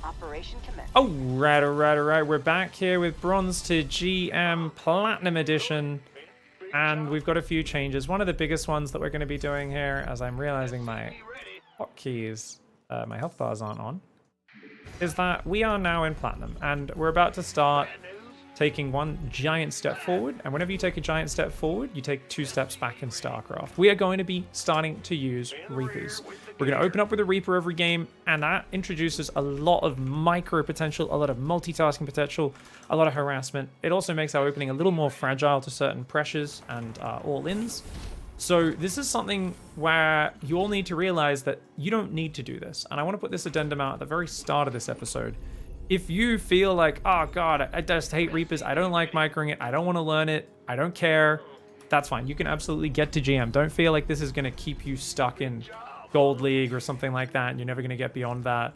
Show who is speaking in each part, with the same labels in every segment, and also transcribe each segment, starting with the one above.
Speaker 1: Operation commence.
Speaker 2: Alright. We're back here with Bronze to GM Platinum Edition. And we've got a few changes. One of the biggest ones that we're going to be doing here, as I'm realizing my hotkeys, my health bars aren't on, is that we are now in Platinum. And we're about to start taking one giant step forward. And whenever you take a giant step forward, you take 2 steps back in StarCraft. We are going to be starting to use Reapers. We're going to open up with a Reaper every game, and that introduces a lot of micro potential, a lot of multitasking potential, a lot of harassment. It also makes our opening a little more fragile to certain pressures and all-ins. So this is something where you all need to realize that you don't need to do this. And I want to put this addendum out at the very start of this episode. If you feel like, oh god, I just hate Reapers, I don't like microing it, I don't want to learn it, I don't care, that's fine. You can absolutely get to GM. Don't feel like this is going to keep you stuck in Gold League or something like that and you're never going to get beyond that.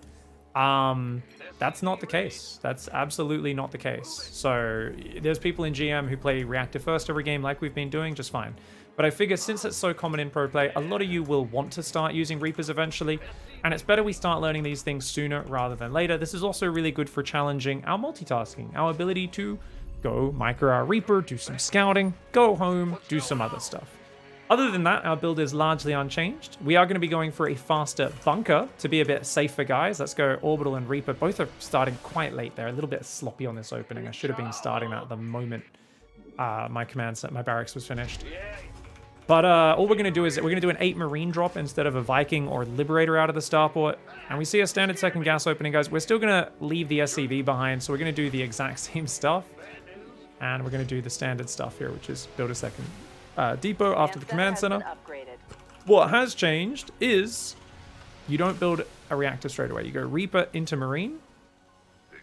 Speaker 2: That's not the case. That's absolutely not the case. So there's people in GM who play reactor first every game like we've been doing just fine. But I figure since it's so common in pro play, a lot of you will want to start using Reapers eventually, and it's better we start learning these things sooner rather than later. This is also really good for challenging our multitasking, our ability to go micro our Reaper, do some scouting, go home, do some other stuff. Other than that, our build is largely unchanged. We are going to be going for a faster bunker to be a bit safer, guys. Let's go Orbital and Reaper. Both are starting quite late there. A little bit sloppy on this opening. I should have been starting that at the moment my command set, my barracks was finished. But all we're going to do is we're going to do an 8 Marine drop instead of a Viking or Liberator out of the starport. And we see a standard second gas opening, guys. We're still going to leave the SCV behind, so we're going to do the exact same stuff. And we're going to do the standard stuff here, which is build a second depot after the command center. What has changed is you don't build a reactor straight away. You go Reaper into Marine,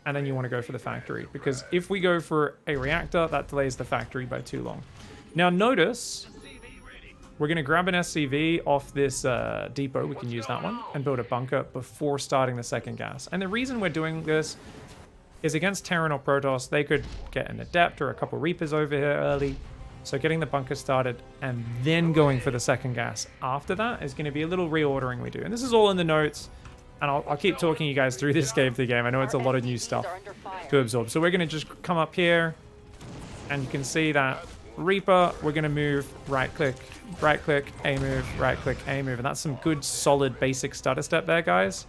Speaker 2: and then you want to go for the factory. Because if we go for a reactor, that delays the factory by too long. Now notice, we're going to grab an SCV off this depot. We can use that one and build a bunker before starting the second gas. And the reason we're doing this is against Terran or Protoss, they could get an Adept or a couple Reapers over here early. So getting the bunker started and then going for the second gas after that is going to be a little reordering we do. And this is all in the notes. And I'll keep talking you guys through this game to game. I know it's a lot of new stuff to absorb. So we're going to just come up here. And you can see that Reaper, we're going to move right click, A move, right click, A move. And that's some good, solid, basic stutter step there, guys.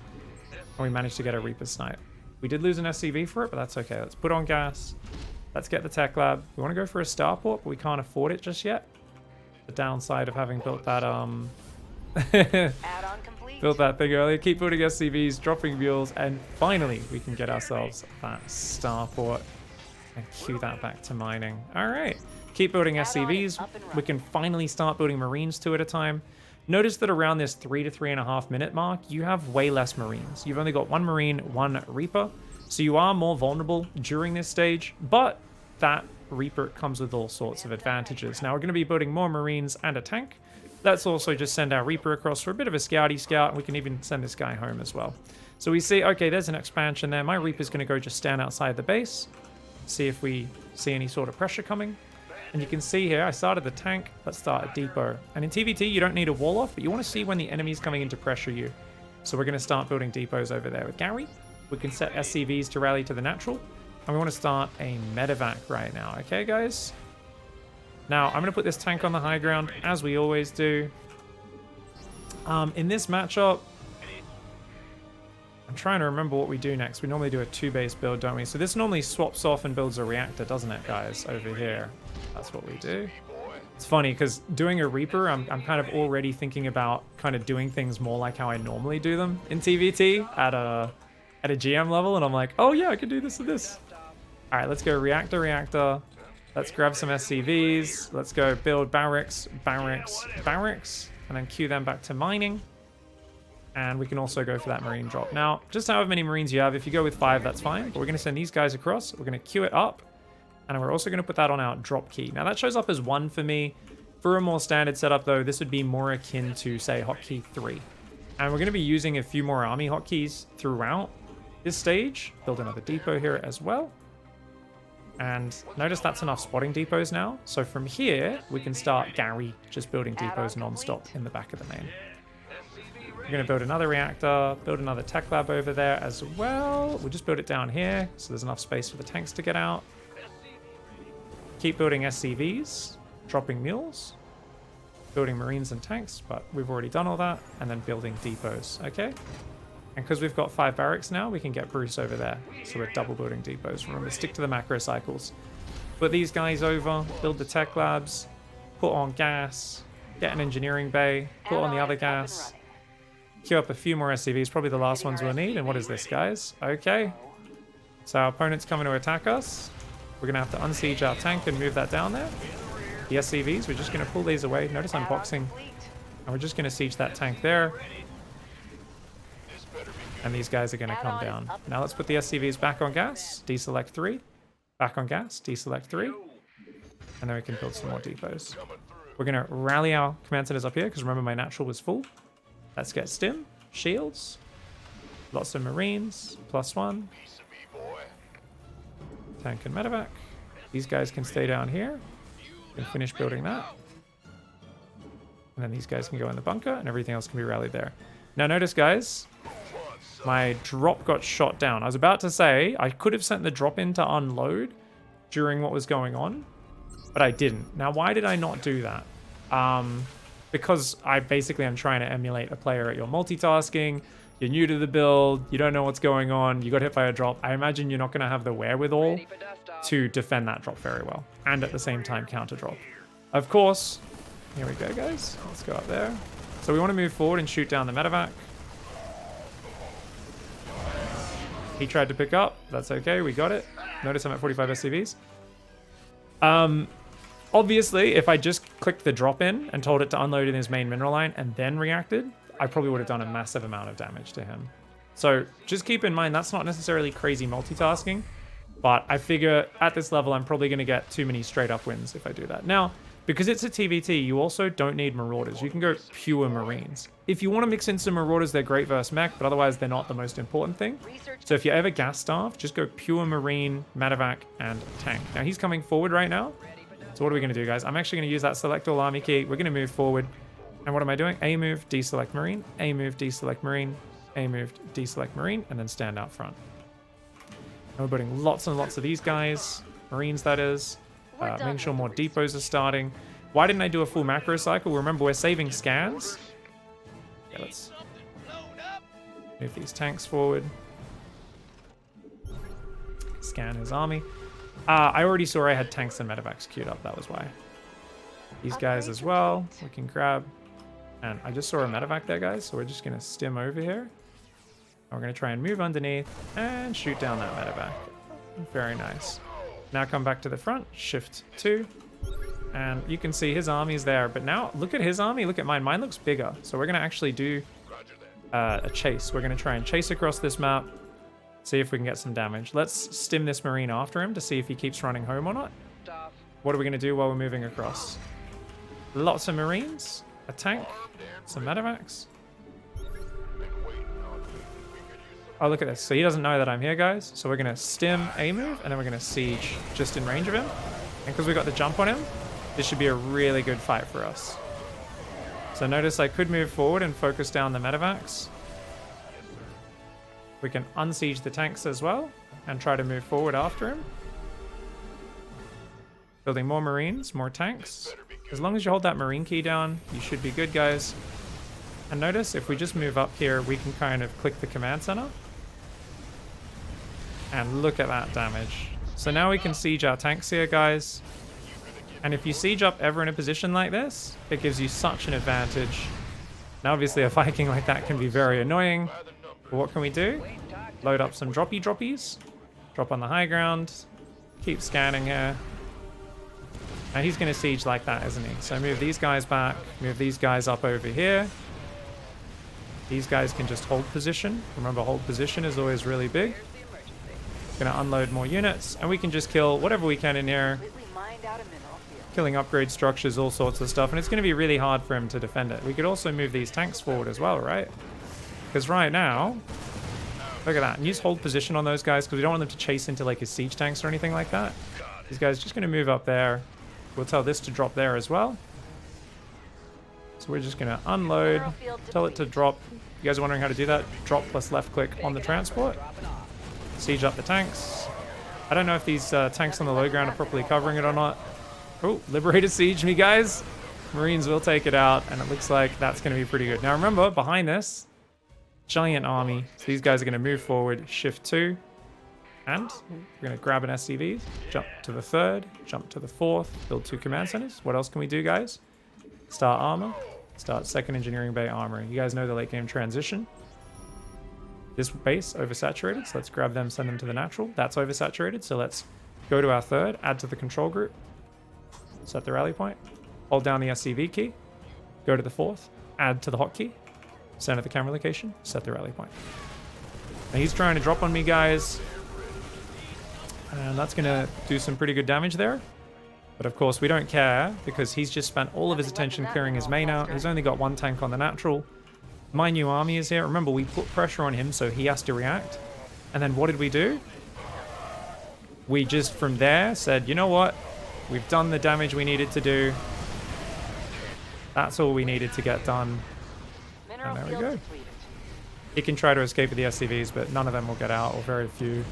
Speaker 2: And we managed to get a Reaper snipe. We did lose an SCV for it, but that's okay. Let's put on gas. Let's get the tech lab. We want to go for a starport, but we can't afford it just yet. The downside of having built that built that thing earlier. Keep putting SCVs, dropping mules, and finally we can get ourselves that starport and cue that back to mining. All right. Keep building SCVs. We can finally start building Marines 2 at a time. Notice that around this 3 to 3.5 minute mark, you have way less Marines. You've only got 1 Marine, 1 Reaper. So you are more vulnerable during this stage, but that Reaper comes with all sorts of advantages. Now we're going to be building more Marines and a tank. Let's also just send our Reaper across for a bit of a scouty scout, and we can even send this guy home as well. So we see, okay, there's an expansion there. My Reaper's going to go just stand outside the base, see if we see any sort of pressure coming. And you can see here, I started the tank. Let's start a depot. And in TVT, you don't need a wall off, but you want to see when the enemy's coming in to pressure you. So we're going to start building depots over there with Gary. We can set SCVs to rally to the natural. And we want to start a medevac right now. Okay, guys? Now, I'm going to put this tank on the high ground, as we always do. In this matchup, I'm trying to remember what we do next. We normally do a 2-base build, don't we? So this normally swaps off and builds a reactor, doesn't it, guys? Over here. That's what we do. It's funny, because doing a Reaper, I'm kind of already thinking about kind of doing things more like how I normally do them in TVT at a GM level, and I'm like, oh yeah, I can do this and this. All right, let's go reactor. Let's grab some SCVs. Let's go build barracks, and then queue them back to mining. And we can also go for that Marine drop. Now, just however many Marines you have, if you go with 5, that's fine. But we're going to send these guys across. We're going to queue it up. And we're also going to put that on our drop key. Now, that shows up as 1 for me. For a more standard setup, though, this would be more akin to, say, hotkey 3. And we're going to be using a few more army hotkeys throughout this stage. Build another depot here as well. And notice that's enough spotting depots now. So from here, we can start Gary just building depots non-stop in the back of the main. We're going to build another reactor, build another tech lab over there as well. We'll just build it down here so there's enough space for the tanks to get out. Keep building SCVs, dropping mules, building marines and tanks, but we've already done all that, and then building depots, okay? And because we've got 5 barracks now, we can get Bruce over there. So we're double building depots. Remember, stick to the macro cycles. Put these guys over, build the tech labs, put on gas, get an engineering bay, put on the other gas, queue up a few more SCVs, probably the last ones we'll need. And what is this, guys? Okay. So our opponent's coming to attack us. We're going to have to unsiege our tank and move that down there. The SCVs, we're just going to pull these away. Notice I'm boxing. And we're just going to siege that tank there. And these guys are going to come down. Now let's put the SCVs back on gas. Deselect 3. Back on gas. Deselect 3. And then we can build some more depots. We're going to rally our command centers up here because remember my natural was full. Let's get stim, shields, lots of marines, +1. Tank and medevac. These guys can stay down here and finish building that. And then these guys can go in the bunker and everything else can be rallied there. Now notice, guys, my drop got shot down. I was about to say I could have sent the drop in to unload during what was going on, but I didn't. Now, why did I not do that? Because I basically am trying to emulate a player at your multitasking. You're new to the build. You don't know what's going on. You got hit by a drop. I imagine you're not going to have the wherewithal to defend that drop very well. And at the same time, counter drop. Of course, here we go, guys. Let's go up there. So we want to move forward and shoot down the medevac. He tried to pick up. That's okay. We got it. Notice I'm at 45 SCVs. Obviously, if I just clicked the drop in and told it to unload in his main mineral line and then reacted, I probably would have done a massive amount of damage to him. So just keep in mind, that's not necessarily crazy multitasking, but I figure at this level, I'm probably going to get too many straight up wins if I do that. Now, because it's a TVT, you also don't need Marauders. You can go pure Marines. If you want to mix in some Marauders, they're great versus mech, but otherwise they're not the most important thing. So if you're ever gas staff, just go pure Marine, medevac, and tank. Now he's coming forward right now. So what are we going to do, guys? I'm actually going to use that select all army key. We're going to move forward. And what am I doing? A move, deselect Marine, A move, deselect Marine, A move, deselect Marine, and then stand out front. And we're putting lots and lots of these guys, Marines that is, making sure more depots are starting. Why didn't I do a full macro cycle? Remember, we're saving scans. Yeah, let's move these tanks forward. Scan his army. I already saw I had tanks and medevacs queued up. That was why. These guys as well, we can grab. And I just saw a medevac there, guys. So we're just going to stim over here. And we're going to try and move underneath and shoot down that medevac. Very nice. Now come back to the front. Shift 2. And you can see his army's there. But now look at his army. Look at mine. Mine looks bigger. So we're going to actually do a chase. We're going to try and chase across this map. See if we can get some damage. Let's stim this Marine after him to see if he keeps running home or not. What are we going to do while we're moving across? Lots of Marines, a tank, some medevacs. Oh, look at this. So he doesn't know that I'm here, guys. So we're going to stim a move, and then we're going to siege just in range of him. And because we got the jump on him, this should be a really good fight for us. So notice I could move forward and focus down the medevacs. We can unsiege the tanks as well and try to move forward after him. Building more Marines, more tanks. As long as you hold that Marine key down, you should be good, guys. And notice if we just move up here, we can kind of click the command center. And look at that damage. So now we can siege our tanks here, guys. And if you siege up ever in a position like this, it gives you such an advantage. Now obviously a Viking like that can be very annoying. But what can we do? Load up some droppies. Drop on the high ground. Keep scanning here. Now he's going to siege like that, isn't he? So move these guys back. Move these guys up over here. These guys can just hold position. Remember, hold position is always really big. Going to unload more units. And we can just kill whatever we can in here. Killing upgrade structures, all sorts of stuff. And it's going to be really hard for him to defend it. We could also move these tanks forward as well, right? Because right now, look at that. And use hold position on those guys because we don't want them to chase into like his siege tanks or anything like that. These guys are just going to move up there. We'll tell this to drop there as well. So we're just going to unload, tell it to drop You guys are wondering how to do that? Drop plus left click on the transport. Siege up the tanks. I don't know if these tanks on the low ground are properly covering it or not. Oh, Liberator siege me, guys. Marines will take it out, and it looks like that's going to be pretty good. Now remember, behind this, giant army. So these guys are going to move forward, shift 2. And we're going to grab an SCV, jump to the 3rd, jump to the 4th, build 2 command centers. What else can we do, guys? Start armor, start 2nd engineering bay armory. You guys know the late game transition. This base oversaturated, so let's grab them, send them to the natural. That's oversaturated, so let's go to our 3rd, add to the control group, set the rally point, hold down the SCV key, go to the 4th, add to the hotkey, center the camera location, set the rally point. Now he's trying to drop on me, guys. And that's going to do some pretty good damage there. But of course, we don't care because he's just spent all of his attention clearing his main out. He's only got 1 tank on the natural. My new army is here. Remember, we put pressure on him, so he has to react. And then what did we do? We just, from there, said, you know what? We've done the damage we needed to do. That's all we needed to get done. And there we go. He can try to escape with the SCVs, but none of them will get out, or very few.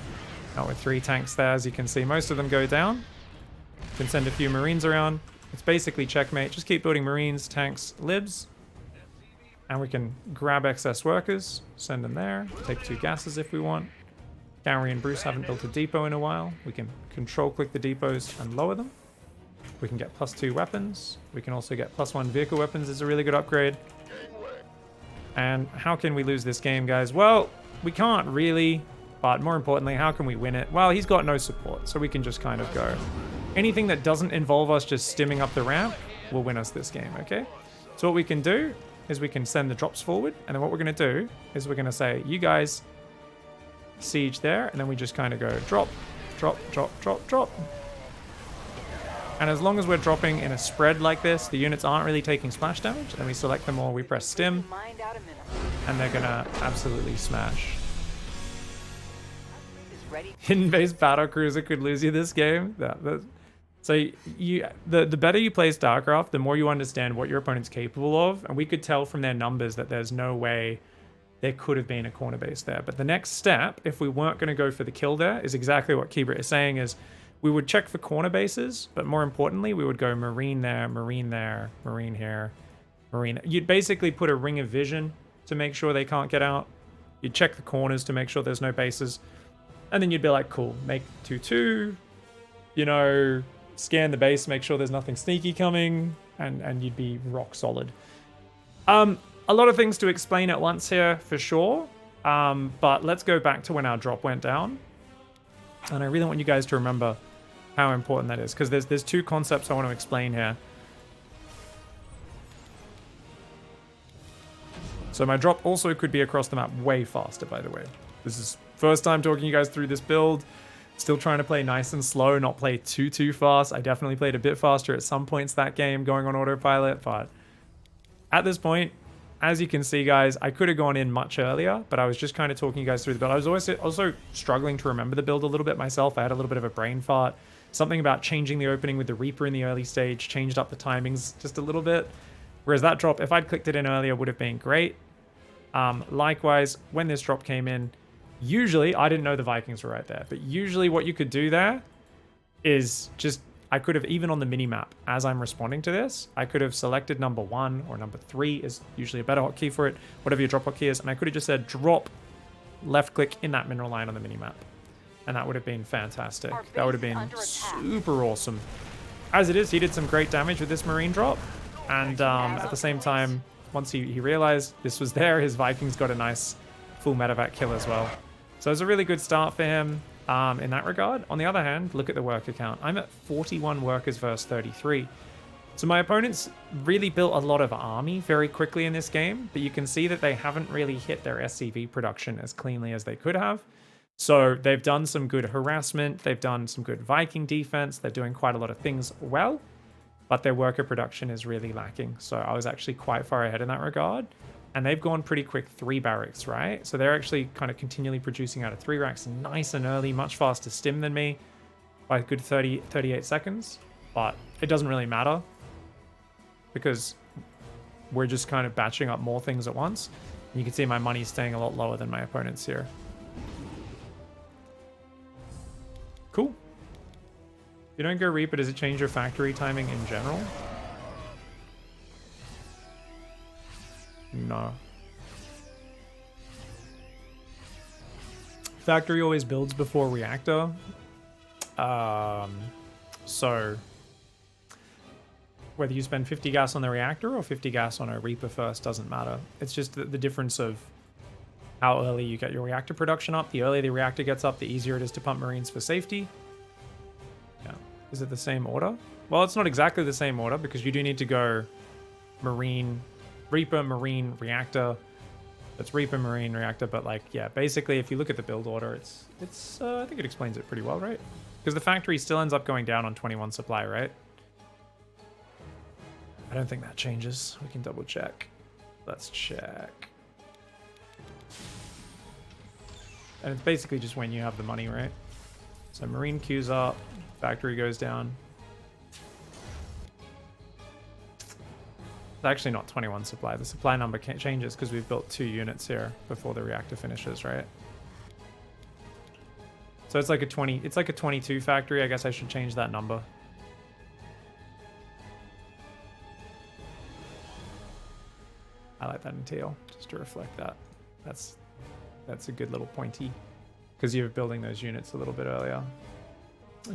Speaker 2: Not with 3 tanks there, as you can see. Most of them go down. You can send a few Marines around. It's basically checkmate. Just keep building Marines, tanks, libs. And we can grab excess workers, send them there. Take 2 gases if we want. Gary and Bruce haven't built a depot in a while. We can control-click the depots and lower them. We can get +2 weapons. We can also get +1 vehicle weapons. It's a really good upgrade. And how can we lose this game, guys? Well, we can't really. But more importantly, how can we win it? Well, he's got no support, so we can just kind of go. Anything that doesn't involve us just stimming up the ramp will win us this game, okay? So what we can do is we can send the drops forward, and then what we're going to do is we're going to say, you guys siege there, and then we just kind of go drop, drop, drop, drop, drop. And as long as we're dropping in a spread like this, the units aren't really taking splash damage, then we select them all, we press stim, and they're going to absolutely smash. Hidden base battle cruiser could lose you this game. So the better you play StarCraft, the more you understand what your opponent's capable of. And we could tell from their numbers that there's no way there could have been a corner base there. But the next step, if we weren't going to go for the kill there, is exactly what Kibrit is saying, is we would check for corner bases, but more importantly, we would go Marine there, Marine there, Marine here, Marine. You'd basically put a ring of vision to make sure they can't get out. You'd check the corners to make sure there's no bases. And then you'd be like, cool, make 2-2, you know, scan the base, make sure there's nothing sneaky coming, and you'd be rock solid. A lot of things to explain at once here, for sure. But let's go back to when our drop went down. And I really want you guys to remember how important that is, because there's 2 concepts I want to explain here. So my drop also could be across the map way faster, by the way. This is first time talking you guys through this build. Still trying to play nice and slow, not play too fast. I definitely played a bit faster at some points that game, going on autopilot, but at this point, as you can see, guys, I could have gone in much earlier, but I was just kind of talking you guys through the build. I was also struggling to remember the build a little bit myself. I had a little bit of a brain fart. Something about changing the opening with the Reaper in the early stage changed up the timings just a little bit. Whereas that drop, if I'd clicked it in earlier, would have been great. Likewise, when this drop came in, usually, I didn't know the Vikings were right there, but usually what you could do there is just, I could have, even on the mini-map, as I'm responding to this, I could have selected number 1 or number 3 is usually a better hotkey for it, whatever your drop hotkey is, and I could have just said drop, left click in that mineral line on the mini-map. And that would have been fantastic. That would have been super awesome. As it is, he did some great damage with this Marine drop, and at the same time, once he realized this was there, his Vikings got a nice full medevac kill as well. So it was a really good start for him in that regard. On the other hand, look at the worker count. I'm at 41 workers versus 33. So my opponents really built a lot of army very quickly in this game, but you can see that they haven't really hit their SCV production as cleanly as they could have. So they've done some good harassment, they've done some good Viking defense, they're doing quite a lot of things well, but their worker production is really lacking. So I was actually quite far ahead in that regard. And they've gone pretty quick 3 barracks, right? So they're actually kind of continually producing out of 3 racks nice and early, much faster stim than me by a good 38 seconds. But it doesn't really matter because we're just kind of batching up more things at once. You can see my money's staying a lot lower than my opponent's here. Cool. If you don't go Reaper, does it change your factory timing in general? No. Factory always builds before reactor. So whether you spend 50 gas on the reactor or 50 gas on a Reaper first doesn't matter. It's just the difference of how early you get your reactor production up. The earlier the reactor gets up, the easier it is to pump Marines for safety. Yeah. Is it the same order? Well, it's not exactly the same order because you do need to go Marine, Reaper, Marine, Reactor. It's Reaper, Marine, Reactor, but like, yeah, basically if you look at the build order, it's I think it explains it pretty well, right? Because the factory still ends up going down on 21 supply, right? I don't think that changes. We can double check. Let's check. And it's basically just when you have the money, right? So Marine queues up, factory goes down. It's actually not 21 supply. The supply number changes because we've built 2 units here before the reactor finishes, right? So it's like a 20. It's like a 22 factory. I guess I should change that number. I like that in teal, just to reflect that. That's a good little pointy, because you're building those units a little bit earlier.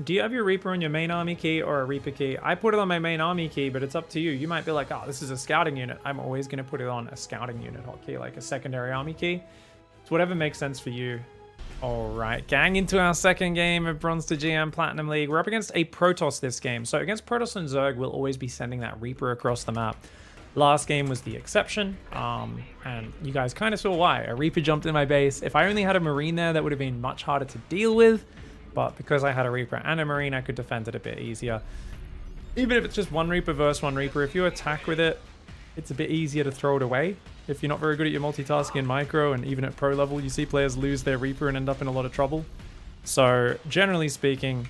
Speaker 2: Do you have your Reaper on your main army key or a Reaper key? I put it on my main army key, but it's up to you. You might be like, oh, this is a scouting unit. I'm always going to put it on a scouting unit hotkey, like a secondary army key. It's whatever makes sense for you. All right, gang, into our second game of Bronze to GM Platinum League. We're up against a Protoss this game. So against Protoss and Zerg, we'll always be sending that Reaper across the map. Last game was the exception, and you guys kind of saw why. A Reaper jumped in my base. If I only had a Marine there, that would have been much harder to deal with. But because I had a Reaper and a Marine, I could defend it a bit easier. Even if it's just one Reaper versus one Reaper, if you attack with it, it's a bit easier to throw it away. If you're not very good at your multitasking in micro, and even at pro level, you see players lose their Reaper and end up in a lot of trouble. So generally speaking,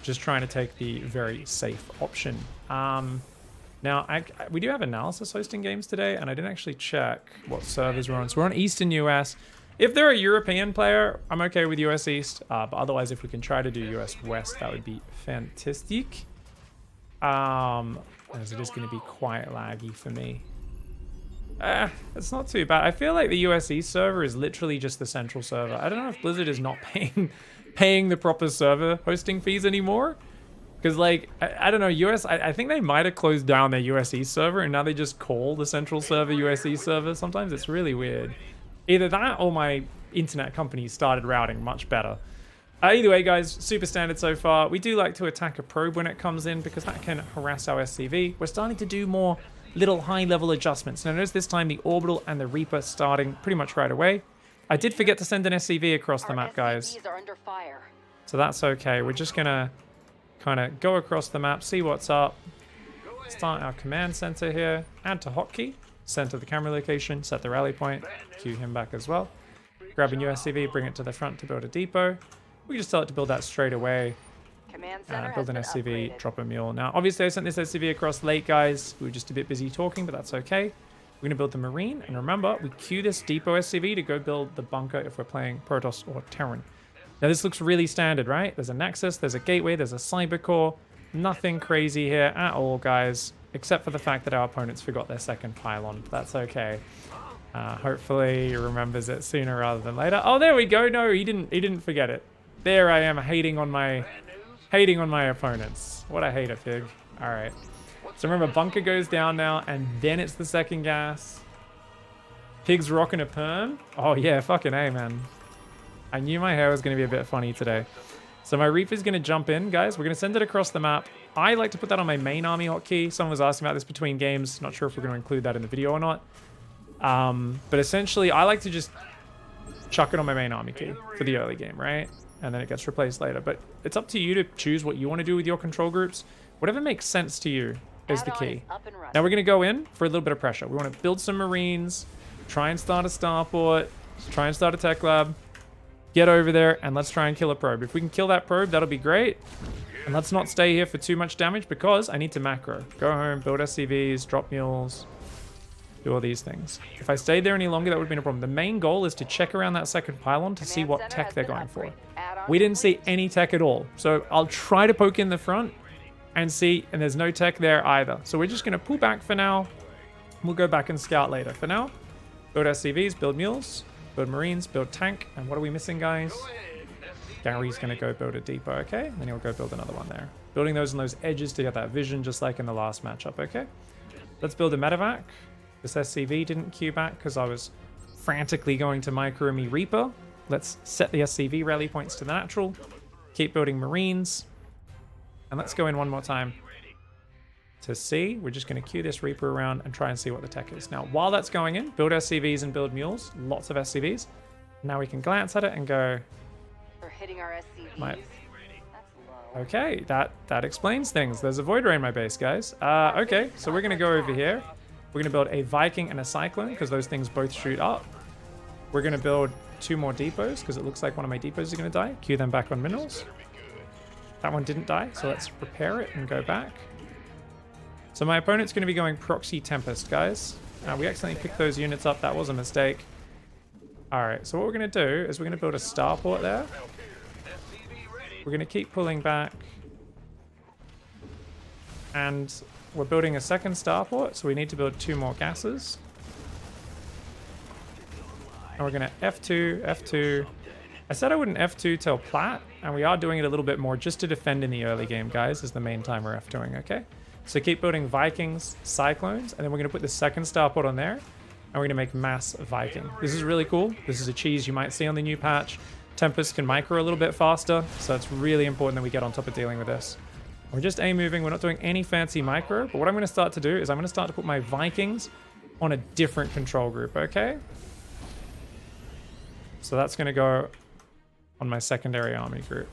Speaker 2: just trying to take the very safe option. Now, we do have analysis hosting games today, and I didn't actually check what servers we're on. So we're on Eastern US. If they're a European player, I'm okay with US East. But otherwise, if we can try to do US West, that would be fantastic. As it is going to be quite laggy for me. It's not too bad. I feel like the US East server is literally just the central server. I don't know if Blizzard is not paying the proper server hosting fees anymore. Because, like, I don't know, I think they might have closed down their US East server, and now they just call the central server US East server. Sometimes it's really weird. Either that or my internet company started routing much better. Either way, guys, super standard so far. We do like to attack a probe when it comes in because that can harass our SCV. We're starting to do more little high-level adjustments. Now, notice this time the Orbital and the Reaper starting pretty much right away. I did forget to send an SCV across the map, guys. So that's okay. We're just going to kind of go across the map, see what's up. Start our command center here. Add to hotkey. Center the camera location. Set the rally point. Queue him back as well. Grab a new SCV. Bring it to the front to build a depot. We can just tell it to build that straight away. Build an SCV. Upgraded. Drop a mule. Now, obviously, I sent this SCV across late, guys. We were just a bit busy talking, but that's okay. We're going to build the Marine. And remember, we queue this depot SCV to go build the bunker if we're playing Protoss or Terran. Now, this looks really standard, right? There's a Nexus, there's a Gateway, there's a Cyber Core. Nothing crazy here at all, guys, except for the fact that our opponents forgot their second pylon. That's okay. Hopefully he remembers it sooner rather than later. Oh, there we go. No, he didn't forget it. There I am, hating on my opponents. What a hater, Pig. All right. So remember, bunker goes down now, and then it's the second gas. Pig's rocking a perm. Oh, yeah, fucking A, man. I knew my hair was going to be a bit funny today. So my Reaper's going to jump in, guys. We're going to send it across the map. I like to put that on my main army hotkey. Someone was asking about this between games. Not sure if we're going to include that in the video or not. But essentially, I like to just chuck it on my main army key for the early game, right? And then it gets replaced later. But it's up to you to choose what you want to do with your control groups. Whatever makes sense to you is the key. Now we're going to go in for a little bit of pressure. We want to build some Marines, try and start a starport, try and start a tech lab. Get over there, and let's try and kill a probe. If we can kill that probe, that'll be great. And let's not stay here for too much damage, because I need to macro. Go home, build SCVs, drop mules. do all these things. If I stayed there any longer, that would have been a problem. The main goal is to check around that second pylon to see what tech they're going for. We didn't see any tech at all. So I'll try to poke in the front and see, and there's no tech there either. So we're just going to pull back for now. We'll go back and scout later. For now, build SCVs, build mules, build marines, build tank. And what are we missing, guys? Gary's going to go build a depot, okay? Then he'll go build another one there. Building those on those edges to get that vision, just like in the last matchup, okay? Let's build a medevac. This SCV didn't queue back because I was frantically going to micro me Reaper. Let's set the SCV rally points to the natural. Keep building marines. And let's go in one more time to see. We're just going to queue this Reaper around and try and see what the tech is. Now, while that's going in, build SCVs and build mules. Lots of SCVs. Now we can glance at it and go...
Speaker 1: We're hitting our SCVs.
Speaker 2: Okay, that explains things. There's a Void Ray in my base, guys. Okay, so we're going to go over here. We're going to build a Viking and a Cyclone because those things both shoot up. We're going to build 2 more depots because it looks like one of my depots is going to die. Queue them back on minerals. That one didn't die, so let's repair it and go back. So my opponent's going to be going Proxy Tempest, guys. We accidentally picked those units up. That was a mistake. Alright, so what we're going to do is we're going to build a starport there. We're going to keep pulling back. And we're building a second starport, so we need to build 2 more gases. And we're going to F2, F2. I said I wouldn't F2 till plat, and we are doing it a little bit more just to defend in the early game, guys, is the main time we're F2ing, okay? So keep building Vikings, Cyclones, and then we're going to put the second starport on there, and we're going to make mass Viking. This is really cool. This is a cheese you might see on the new patch. Tempest can micro a little bit faster, so it's really important that we get on top of dealing with this. We're just A moving, we're not doing any fancy micro, but what I'm going to start to do is I'm going to start to put my Vikings on a different control group, okay? So that's going to go on my secondary army group.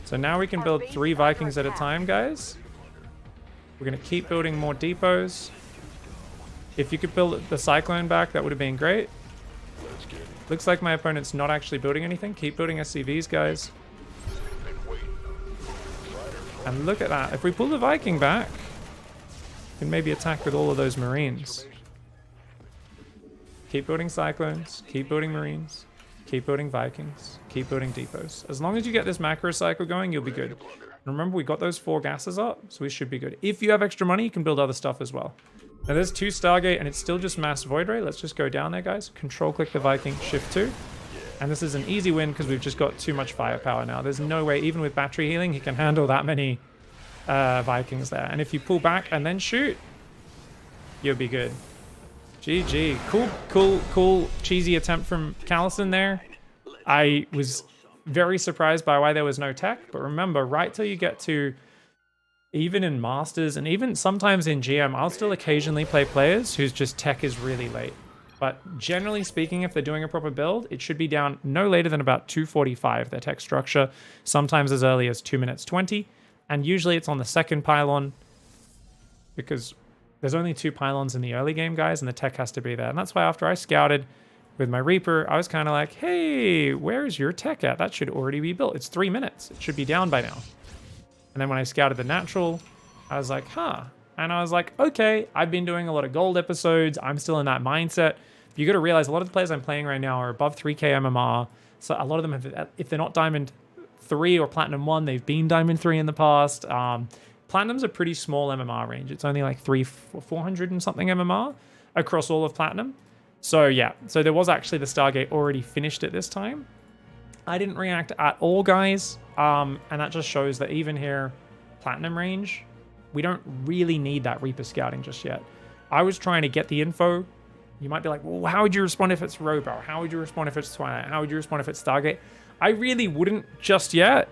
Speaker 2: So now we can build 3 Vikings at a time, guys. We're going to keep building more depots. If you could build the Cyclone back, that would have been great. Looks like my opponent's not actually building anything. Keep building SCVs, guys. And look at that. If we pull the Viking back, we can maybe attack with all of those Marines. Keep building Cyclones. Keep building Marines. Keep building Vikings. Keep building depots. As long as you get this macro cycle going, you'll be good. And remember, we got those 4 gases up, so we should be good. If you have extra money, you can build other stuff as well. Now there's 2 Stargate, and it's still just mass Void Ray. Let's just go down there, guys. Control-click the Viking, Shift 2. And this is an easy win because we've just got too much firepower now. There's no way, even with battery healing, he can handle that many Vikings there. And if you pull back and then shoot, you'll be good. GG. Cool, cheesy attempt from Callison there. I was very surprised by why there was no tech. But remember, right till you get to... Even in Masters, and even sometimes in GM, I'll still occasionally play players whose just tech is really late. But generally speaking, if they're doing a proper build, it should be down no later than about 2:45, their tech structure, sometimes as early as 2 minutes 20. And usually it's on the second pylon, because there's only 2 pylons in the early game, guys, and the tech has to be there. And that's why after I scouted with my Reaper, I was kind of like, hey, where's your tech at? That should already be built. It's 3 minutes. It should be down by now. And then when I scouted the natural, I was like, huh. And I was like, okay, I've been doing a lot of gold episodes. I'm still in that mindset. You got to realize a lot of the players I'm playing right now are above 3k MMR. So a lot of them have, if they're not Diamond 3 or Platinum 1, they've been Diamond 3 in the past. Platinum's a pretty small MMR range. It's only like 400 and something MMR across all of Platinum. So yeah, so there was actually the Stargate already finished at this time. I didn't react at all, guys. And that just shows that even here, Platinum range, we don't really need that Reaper scouting just yet. I was trying to get the info. You might be like, well, how would you respond if it's Robo? How would you respond if it's Twilight? How would you respond if it's Stargate? I really wouldn't just yet.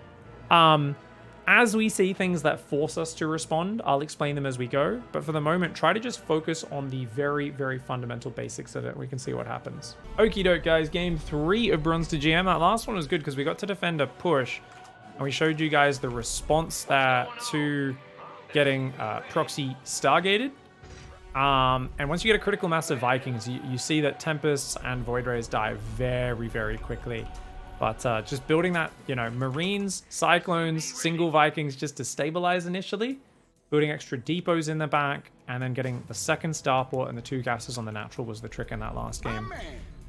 Speaker 2: As we see things that force us to respond, I'll explain them as we go. But for the moment, try to just focus on the very, very fundamental basics of it. We can see what happens. Okie doke, guys. Game 3 of Bronze to GM. That last one was good because we got to defend a push. And we showed you guys the response there to getting Proxy Stargated. And once you get a critical mass of Vikings, you see that Tempests and Void Rays die very, very quickly. But just building that, Marines, Cyclones, single Vikings just to stabilize initially building extra depots in the back, and then getting the second starport and the 2 gases on the natural was the trick in that last game.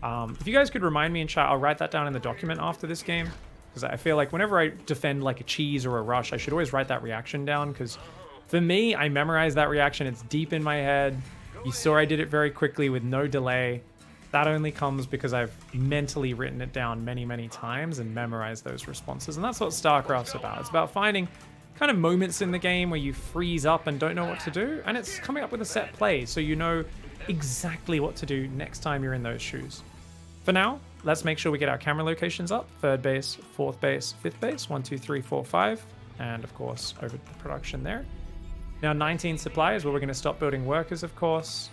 Speaker 2: If you guys could remind me in chat, I'll write that down in the document after this game, because I feel like whenever I defend like a cheese or a rush, I should always write that reaction down, because for me, I memorized that reaction. It's deep in my head. You saw I did it very quickly with no delay. That only comes because I've mentally written it down many, many times and memorized those responses. And that's what StarCraft's about. It's about finding kind of moments in the game where you freeze up and don't know what to do. And it's coming up with a set play so you know exactly what to do next time you're in those shoes. For now, let's make sure we get our camera locations up. 3rd base, 4th base, 5th base. 1, 2, 3, 4, 5. And of course, over the production there. Now 19 supply is where we're going to stop building workers, of course.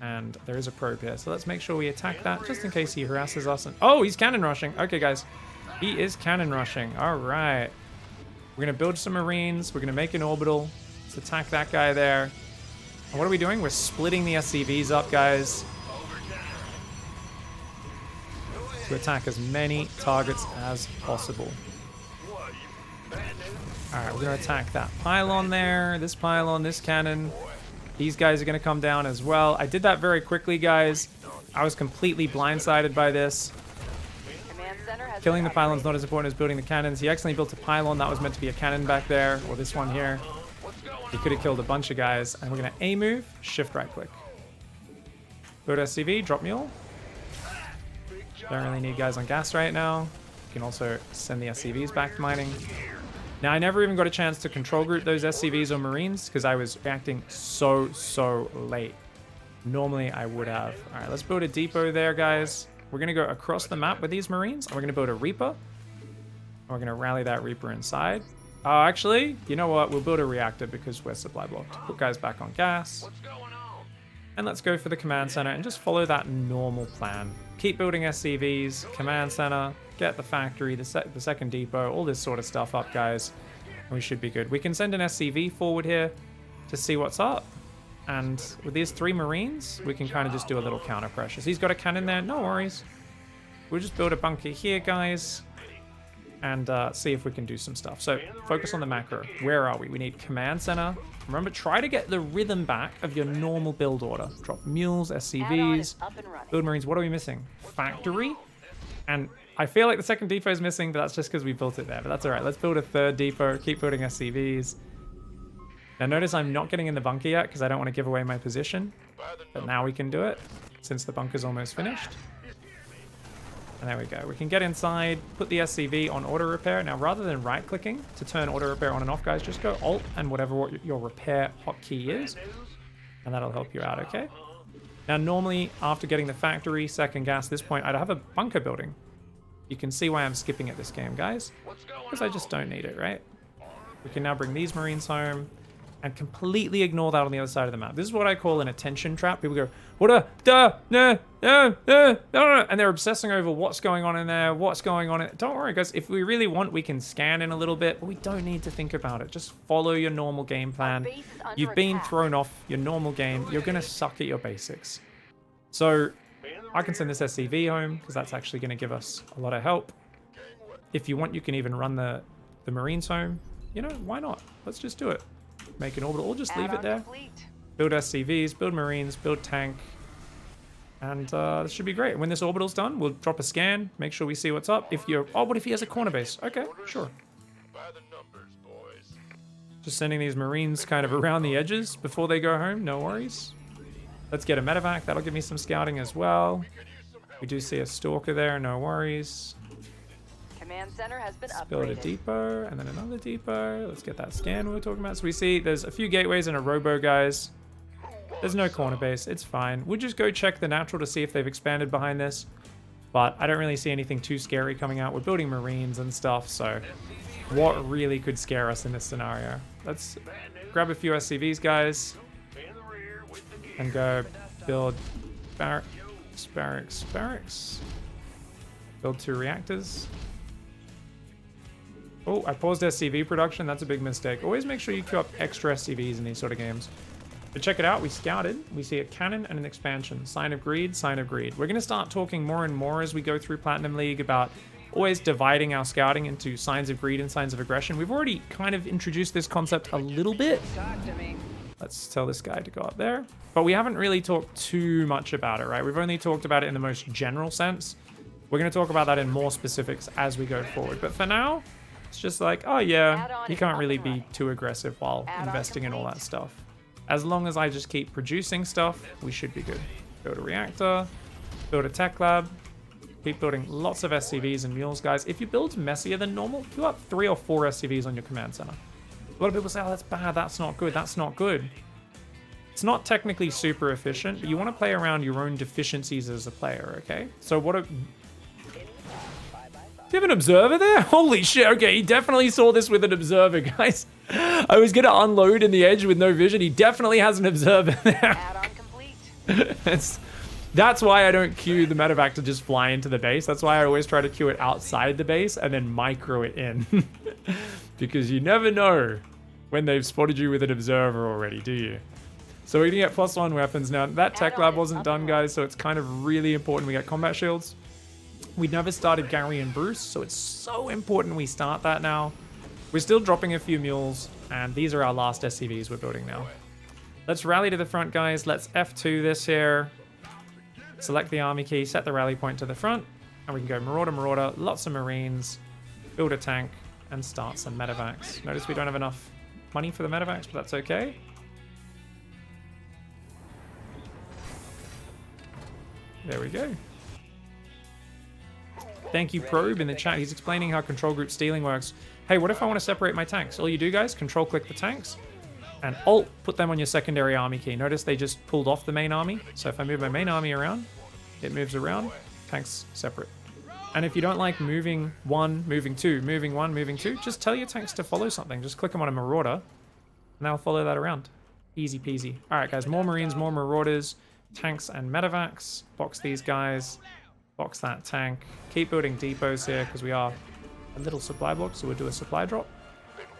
Speaker 2: And there is a probe here, so let's make sure we attack that just in case he harasses us. And oh, he's cannon rushing. Okay, guys, he is cannon rushing. All right, we're gonna build some marines. We're gonna make an orbital. Let's attack that guy there. And what are we doing? We're splitting the SCVs up, guys, to attack as many targets as possible. All right, we're gonna attack that pylon there. This pylon, this cannon. These guys are going to come down as well. I did that very quickly, guys. I was completely blindsided by this. Killing the pylon's not as important as building the cannons. He accidentally built a pylon that was meant to be a cannon back there, or this one here. He could have killed a bunch of guys. And we're going to A move, shift right click. Build SCV, drop mule. Don't really need guys on gas right now. You can also send the SCVs back to mining. Now, I never even got a chance to control group those SCVs or Marines because I was reacting so late. Normally, I would have. All right, let's build a depot there, guys. We're going to go across the map with these Marines, and we're going to build a Reaper. And we're going to rally that Reaper inside. Oh, actually, you know what? We'll build a reactor because we're supply blocked. Put guys back on gas. And let's go for the command center and just follow that normal plan. Keep building SCVs, command center, get the factory, the second depot, all this sort of stuff up, guys. And we should be good. We can send an SCV forward here to see what's up. And with these 3 Marines, we can kind of just do a little counter pressure. So he's got a cannon there, no worries. We'll just build a bunker here, guys, and see if we can do some stuff. So focus on the macro. Where are we? We need command center. Remember, try to get the rhythm back of your normal build order. Drop mules, SCVs, build Marines. What are we missing? Factory? And I feel like the second depot is missing, but that's just because we built it there. But that's all right. Let's build a 3rd depot. Keep building SCVs. Now notice I'm not getting in the bunker yet because I don't want to give away my position. But now we can do it since the bunker's almost finished. And there we go. We can get inside, put the SCV on auto repair. Now, rather than right clicking to turn auto repair on and off, guys, just go Alt and whatever your repair hotkey is. And that'll help you out, okay? Now, normally, after getting the factory, second gas, this point, I'd have a bunker building. You can see why I'm skipping it this game, guys. Because I just don't need it, right? We can now bring these Marines home and completely ignore that on the other side of the map. This is what I call an attention trap. People go, what a, duh, nah, and they're obsessing over what's going on in there, what's going on in. Don't worry, guys. If we really want, we can scan in a little bit, but we don't need to think about it. Just follow your normal game plan. You've been thrown off your normal game. You're going to suck at your basics. So I can send this SCV home because that's actually going to give us a lot of help. If you want, you can even run the Marines home. You know, why not? Let's just do it. Make an orbital, or just leave it there. Build SCVs, build Marines, build tank. And this should be great. When this orbital's done, we'll drop a scan, make sure we see what's up. If you're, oh, what if he has a corner base? Okay, sure. Just sending these Marines kind of around the edges before they go home, no worries. Let's get a medevac, that'll give me some scouting as well. We do see a stalker there, no worries.
Speaker 1: Command center has been
Speaker 2: Let's build a depot and then another depot. Let's get that scan we were talking about. So we see there's a few gateways and a robo, guys. There's no corner base. It's fine. We'll just go check the natural to see if they've expanded behind this. But I don't really see anything too scary coming out. We're building Marines and stuff, so what really could scare us in this scenario? Let's grab a few SCVs, guys, and go build barracks. Build 2 reactors. Oh, I paused SCV production. That's a big mistake. Always make sure you queue up extra SCVs in these sort of games. But check it out. We scouted. We see a cannon and an expansion. Sign of greed, sign of greed. We're going to start talking more and more as we go through Platinum League about always dividing our scouting into signs of greed and signs of aggression. We've already kind of introduced this concept a little bit.
Speaker 1: Talk to me.
Speaker 2: Let's tell this guy to go up there. But we haven't really talked too much about it, right? We've only talked about it in the most general sense. We're going to talk about that in more specifics as we go forward. But for now, it's just like, oh yeah, you can't really be too aggressive while investing in all that stuff. As long as I just keep producing stuff, we should be good. Build a reactor, build a tech lab, keep building lots of SCVs and mules, guys. If you build messier than normal, queue up 3 or 4 SCVs on your command center. A lot of people say, oh, that's bad, that's not good, that's not good. It's not technically super efficient, but you want to play around your own deficiencies as a player, okay? So what a... Do you have an observer there? Holy shit, okay, he definitely saw this with an observer, guys. I was going to unload in the edge with no vision. He definitely has an observer there.
Speaker 1: Add-on complete.
Speaker 2: That's why I don't queue the medevac to just fly into the base. That's why I always try to queue it outside the base and then micro it in. Because you never know when they've spotted you with an observer already, do you? So we're going to get +1 weapons now. That tech lab wasn't done, guys, so it's kind of really important we get combat shields. We never started Gary and Bruce, so it's so important we start that now. We're still dropping a few mules, and these are our last SCVs we're building now. Let's rally to the front, guys. Let's F2 this here. Select the army key, set the rally point to the front, and we can go Marauder, lots of Marines, build a tank, and start some medevacs. Notice we don't have enough money for the medevacs, but that's okay. There we go. Thank you, Probe, in the chat. He's explaining how control group stealing works. Hey, what if I want to separate my tanks? All you do, guys, control click the tanks and alt put them on your secondary army key. Notice they just pulled off the main army. So if I move my main army around, it moves around, tanks separate. And if you don't like moving 1, moving 2, moving 1, moving 2, just tell your tanks to follow something. Just click them on a Marauder, and they'll follow that around. Easy peasy. All right, guys, more Marines, more Marauders, tanks and medevacs. Box these guys. Box that tank. Keep building depots here because we are a little supply block, so we'll do a supply drop.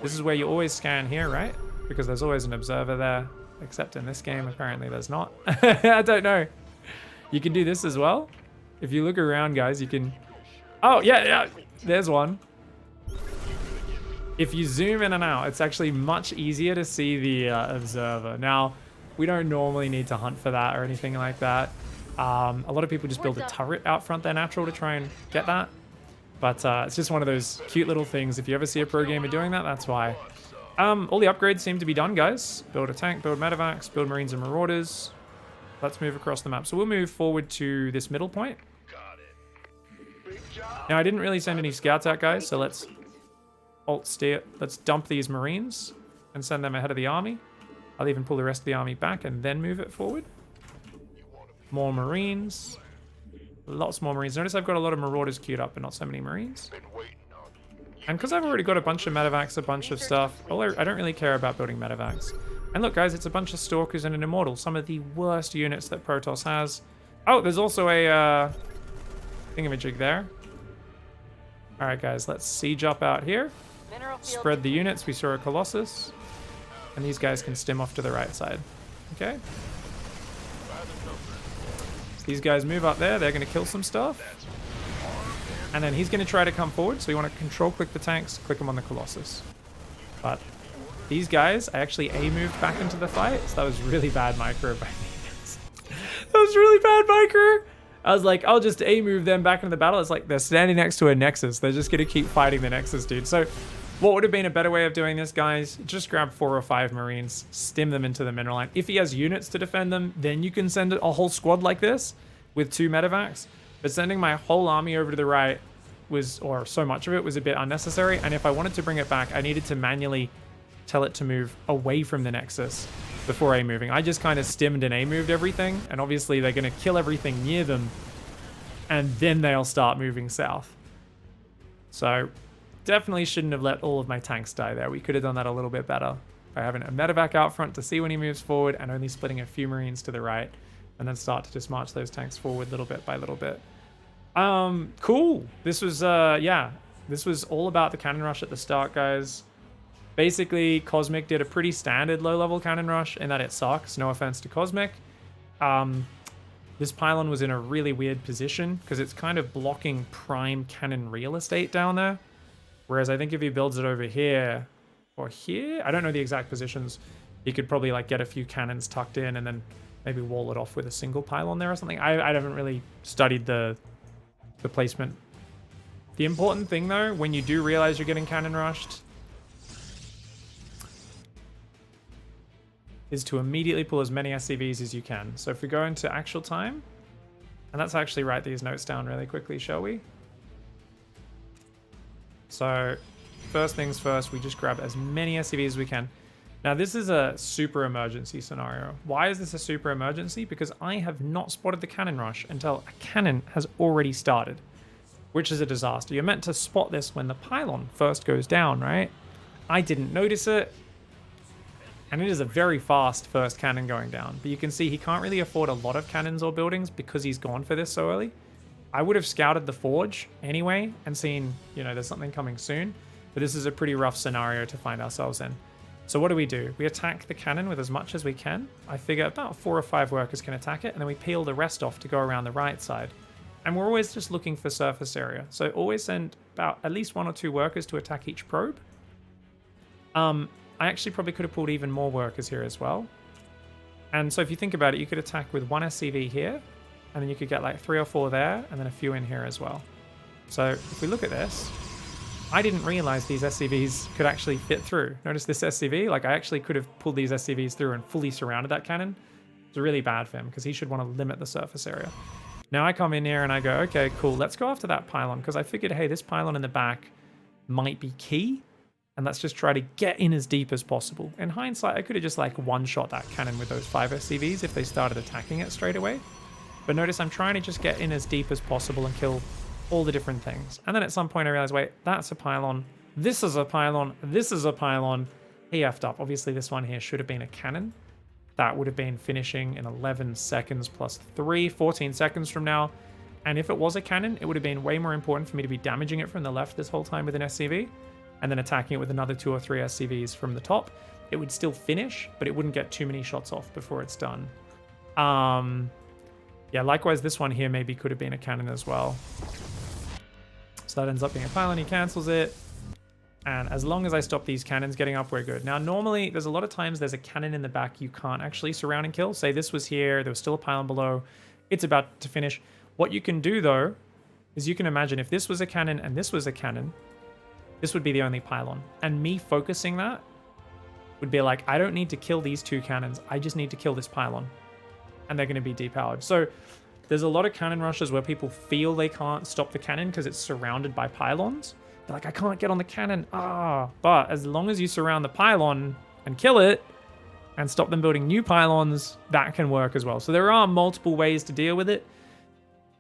Speaker 2: This is where you always scan here, right? Because there's always an observer there, except in this game, apparently there's not. I don't know. You can do this as well. If you look around, guys, you can... Oh, yeah, there's one. If you zoom in and out, it's actually much easier to see the observer. Now, we don't normally need to hunt for that or anything like that. A lot of people just build a turret out front their natural to try and get that. But it's just one of those cute little things. If you ever see a pro gamer doing that, that's why. All the upgrades seem to be done, guys. Build a tank, build medevacs, build Marines and Marauders. Let's move across the map. So we'll move forward to this middle point. Now, I didn't really send any scouts out, guys, so let's alt steer. Let's dump these Marines and send them ahead of the army. I'll even pull the rest of the army back and then move it forward. More Marines. Lots more Marines. Notice I've got a lot of Marauders queued up, but not so many Marines. And because I've already got a bunch of medevacs, a bunch of stuff, I don't really care about building medevacs. And look, guys, it's a bunch of Stalkers and an Immortal. Some of the worst units that Protoss has. Oh, there's also a thingamajig there. All right, guys, let's siege up out here. Spread the units. We saw a Colossus. And these guys can stim off to the right side. Okay. So these guys move up there. They're going to kill some stuff. And then he's going to try to come forward. So you want to control click the tanks, click them on the Colossus. But these guys, I actually A-moved back into the fight. So that was really bad micro by me. That was really bad micro. I was like, I'll just A-move them back into the battle. It's like they're standing next to a Nexus. They're just going to keep fighting the Nexus, dude. So what would have been a better way of doing this, guys? Just grab 4 or 5 Marines, stim them into the mineral line. If he has units to defend them, then you can send a whole squad like this with 2 medevacs. But sending my whole army over to the right was, or so much of it, was a bit unnecessary. And if I wanted to bring it back, I needed to manually tell it to move away from the Nexus before A-moving. I just kind of stimmed and A-moved everything. And obviously they're going to kill everything near them. And then they'll start moving south. So definitely shouldn't have let all of my tanks die there. We could have done that a little bit better by having a medevac out front to see when he moves forward and only splitting a few Marines to the right. And then start to just march those tanks forward little bit by little bit. Cool. This was, yeah, this was all about the cannon rush at the start, guys. Basically, Cosmic did a pretty standard low-level cannon rush in that it sucks. No offense to Cosmic. this pylon was in a really weird position because it's kind of blocking prime cannon real estate down there. Whereas I think if he builds it over here or here, I don't know the exact positions, he could probably like get a few cannons tucked in and then maybe wall it off with a single pylon there or something. I haven't really studied the placement. The important thing though, when you do realize you're getting cannon rushed, is to immediately pull as many SCVs as you can. So if we go into actual time, and let's actually write these notes down really quickly, shall we? So first things first, we just grab as many SCVs as we can. Now this is a super emergency scenario. Why is this a super emergency? Because I have not spotted the cannon rush until a cannon has already started, which is a disaster. You're meant to spot this when the pylon first goes down, right? I didn't notice it. And it is a very fast first cannon going down. But you can see he can't really afford a lot of cannons or buildings because he's gone for this so early. I would have scouted the forge anyway and seen, you know, there's something coming soon. But this is a pretty rough scenario to find ourselves in. So what do? We attack the cannon with as much as we can. I figure about 4 or 5 workers can attack it. And then we peel the rest off to go around the right side. And we're always just looking for surface area. So always send about at least 1 or 2 workers to attack each probe. I actually probably could have pulled even more workers here as well. And so if you think about it, you could attack with 1 SCV here, and then you could get like 3 or 4 there, and then a few in here as well. So if we look at this, I didn't realize these SCVs could actually fit through. Notice this SCV, like I actually could have pulled these SCVs through and fully surrounded that cannon. It's really bad for him because he should want to limit the surface area. Now I come in here and I go, okay, cool, let's go after that pylon because I figured, hey, this pylon in the back might be key. And let's just try to get in as deep as possible. In hindsight, I could have just like one-shot that cannon with those 5 SCVs if they started attacking it straight away. But notice I'm trying to just get in as deep as possible and kill all the different things. And then at some point I realized, wait, that's a pylon. This is a pylon. This is a pylon. He effed up. Obviously this one here should have been a cannon. That would have been finishing in 11 seconds plus 3, 14 seconds from now. And if it was a cannon, it would have been way more important for me to be damaging it from the left this whole time with an SCV. And then attacking it with another 2 or 3 SCVs from the top. It would still finish, but it wouldn't get too many shots off before it's done. Yeah, likewise, this one here maybe could have been a cannon as well. So that ends up being a pylon. He cancels it. And as long as I stop these cannons getting up, we're good. Now, normally, there's a lot of times there's a cannon in the back you can't actually surround and kill. Say this was here, there was still a pylon below. It's about to finish. What you can do, though, is you can imagine if this was a cannon and this was a cannon, this would be the only pylon. And me focusing that would be like, I don't need to kill these 2 cannons. I just need to kill this pylon. And they're going to be depowered. So there's a lot of cannon rushes where people feel they can't stop the cannon because it's surrounded by pylons. They're like, I can't get on the cannon. But as long as you surround the pylon and kill it and stop them building new pylons, that can work as well. So there are multiple ways to deal with it.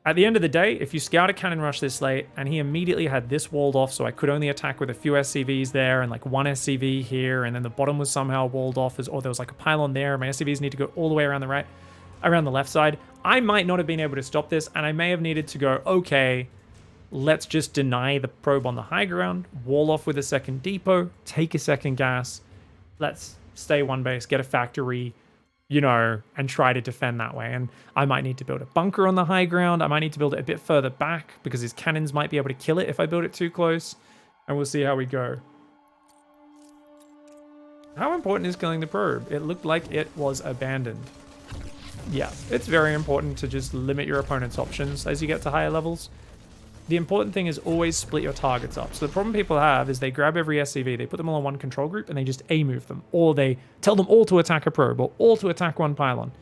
Speaker 2: At the end of the day, if you scout a cannon rush this late, and he immediately had this walled off, so I could only attack with a few SCVs there, and like 1 SCV here, and then the bottom was somehow walled off, or there was like a pylon there, my SCVs need to go all the way around the left side, I might not have been able to stop this, and I may have needed to go, okay, let's just deny the probe on the high ground, wall off with a second depot, take a second gas, let's stay 1 base, get a factory, you know, and try to defend that way. And I might need to build a bunker on the high ground. I might need to build it a bit further back because his cannons might be able to kill it if I build it too close. And we'll see how we go. How important is killing the probe? It looked like it was abandoned. Yeah, it's very important to just limit your opponent's options as you get to higher levels. The important thing is always split your targets up. So the problem people have is they grab every SCV, they put them all in 1 control group, and they just A-move them. Or they tell them all to attack a probe, or all to attack 1 pylon.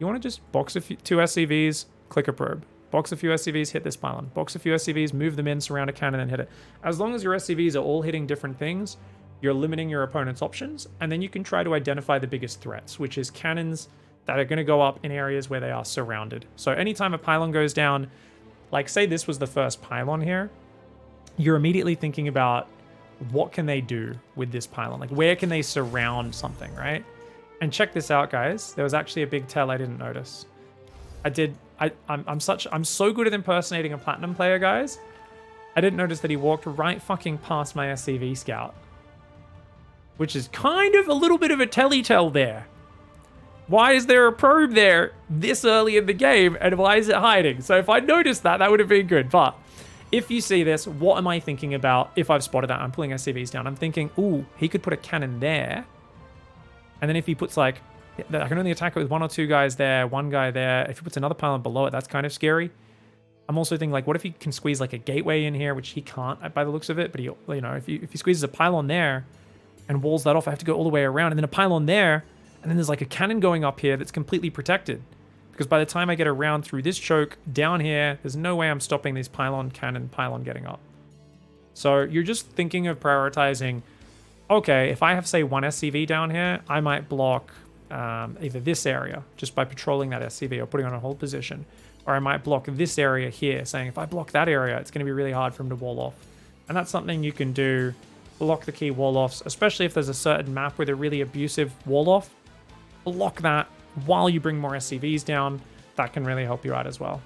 Speaker 2: You want to just box 2 SCVs, click a probe. Box a few SCVs, hit this pylon. Box a few SCVs, move them in, surround a cannon, and hit it. As long as your SCVs are all hitting different things, you're limiting your opponent's options, and then you can try to identify the biggest threats, which is cannons that are going to go up in areas where they are surrounded. So anytime a pylon goes down, like say this was the first pylon here, you're immediately thinking about what can they do with this pylon? Like where can they surround something, right? And check this out, guys. There was actually a big tell I didn't notice. I'm so good at impersonating a platinum player, guys. I didn't notice that he walked right fucking past my SCV scout, which is kind of a little bit of a telly-tell there. Why is there a probe there this early in the game, and why is it hiding? So if I noticed that, that would have been good. But if you see this, what am I thinking about if I've spotted that? I'm pulling SCVs down. I'm thinking, ooh, he could put a cannon there. And then if he puts like, I can only attack it with 1 or 2 guys there, 1 guy there. If he puts another pylon below it, that's kind of scary. I'm also thinking like, what if he can squeeze like a gateway in here, which he can't by the looks of it. But he, you know, if he squeezes a pylon there and walls that off, I have to go all the way around, and then a pylon there. And then there's like a cannon going up here that's completely protected. Because by the time I get around through this choke down here, there's no way I'm stopping this pylon getting up. So you're just thinking of prioritizing, okay, if I have, say, 1 SCV down here, I might block either this area just by patrolling that SCV or putting on a hold position. Or I might block this area here, saying if I block that area, it's going to be really hard for him to wall off. And that's something you can do, block the key wall offs, especially if there's a certain map with a really abusive wall off. Block that while you bring more SCVs down. That can really help you out as well.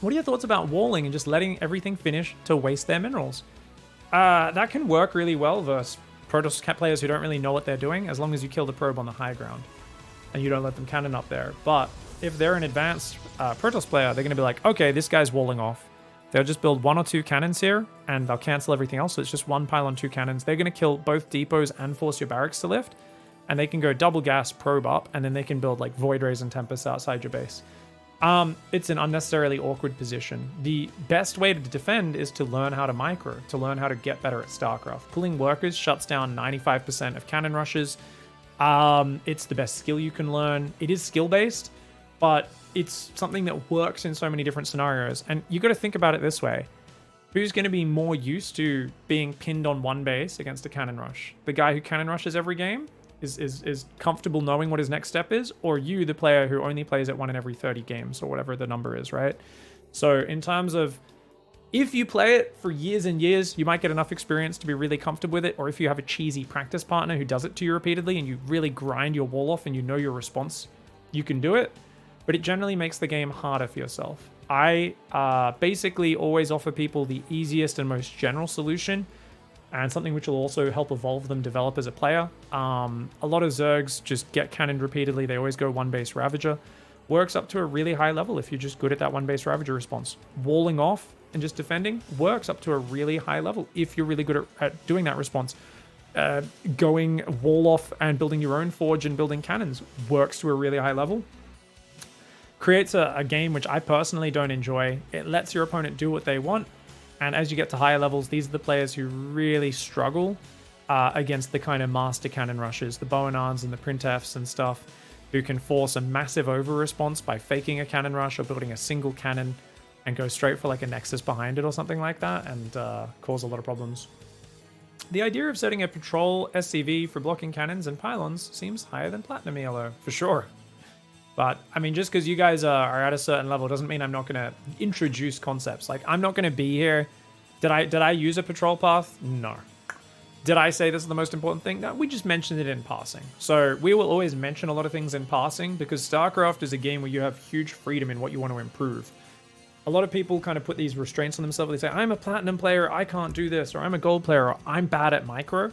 Speaker 2: What are your thoughts about walling and just letting everything finish to waste their minerals? That can work really well versus Protoss players who don't really know what they're doing, as long as you kill the probe on the high ground and you don't let them cannon up there. But if they're an advanced Protoss player, they're going to be like, okay, this guy's walling off. They'll just build 1 or 2 cannons here and they'll cancel everything else. So it's just 1 pylon, 2 cannons. They're going to kill both depots and force your barracks to lift. And they can go double gas, probe up, and then they can build like Void Rays and Tempests outside your base. It's an unnecessarily awkward position. The best way to defend is to learn how to micro, to learn how to get better at StarCraft. Pulling workers shuts down 95% of cannon rushes. It's the best skill you can learn. It is skill-based, but it's something that works in so many different scenarios. And you got to think about it this way. Who's going to be more used to being pinned on one base against a cannon rush? The guy who cannon rushes every game? Is comfortable knowing what his next step is, or you, the player who only plays it 1 in every 30 games or whatever the number is, right? So in terms of, if you play it for years and years, you might get enough experience to be really comfortable with it, or if you have a cheesy practice partner who does it to you repeatedly and you really grind your wall off and you know your response, you can do it, but it generally makes the game harder for yourself. I basically always offer people the easiest and most general solution, and something which will also help evolve them develop as a player. A lot of Zergs just get cannoned repeatedly. They always go 1 base Ravager. Works up to a really high level if you're just good at that 1 base Ravager response. Walling off and just defending works up to a really high level if you're really good at doing that response. Going wall off and building your own forge and building cannons works to a really high level. Creates a game which I personally don't enjoy. It lets your opponent do what they want. And as you get to higher levels, these are the players who really struggle against the kind of master cannon rushes, the Boanans and the Printfs and stuff, who can force a massive over-response by faking a cannon rush or building a single cannon and go straight for like a Nexus behind it or something like that and cause a lot of problems. The idea of setting a patrol SCV for blocking cannons and pylons seems higher than Platinum ELO, for sure. But, I mean, just because you guys are at a certain level doesn't mean I'm not going to introduce concepts. Like, I'm not going to be here. Did I use a patrol path? No. Did I say this is the most important thing? No, we just mentioned it in passing. So, we will always mention a lot of things in passing because StarCraft is a game where you have huge freedom in what you want to improve. A lot of people kind of put these restraints on themselves. They say, I'm a Platinum player, I can't do this, or I'm a Gold player, or I'm bad at micro.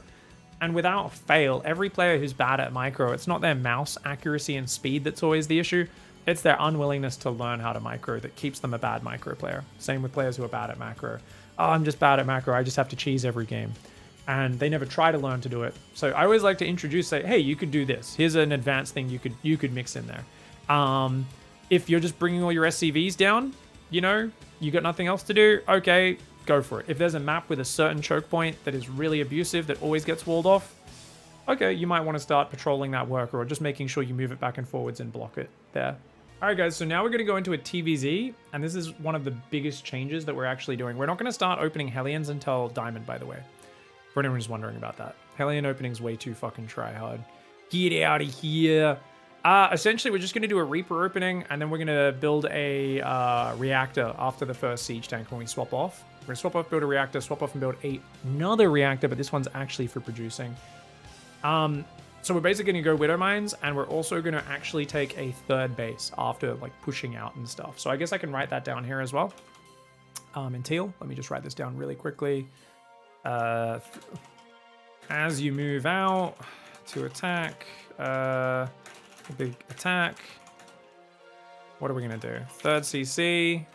Speaker 2: And without fail, every player who's bad at micro, it's not their mouse accuracy and speed that's always the issue. It's their unwillingness to learn how to micro that keeps them a bad micro player. Same with players who are bad at macro. Oh, I'm just bad at macro. I just have to cheese every game. And they never try to learn to do it. So I always like to introduce, say, hey, you could do this. Here's an advanced thing you could mix in there. If you're just bringing all your SCVs down, you know, you got nothing else to do, okay, go for it. If there's a map with a certain choke point that is really abusive, that always gets walled off, okay, you might want to start patrolling that worker or just making sure you move it back and forwards and block it there. All right, guys, so now we're going to go into a TVZ, and this is one of the biggest changes that we're actually doing. We're not going to start opening Hellions until Diamond, by the way, for anyone who's wondering about that. Hellion opening's way too fucking try-hard. Get out of here. Essentially, we're just going to do a Reaper opening, and then we're going to build a reactor after the first siege tank when we swap off. We're going to swap off, build a reactor, swap off and build another reactor, but this one's actually for producing. So we're basically going to go Widow Mines, and we're also going to actually take a third base after like pushing out and stuff. So I guess I can write that down here as well. In teal, let me just write this down really quickly. As you move out to attack, A big attack. What are we going to do? Third CC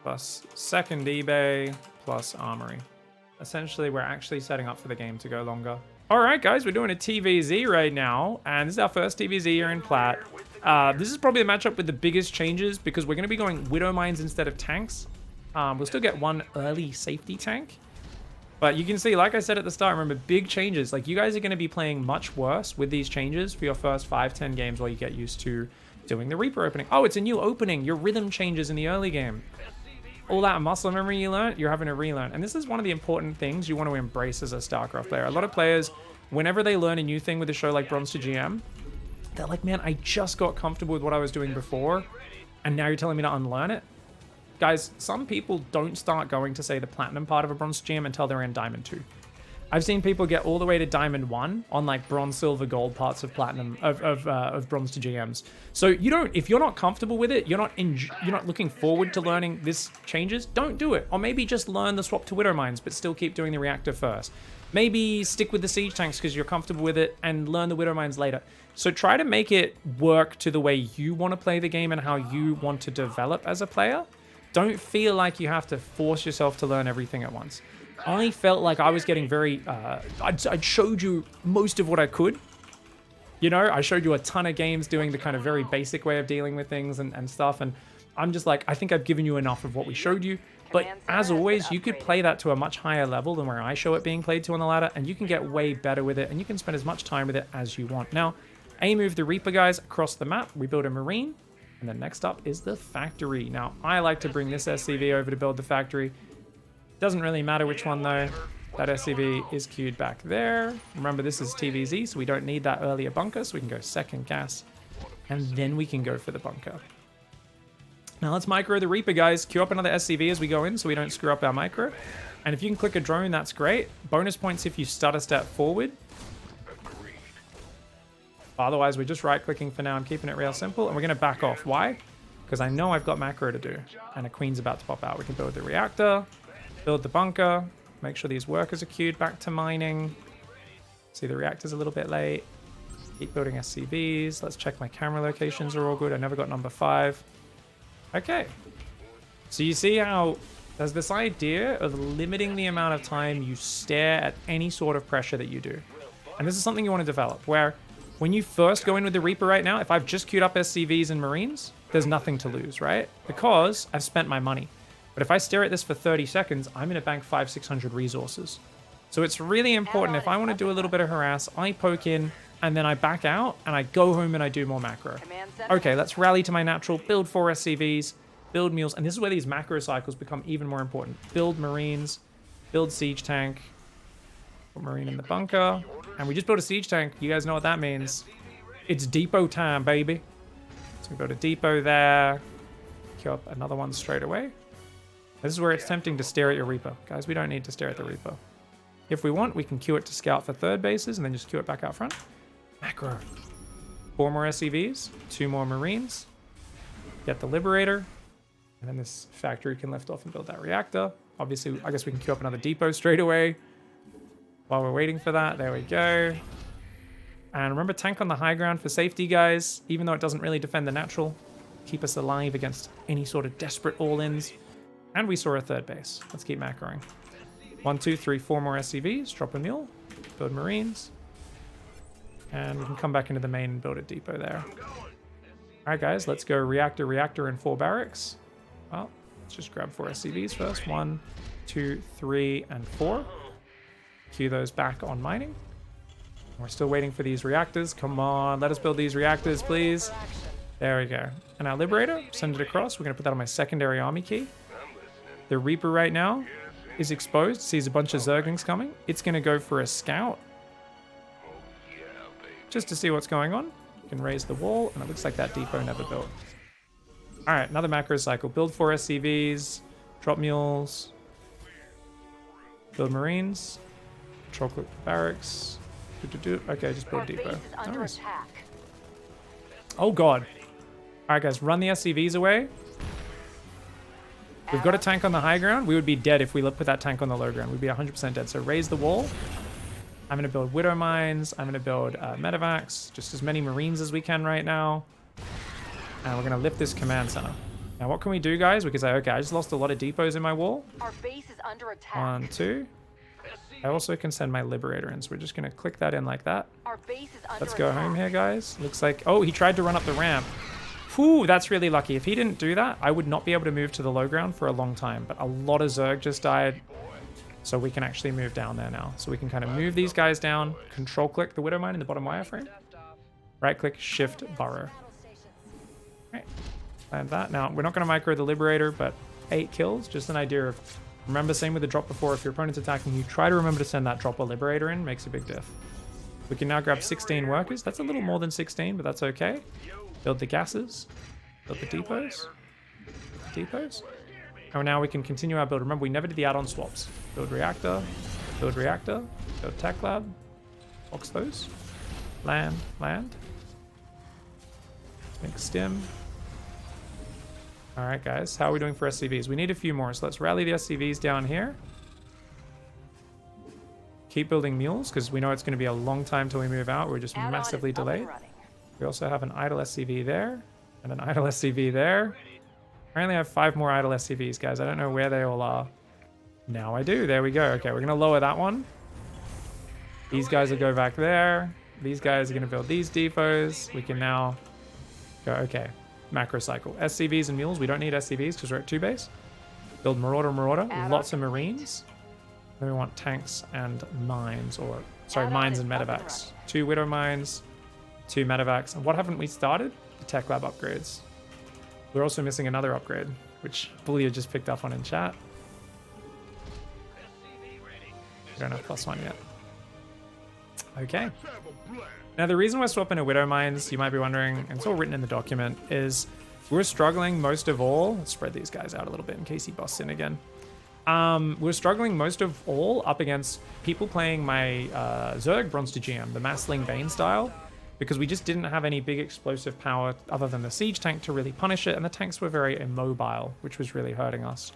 Speaker 2: plus second eBay plus armory. Essentially, we're actually setting up for the game to go longer. All right, guys, we're doing a TVZ right now, and this is our first TVZ here in Plat. This is probably the matchup with the biggest changes because we're going to be going Widow Mines instead of tanks. We'll still get one early safety tank. But you can see, like I said at the start, remember, big changes. Like, you guys are going to be playing much worse with these changes for your first 5-10 games while you get used to doing the Reaper opening. Oh, it's a new opening. Your rhythm changes in the early game. All that muscle memory you learned, you're having to relearn. And this is one of the important things you want to embrace as a StarCraft player. A lot of players, whenever they learn a new thing with a show like Bronze to GM, they're like, man, I just got comfortable with what I was doing before, and now you're telling me to unlearn it? Guys, some people don't start going to, say, the Platinum part of a Bronze GM until they're in Diamond 2. I've seen people get all the way to Diamond 1 on like Bronze, Silver, Gold parts of Platinum, of Bronze to GMs. So you don't, if you're not comfortable with it, you're not looking forward to learning this changes, don't do it. Or maybe just learn the swap to Widow Mines, but still keep doing the reactor first. Maybe stick with the siege tanks because you're comfortable with it and learn the Widow Mines later. So try to make it work to the way you want to play the game and how you want to develop as a player. Don't feel like you have to force yourself to learn everything at once. I felt like I was getting very, I'd showed you most of what I could. You know, I showed you a ton of games doing the kind of very basic way of dealing with things and stuff. And I'm just like, I think I've given you enough of what we showed you. But as always, you could play that to a much higher level than where I show it being played to on the ladder. And you can get way better with it. And you can spend as much time with it as you want. Now, A move the Reaper guys across the map. We build a Marine. And then next up is the factory. Now, I like to bring this SCV over to build the factory. Doesn't really matter which one though. That SCV is queued back there. Remember, this is TVZ, so we don't need that earlier bunker, so we can go second gas. And then we can go for the bunker. Now let's micro the Reaper, guys. Queue up another SCV as we go in so we don't screw up our micro. And if you can click a drone, that's great. Bonus points if you start a step forward. Otherwise, we're just right-clicking for now. I'm keeping it real simple. And we're going to back off. Why? Because I know I've got macro to do. And a queen's about to pop out. We can build the reactor. Build the bunker. Make sure these workers are queued back to mining. See, the reactor's a little bit late. Keep building SCVs. Let's check my camera locations are all good. I never got number 5. Okay. So you see how there's this idea of limiting the amount of time you stare at any sort of pressure that you do. And this is something you want to develop, where when you first go in with the Reaper right now, if I've just queued up SCVs and Marines, there's nothing to lose, right? Because I've spent my money. But if I stare at this for 30 seconds, I'm going to bank 500-600 resources. So it's really important. If I want to do a little bit of harass, I poke in and then I back out and I go home and I do more macro. Okay, let's rally to my natural, build 4 SCVs, build mules. And this is where these macro cycles become even more important. Build Marines, build siege tank, put Marine in the bunker. And we just built a siege tank. You guys know what that means. It's depot time, baby. So we built a depot there. Queue up another one straight away. This is where it's tempting to stare at your Reaper. Guys, we don't need to stare at the Reaper. If we want, we can queue it to scout for third bases and then just queue it back out front. Macro. 4 more SCVs, 2 more Marines. Get the Liberator. And then this factory can lift off and build that reactor. Obviously, I guess we can queue up another depot straight away. While we're waiting for that, there we go. And remember, tank on the high ground for safety, guys. Even though it doesn't really defend the natural, keep us alive against any sort of desperate all-ins. And we saw a third base. Let's keep macroing. 1, 2, 3, 4 more SCVs. Drop a mule. Build Marines. And we can come back into the main and build a depot there. Alright, guys. Let's go reactor, and 4 barracks. Well, let's just grab 4 SCVs first. 1, 2, 3, and 4. Queue those back on mining. We're still waiting for these reactors. Come on, let us build these reactors, please. There we go. And our Liberator, send it across. We're going to put that on my secondary army key. The Reaper right now is exposed, sees a bunch of Zerglings coming. It's going to go for a scout. Just to see what's going on. You can raise the wall, and it looks like that depot never built. Alright, another macro cycle. Build 4 SCVs, drop mules, build Marines, control click barracks. Okay, just build depot. Nice. Oh god. Alright guys, run the SCVs away. We've got a tank on the high ground. We would be dead if we put that tank on the low ground. We'd be 100% dead. So raise the wall. I'm going to build Widow Mines. I'm going to build Medevacs, just as many Marines as we can right now. And we're going to lift this command center. Now, what can we do, guys? We can say, okay, I just lost a lot of depots in my wall.
Speaker 1: Our base is under attack.
Speaker 2: 1, 2. I also can send my Liberator in, so we're just going to click that in like that.
Speaker 1: Our base is under
Speaker 2: Let's go
Speaker 1: attack.
Speaker 2: home here, guys. Looks like... Oh, he tried to run up the ramp. Whew, that's really lucky. If he didn't do that, I would not be able to move to the low ground for a long time. But a lot of Zerg just died. So we can actually move down there now. So we can kind of move these guys down. Control click the Widow Mine in the bottom wireframe. Right click, shift, burrow. Right. And that. Now, we're not going to micro the Liberator, but 8 kills. Just an idea of... Remember, same with the drop before. If your opponent's attacking you, try to remember to send that drop or Liberator in. Makes a big diff. We can now grab 16 workers. That's a little more than 16, but that's okay. Build the gases. Build the depots. Depots. And now we can continue our build. Remember, we never did the add-on swaps. Build reactor, build tech lab, box those, land, make stim. All right, guys, how are we doing for SCVs? We need a few more, so let's rally the SCVs down here. Keep building mules, because we know it's going to be a long time till we move out. We're just massively delayed. We also have an idle SCV there, and an idle SCV there. I only have 5 more idle SCVs, guys. I don't know where they all are. Now I do. There we go. Okay, we're going to lower that one. These guys will go back there. These guys are going to build these depots. We can now go, okay, macro cycle. SCVs and mules. We don't need SCVs because we're at 2 base. Build Marauder. Lots of Marines. Then we want tanks and mines, or, sorry, mines and medevacs. 2 Widow Mines, 2 medevacs. And what haven't we started? The tech lab upgrades. We're also missing another upgrade, which Bullia just picked up on in chat. We don't have +1 yet. Okay. Now, the reason we're swapping to Widow Mines, you might be wondering, and it's all written in the document, is we're struggling most of all. Let's spread these guys out a little bit in case he busts in again. We're struggling most of all up against people playing my Zerg Bronze 2GM, the Massling Bane style, because we just didn't have any big explosive power other than the siege tank to really punish it, and the tanks were very immobile, which was really hurting us.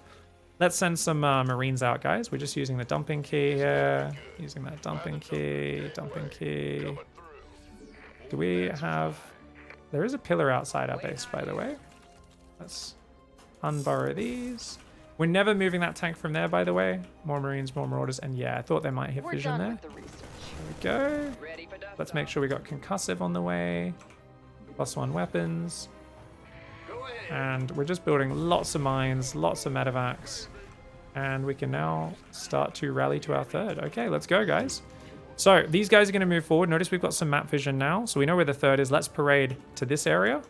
Speaker 2: Let's send some Marines out, guys. We're just using the dumping key here. Using that dumping key. Do we have... There is a pillar outside our base, by the way. Let's unburrow these. We're never moving that tank from there, by the way. More Marines, more Marauders, and yeah, I thought they might hit vision there. There we go. Let's make sure we got concussive on the way. +1 weapons. And we're just building lots of mines, lots of medevacs. And we can now start to rally to our third. Okay, let's go, guys. So these guys are going to move forward. Notice we've got some map vision now. So we know where the third is. Let's parade to this area.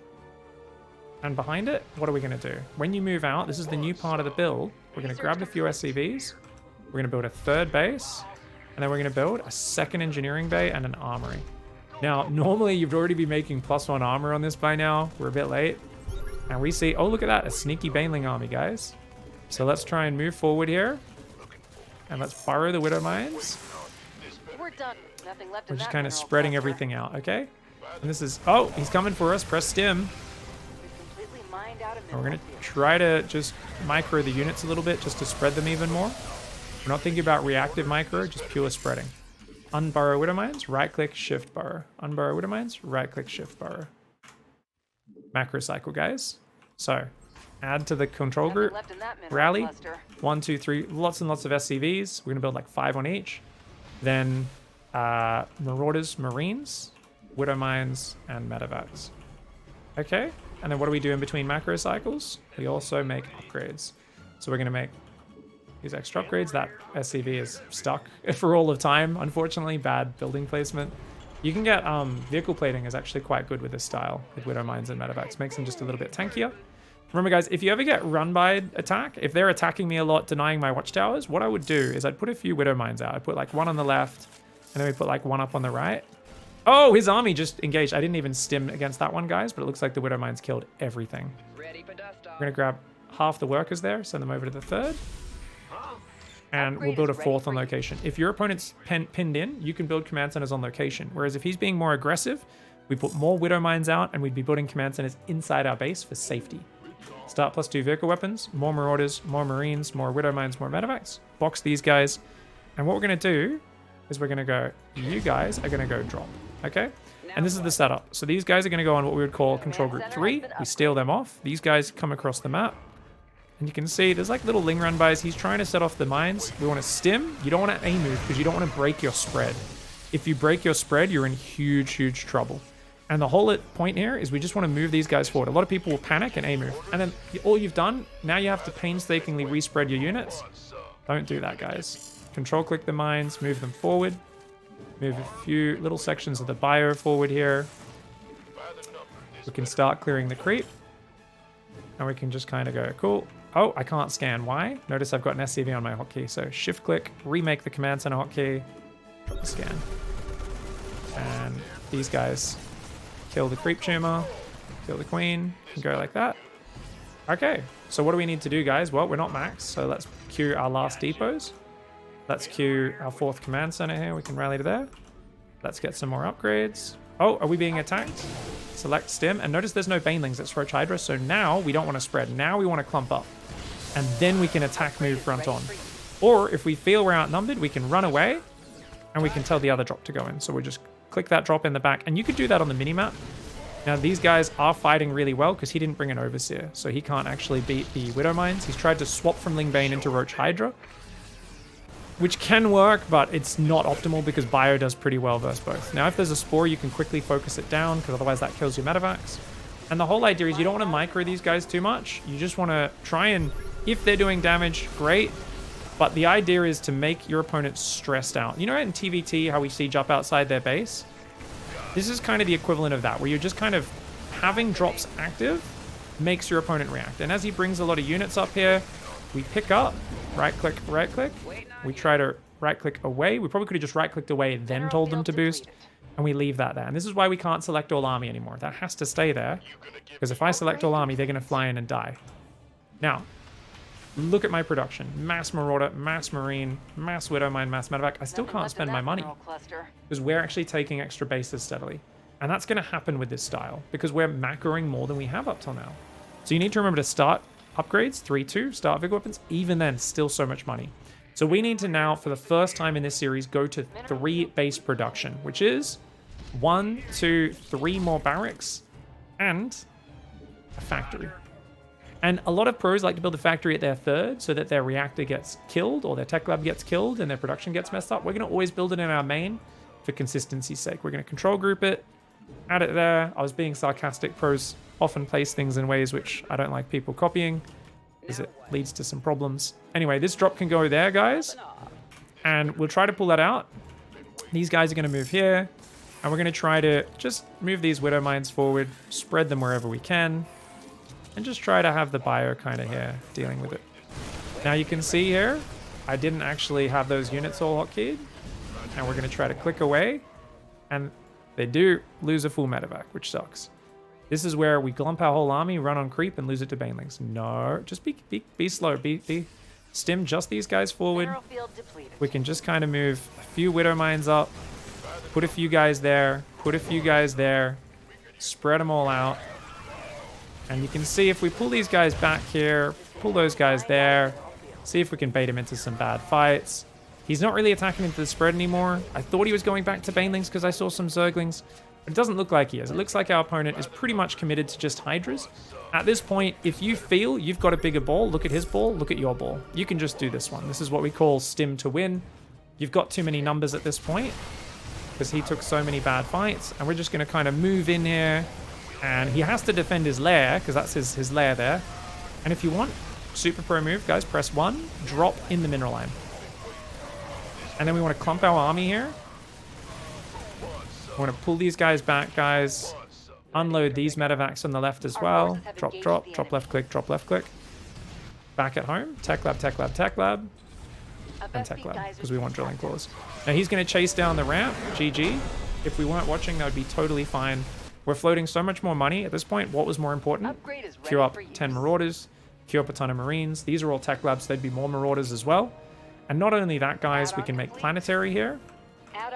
Speaker 2: And behind it, what are we going to do? When you move out, this is the new part of the build. We're going to grab a few SCVs. We're going to build a third base. And then we're going to build a second engineering bay and an armory. Now, normally you'd already be making +1 armor on this by now. We're a bit late. And we see, oh, look at that, a sneaky Baneling army, guys. So let's try and move forward here. And let's burrow the Widow Mines.
Speaker 1: We're done. Nothing left
Speaker 2: We're
Speaker 1: in
Speaker 2: just
Speaker 1: that
Speaker 2: kind of
Speaker 1: mineral
Speaker 2: spreading
Speaker 1: cluster.
Speaker 2: everything out, okay? And this is, oh, he's coming for us. Press stim.
Speaker 1: We've completely mined out a
Speaker 2: And we're going
Speaker 1: mineral
Speaker 2: to
Speaker 1: field.
Speaker 2: try to just micro the units a little bit just to spread them even more. We're not thinking about reactive micro, just pure spreading. Unburrow Widow Mines, right-click, shift burrow. Unburrow Widow Mines, right-click, shift burrow. Macro cycle, guys. So, add to the control
Speaker 1: Nothing
Speaker 2: group.
Speaker 1: left in that mineral
Speaker 2: Rally.
Speaker 1: cluster.
Speaker 2: 1, 2, 3. Lots and lots of SCVs. We're going to build like 5 on each. Then Marauders, Marines, Widow Mines, and Medevacs. Okay. And then what do we do in between macro cycles? We also make upgrades. So we're going to make these extra upgrades. That SCV is stuck for all of time. Unfortunately, bad building placement. You can get vehicle plating is actually quite good with this style with Widow Mines and Medevacs. Makes them just a little bit tankier. Remember, guys, if you ever get run by attack, if they're attacking me a lot, denying my watchtowers, what I would do is I'd put a few Widow Mines out. I'd put like 1 on the left, and then we put like 1 up on the right. Oh, his army just engaged. I didn't even stim against that one, guys, but it looks like the Widow Mines killed everything. We're going to grab half the workers there, send them over to the third. And we'll build a 4th on location. If your opponent's pinned in, you can build command centers on location. Whereas if he's being more aggressive, we put more Widow Mines out, and we'd be building command centers inside our base for safety. Start +2 vehicle weapons, more Marauders, more Marines, more Widow Mines, more Medevacs. Box these guys. And what we're going to do is we're going to go, you guys are going to go drop, okay? And this is the setup. So these guys are going to go on what we would call control group 3. We steal them off. These guys come across the map. And you can see there's like little ling run bys. He's trying to set off the mines. We want to stim. You don't want to A move because you don't want to break your spread. If you break your spread, you're in huge, huge trouble. And the whole point here is we just want to move these guys forward. A lot of people will panic and A move. And then all you've done, now you have to painstakingly respread your units. Don't do that, guys. Control click the mines, move them forward. Move a few little sections of the bio forward here. We can start clearing the creep. And we can just kind of go, cool. Oh, I can't scan. Why? Notice I've got an SCV on my hotkey. So shift click, remake the command center hotkey, drop the scan. And these guys kill the creep tumor, kill the queen, and go like that. Okay, so what do we need to do, guys? Well, we're not max, so let's queue our last depots. Let's queue our 4th command center here. We can rally to there. Let's get some more upgrades. Oh, are we being attacked? Select stim, and notice there's no banelings. It's roach hydra, so now we don't want to spread. Now we want to clump up, and then we can attack move front on. Or if we feel we're outnumbered, we can run away, and we can tell the other drop to go in. So we just click that drop in the back, and you could do that on the minimap. Now these guys are fighting really well because he didn't bring an overseer, so he can't actually beat the widow mines. He's tried to swap from Lingbane into roach hydra, which can work, but it's not optimal because bio does pretty well versus both. Now, if there's a spore, you can quickly focus it down because otherwise that kills your medevacs. And the whole idea is you don't want to micro these guys too much. You just want to try and, if they're doing damage, great. But the idea is to make your opponent stressed out. You know in TVT how we siege up outside their base? This is kind of the equivalent of that, where you're just kind of having drops active makes your opponent react. And as he brings a lot of units up here, we pick up, right click, we try to right click away. We probably could have just right clicked away, then told them to boost, and we leave that there. And this is why we can't select all army anymore. That has to stay there, because if I select all army, they're going to fly in and die. Now, look at my production. Mass Marauder, Mass Marine, Mass Widow Mine, Mass Medevac. I still can't spend my money, because we're actually taking extra bases steadily. And that's going to happen with this style, because we're macroing more than we have up till now. So you need to remember to start upgrades, 3-2, start Vigor Weapons. Even then, still so much money. So we need to now, for the first time in this series, go to 3 base production, which is 1, 2, 3 more barracks and a factory. And a lot of pros like to build a factory at their 3rd so that their reactor gets killed or their tech lab gets killed and their production gets messed up. We're going to always build it in our main for consistency's sake. We're going to control group it, add it there. I was being sarcastic. Pros often place things in ways which I don't like people copying, because it leads to some problems. Anyway, this drop can go there, guys. And we'll try to pull that out. These guys are going to move here. And we're going to try to just move these widow mines forward, spread them wherever we can, and just try to have the bio kind of here dealing with it. Now you can see here, I didn't actually have those units all hotkeyed. And we're going to try to click away. And they do lose a full medevac, which sucks. This is where we glump our whole army, run on creep, and lose it to banelings. No, just be slow. Be stim just these guys forward. We can just kind of move a few widow mines up, put a few guys there, put a few guys there, spread them all out. And you can see if we pull these guys back here, pull those guys there, see if we can bait him into some bad fights. He's not really attacking into the spread anymore. I thought he was going back to banelings because I saw some zerglings. It doesn't look like he is. It looks like our opponent is pretty much committed to just hydras. At this point, if you feel you've got a bigger ball, look at his ball, look at your ball. You can just do this one. This is what we call stim to win. You've got too many numbers at this point because he took so many bad fights. And we're just going to kind of move in here. And he has to defend his lair because that's his lair there. And if you want, super pro move, guys, press 1, drop in the mineral line. And then we want to clump our army here. We want to pull these guys back, guys. Unload these medevacs on the left as well. Drop, left click, drop, left click. Back at home. Tech lab, tech lab, tech lab. And tech lab, because we want drilling claws. Now he's going to chase down the ramp. GG. If we weren't watching, that would be totally fine. We're floating so much more money at this point. What was more important? Queue up 10 marauders. Queue up a ton of marines. These are all tech labs. There'd be more marauders as well. And not only that, guys, we can make planetary here.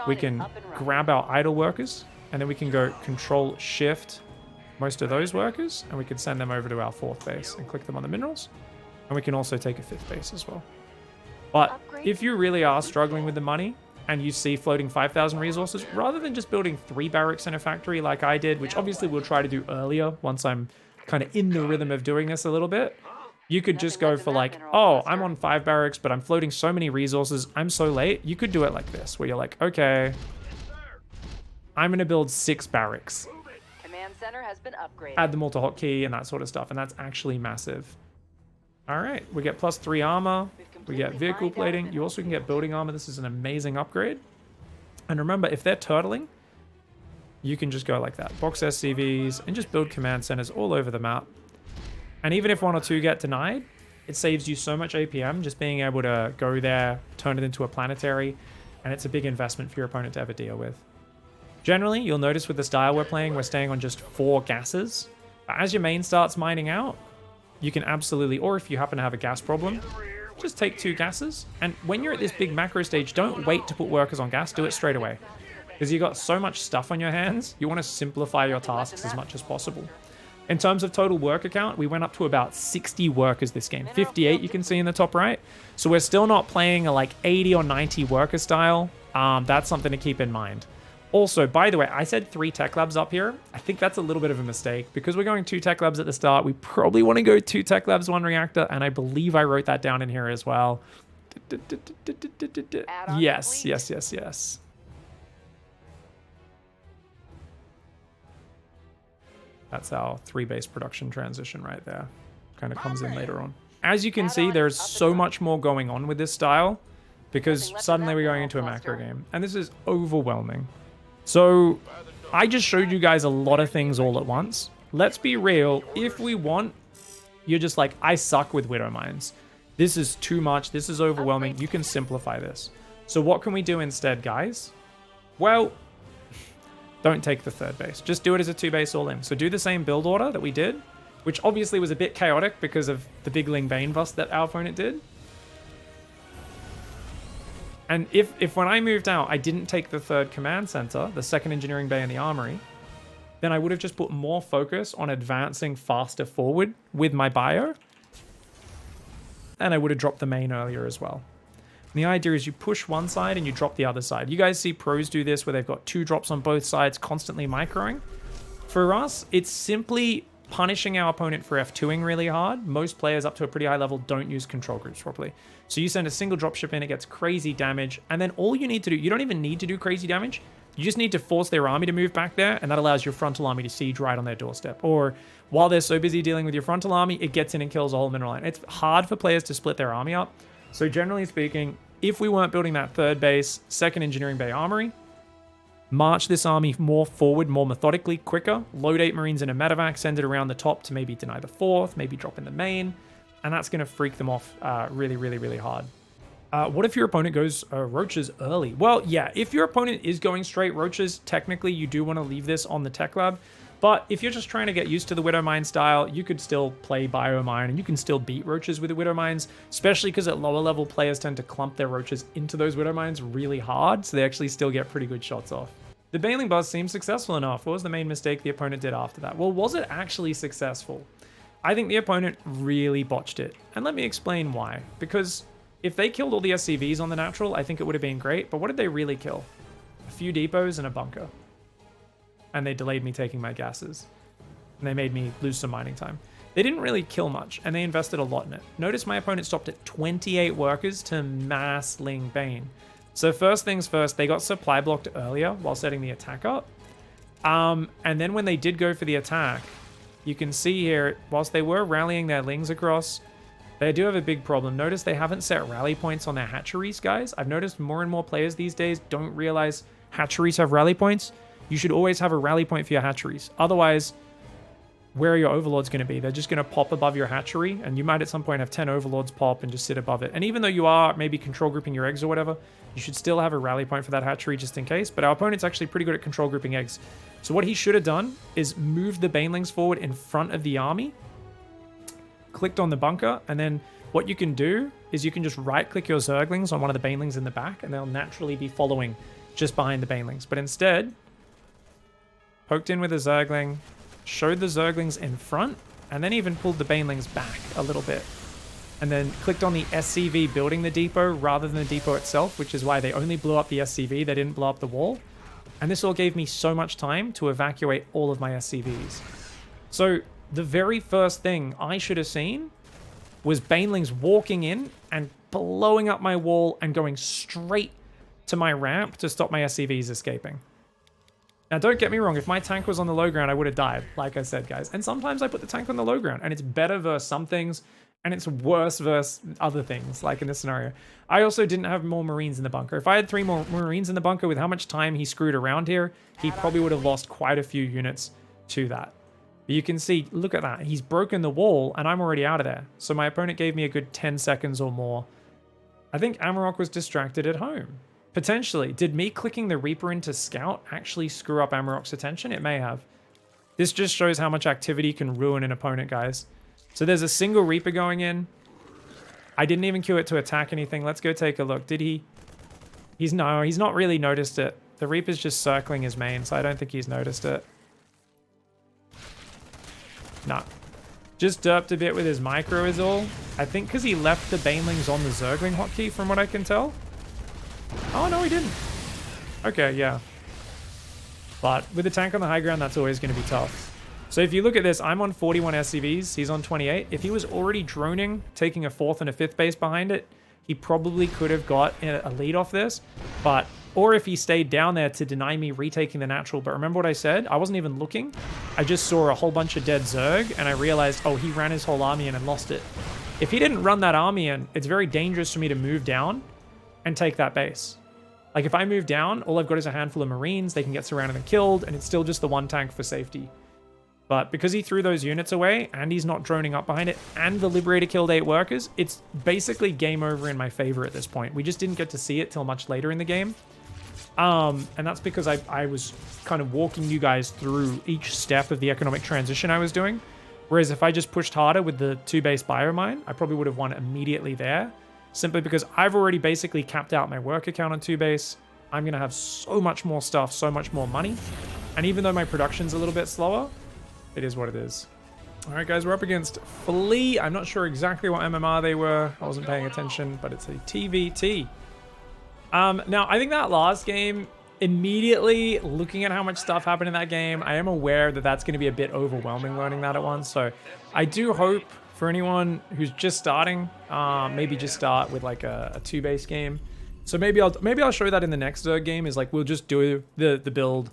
Speaker 2: We can grab our idle workers, and then we can go control shift most of those workers, and we can send them over to our 4th base and click them on the minerals. And we can also take a 5th base as well. But if you really are struggling with the money, and you see floating 5,000 resources, rather than just building 3 barracks in a factory like I did, which obviously we'll try to do earlier once I'm kind of in the rhythm of doing this a little bit, you could just go for like, oh, I'm on 5 barracks, but I'm floating so many resources, I'm so late. You could do it like this, where you're like, okay, I'm going to build 6 barracks.
Speaker 1: Command center has been upgraded.
Speaker 2: Add them all to hotkey and that sort of stuff, and that's actually massive. All right, we get +3 armor. We get vehicle plating. You also can get building armor. This is an amazing upgrade. And remember, if they're turtling, you can just go like that. Box SCVs and just build command centers all over the map. And even if 1 or 2 get denied, it saves you so much APM just being able to go there, turn it into a planetary, and it's a big investment for your opponent to ever deal with. Generally, you'll notice with the style we're playing, we're staying on just 4 gases. But as your main starts mining out, you can absolutely, or if you happen to have a gas problem, just take 2 gases. And when you're at this big macro stage, don't wait to put workers on gas, do it straight away. Because you got so much stuff on your hands, you want to simplify your tasks as much as possible. In terms of total worker count, we went up to about 60 workers this game. 58 you can see in the top right. So we're still not playing a like 80 or 90 worker style. That's something to keep in mind. Also, by the way, I said 3 tech labs up here. I think that's a little bit of a mistake. Because we're going 2 tech labs at the start, we probably want to go 2 tech labs, 1 reactor, and I believe I wrote that down in here as well. Yes, yes, yes, yes. That's our 3-base production transition right there. Kind of comes in later on. As you can see, there's so much more going on with this style because suddenly we're going into a macro game. And this is overwhelming. So I just showed you guys a lot of things all at once. Let's be real. If we want, you're just like, I suck with Widow Mines. This is too much. This is overwhelming. You can simplify this. So what can we do instead, guys? Well, don't take the 3rd base. Just do it as a 2-base all-in. So do the same build order that we did, which obviously was a bit chaotic because of the big Ling Bane bust that our opponent did. And if when I moved out, I didn't take the 3rd command center, the 2nd engineering bay and the armory, then I would have just put more focus on advancing faster forward with my bio. And I would have dropped the main earlier as well. And the idea is you push one side and you drop the other side. You guys see pros do this where they've got 2 drops on both sides, constantly microing. For us, it's simply punishing our opponent for F2ing really hard. Most players up to a pretty high level don't use control groups properly. So you send a single dropship in, it gets crazy damage, and then all you need to do, you don't even need to do crazy damage, you just need to force their army to move back there, and that allows your frontal army to siege right on their doorstep. Or while they're so busy dealing with your frontal army, it gets in and kills a whole mineral line. It's hard for players to split their army up. So generally speaking, if we weren't building that 3rd base, 2nd engineering bay armory, march this army more forward, more methodically, quicker, load 8 Marines in a medevac, send it around the top to maybe deny the 4th, maybe drop in the main, and that's going to freak them off really, really, really hard. What if your opponent goes roaches early? Well, yeah, if your opponent is going straight roaches, technically you do want to leave this on the tech lab, but if you're just trying to get used to the Widow Mine style, you could still play Biomine, and you can still beat roaches with the Widow Mines, especially because at lower level players tend to clump their roaches into those Widow Mines really hard, so they actually still get pretty good shots off. The Baneling Buzz seemed successful enough. What was the main mistake the opponent did after that? Well, was it actually successful? I think the opponent really botched it. And let me explain why. Because if they killed all the SCVs on the natural, I think it would have been great. But what did they really kill? A few depots and a bunker. And they delayed me taking my gases. And they made me lose some mining time. They didn't really kill much, and they invested a lot in it. Notice my opponent stopped at 28 workers to mass Ling Bane. So first things first, they got supply blocked earlier while setting the attack up. And then when they did go for the attack, you can see here, whilst they were rallying their Lings across, they do have a big problem. Notice they haven't set rally points on their hatcheries, guys. I've noticed more and more players these days don't realize hatcheries have rally points. You should always have a rally point for your hatcheries. Otherwise, where are your overlords going to be? They're just going to pop above your hatchery, and you might at some point have 10 overlords pop and just sit above it. And even though you are maybe control grouping your eggs or whatever, you should still have a rally point for that hatchery just in case. But our opponent's actually pretty good at control grouping eggs. So what he should have done is move the Banelings forward in front of the army, clicked on the bunker, and then what you can do is you can just right-click your Zerglings on one of the Banelings in the back, and they'll naturally be following just behind the Banelings. But instead, poked in with a Zergling, showed the Zerglings in front, and then even pulled the Banelings back a little bit. and then clicked on the SCV building the depot rather than the depot itself, which is why they only blew up the SCV. They didn't blow up the wall. And this all gave me so much time to evacuate all of my SCVs. So the very first thing I should have seen was banelings walking in and blowing up my wall and going straight to my ramp to stop my SCVs escaping. Now, don't get me wrong. If my tank was on the low ground, I would have died, like I said, guys. And sometimes I put the tank on the low ground, and it's better versus some things, and it's worse versus other things, like in this scenario. I also didn't have more Marines in the bunker. If I had 3 more Marines in the bunker with how much time he screwed around here, he probably would have lost quite a few units to that. But you can see, look at that. He's broken the wall, and I'm already out of there. So my opponent gave me a good 10 seconds or more. I think Amarok was distracted at home. Potentially. Did me clicking the Reaper into Scout actually screw up Amarok's attention? It may have. This just shows how much activity can ruin an opponent, guys. So there's a single Reaper going in. I didn't even queue it to attack anything. Let's go take a look. Did he? He's not really noticed it. The Reaper's just circling his main, so I don't think he's noticed it. Nah. Just derped a bit with his micro is all. I think because he left the banelings on the Zergling hotkey from what I can tell. Oh, no, he didn't. Okay, yeah. But with the tank on the high ground, that's always going to be tough. So if you look at this, I'm on 41 SCVs. He's on 28. If he was already droning, taking a 4th and a 5th base behind it, he probably could have got a lead off this. Or if he stayed down there to deny me retaking the natural. But remember what I said? I wasn't even looking. I just saw a whole bunch of dead Zerg, and I realized, oh, he ran his whole army in and lost it. If he didn't run that army in, it's very dangerous for me to move down and take that base. Like if I move down, all I've got is a handful of Marines. They can get surrounded and killed, and it's still just the 1 tank for safety. But because he threw those units away, and he's not droning up behind it, and the Liberator killed 8 workers, it's basically game over in my favor at this point. We just didn't get to see it till much later in the game. And that's because I was kind of walking you guys through each step of the economic transition I was doing. Whereas if I just pushed harder with the 2-base biomine, I probably would have won immediately there. Simply because I've already basically capped out my worker count on 2-base. I'm going to have so much more stuff, so much more money. And even though my production's a little bit slower, it is what it is. All right, guys, we're up against Flea. I'm not sure exactly what MMR they were. I wasn't paying attention, but it's a TVT. Now, I think that last game, immediately looking at how much stuff happened in that game, I am aware that that's going to be a bit overwhelming learning that at once. So I do hope for anyone who's just starting, maybe just start with like a 2-base game. So maybe I'll show that in the next Zerg game. Is like we'll just do the build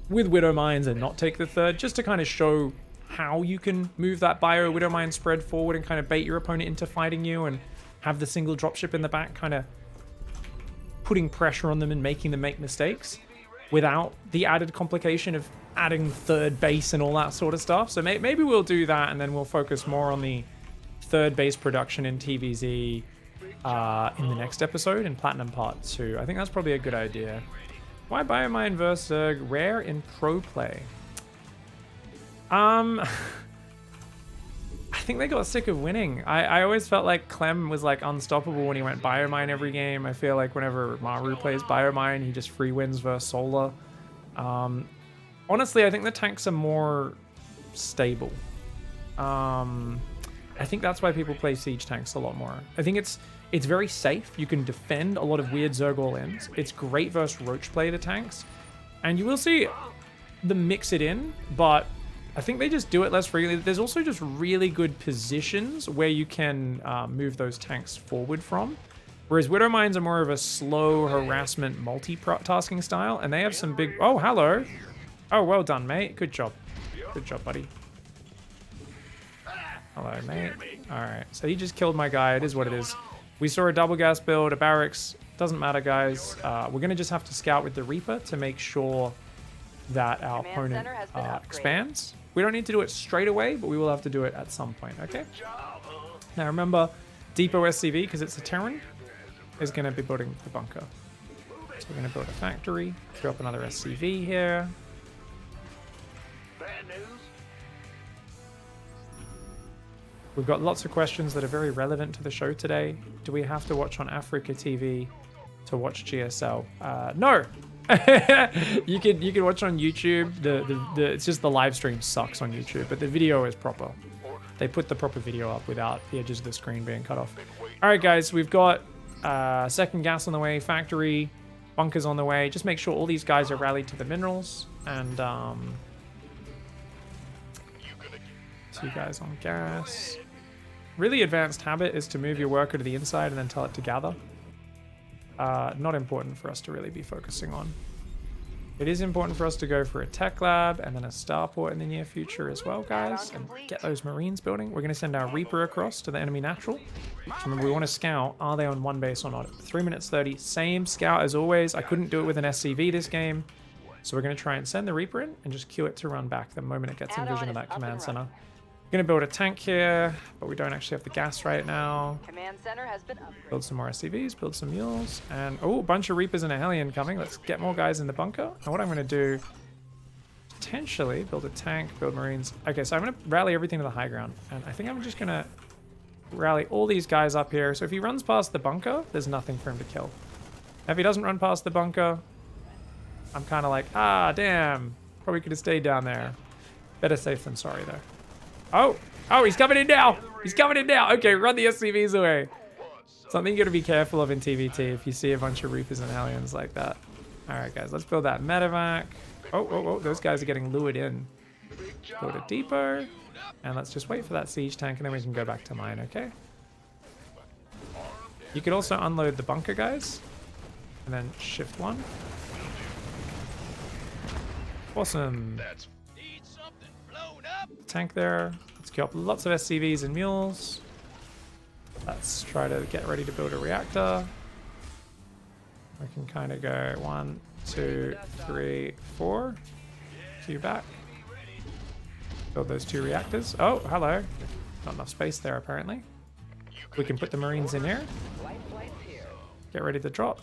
Speaker 2: with Widow Mines and not take the 3rd, just to kind of show how you can move that bio Widow Mine spread forward and kind of bait your opponent into fighting you and have the single dropship in the back, kind of putting pressure on them and making them make mistakes without the added complication of adding 3rd base and all that sort of stuff. So maybe we'll do that, and then we'll focus more on the 3rd base production in TVZ in the next episode in Platinum Part 2. I think that's probably a good idea. Why Biomine versus Zerg rare in pro play? I think they got sick of winning. I always felt like Clem was like unstoppable when he went Biomine every game. I feel like whenever Maru plays Biomine, he just free wins versus Solar. Honestly, I think the tanks are more stable. I think that's why people play siege tanks a lot more. I think it's very safe. You can defend a lot of weird Zerg all-ins. It's great versus roach play, the tanks. And you will see them mix it in, but I think they just do it less frequently. There's also just really good positions where you can move those tanks forward from. Whereas Widow Mines are more of a slow harassment multitasking style, and they have some big... Oh, hello. Oh, well done, mate. Good job. Good job, buddy. Hello, mate. All right, so he just killed my guy. It is what it is. We saw a double gas build, a barracks. Doesn't matter, guys. We're going to just have to scout with the Reaper to make sure that our opponent expands. We don't need to do it straight away, but we will have to do it at some point, okay? Now remember, Depot SCV, because it's a Terran, is going to be building the bunker. So we're going to build a factory, throw up another SCV here. We've got lots of questions that are very relevant to the show today. Do we have to watch on Africa TV to watch GSL? No! you can watch on YouTube. It's just the live stream sucks on YouTube, but the video is proper. they put the proper video up without the edges of the screen being cut off. All right, guys, we've got second gas on the way, factory, bunkers on the way. Just make sure all these guys are rallied to the minerals, and 2 guys on gas. Really advanced habit is to move your worker to the inside and then tell it to gather. Not important for us to really be focusing on. It is important for us to go for a tech lab and then a starport in the near future as well, guys, and get those Marines building. We're going to send our Reaper across to the enemy natural. Remember, we want to scout, are they on one base or not? 3 minutes 30, same scout as always. I couldn't do it with an SCV this game, so we're going to try and send the Reaper in and just queue it to run back the moment it gets in vision of that command center. We're going to build a tank here, but we don't actually have the gas right now.
Speaker 1: Command center has been upgraded.
Speaker 2: Build some more SCVs, build some mules, and oh, a bunch of Reapers and a Hellion coming. Let's get more guys in the bunker. And what I'm going to do, potentially build a tank, build Marines. Okay, so I'm going to rally everything to the high ground, and I think I'm just going to rally all these guys up here. So if he runs past the bunker, there's nothing for him to kill. If he doesn't run past the bunker, I'm kind of like, ah, damn, probably could have stayed down there. Better safe than sorry, though. Oh, he's coming in now. He's coming in now. Okay, run the SCVs away. Something you got to be careful of in TVT if you see a bunch of Reapers and Hellions like that. All right, guys, let's build that medevac. Oh, those guys are getting lured in. Build a depot. And let's just wait for that siege tank, and then we can go back to mine, okay? You could also unload the bunker, guys. And then shift 1. Awesome. Tank there. Let's queue up lots of SCVs and mules. Let's try to get ready to build a reactor. We can kind of go 1, 2, 3, 4. Queue back. Build those 2 reactors. Oh, hello. Not enough space there, apparently. We can put the Marines in here. Get ready to drop.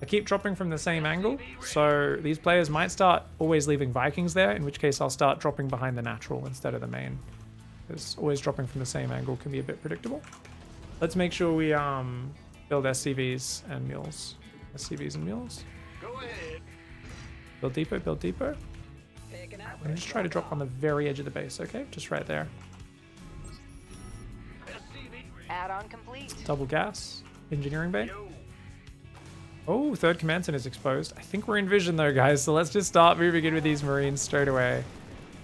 Speaker 2: I keep dropping from the same angle, so these players might start always leaving Vikings there, in which case I'll start dropping behind the natural instead of the main. Because always dropping from the same angle can be a bit predictable. Let's make sure we build SCVs and mules. SCVs and mules. Go ahead. Build depot, build depot. I'm gonna just try to drop on the very edge of the base, okay? Just right there.
Speaker 1: Add-on complete.
Speaker 2: Double gas. Engineering bay. Oh, third command center is exposed. I think we're in vision though, guys, so let's just start moving in with these Marines straight away.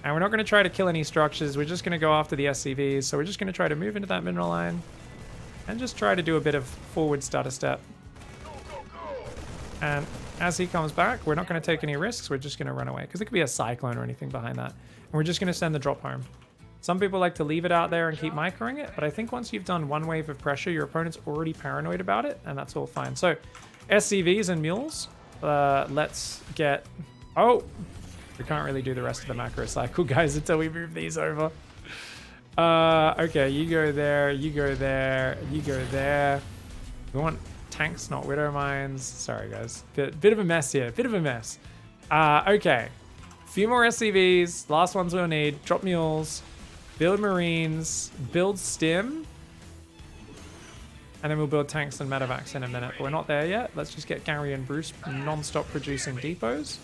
Speaker 2: And we're not going to try to kill any structures. We're just going to go after the SCVs. So we're just going to try to move into that mineral line and just try to do a bit of forward stutter step. And as he comes back, we're not going to take any risks. We're just going to run away because it could be a cyclone or anything behind that. And we're just going to send the drop home. Some people like to leave it out there and keep microing it, but I think once you've done one wave of pressure, your opponent's already paranoid about it, and that's all fine. So SCVs and mules, let's get... Oh, we can't really do the rest of the macro cycle, guys, until we move these over. Okay, you go there, you go there, you go there. We want tanks, not widow mines. Sorry, guys. Bit of a mess here, bit of a mess. Okay, a few more SCVs, last ones we'll need. Drop mules, build Marines, build stim. And then we'll build tanks and medevacs in a minute. But we're not there yet. Let's just get Gary and Bruce non-stop producing depots.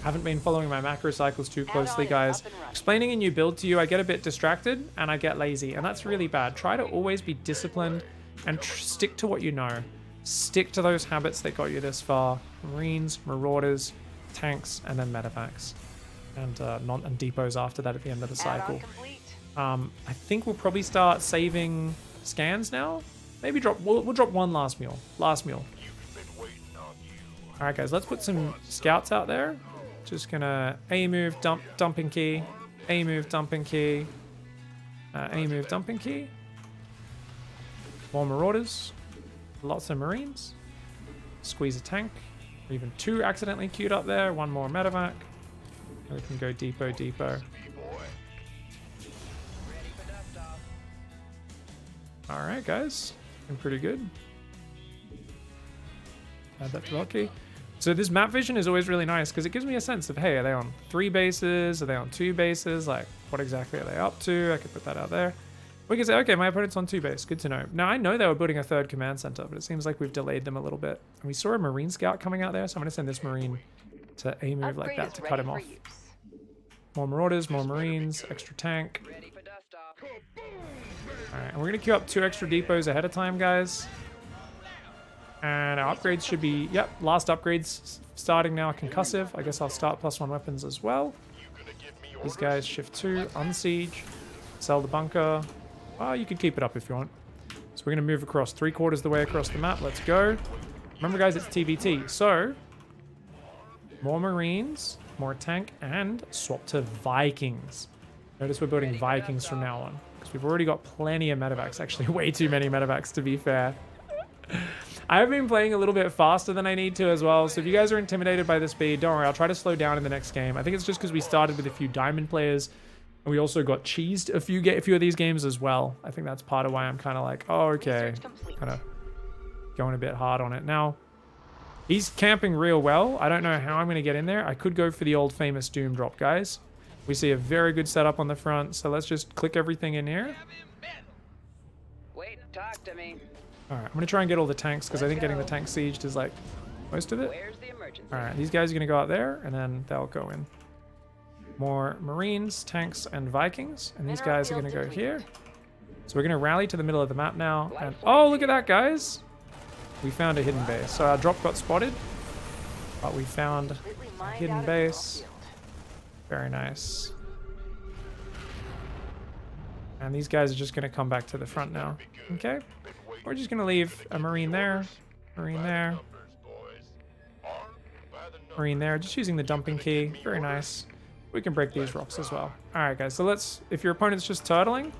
Speaker 2: Haven't been following my macro cycles too closely, guys. Explaining a new build to you, I get a bit distracted and I get lazy. And that's really bad. Try to always be disciplined and stick to what you know. Stick to those habits that got you this far. Marines, Marauders, tanks, and then medevacs. And depots after that at the end of the cycle. I think we'll probably start saving scans now. Maybe we'll drop one last mule. Last mule. Alright, guys, let's put some scouts out there. Just gonna A move, dumping key. A move, dumping key. A move, dumping key. More Marauders. Lots of Marines. Squeeze a tank. Even 2 accidentally queued up there. 1 more medevac. And we can go depot. Alright, guys. Pretty good. Add that to hotkey. So this map vision is always really nice because it gives me a sense of, hey, are they on 3 bases? Are they on 2 bases? Like, what exactly are they up to? I could put that out there. We can say, okay, my opponent's on 2 base. Good to know. Now, I know they were building a 3rd command center, but it seems like we've delayed them a little bit. And we saw a Marine scout coming out there, so I'm going to send this Marine to A move like that to cut him off. More Marauders, more Marines, extra tank. Alright, and we're going to queue up 2 extra depots ahead of time, guys. And our upgrades should be, yep, last upgrades starting now, concussive. I guess I'll start +1 weapons as well. These guys, shift 2, unsiege, sell the bunker. Oh, you can keep it up if you want. So we're going to move across 3/4 of the way across the map. Let's go. Remember, guys, it's TVT. So, more Marines, more tank, and swap to Vikings. Notice we're building Vikings from now on, because we've already got plenty of medevacs. Actually, way too many medevacs, to be fair. I've been playing a little bit faster than I need to as well, so if you guys are intimidated by the speed, don't worry, I'll try to slow down in the next game. I think it's just because we started with a few diamond players, and we also got cheesed a few of these games as well. I think that's part of why I'm kind of like, oh, okay, kind of going a bit hard on it. Now, he's camping real well. I don't know how I'm going to get in there. I could go for the old famous Doom drop, guys. We see a very good setup on the front, so let's just click everything in here.
Speaker 1: Wait, talk to me.
Speaker 2: Alright, I'm going to try and get all the tanks, because I think getting the tank sieged is like most of it.
Speaker 1: Where's the emergency?
Speaker 2: Alright, these guys are going to go out there, and then they'll go in. More Marines, tanks, and Vikings. And these guys are going to go here. So we're going to rally to the middle of the map now. And oh, look at that, guys! We found a hidden base. So our drop got spotted, but we found a hidden base. Very nice. And these guys are just going to come back to the front now. Okay. We're just going to leave a Marine there. Marine there. Marine there. Just using the dumping key. Very nice. We can break these rocks as well. Alright, guys. So let's... If your opponent's just turtling,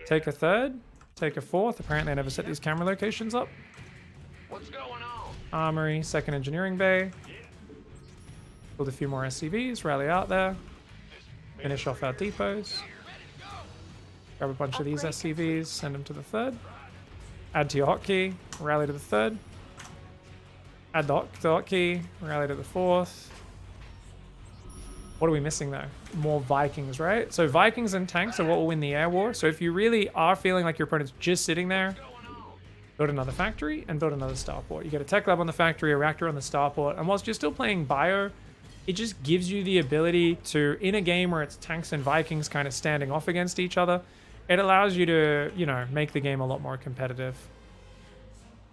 Speaker 2: take a 3rd. Take a 4th. Apparently I never set these camera locations up.
Speaker 3: What's going on?
Speaker 2: Armory. 2nd engineering bay. Build a few more SCVs. Rally out there. Finish off our depots. Grab a bunch of these SCVs. Send them to the 3rd. Add to your hotkey, rally to the 3rd. Add the hotkey, rally to the 4th. What are we missing though? More Vikings, right? So Vikings and tanks are what will win the air war. So if you really are feeling like your opponent's just sitting there, build another factory and build another starport. You get a tech lab on the factory, a reactor on the starport, and whilst you're still playing bio, it just gives you the ability to, in a game where it's tanks and Vikings kind of standing off against each other, it allows you to, you know, make the game a lot more competitive.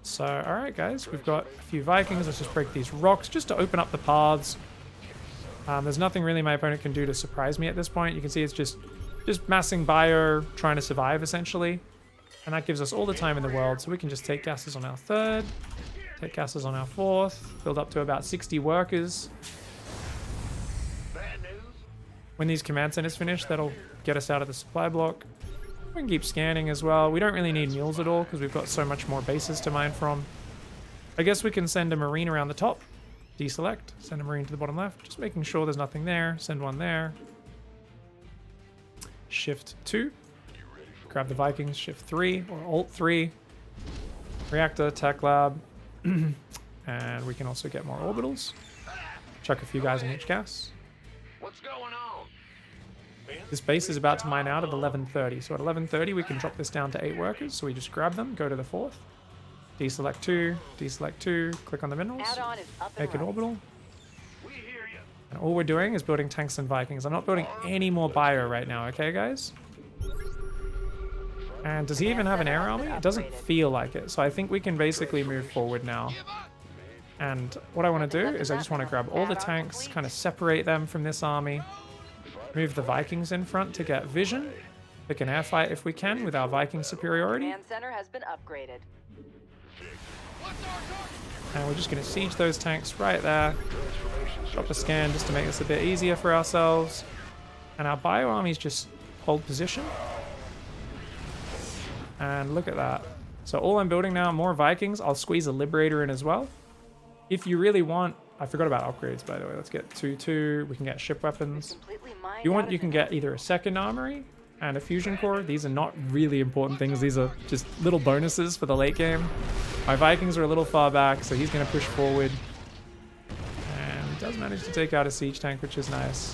Speaker 2: So, alright guys, we've got a few Vikings. Let's just break these rocks just to open up the paths. There's nothing really my opponent can do to surprise me at this point. You can see it's just massing bio, trying to survive essentially. And that gives us all the time in the world. So we can just take gases on our 3rd, take gases on our 4th, build up to about 60 workers. When these command centers finish, that'll get us out of the supply block. We can keep scanning as well. We don't really need mules at all because we've got so much more bases to mine from. I guess we can send a Marine around the top. Deselect. Send a Marine to the bottom left. Just making sure there's nothing there. Send one there. Shift 2. Grab the Vikings. Shift 3 or Alt 3. Reactor, Tech Lab. And we can also get more orbitals. Chuck a few guys in each gas.
Speaker 3: What's going on?
Speaker 2: This base is about to mine out at 11:30. So at 11:30 we can drop this down to 8 workers. So we just grab them, go to the 4th. Deselect 2, click on the minerals,
Speaker 1: Add-on is up and
Speaker 2: make an
Speaker 1: running.
Speaker 2: orbital.
Speaker 3: We hear you.
Speaker 2: And all we're doing is building tanks and Vikings. I'm not building any more bio right now, okay guys? And does he even have an air army? It doesn't feel like it. So I think we can basically move forward now. And what I want to do is I just want to grab all the tanks, kind of separate them from this army. Move the Vikings in front to get vision. Pick an air fight if we can with our Viking superiority.
Speaker 1: Command center has been upgraded.
Speaker 2: And we're just going to siege those tanks right there. Drop a scan just to make this a bit easier for ourselves. And our bio armies just hold position. And look at that. So all I'm building now, more Vikings. I'll squeeze a Liberator in as well. If you really want... I forgot about upgrades, by the way. Let's get 2-2. We can get ship weapons. If you want, you can get either a 2nd armory and a fusion core. These are not really important things. These are just little bonuses for the late game. My Vikings are a little far back, so he's going to push forward. And he does manage to take out a siege tank, which is nice.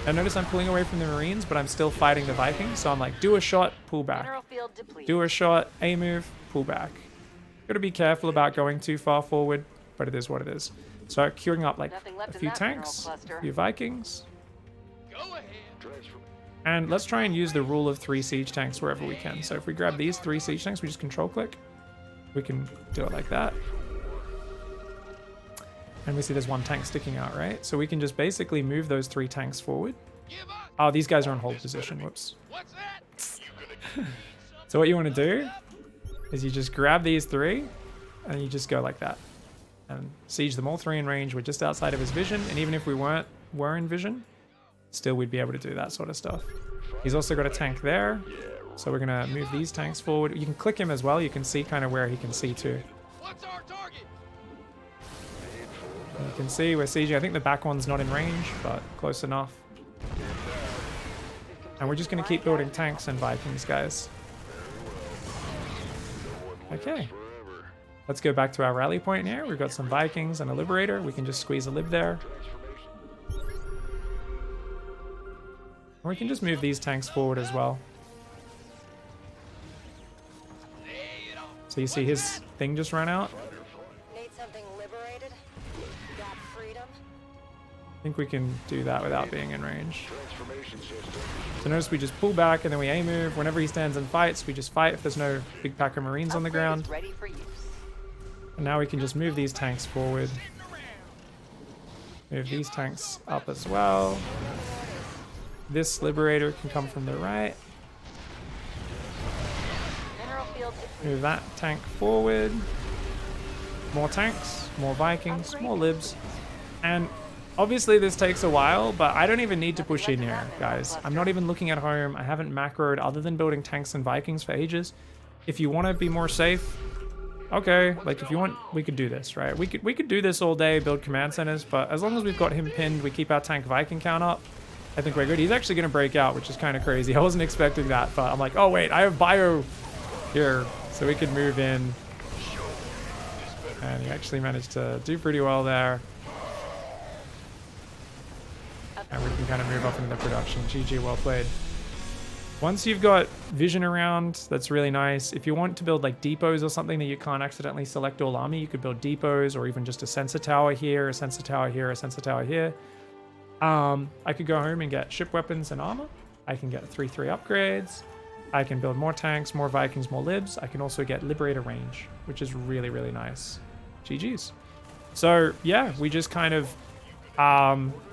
Speaker 2: And notice I'm pulling away from the Marines, but I'm still fighting the Vikings. So I'm like, do a shot, pull back.
Speaker 1: Mineral field depleted.
Speaker 2: Do a shot, A move, pull back. Got to be careful about going too far forward, but it is what it is. So queuing up like
Speaker 1: Nothing left
Speaker 2: a
Speaker 1: in
Speaker 2: few
Speaker 1: that mineral
Speaker 2: tanks,
Speaker 1: cluster.
Speaker 2: a few Vikings.
Speaker 3: Go ahead.
Speaker 2: And let's try and use the rule of 3 siege tanks wherever we can. So if we grab these 3 siege tanks, we just control click. We can do it like that. And we see there's 1 tank sticking out, right? So we can just basically move those 3 tanks forward. Oh, these guys are in hold position. Whoops. So what you want to do is you just grab these 3 and you just go like that. And siege them all 3 in range. We're just outside of his vision. And even if we were in vision, still we'd be able to do that sort of stuff. He's also got a tank there. So we're going to move these tanks forward. You can click him as well. You can see kind of where he can see too.
Speaker 3: What's our target?
Speaker 2: And you can see we're sieging. I think the back one's not in range, but close enough. And we're just going to keep building tanks and Vikings, guys. Okay. Let's go back to our rally point here. We've got some Vikings and a Liberator. We can just squeeze a Lib there. Or we can just move these tanks forward as well. So you see his thing just ran out.
Speaker 1: Need something liberated? Got freedom?
Speaker 2: I think we can do that without being in range. So notice we just pull back and then we A-move. Whenever he stands and fights, we just fight if there's no big pack of Marines on the ground.
Speaker 1: Ready for use.
Speaker 2: And now we can just move these tanks forward. Move these tanks up as well. This Liberator can come from the right.
Speaker 1: Mineral field
Speaker 2: Move that tank forward. More tanks, more Vikings, more Libs. And obviously this takes a while, but I don't even need to push in here, guys. I'm not even looking at home. I haven't macroed other than building tanks and Vikings for ages. If you want to be more safe, okay, like if you want, we could do this, right? We could do this all day, build command centers, but as long as we've got him pinned, we keep our tank Viking count up, I think we're good. He's actually going to break out, which is kind of crazy. I wasn't expecting that, but I'm like, oh wait, I have bio here, so we could move in. And he actually managed to do pretty well there. And we can kind of move up into the production. GG, well played. Once you've got vision around, that's really nice. If you want to build like depots or something that you can't accidentally select all army, you could build depots or even just a sensor tower here, a sensor tower here, a sensor tower here. I could go home and get ship weapons and armor. I can get 3/3 upgrades. I can build more tanks, more Vikings, more Libs. I can also get Liberator range, which is really, really nice. GG's. So yeah, we just kind of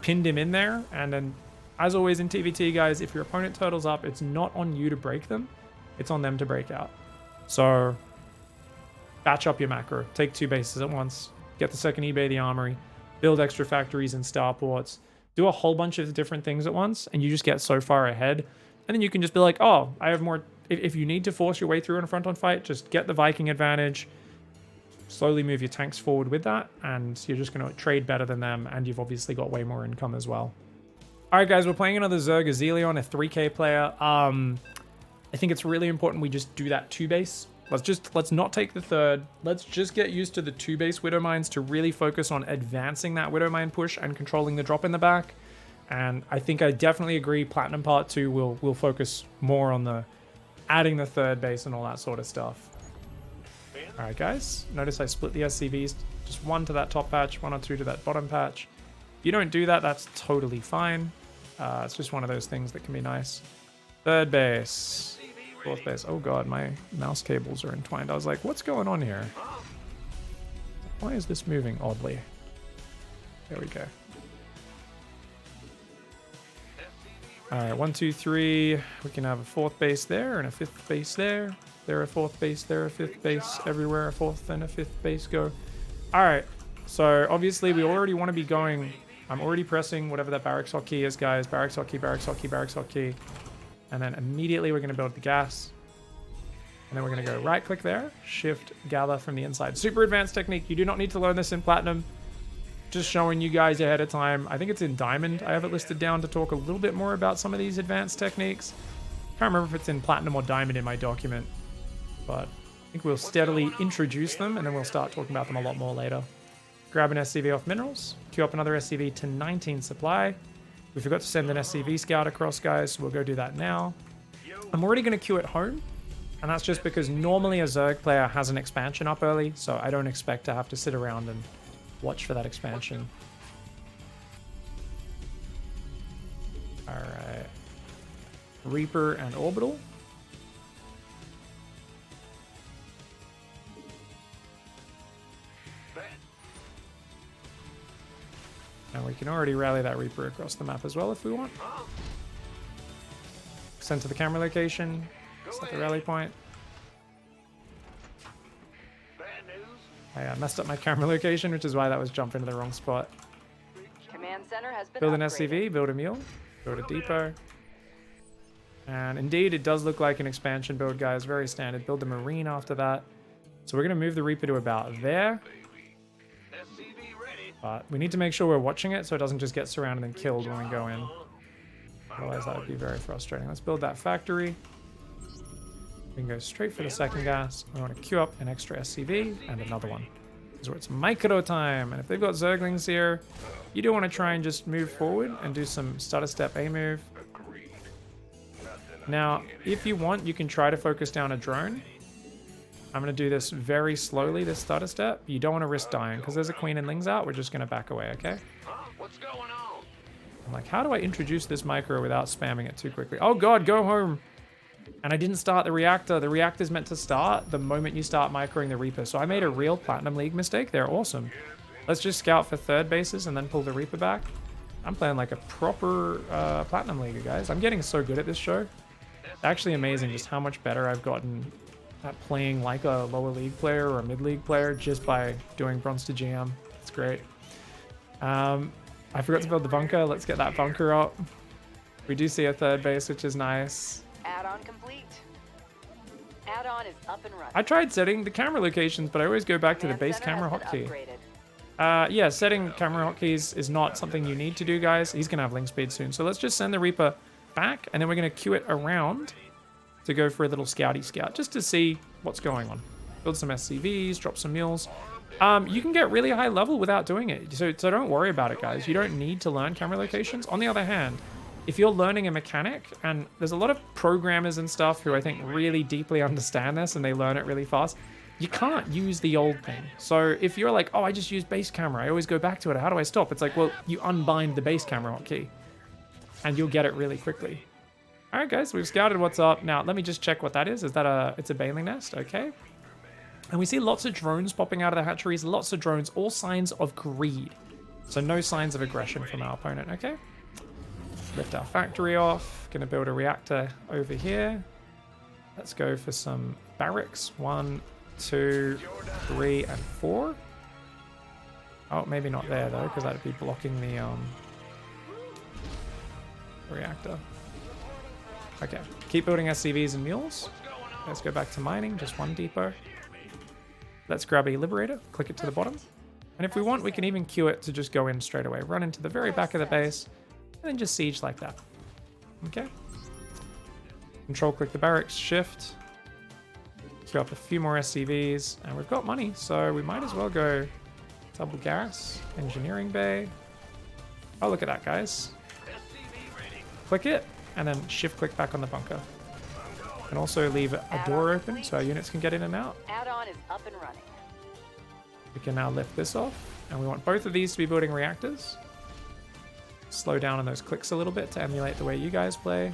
Speaker 2: pinned him in there, and then as always in TVT, guys, if your opponent turtles up, it's not on you to break them, it's on them to break out. So batch up your macro, take 2 bases at once, get the second eBay the armory, build extra factories and starports, do a whole bunch of different things at once, and you just get so far ahead. And then you can just be like, oh, I have more. If you need to force your way through in a front-on fight, just get the Viking advantage, slowly move your tanks forward with that, and you're just going to trade better than them, and you've obviously got way more income as well. All right, guys, we're playing another Zerg Azelion, a 3k player. I think it's really important we just do that 2 base. Let's not take the 3rd. Let's just get used to the 2 base Widow Mines to really focus on advancing that Widow Mine push and controlling the drop in the back. And I think I definitely agree Platinum Part 2 will focus more on the adding the 3rd base and all that sort of stuff. All right, guys, notice I split the SCVs, just 1 to that top patch, 1 or 2 to that bottom patch. If you don't do that, that's totally fine. It's just one of those things that can be nice. 3rd base, 4th base. Oh god, my mouse cables are entwined. I was like, what's going on here? Why is this moving oddly? There we go. All right, 1, 2, 3. We can have a 4th base there and a 5th base there. There a 4th base, there a 5th base. Everywhere a 4th and a 5th base go. All right, so obviously we already want to be going. I'm already pressing whatever that barracks hotkey is, guys. Barracks hotkey, barracks hotkey, barracks hotkey. And then immediately we're going to build the gas. And then we're going to go right click there, shift gather from the inside. Super advanced technique. You do not need to learn this in Platinum. Just showing you guys ahead of time. I think it's in Diamond. I have it listed down to talk a little bit more about some of these advanced techniques. Can't remember if it's in Platinum or Diamond in my document. But I think we'll steadily introduce them and then we'll start talking about them a lot more later. Grab an SCV off minerals, queue up another SCV to 19 supply. We forgot to send an SCV scout across, guys, so we'll go do that now. I'm already going to queue at home, and that's just because normally a Zerg player has an expansion up early, so I don't expect to have to sit around and watch for that expansion. Alright. Reaper and Orbital. And we can already rally that Reaper across the map as well if we want. Send to the camera location. Set the rally point. I messed up my camera location, which is why that was jumping to the wrong spot.
Speaker 1: Command center has been
Speaker 2: Build an
Speaker 1: upgraded.
Speaker 2: SCV, build a mule, build a depot. And indeed, it does look like an expansion build, guys. Very standard. Build a marine after that. So we're going to move the Reaper to about there. But we need to make sure we're watching it so it doesn't just get surrounded and killed when we go in. Otherwise, that would be very frustrating. Let's build that factory. We can go straight for the second gas. We want to queue up an extra SCV and another one. Because it's micro time. And if they've got Zerglings here, you do want to try and just move forward and do some stutter step A move. Now, if you want, you can try to focus down a drone. I'm going to do this very slowly, this stutter step. You don't want to risk dying because there's a queen and lings out. We're just going to back away, okay?
Speaker 3: What's going on?
Speaker 2: I'm like, how do I introduce this micro without spamming it too quickly? Oh god, go home! And I didn't start the reactor. The reactor's meant to start the moment you start microing the Reaper. So I made a real Platinum League mistake. They're awesome. Let's just scout for third bases and then pull the Reaper back. I'm playing like a proper Platinum League, guys. I'm getting so good at this show. It's actually amazing just how much better I've gotten at playing like a lower league player or a mid-league player just by doing Bronze to GM. It's great. I forgot to build the bunker. Let's get that bunker up. We do see a third base, which is nice.
Speaker 1: Add-on complete. Add-on is up and running.
Speaker 2: I tried setting the camera locations, but I always go back to the base camera hotkey. Yeah, setting camera hotkeys is not something you need to do, guys. He's going to have link speed soon. So let's just send the Reaper back, and then we're going to queue it around to go for a little scouty scout, just to see what's going on. Build some SCVs, drop some mules. You can get really high level without doing it, so don't worry about it, guys. You don't need to learn camera locations. On the other hand, if you're learning a mechanic, and there's a lot of programmers and stuff who I think really deeply understand this and they learn it really fast, you can't use the old thing. So if you're like, oh, I just use base camera, I always go back to it, how do I stop? It's like, well, you unbind the base camera hotkey and you'll get it really quickly. All right, guys, we've scouted what's up. Now, let me just check what that is. Is that it's a baling nest? Okay. And we see lots of drones popping out of the hatcheries, lots of drones, all signs of greed. So no signs of aggression from our opponent, okay? Lift our factory off. Gonna build a reactor over here. Let's go for some barracks. 1, 2, 3, and 4. Oh, maybe not there though, because that'd be blocking the reactor. Okay, keep building SCVs and mules. Let's go back to mining, just one depot. Let's grab a Liberator, click it to the bottom. And if we want, we can even queue it to just go in straight away. Run into the very back of the base, and then just siege like that. Okay. Control click the barracks, shift. Queue up a few more SCVs, and we've got money, so we might as well go double gas, engineering bay. Oh, look at that, guys. Click it, and then shift click back on the bunker. And also leave a door open so our units can get in and out.
Speaker 1: Add-on is up and running.
Speaker 2: We can now lift this off, and we want both of these to be building reactors. Slow down on those clicks a little bit to emulate the way you guys play.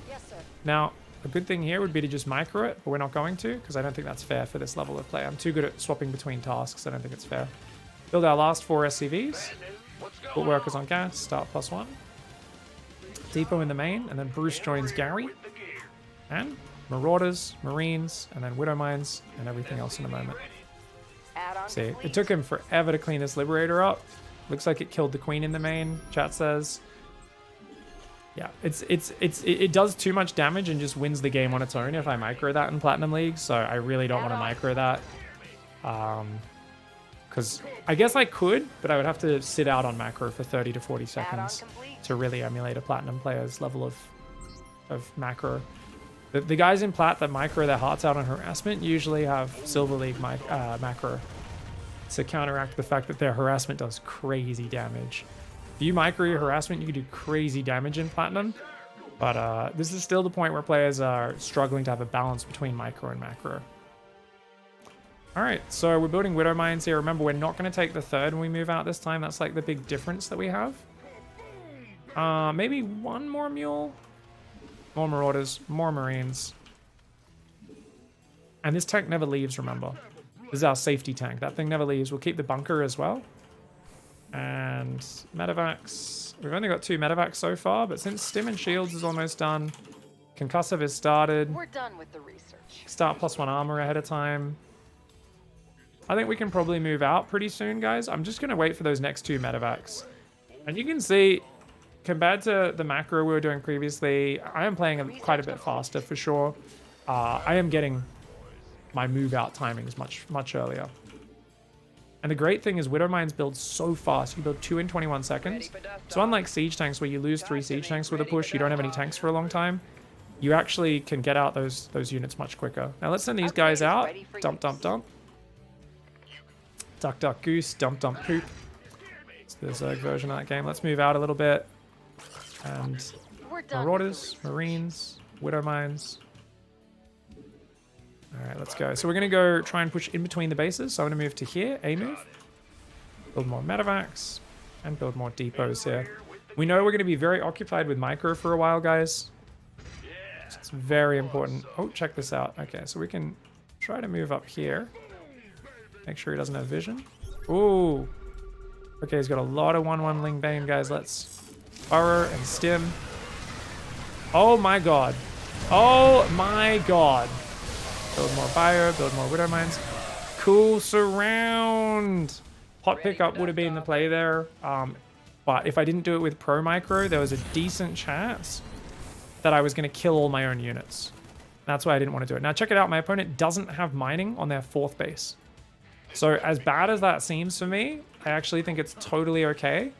Speaker 1: Yes, sir.
Speaker 2: Now, a good thing here would be to just micro it, but we're not going to, because I don't think that's fair for this level of play. I'm too good at swapping between tasks, I don't think it's fair. Build our last 4 SCVs. Put workers on gas, start +1. Depot in the main, and then Bruce joins Gary. And Marauders, Marines, and then Widow Mines, and everything else in a moment. See, it took him forever to clean this Liberator up. Looks like it killed the Queen in the main, chat says. Yeah, it does too much damage and just wins the game on its own if I micro that in Platinum League, so I really don't want to micro that. Because I guess I could, but I would have to sit out on macro for 30 to 40 seconds to really emulate a Platinum player's level of macro. The guys in Plat that micro their hearts out on harassment usually have Silver League macro to counteract the fact that their harassment does crazy damage. If you micro your harassment, you can do crazy damage in Platinum, but this is still the point where players are struggling to have a balance between micro and macro. Alright, so we're building Widow Mines here. Remember, we're not going to take the third when we move out this time. That's like the big difference that we have. Maybe one more mule. More marauders, more marines. And this tank never leaves, remember. This is our safety tank. That thing never leaves. We'll keep the bunker as well. And medevacs. We've only got 2 medevacs so far, but since Stim and Shields is almost done, Concussive has started.
Speaker 1: We're done with the research.
Speaker 2: Start +1 armor ahead of time. I think we can probably move out pretty soon, guys. I'm just going to wait for those next 2 medevacs. And you can see, compared to the macro we were doing previously, I am playing quite a bit faster for sure. I am getting my move out timings much earlier. And the great thing is Widow Mines build so fast. You build 2 in 21 seconds. So unlike siege tanks where you lose 3 siege tanks with a push, you don't have any tanks for a long time, you actually can get out those units much quicker. Now let's send these guys out. Dump, dump, dump. Duck, duck, goose. Dump, dump, poop. It's the Zerg version of that game. Let's move out a little bit. And Marauders, Marines, Widow Mines. Alright, let's go. So we're going to go try and push in between the bases. So I'm going to move to here, A move. Build more medevacs. And build more depots here. We know we're going to be very occupied with micro for a while, guys. So it's very important. Oh, check this out. Okay, so we can try to move up here. Make sure he doesn't have vision. Ooh. Okay, he's got a lot of 1/1 Ling Bane, guys. Let's burrow and stim. Oh my god. Oh my god. Build more bio, build more Widow Mines. Cool surround. Hot pickup would have been the play there. But if I didn't do it with Pro Micro, there was a decent chance that I was going to kill all my own units. That's why I didn't want to do it. Now check it out. My opponent doesn't have mining on their 4th base. So as bad as that seems for me, I actually think it's totally okay.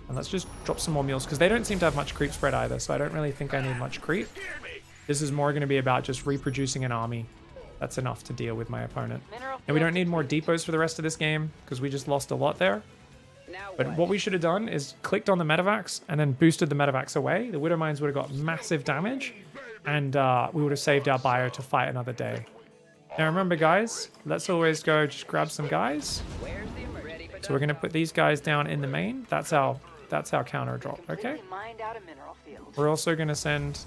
Speaker 2: And let's just drop some more mules because they don't seem to have much creep spread either. So I don't really think I need much creep. This is more going to be about just reproducing an army. That's enough to deal with my opponent. And we don't need more depots for the rest of this game because we just lost a lot there. But what we should have done is clicked on the medevacs and then boosted the medevacs away. The Widow Mines would have got massive damage and we would have saved our bio to fight another day. Now remember, guys, let's always go just grab some guys. So we're going to put these guys down in the main. That's our counter drop, okay? We're also going to send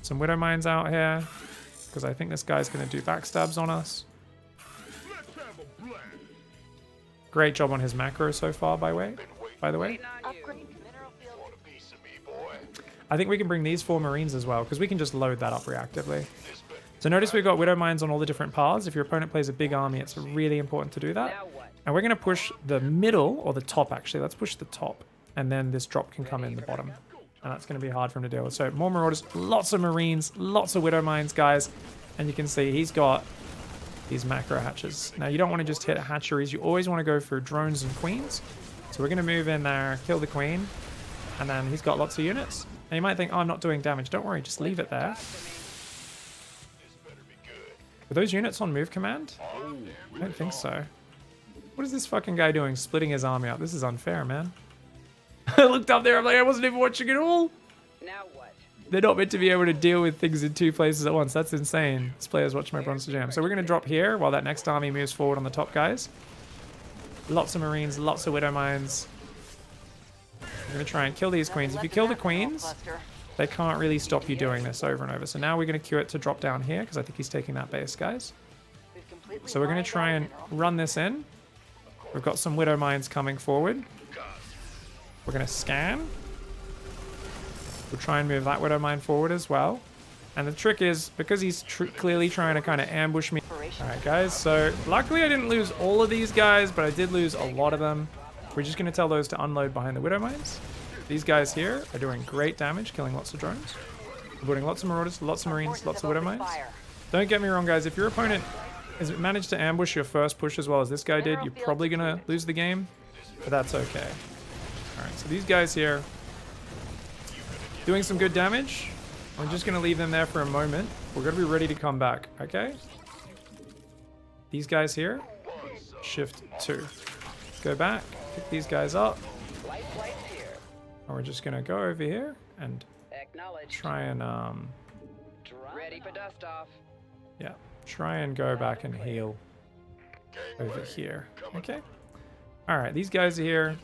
Speaker 2: some Widow Mines out here because I think this guy's going to do backstabs on us. Great job on his macro so far, by the way. I think we can bring these 4 Marines as well because we can just load that up reactively. So notice we've got Widow Mines on all the different paths. If your opponent plays a big army, it's really important to do that. And we're going to push the middle, or the top actually. Let's push the top. And then this drop can come in the bottom. And that's going to be hard for him to deal with. So more Marauders, lots of Marines, lots of Widow Mines, guys. And you can see he's got these macro hatches. Now you don't want to just hit hatcheries. You always want to go for drones and queens. So we're going to move in there, kill the queen. And then he's got lots of units. And you might think, oh, I'm not doing damage. Don't worry, just leave it there. Are those units on move command? I don't think so. What is this fucking guy doing? Splitting his army up. This is unfair, man. I looked up there. I'm like, I wasn't even watching it all.
Speaker 1: Now what?
Speaker 2: They're not meant to be able to deal with things in 2 places at once. That's insane. This player's watching my Bronze GM. So we're going to drop here while that next army moves forward on the top, guys. Lots of Marines, lots of Widow Mines. We're going to try and kill these queens. If you kill the queens, they can't really stop you doing this over and over. So now we're going to queue it to drop down here because I think he's taking that base, guys. So we're going to try and run this in. We've got some Widow Mines coming forward. We're going to scan. We'll try and move that Widow Mine forward as well. And the trick is, because he's clearly trying to kind of ambush me. Alright guys, so luckily I didn't lose all of these guys, but I did lose a lot of them. We're just going to tell those to unload behind the Widow Mines. These guys here are doing great damage, killing lots of drones. We're putting lots of Marauders, lots of Marines, lots of Widow Mines. Don't get me wrong, guys. If your opponent has managed to ambush your first push as well as this guy did, you're probably going to lose the game, but that's okay. Alright, so these guys here doing some good damage. I'm just going to leave them there for a moment. We're going to be ready to come back, okay? These guys here, shift 2. Go back, pick these guys up. And we're just going to go over here and try and,
Speaker 1: Ready for dust off.
Speaker 2: yeah, try and go back and heal over here, okay? Alright, these guys are here.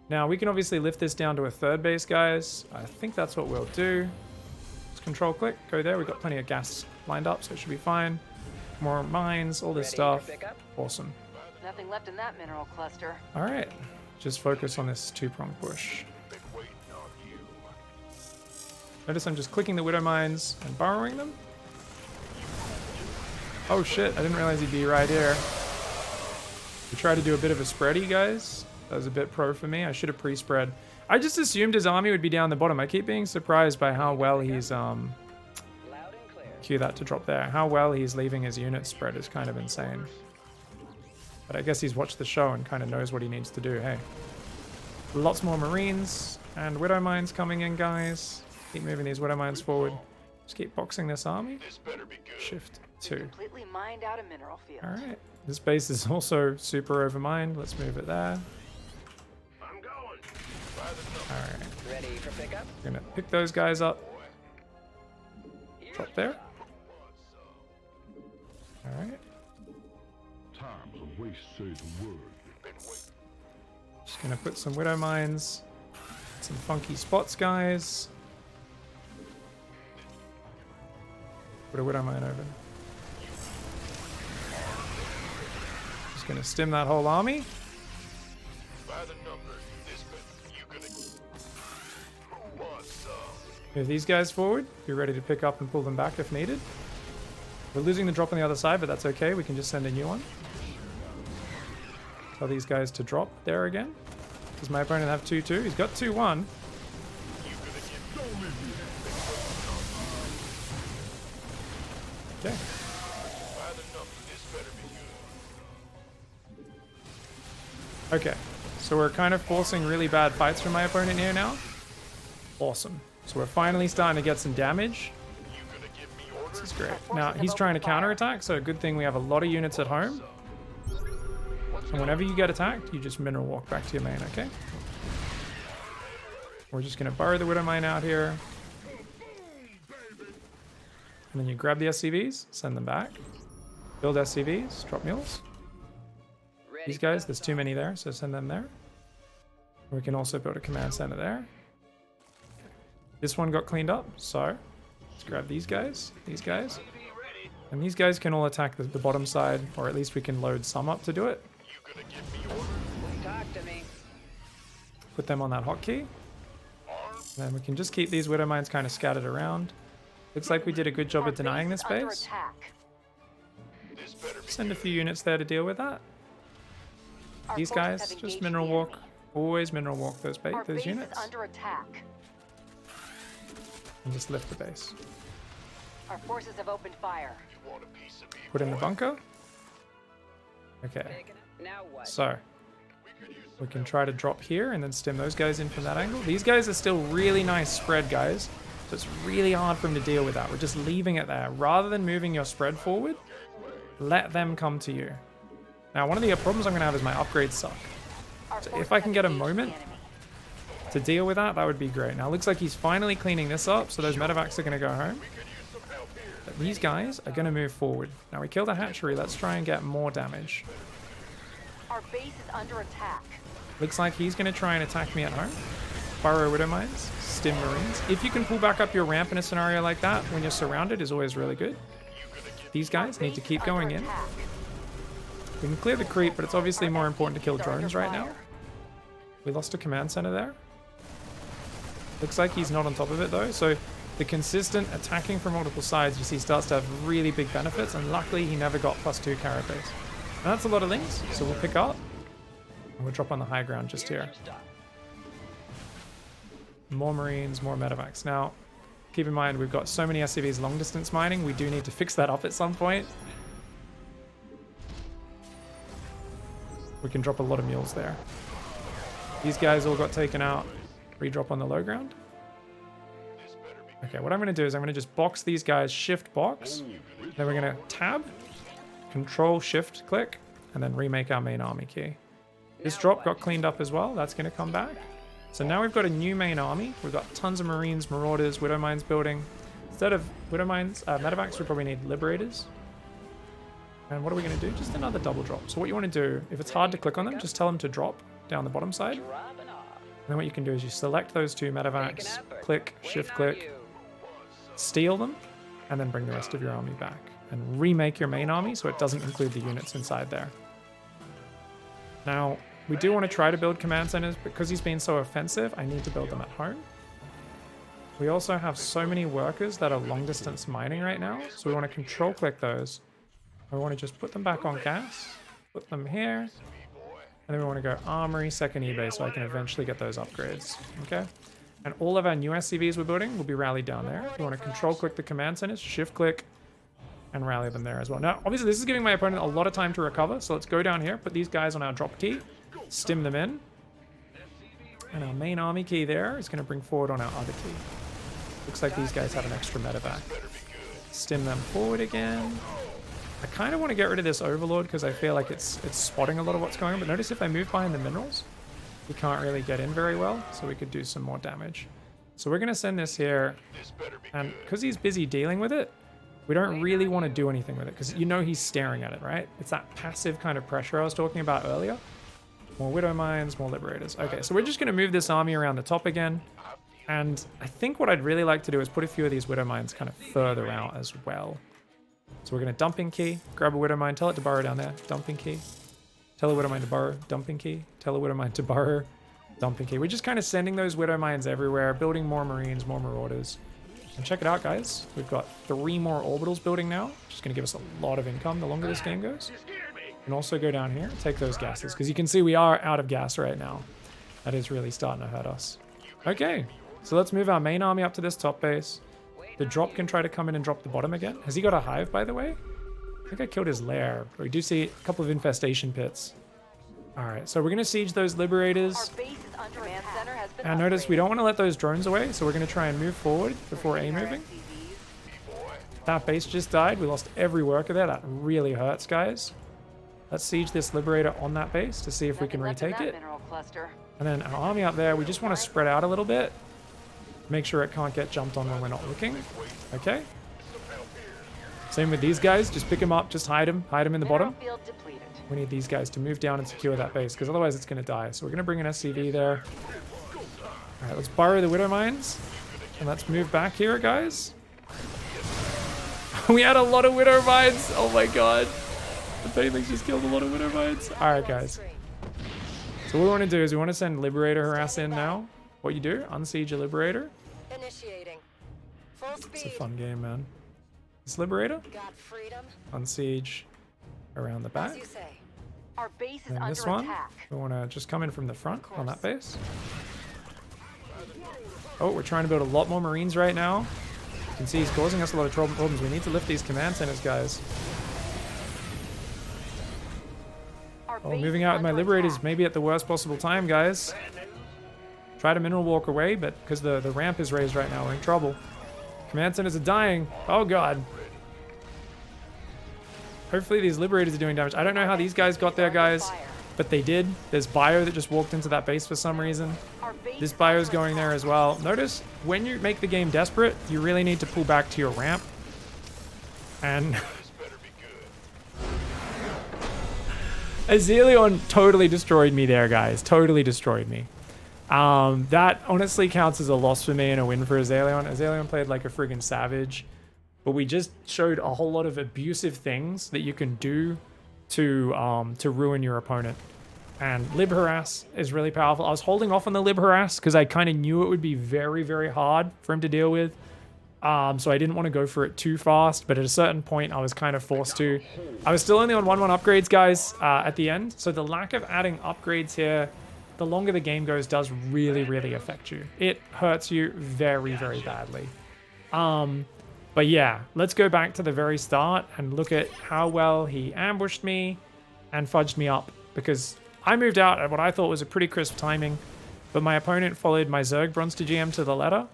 Speaker 2: Now, we can obviously lift this down to a third base, guys. I think that's what we'll do. Just control click, go there. We've got plenty of gas lined up, so it should be fine. More mines, all this stuff. Awesome.
Speaker 1: Nothing left in that mineral cluster.
Speaker 2: All right, just focus on this two-prong push. Notice I'm just clicking the Widow Mines and borrowing them. Oh shit, I didn't realize he'd be right here. We tried to do a bit of a spready, guys. That was a bit pro for me. I should have pre-spread. I just assumed his army would be down the bottom. I keep being surprised by how well he's cue that to drop there. How well he's leaving his units spread is kind of insane. But I guess he's watched the show and kind of knows what he needs to do. Hey, lots more Marines and Widow Mines coming in, guys. Keep moving these Widow Mines forward. Just keep boxing this army. Shift 2.
Speaker 1: Completely mined out a mineral field.
Speaker 2: All right. This base is also super overmined. Let's move it there.
Speaker 3: I'm going.
Speaker 2: All right.
Speaker 4: Ready for pickup?
Speaker 2: We're gonna pick those guys up. Drop there. All right.
Speaker 5: Time's a waste, say the word.
Speaker 2: Just gonna put some Widow Mines, some funky spots, guys. Put a Widow Mine over. Just gonna stim that whole army.
Speaker 3: By the numbers, this bit, you gonna what's up?
Speaker 2: Move these guys forward. Be ready to pick up and pull them back if needed. We're losing the drop on the other side, but that's okay. We can just send a new one. Tell these guys to drop there again. Does my opponent have 2-2? He's got 2-1. Okay.
Speaker 3: By the numbers, this better be good.
Speaker 2: Okay. So we're kind of forcing really bad fights from my opponent here now. Awesome. So we're finally starting to get some damage.
Speaker 3: You gonna give me orders?
Speaker 2: This is great. Now, he's trying to counterattack, so a good thing we have a lot of units at home. And whenever you get attacked, you just mineral walk back to your main, okay? We're just going to borrow the Widow Mine out here. And then you grab the SCVs, send them back. Build SCVs, drop mules. These guys, there's too many there, so send them there. We can also build a command center there. This one got cleaned up, so let's grab these guys, and these guys can all attack the bottom side, or at least we can load some up to do it.
Speaker 3: You gonna give me orders?
Speaker 4: Talk to me.
Speaker 2: Put them on that hotkey. And then we can just keep these Widow Mines kind of scattered around. Looks like we did a good job
Speaker 1: Our
Speaker 2: at denying
Speaker 1: base
Speaker 2: this
Speaker 1: is under
Speaker 2: base.
Speaker 1: attack.
Speaker 3: This better be
Speaker 2: Send a few units there to deal with that.
Speaker 1: Our
Speaker 2: These
Speaker 1: forces
Speaker 2: guys,
Speaker 1: have
Speaker 2: just
Speaker 1: engaged
Speaker 2: mineral
Speaker 1: the
Speaker 2: walk.
Speaker 1: enemy.
Speaker 2: Always mineral walk those
Speaker 1: Our base
Speaker 2: units.
Speaker 1: is under attack.
Speaker 2: And just lift the base.
Speaker 1: Our forces have opened fire.
Speaker 3: you want a piece of me.
Speaker 2: Put in the bunker. Okay,
Speaker 4: Picking up. Now what?
Speaker 2: so we can try to drop here and then stem those guys in from that angle. These guys are still really nice spread, guys. So it's really hard for them to deal with that. We're just leaving it there. Rather than moving your spread forward, let them come to you. Now, one of the problems I'm going to have is my upgrades suck.
Speaker 1: Our
Speaker 2: So
Speaker 1: forces
Speaker 2: if I can
Speaker 1: have
Speaker 2: get a
Speaker 1: engaged the
Speaker 2: moment
Speaker 1: enemy.
Speaker 2: to deal with that, that would be great. Now, it looks like he's finally cleaning this up, so those medevacs are going to go home. But these guys are going to move forward. Now, we killed a hatchery. Let's try and get more damage.
Speaker 1: Our base is under attack.
Speaker 2: Looks like he's going to try and attack me at home. Burrow Widow Mines, Stim Marines. If you can pull back up your ramp in a scenario like that when you're surrounded is always really good. These guys need to keep going in. We can clear the creep, but it's obviously more important to kill drones right now. We lost a command center there. Looks like he's not on top of it though, so the consistent attacking from multiple sides you see starts to have really big benefits, and luckily he never got +2 carapace. And that's a lot of links, so we'll pick up. And we'll drop on the high ground just here. More Marines, more medevacs. Now, keep in mind, we've got so many SCVs long distance mining, we do need to fix that up at some point. We can drop a lot of mules there. These guys all got taken out. Redrop on the low ground. Okay, what I'm going to do is I'm going to just box these guys, shift box. Then we're going to tab, control shift click, and then remake our main army key. This drop got cleaned up as well. That's going to come back. So now we've got a new main army. We've got tons of Marines, Marauders, Widow Mines building. Instead of Widow Mines, medevacs, we probably need Liberators. And what are we going to do? Just another double drop. So what you want to do, if it's hard to click on them, just tell them to drop down the bottom side.
Speaker 4: Dropping off.
Speaker 2: then what you can do is you select those two medevacs,
Speaker 4: Take an effort.
Speaker 2: click,
Speaker 4: Waiting
Speaker 2: shift
Speaker 4: on
Speaker 2: click,
Speaker 4: you.
Speaker 2: steal them, and then bring the rest of your army back. And remake your main army so it doesn't include the units inside there. Now, we do want to try to build command centers, but because he's been so offensive, I need to build them at home. We also have so many workers that are long distance mining right now, so we want to control click those. We want to just put them back on gas, put them here, and then we want to go armory, second eBay, so I can eventually get those upgrades, okay? And all of our new SCVs we're building will be rallied down there. We want to control click the command centers, shift click, and rally them there as well. Now, obviously this is giving my opponent a lot of time to recover, so let's go down here, put these guys on our drop key, stim them in, and our main army key there is going to bring forward on our other key. Looks like these guys have an extra medevac. Stim them forward again. I kind of want to get rid of this overlord because I feel like it's spotting a lot of what's going on, but notice if I move behind the minerals, he can't really get in very well, so we could do some more damage. So we're going to send this here, and because he's busy dealing with it, we don't really want to do anything with it because you know he's staring at it, right? It's that passive kind of pressure I was talking about earlier. More Widow Mines, more Liberators. Okay, so we're just going to move this army around the top again. And I think what I'd really like to do is put a few of these Widow Mines kind of further out as well. So we're going to dumping key, grab a Widow Mine, tell it to burrow down there, dumping key. Tell a Widow Mine to burrow, dumping key. Tell a Widow Mine to burrow, dumping key. We're just kind of sending those Widow Mines everywhere, building more Marines, more Marauders. And check it out, guys. We've got 3 more orbitals building now, which is going to give us a lot of income the longer this game goes. And also go down here, take those gases, because you can see we are out of gas right now. That is really starting to hurt us. Okay, so let's move our main army up to this top base. The drop can try to come in and drop the bottom again. Has he got a hive, by the way? I think I killed his lair. But we do see a couple of infestation pits. All right, so we're going to siege those Liberators.
Speaker 1: Our base is under command center has been
Speaker 2: And notice we
Speaker 1: upgraded.
Speaker 2: don't want to let those drones away, so we're going to try and move forward before A moving. That base just died. We lost every worker there. That really hurts, guys. Let's siege this Liberator on that base to see if we can
Speaker 1: Nothing left in
Speaker 2: retake
Speaker 1: that
Speaker 2: it.
Speaker 1: mineral cluster.
Speaker 2: And then our army up there, we just want to spread out a little bit. Make sure it can't get jumped on when we're not looking. Okay. Same with these guys. Just pick them up. Just hide them. Hide them in the
Speaker 1: Mineral
Speaker 2: bottom.
Speaker 1: field depleted.
Speaker 2: We need these guys to move down and secure that base, because otherwise it's going to die. So we're going to bring an SCV there. All right, let's borrow the Widow Mines. And let's move back here, guys. We had a lot of Widow Mines. Oh my god. The Phalanx just killed a lot of Widow Mines. All right, guys. So what we want to do is we want to send Liberator harass in now. What you do, unsiege a Liberator.
Speaker 6: Initiating. Full speed.
Speaker 2: It's a fun game, man. This Liberator,
Speaker 6: Got freedom.
Speaker 2: unsiege around the back.
Speaker 6: As you say.
Speaker 1: Our base is
Speaker 2: And
Speaker 1: under
Speaker 2: this one,
Speaker 1: attack.
Speaker 2: we want to just come in from the front on that base. Oh, we're trying to build a lot more Marines right now. You can see he's causing us a lot of problems. We need to lift these command centers, guys.
Speaker 1: Our
Speaker 2: Oh,
Speaker 1: base
Speaker 2: moving
Speaker 1: is
Speaker 2: out with my
Speaker 1: under
Speaker 2: Liberators
Speaker 1: attack.
Speaker 2: maybe at the worst possible time, guys. Try to mineral walk away, but because the ramp is raised right now, we're in trouble. Command centers are dying. Oh, God. Hopefully these Liberators are doing damage. I don't know how these guys got there, guys, but they did. There's Bio that just walked into that base for some reason.
Speaker 1: Our base
Speaker 2: This
Speaker 1: is
Speaker 2: Bio's
Speaker 1: under
Speaker 2: going there
Speaker 1: attack.
Speaker 2: as well. Notice, when you make the game desperate, you really need to pull back to your ramp. And Azelion totally destroyed me there, guys. Totally destroyed me. That honestly counts as a loss for me and a win for Azelion. Azelion played like a friggin' savage. But we just showed a whole lot of abusive things that you can do to ruin your opponent. And Lib Harass is really powerful. I was holding off on the Lib Harass because I kind of knew it would be very, very hard for him to deal with. So I didn't want to go for it too fast, but at a certain point I was kind of forced to. I was still only on 1-1 upgrades, guys, at the end. So the lack of adding upgrades here, the longer the game goes, does really, really affect you. It hurts you very, very badly. But yeah, let's go back to the very start and look at how well he ambushed me and fudged me up, because I moved out at what I thought was a pretty crisp timing, but my opponent followed my Zerg Bronze 2GM to the letter.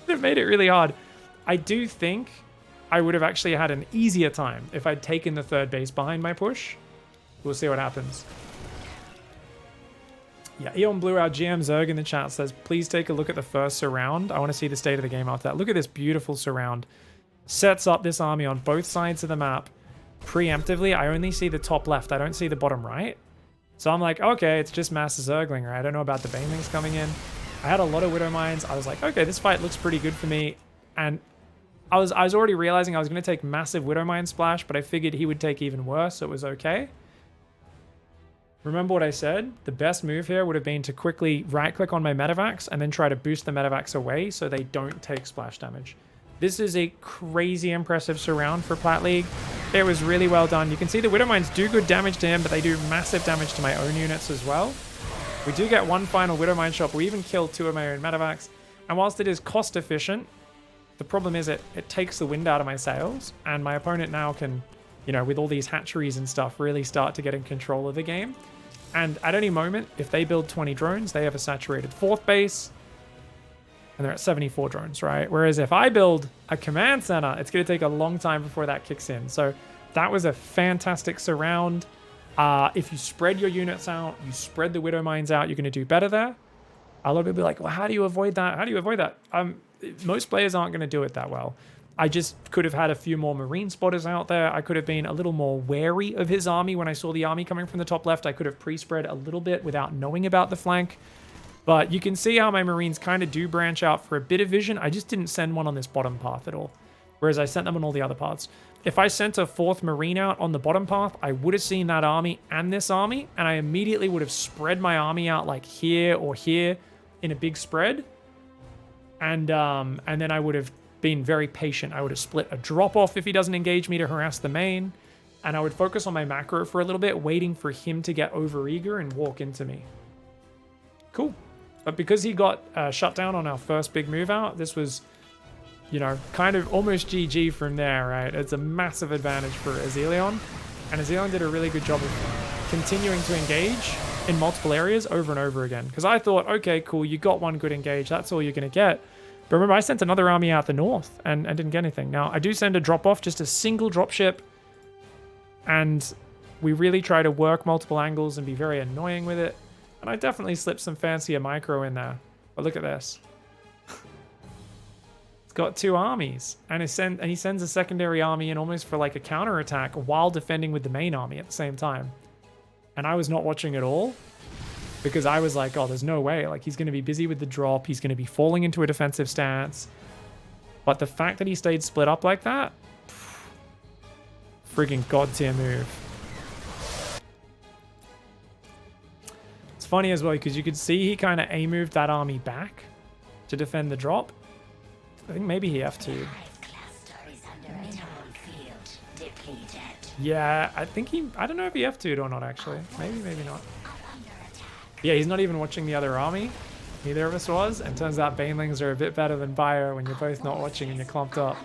Speaker 2: It made it really hard. I do think I would have actually had an easier time if I'd taken the third base behind my push. We'll see what happens. Yeah, Eon Blue, our GM Zerg in the chat, says, please take a look at the first surround. I want to see the state of the game after that. Look at this beautiful surround. Sets up this army on both sides of the map preemptively. I only see the top left. I don't see the bottom right. So I'm like, okay, it's just mass Zergling, right? I don't know about the Banelings coming in. I had a lot of Widow Mines. I was like, okay, this fight looks pretty good for me. And I was already realizing I was going to take massive Widow Mine splash, but I figured he would take even worse, so it was okay. Remember what I said? The best move here would have been to quickly right-click on my Medivacs and then try to boost the Medivacs away so they don't take splash damage. This is a crazy impressive surround for Plat League. It was really well done. You can see the Widow Mines do good damage to him, but they do massive damage to my own units as well. We do get one final Widow Mine shot, but we even killed 2 of my own Medivacs. And whilst it is cost efficient, the problem is it takes the wind out of my sails, and my opponent now can, you know, with all these hatcheries and stuff, really start to get in control of the game. And at any moment, if they build 20 drones, they have a saturated 4th base, and they're at 74 drones, right? Whereas if I build a command center, it's going to take a long time before that kicks in. So that was a fantastic surround. If you spread your units out, you spread the Widow Mines out, you're going to do better there. A lot of people be like, well, how do you avoid that? How do you avoid that? Most players aren't going to do it that well. I just could have had a few more Marine spotters out there. I could have been a little more wary of his army. When I saw the army coming from the top left, I could have pre-spread a little bit without knowing about the flank. But you can see how my Marines kind of do branch out for a bit of vision. I just didn't send one on this bottom path at all, whereas I sent them on all the other paths. If I sent a 4th Marine out on the bottom path, I would have seen that army and this army, and I immediately would have spread my army out like here or here in a big spread. And then I would have been very patient. I would have split a drop off if he doesn't engage me to harass the main, and I would focus on my macro for a little bit, waiting for him to get overeager and walk into me. Cool. But because he got shut down on our first big move out, this was, you know, kind of almost GG from there, right? It's a massive advantage for Azelion, and Azelion did a really good job of continuing to engage in multiple areas over and over again. Because I thought, okay, cool, you got one good engage, that's all you're going to get. But remember, I sent another army out the north and didn't get anything. Now, I do send a drop-off, just a single dropship, and we really try to work multiple angles and be very annoying with it. And I definitely slipped some fancier micro in there. But look at this. It's got 2 armies, and he sends a secondary army in almost for like a counterattack while defending with the main army at the same time. And I was not watching at all, because I was like, oh, there's no way. Like, he's going to be busy with the drop. He's going to be falling into a defensive stance. But the fact that he stayed split up like that, friggin' god tier move. It's funny as well, because you could see he kind of A-moved that army back to defend the drop. I think maybe he F2'd. Yeah, I think I don't know if he F2'd or not, actually. Maybe not. Yeah, he's not even watching the other army. Neither of us was. And turns out Banelings are a bit better than Bio when you're both not watching and you're clumped up.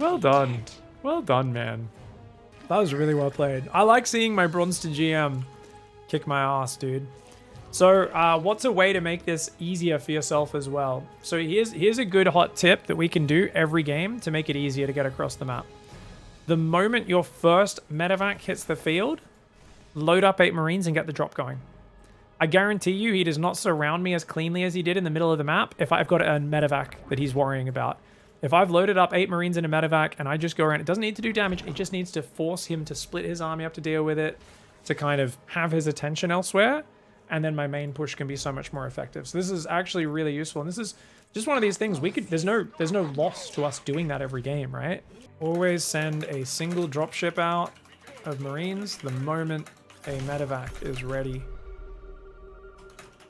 Speaker 2: Well done. Well done, man. That was really well played. I like seeing my Bronze to GM kick my ass, dude. So what's a way to make this easier for yourself as well? So here's a good hot tip that we can do every game to make it easier to get across the map. The moment your first medevac hits the field, load up 8 Marines and get the drop going. I guarantee you he does not surround me as cleanly as he did in the middle of the map if I've got a medevac that he's worrying about. If I've loaded up 8 Marines in a medevac and I just go around, it doesn't need to do damage, it just needs to force him to split his army up to deal with it, to kind of have his attention elsewhere, and then my main push can be so much more effective. So this is actually really useful, and this is just one of these things there's no loss to us doing that every game, right? Always send a single dropship out of Marines the moment a medevac is ready.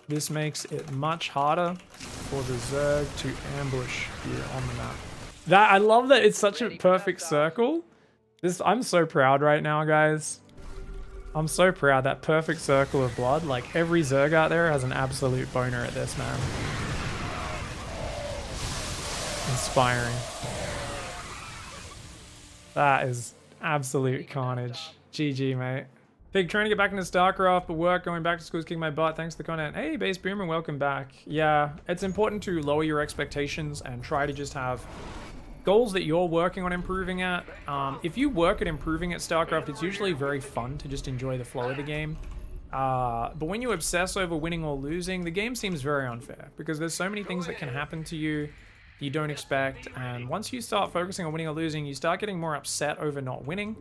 Speaker 2: This makes it much harder for the Zerg to ambush here on the map. I love that it's such a perfect circle. I'm so proud right now, guys. I'm so proud. That perfect circle of blood. Like, every Zerg out there has an absolute boner at this, man. Inspiring. That is absolute carnage. GG, mate. Pig, trying to get back into StarCraft, but work, going back to school is kicking my butt. Thanks for the content. Hey, Base Boomer, welcome back. Yeah, it's important to lower your expectations and try to just have goals that you're working on improving at. If you work at improving at StarCraft, it's usually very fun to just enjoy the flow of the game. But when you obsess over winning or losing, the game seems very unfair because there's so many things that can happen to you you don't expect. And once you start focusing on winning or losing, you start getting more upset over not winning,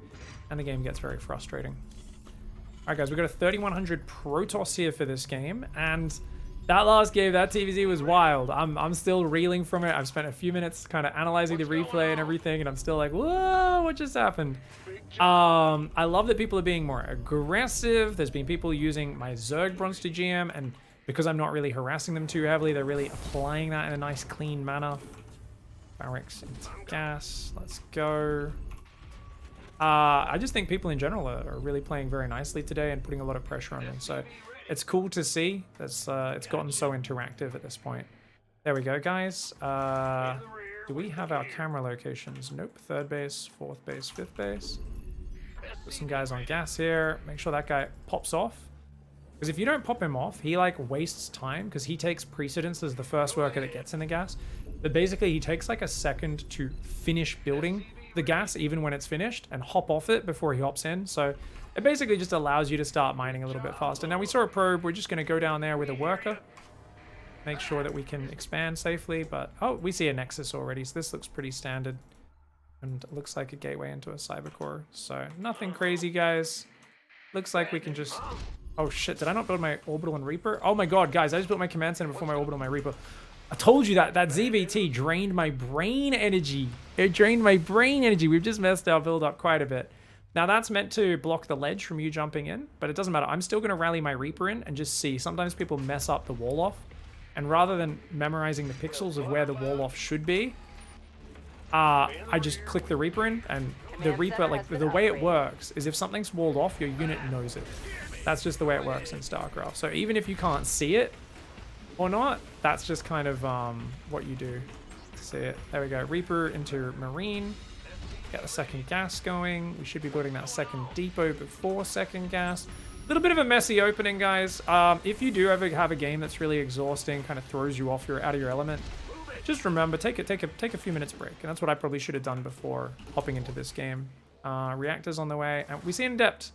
Speaker 2: and the game gets very frustrating. All right, guys, we've got a 3100 Protoss here for this game, and that last game, that TVZ was wild. I'm still reeling from it. I've spent a few minutes kind of analyzing the replay and everything, and I'm still like, whoa, what just happened? I love that people are being more aggressive. There's been people using my Zerg Bronze to GM, and because I'm not really harassing them too heavily, they're really applying that in a nice, clean manner. Barracks into gas. Let's go. I just think people in general are really playing very nicely today and putting a lot of pressure on me. So it's cool to see. It's gotten so interactive at this point. There we go, guys. Do we have our camera locations? Nope. 3rd base, 4th base, 5th base. Put some guys on gas here. Make sure that guy pops off. Because if you don't pop him off, he like wastes time because he takes precedence as the first worker that gets in the gas. But basically he takes like a second to finish building the gas even when it's finished and hop off it before he hops in. So it basically just allows you to start mining a little bit faster. Now we saw a probe. We're just going to go down there with a worker. Make sure that we can expand safely. But oh, we see a nexus already. So this looks pretty standard. And it looks like a gateway into a cyber core. So nothing crazy, guys. Looks like we can just... Oh shit, did I not build my orbital and reaper? Oh my god, guys, I just built my command center before my orbital and my reaper. I told you that ZBT drained my brain energy. It drained my brain energy. We've just messed our build up quite a bit. Now that's meant to block the ledge from you jumping in, but it doesn't matter. I'm still going to rally my reaper in and just see. Sometimes people mess up the wall off, and rather than memorizing the pixels of where the wall off should be, I just click the reaper in, and the reaper, like the way it works is if something's walled off, your unit knows it. That's just the way it works in StarCraft. So even if you can't see it or not, that's just kind of what you do to see it. There we go. Reaper into Marine. Get the second gas going. We should be building that second depot before second gas. A little bit of a messy opening, guys. If you do ever have a game that's really exhausting, kind of throws you off, you're out of your element, just remember, take a few minutes break. And that's what I probably should have done before hopping into this game. Reactors on the way. And we see in depth.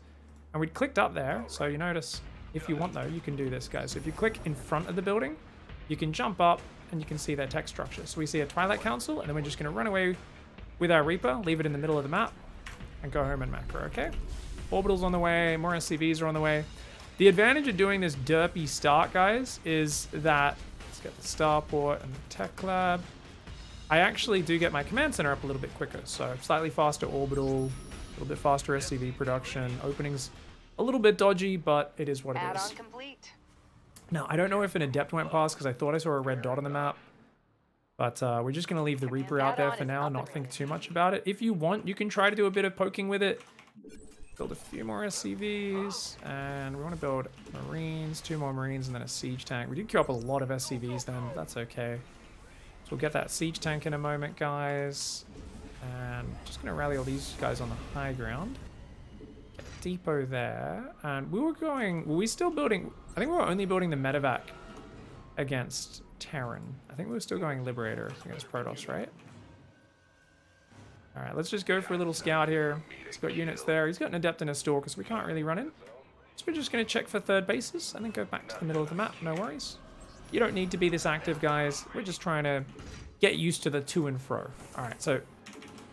Speaker 2: And we'd clicked up there, so you notice, if you want though, you can do this, guys. So if you click in front of the building, you can jump up and you can see their tech structure. So we see a Twilight Council, and then we're just going to run away with our Reaper, leave it in the middle of the map, and go home and macro, okay? Orbitals on the way, more SCVs are on the way. The advantage of doing this derpy start, guys, is that, let's get the starport and the tech lab. I actually do get my command center up a little bit quicker, so slightly faster orbital, a little bit faster SCV production, openings a little bit dodgy, but it is what it is.
Speaker 1: Add-on complete.
Speaker 2: Now, I don't know if an adept went past because I thought I saw a red dot on the map. But we're just going to leave the Reaper out there for now, not think too much about it. If you want, you can try to do a bit of poking with it. Build a few more SCVs. And we want to build Marines, 2 more Marines, and then a Siege Tank. We did queue up a lot of SCVs then. That's okay. So we'll get that Siege Tank in a moment, guys. And just going to rally all these guys on the high ground. Get a depot there. And we were going... Were we still building... I think we were only building the medevac against Terran. I think we were still going Liberator against Protoss, right? Alright, let's just go for a little scout here. He's got units there. He's got an adept and a stalker, so we can't really run in. So we're just going to check for third bases and then go back to the middle of the map. No worries. You don't need to be this active, guys. We're just trying to get used to the to and fro. Alright, so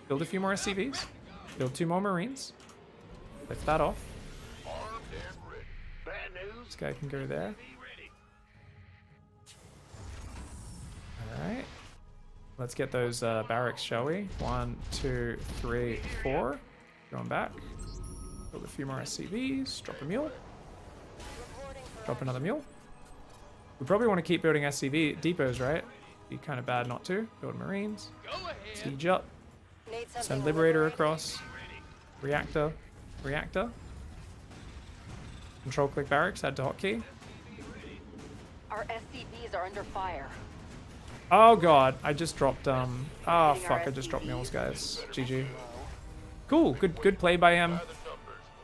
Speaker 2: build a few more SCVs. Build 2 more Marines. Lift that off. This guy can go there. Alright. Let's get those barracks, shall we? 1, 2, 3, 4. Going back. Build a few more SCVs. Drop a mule. Drop another mule. We probably want to keep building SCV depots, right? Be kind of bad not to. Build Marines. Siege up. Send Liberator across. Reactor. Reactor. Control click barracks. Add to hotkey.
Speaker 1: Our SCVs are under fire.
Speaker 2: Oh god, I just dropped oh fuck, I just dropped mules, guys. GG. Cool, good play by him.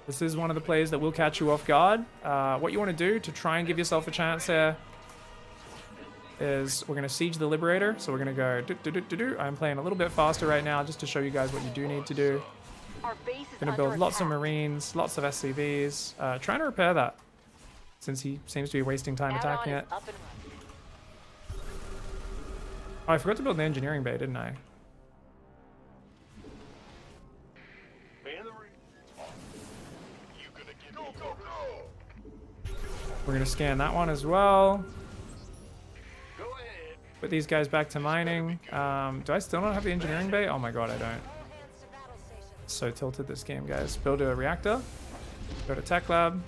Speaker 2: This is one of the plays that will catch you off guard. What you want to do to try and give yourself a chance here is we're going to siege the Liberator. So we're going to go I'm playing a little bit faster right now just to show you guys what you do need to do.
Speaker 1: Our base is
Speaker 2: Going to build lots of Marines, lots of SCVs. Trying to repair that since he seems to be wasting time attacking it. Oh, I forgot to build the engineering bay, didn't I? We're gonna scan that one as well. Put these guys back to mining. Do I still not have the engineering bay? Oh my god, I don't.
Speaker 6: All hands to battle stations.
Speaker 2: So tilted this game, guys. Build a reactor. Go to tech lab.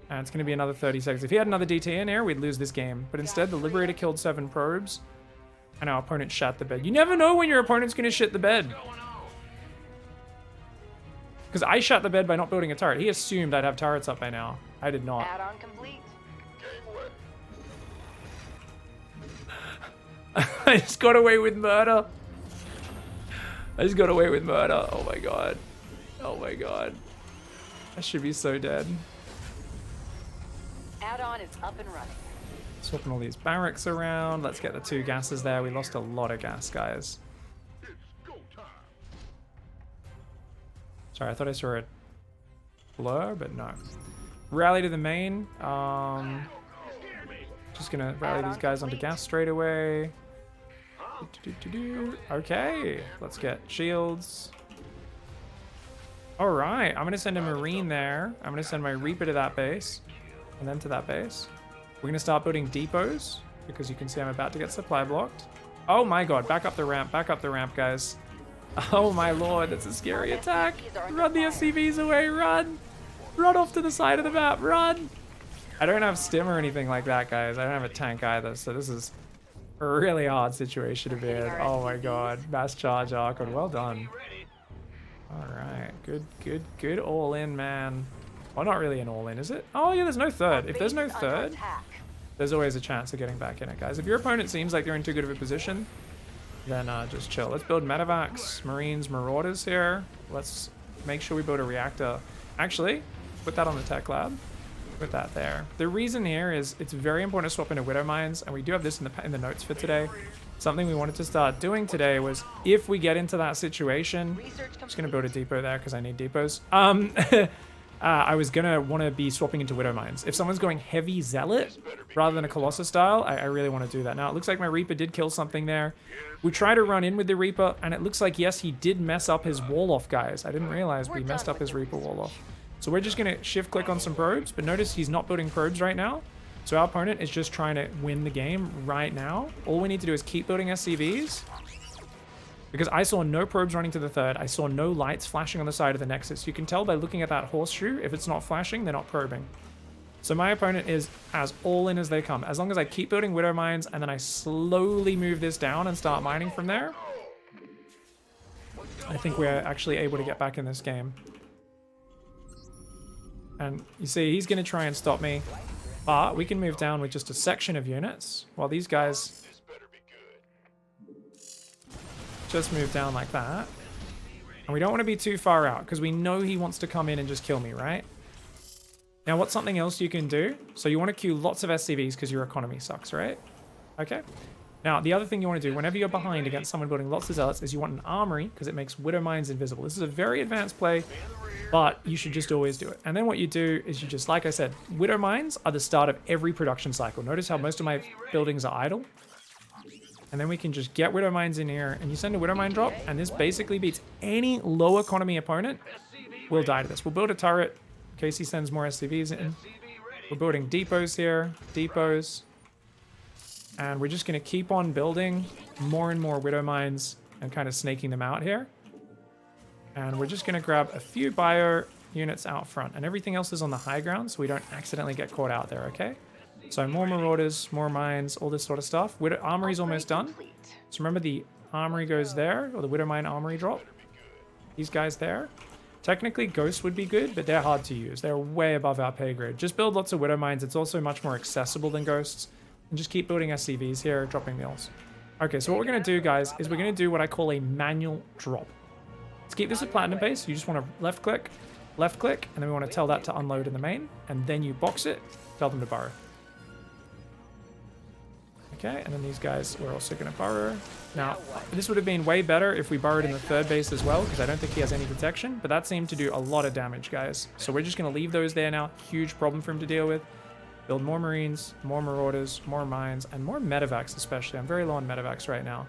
Speaker 2: And it's gonna be another 30 seconds. If he had another DT in here, we'd lose this game. But instead, the Liberator killed 7 probes. And our opponent shat the bed. You never know when your opponent's gonna shit the bed. Because I shot the bed by not building a turret. He assumed I'd have turrets up by now. I did not.
Speaker 1: Add-on complete.
Speaker 2: I just got away with murder. I just got away with murder. Oh my god. Oh my god. I should be so dead.
Speaker 1: Add-on is up and running.
Speaker 2: Swapping all these barracks around. Let's get the 2 gases there. We lost a lot of gas, guys. Sorry, I thought I saw a blur, but no. Rally to the main. Just gonna rally these guys onto gas straight away. Okay, let's get shields. Alright, I'm gonna send a Marine there. I'm gonna send my Reaper to that base. And then to that base. We're gonna start building depots, because you can see I'm about to get supply blocked. Oh my god, back up the ramp, guys. Oh my lord, that's a scary attack. Run the SCVs away, run! Run off to the side of the map, run! I don't have stim or anything like that, guys. I don't have a tank either, so this is a really hard situation to be in. Oh my god, mass charge Archon, well done. Alright, good all in, man. Well, not really an all in, is it? Oh yeah, there's no third. If there's no third, there's always a chance of getting back in it, guys. If your opponent seems like they're in too good of a position, then just chill. Let's build medevacs, marines, marauders here. Let's make sure we build a reactor. Actually, put that on the tech lab. Put that there. The reason here is it's very important to swap into widow mines, and we do have this in the notes for today. Something we wanted to start doing today was if we get into that situation, I'm just gonna build a depot there because I need depots. I was gonna want to be swapping into widow mines. If someone's going heavy zealot rather than a Colossus style, I really want to do that. Now it looks like my Reaper did kill something there. We try to run in with the Reaper, and it looks like yes, he did mess up his wall off, guys. I didn't realize we messed up his Reaper wall off. So we're just gonna shift click on some probes, but notice he's not building probes right now. So our opponent is just trying to win the game right now. All we need to do is keep building SCVs. Because I saw no probes running to the third. I saw no lights flashing on the side of the Nexus. You can tell by looking at that horseshoe, if it's not flashing, they're not probing. So my opponent is as all in as they come. As long as I keep building Widow Mines and then I slowly move this down and start mining from there, I think we're actually able to get back in this game. And you see, he's going to try and stop me. But we can move down with just a section of units while these guys just move down like that. And we don't want to be too far out because we know he wants to come in and just kill me, right? Now, what's something else you can do? So you want to queue lots of SCVs because your economy sucks, right? Okay. Now, the other thing you want to do whenever you're behind against someone building lots of zealots is you want an armory because it makes Widow Mines invisible. This is a very advanced play, but you should just always do it. And then what you do is you just, like I said, Widow Mines are the start of every production cycle. Notice how most of my buildings are idle. And then we can just get Widow Mines in here, and you send a Widow Mine drop, and this basically beats any low economy opponent will die to this. We'll build a turret in case he sends more SCVs in. We're building depots here, depots. And we're just going to keep on building more and more Widow Mines and kind of snaking them out here. And we're just going to grab a few bio units out front, and everything else is on the high ground so we don't accidentally get caught out there, okay? So more Marauders, more mines, all this sort of stuff. Widow Armory's almost done. So remember the Armory goes there, or the Widow Mine Armory drop. These guys there. Technically Ghosts would be good, but they're hard to use. They're way above our pay grade. Just build lots of Widow Mines. It's also much more accessible than Ghosts. And just keep building SCVs here, dropping mills. Okay, so what we're going to do, guys, is we're going to do what I call a manual drop. Let's keep this at Platinum base. You just want to left click, and then we want to tell that to unload in the main, and then you box it, tell them to burrow. Okay, and then these guys we're also going to burrow. Now, this would have been way better if we burrowed in the third base as well, because I don't think he has any protection, but that seemed to do a lot of damage, guys. So we're just going to leave those there now. Huge problem for him to deal with. Build more Marines, more Marauders, more Mines, and more Medevacs especially. I'm very low on Medevacs right now.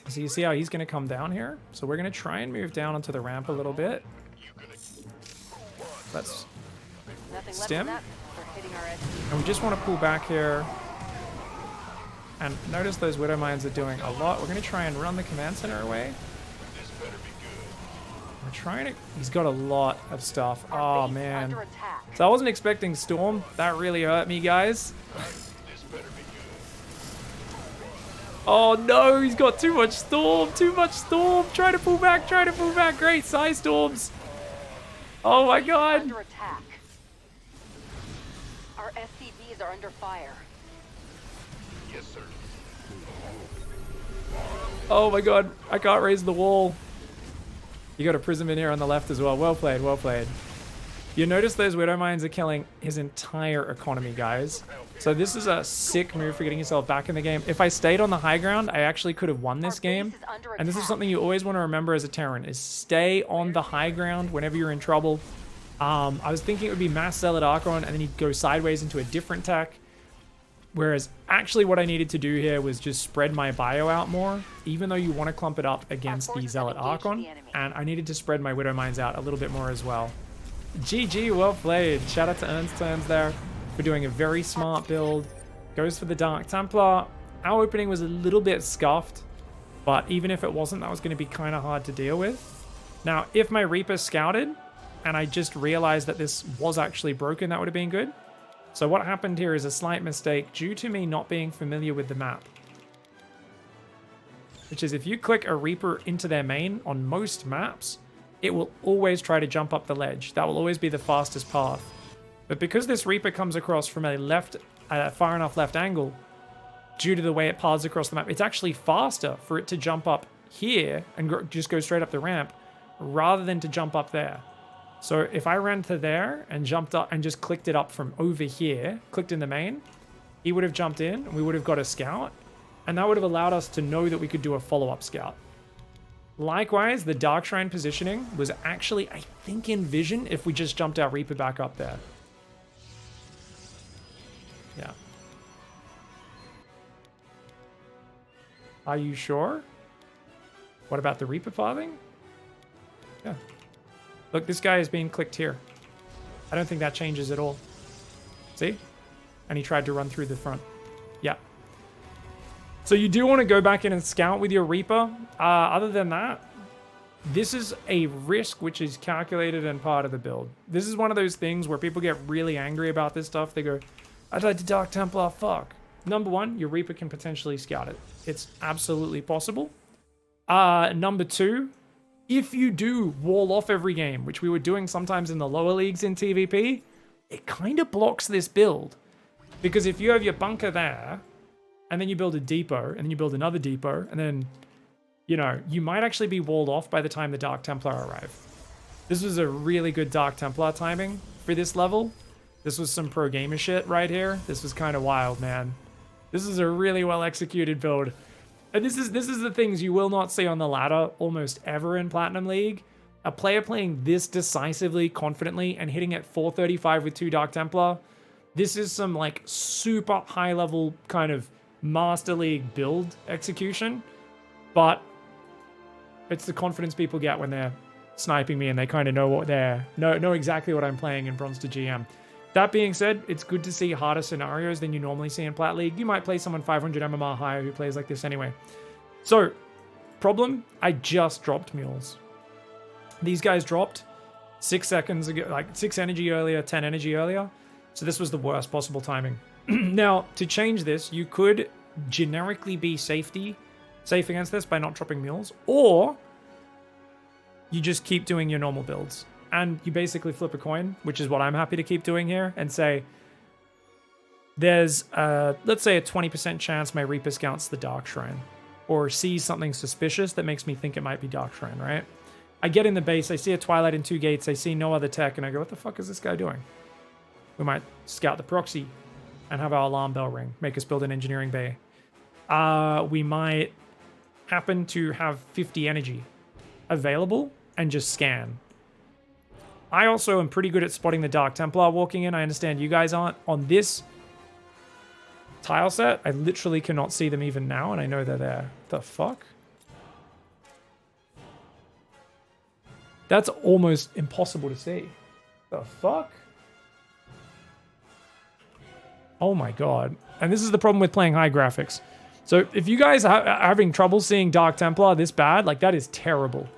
Speaker 2: So you see how he's going to come down here? So we're going to try and move down onto the ramp a little bit. Let's
Speaker 1: Nothing left
Speaker 2: stim.
Speaker 1: of that for hitting our SD.
Speaker 2: And we just want to pull back here. And notice those Widow Mines are doing a lot. We're going to try and run the command center away. We're trying to... He's got a lot of stuff.
Speaker 1: Our
Speaker 2: Oh,
Speaker 1: base is
Speaker 2: man.
Speaker 1: under attack.
Speaker 2: So I wasn't expecting Storm. That really hurt me, guys. Oh, no. He's got too much Storm. Too much Storm. Try to pull back. Try to pull back. Great. Size Storms. Oh, my God.
Speaker 1: Under attack. Our SCVs are under fire.
Speaker 3: Yes, sir.
Speaker 2: Oh, my God. I can't raise the wall. You got a prism in here on the left as well. Well played, well played. You notice those Widow Mines are killing his entire economy, guys. So this is a sick move for getting yourself back in the game. If I stayed on the high ground, I actually could have won this game. And this is something you always want to remember as a Terran, is stay on the high ground whenever you're in trouble. I was thinking it would be Mass Zealot Archon, and then he'd go sideways into a different tech. Whereas actually what I needed to do here was just spread my bio out more, even though you want to clump it up against the Zealot Archon. And I needed to spread my Widow Mines out a little bit more as well. GG, well played. Shout out to Ernst Terms there for doing a very smart build. Goes for the Dark Templar. Our opening was a little bit scuffed, but even if it wasn't, that was going to be kind of hard to deal with. Now, if my Reaper scouted and I just realized that this was actually broken, that would have been good. So what happened here is a slight mistake due to me not being familiar with the map. Which is if you click a Reaper into their main on most maps, it will always try to jump up the ledge. That will always be the fastest path. But because this Reaper comes across from a far enough left angle, due to the way it paths across the map, it's actually faster for it to jump up here and just go straight up the ramp rather than to jump up there. So if I ran to there and jumped up and just clicked it up from over here, clicked in the main, he would have jumped in and we would have got a scout. And that would have allowed us to know that we could do a follow-up scout. Likewise, the Dark Shrine positioning was actually, I think, in vision if we just jumped our Reaper back up there. Yeah. Are you sure? What about the Reaper pathing? Yeah. Look, this guy is being clicked here. I don't think that changes at all. See? And he tried to run through the front. Yeah. So you do want to go back in and scout with your Reaper. Other than that, this is a risk which is calculated and part of the build. This is one of those things where people get really angry about this stuff. They go, I'd like to Dark Templar, fuck. Number one, your Reaper can potentially scout it. It's absolutely possible. Number two, if you do wall off every game, which we were doing sometimes in the lower leagues in TVP, it kind of blocks this build. Because if you have your bunker there, and then you build a depot, and then you build another depot, and then, you know, you might actually be walled off by the time the Dark Templar arrive. This was a really good Dark Templar timing for this level. This was some pro gamer shit right here. This was kind of wild, man. This is a really well executed build. And this is the things you will not see on the ladder almost ever in Platinum League. A player playing this decisively, confidently, and hitting at 435 with 2 Dark Templar. This is some like super high level kind of Master League build execution. But it's the confidence people get when they're sniping me and they kind of know what know exactly what I'm playing in Bronze to GM. That being said, it's good to see harder scenarios than you normally see in Plat League. You might play someone 500 MMR higher who plays like this anyway. So, problem, I just dropped mules. These guys dropped 6 seconds ago, like 6 energy earlier, 10 energy earlier. So this was the worst possible timing. Now, to change this, you could generically be safe against this by not dropping mules, or you just keep doing your normal builds. And you basically flip a coin, which is what I'm happy to keep doing here, and say, there's, let's say a 20% chance my Reaper scouts the Dark Shrine, or sees something suspicious that makes me think it might be Dark Shrine, right? I get in the base, I see a Twilight and 2 gates, I see no other tech, and I go, what the fuck is this guy doing? We might scout the Proxy and have our alarm bell ring, make us build an engineering bay. We might happen to have 50 energy available and just scan. I also am pretty good at spotting the Dark Templar walking in. I understand you guys aren't. On this tile set, I literally cannot see them even now, and I know they're there. The fuck? That's almost impossible to see. The fuck? Oh my god. And this is the problem with playing high graphics. So if you guys are having trouble seeing Dark Templar this bad, like that is terrible.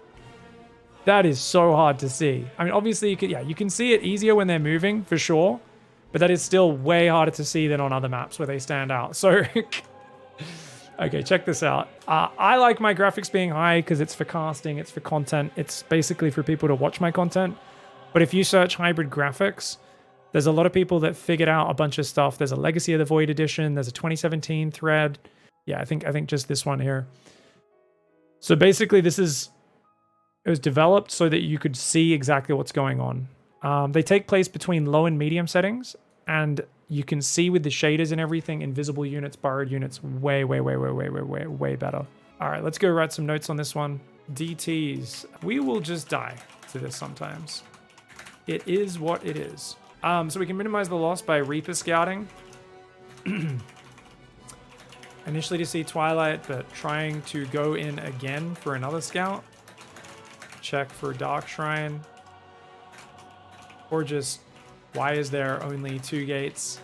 Speaker 2: That is so hard to see. I mean, obviously you can see it easier when they're moving for sure, but that is still way harder to see than on other maps where they stand out. So, okay, check this out. I like my graphics being high because it's for casting, it's for content, it's basically for people to watch my content. But if you search hybrid graphics, there's a lot of people that figured out a bunch of stuff. There's a Legacy of the Void edition. There's a 2017 thread. Yeah, I think just this one here. So basically, it was developed so that you could see exactly what's going on. They take place between low and medium settings, and you can see with the shaders and everything, invisible units, borrowed units, way better. All right, let's go write some notes on this one. DTs. We will just die to this sometimes. It is what it is. So we can minimize the loss by Reaper scouting. Initially to see Twilight, but trying to go in again for another scout. Check for Dark Shrine. Or just, why is there only 2 gates?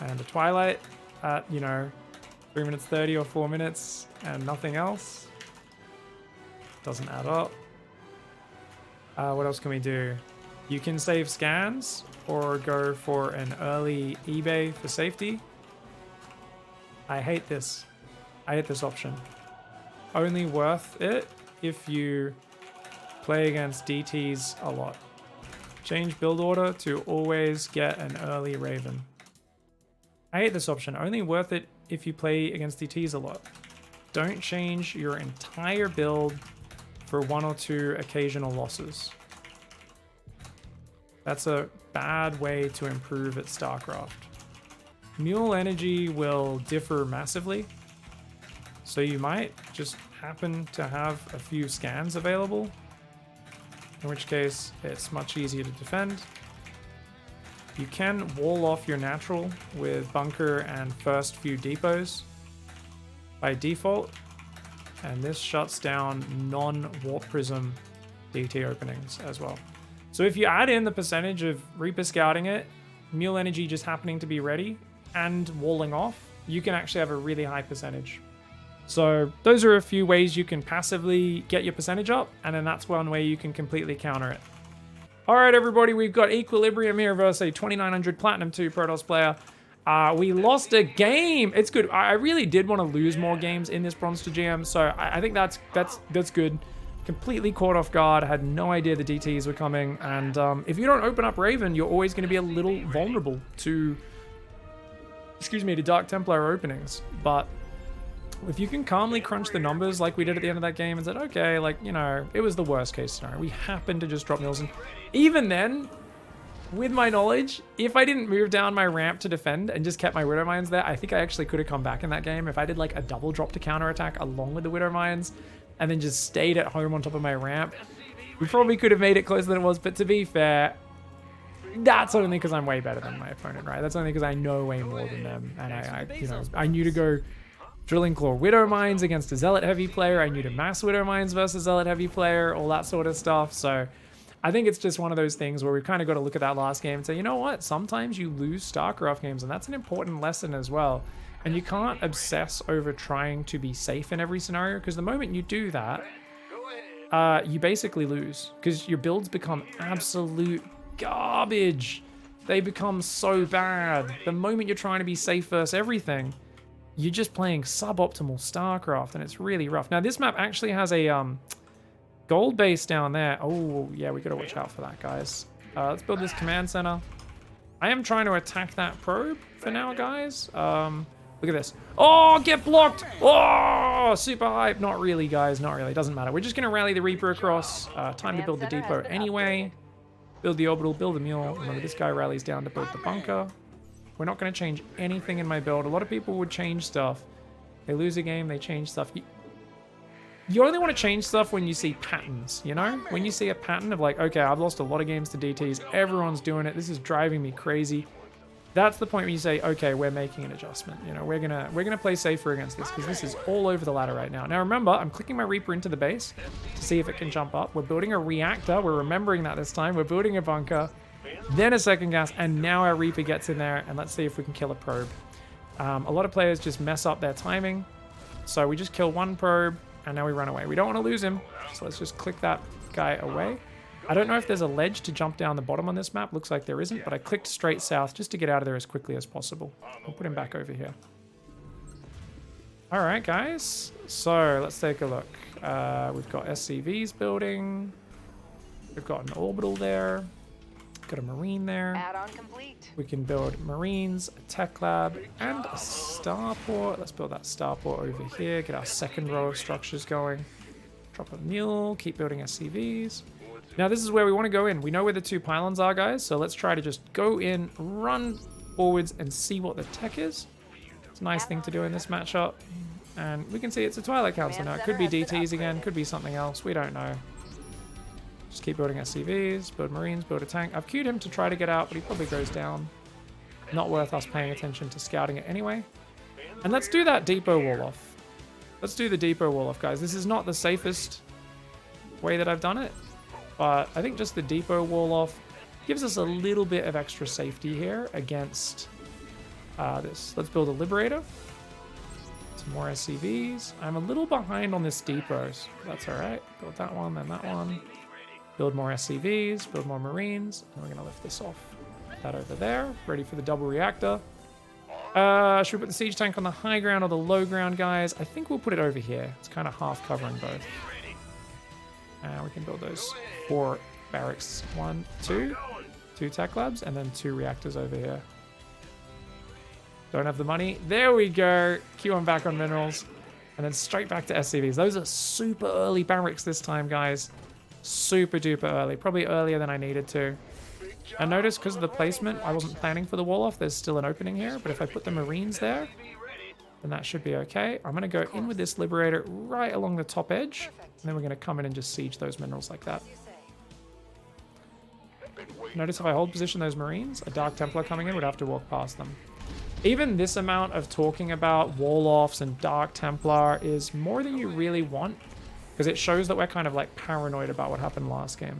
Speaker 2: And a Twilight at, 3 minutes 30 or 4 minutes and nothing else. Doesn't add up. What else can we do? You can save scans or go for an early eBay for safety. I hate this. I hate this option. Only worth it if you play against DTs a lot. Change build order to always get an early Raven. I hate this option. Only worth it if you play against DTs a lot. Don't change your entire build for 1 or 2 occasional losses. That's a bad way to improve at StarCraft. Mule energy will differ massively, so you might just happen to have a few scans available, in which case it's much easier to defend. You can wall off your natural with bunker and first few depots by default, and this shuts down non-warp prism DT openings as well. So if you add in the percentage of Reaper scouting it, Mule energy just happening to be ready, and walling off, you can actually have a really high percentage. So those are a few ways you can passively get your percentage up, and then that's one way you can completely counter it. All right, everybody, we've got Equilibrium here versus a 2900 Platinum 2 Protoss player. We lost a game. It's good. I really did want to lose more games in this Bronze to GM, so I think that's good. Completely caught off guard. I had no idea the DTs were coming, and if you don't open up Raven, you're always going to be a little vulnerable to to Dark Templar openings. But if you can calmly crunch the numbers like we did at the end of that game and said, okay, it was the worst case scenario. We happened to just drop Mills. And even then, with my knowledge, if I didn't move down my ramp to defend and just kept my Widow Mines there, I think I actually could have come back in that game. If I did like a double drop to counterattack along with the Widow Mines and then just stayed at home on top of my ramp, we probably could have made it closer than it was. But to be fair, that's only because I'm way better than my opponent, right? That's only because I know way more than them. And I knew to go Drilling Claw Widow Mines against a Zealot Heavy player. I knew to mass Widow Mines versus Zealot Heavy player, all that sort of stuff. So I think it's just one of those things where we've kind of got to look at that last game and say, you know what? Sometimes you lose StarCraft games, and that's an important lesson as well. And you can't obsess over trying to be safe in every scenario, because the moment you do that, you basically lose, because your builds become absolute garbage. They become so bad. The moment you're trying to be safe versus everything, you're just playing suboptimal StarCraft, and it's really rough. Now, this map actually has a gold base down there. Oh, yeah, we got to watch out for that, guys. Let's build this command center. I am trying to attack that probe for now, guys. Look at this. Oh, get blocked. Oh, super hype. Not really, guys. Not really. Doesn't matter. We're just going to rally the Reaper across. Time to build the depot anyway. Build the orbital, build the mule. Remember, this guy rallies down to build the bunker. We're not going to change anything in my build. A lot of people would change stuff. They lose a game, they change stuff. You only want to change stuff when you see patterns, you know? When you see a pattern of like, okay, I've lost a lot of games to DTs, everyone's doing it, this is driving me crazy. That's the point where you say, okay, we're making an adjustment. You know, we're gonna play safer against this because this is all over the ladder right now. Now remember, I'm clicking my Reaper into the base to see if it can jump up. We're building a reactor. We're remembering that this time. We're building a bunker, then a second gas, and now our Reaper gets in there, and let's see if we can kill a probe. A lot of players just mess up their timing. So we just kill one probe, and now we run away. We don't want to lose him, so let's just click that guy away. I don't know if there's a ledge to jump down the bottom on this map. Looks like there isn't, but I clicked straight south just to get out of there as quickly as possible. I'll put him back over here. All right, guys. So let's take a look. We've got SCVs building. We've got an orbital there. Got a marine there.
Speaker 1: Add-on complete.
Speaker 2: We can build marines, a tech lab, and a starport. Let's build that starport over here. Get our second row of structures going. Drop a mule. Keep building SCVs. Now this is where we want to go in. We know where the two pylons are, guys, so let's try to just go in, run forwards, and see what the tech is. It's a nice thing to do in this matchup. And we can see it's a Twilight Council now. It could be DTs again, could be something else. We don't know. Just keep building SCVs, build marines, build a tank. I've queued him to try to get out, but he probably goes down. Not worth us paying attention to scouting it anyway. And let's do that depot wall off. Let's do the depot wall off, guys. This is not the safest way that I've done it. But I think just the depot wall off gives us a little bit of extra safety here against this. Let's build a Liberator. Some more SCVs. I'm a little behind on this depot, so that's all right. Build that one, then that one. Build more SCVs, build more Marines. And we're going to lift this off. Put that over there. Ready for the double reactor. Should we put the siege tank on the high ground or the low ground, guys? I think we'll put it over here. It's kind of half covering both. We can build those 4 barracks. 1, 2 tech labs, and then 2 reactors over here. Don't have the money. There we go. Q on back on minerals. And then straight back to SCVs. Those are super early barracks this time, guys. Super duper early. Probably earlier than I needed to. And notice, because of the placement, I wasn't planning for the wall off. There's still an opening here. But if I put the Marines there, then that should be okay. I'm going to go in with this Liberator right along the top edge. And then we're going to come in and just siege those minerals like that. Notice if I hold position those Marines, a Dark Templar coming in would have to walk past them. Even this amount of talking about wall-offs and Dark Templar is more than you really want. Because it shows that we're kind of like paranoid about what happened last game.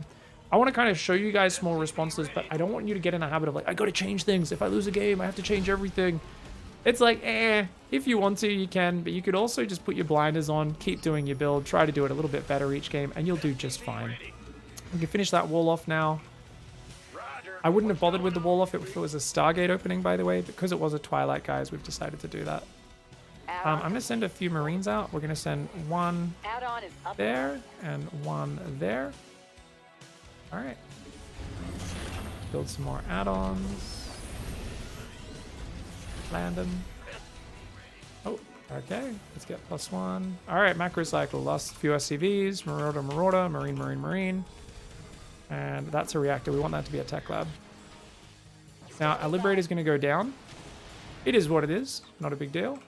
Speaker 2: I want to kind of show you guys small responses, but I don't want you to get in a habit of like, I got to change things. If I lose a game, I have to change everything. It's like, if you want to, you can, but you could also just put your blinders on, keep doing your build, try to do it a little bit better each game, and you'll do just fine. We can finish that wall off now. I wouldn't have bothered with the wall off if it was a Stargate opening, by the way, because it was a Twilight, guys, we've decided to do that. I'm going to send a few Marines out. We're going to send 1 there and 1 there. All right. Build some more add-ons. Land them. Oh, okay. Let's get +1. All right, macro cycle. Lost a few SCVs. Marauder, Marauder. Marine, Marine, Marine. And that's a reactor. We want that to be a tech lab. Now, our Liberator is going to go down. It is what it is. Not a big deal.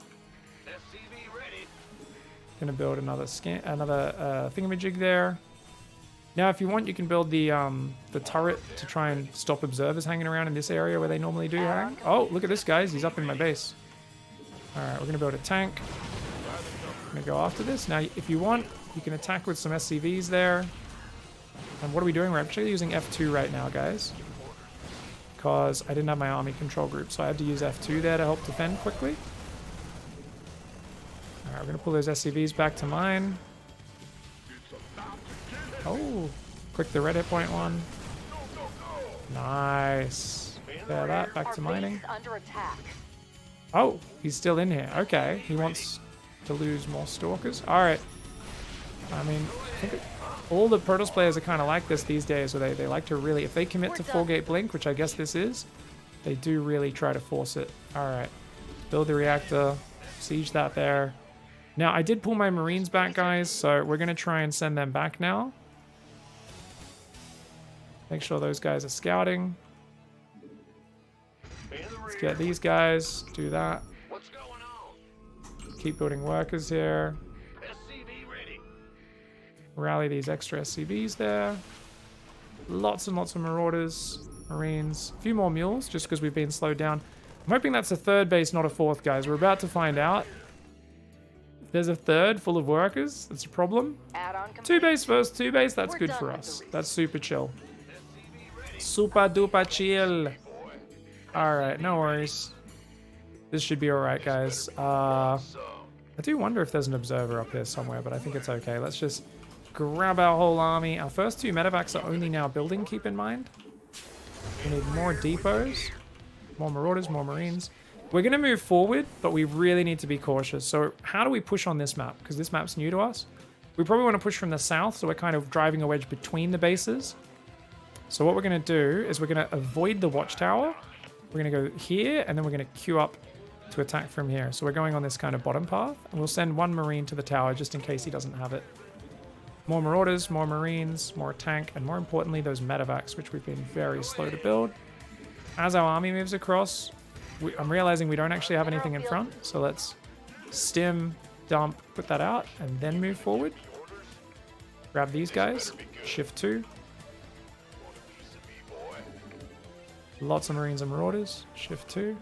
Speaker 2: Going to build another thingamajig there. Now, if you want, you can build the turret to try and stop observers hanging around in this area where they normally do hang. Oh, look at this, guys. He's up in my base. All right, we're going to build a tank. I'm going to go after this. Now, if you want, you can attack with some SCVs there. And what are we doing? We're actually using F2 right now, guys. Because I didn't have my army control group, so I had to use F2 there to help defend quickly. All right, we're going to pull those SCVs back to mine. Oh, click the red hit point one. Nice. Yeah, that back to mining. Oh, he's still in here. Okay, he wants to lose more stalkers. All right. I mean, I think all the Protoss players are kind of like this these days, where they like to really, if they commit to 4-gate blink, which I guess this is, they do really try to force it. All right, build the reactor, siege that there. Now, I did pull my Marines back, guys, so we're going to try and send them back now. Make sure those guys are scouting. Let's get these guys, do that.
Speaker 3: What's going on?
Speaker 2: Keep building workers here.
Speaker 3: SCV ready.
Speaker 2: Rally these extra SCVs there. Lots and lots of Marauders, Marines. A few more Mules, just because we've been slowed down. I'm hoping that's a third base, not a fourth, guys. We're about to find out. If there's a third full of workers, that's a problem.
Speaker 1: Add-on
Speaker 2: Two
Speaker 1: complete.
Speaker 2: base first, two base, that's
Speaker 1: We're
Speaker 2: good
Speaker 1: done
Speaker 2: for
Speaker 1: with
Speaker 2: us.
Speaker 1: the
Speaker 2: That's super chill. Super duper chill. Alright, no worries. This should be alright, guys. I do wonder if there's an observer up here somewhere, but I think it's okay. Let's just grab our whole army. Our first two medevacs are only now building, keep in mind. We need more depots, more Marauders, more Marines. We're going to move forward, but we really need to be cautious. So how do we push on this map? Because this map's new to us. We probably want to push from the south, so we're kind of driving a wedge between the bases. So what we're going to do is we're going to avoid the watchtower. We're going to go here, and then we're going to queue up to attack from here. So we're going on this kind of bottom path, and we'll send one Marine to the tower just in case he doesn't have it. More Marauders, more Marines, more tank, and more importantly, those medevacs, which we've been very slow to build. As our army moves across, I'm realizing we don't actually have anything in front, so let's stim, dump, put that out, and then move forward. Grab these guys, shift 2. Lots of Marines and Marauders, shift 2.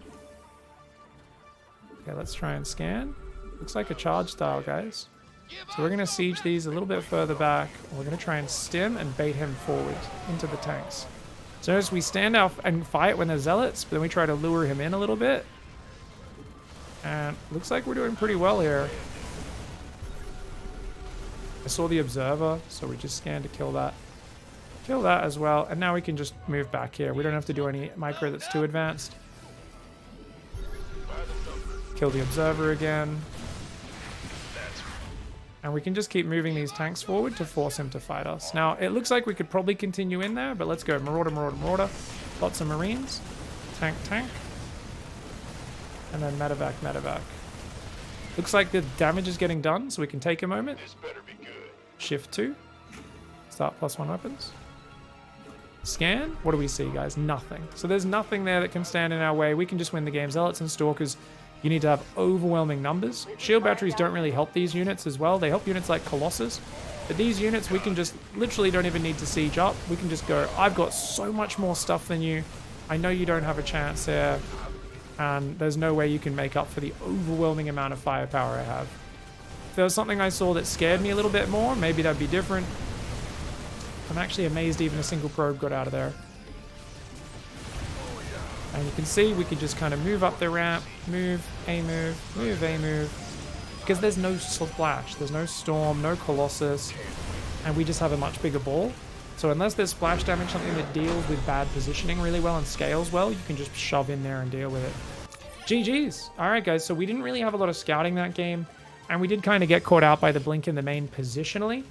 Speaker 2: Okay, let's try and scan. Looks like a charge style, guys. So we're going to siege these a little bit further back. We're going to try and stim and bait him forward into the tanks. So as we stand out and fight when there's zealots, but then we try to lure him in a little bit. And looks like we're doing pretty well here. I saw the observer, so we just scanned to kill that. Kill that as well, and now we can just move back here. We don't have to do any micro that's too advanced. Kill the observer again. And we can just keep moving these tanks forward to force him to fight us. Now, it looks like we could probably continue in there, but let's go. Marauder, Marauder, Marauder. Lots of Marines. Tank, tank. And then medevac, medevac. Looks like the damage is getting done, so we can take a moment.
Speaker 3: This better be good.
Speaker 2: Shift 2. Start +1 weapons. Scan. What do we see, guys? Nothing. So there's nothing there that can stand in our way. We can just win the game. Zealots and Stalkers, you need to have overwhelming numbers. Shield batteries don't really help these units as well. They help units like Colossus. But these units, we can just literally don't even need to siege up. We can just go, I've got so much more stuff than you. I know you don't have a chance here. And there's no way you can make up for the overwhelming amount of firepower I have. If there was something I saw that scared me a little bit more, maybe that'd be different. I'm actually amazed even a single probe got out of there. And you can see we could just kind of move up the ramp, move, A move, move, A move. Because there's no splash, there's no storm, no Colossus, and we just have a much bigger ball. So unless there's splash damage, something that deals with bad positioning really well and scales well, you can just shove in there and deal with it. GG's. Alright guys, so we didn't really have a lot of scouting that game, and we did kind of get caught out by the blink in the main positionally.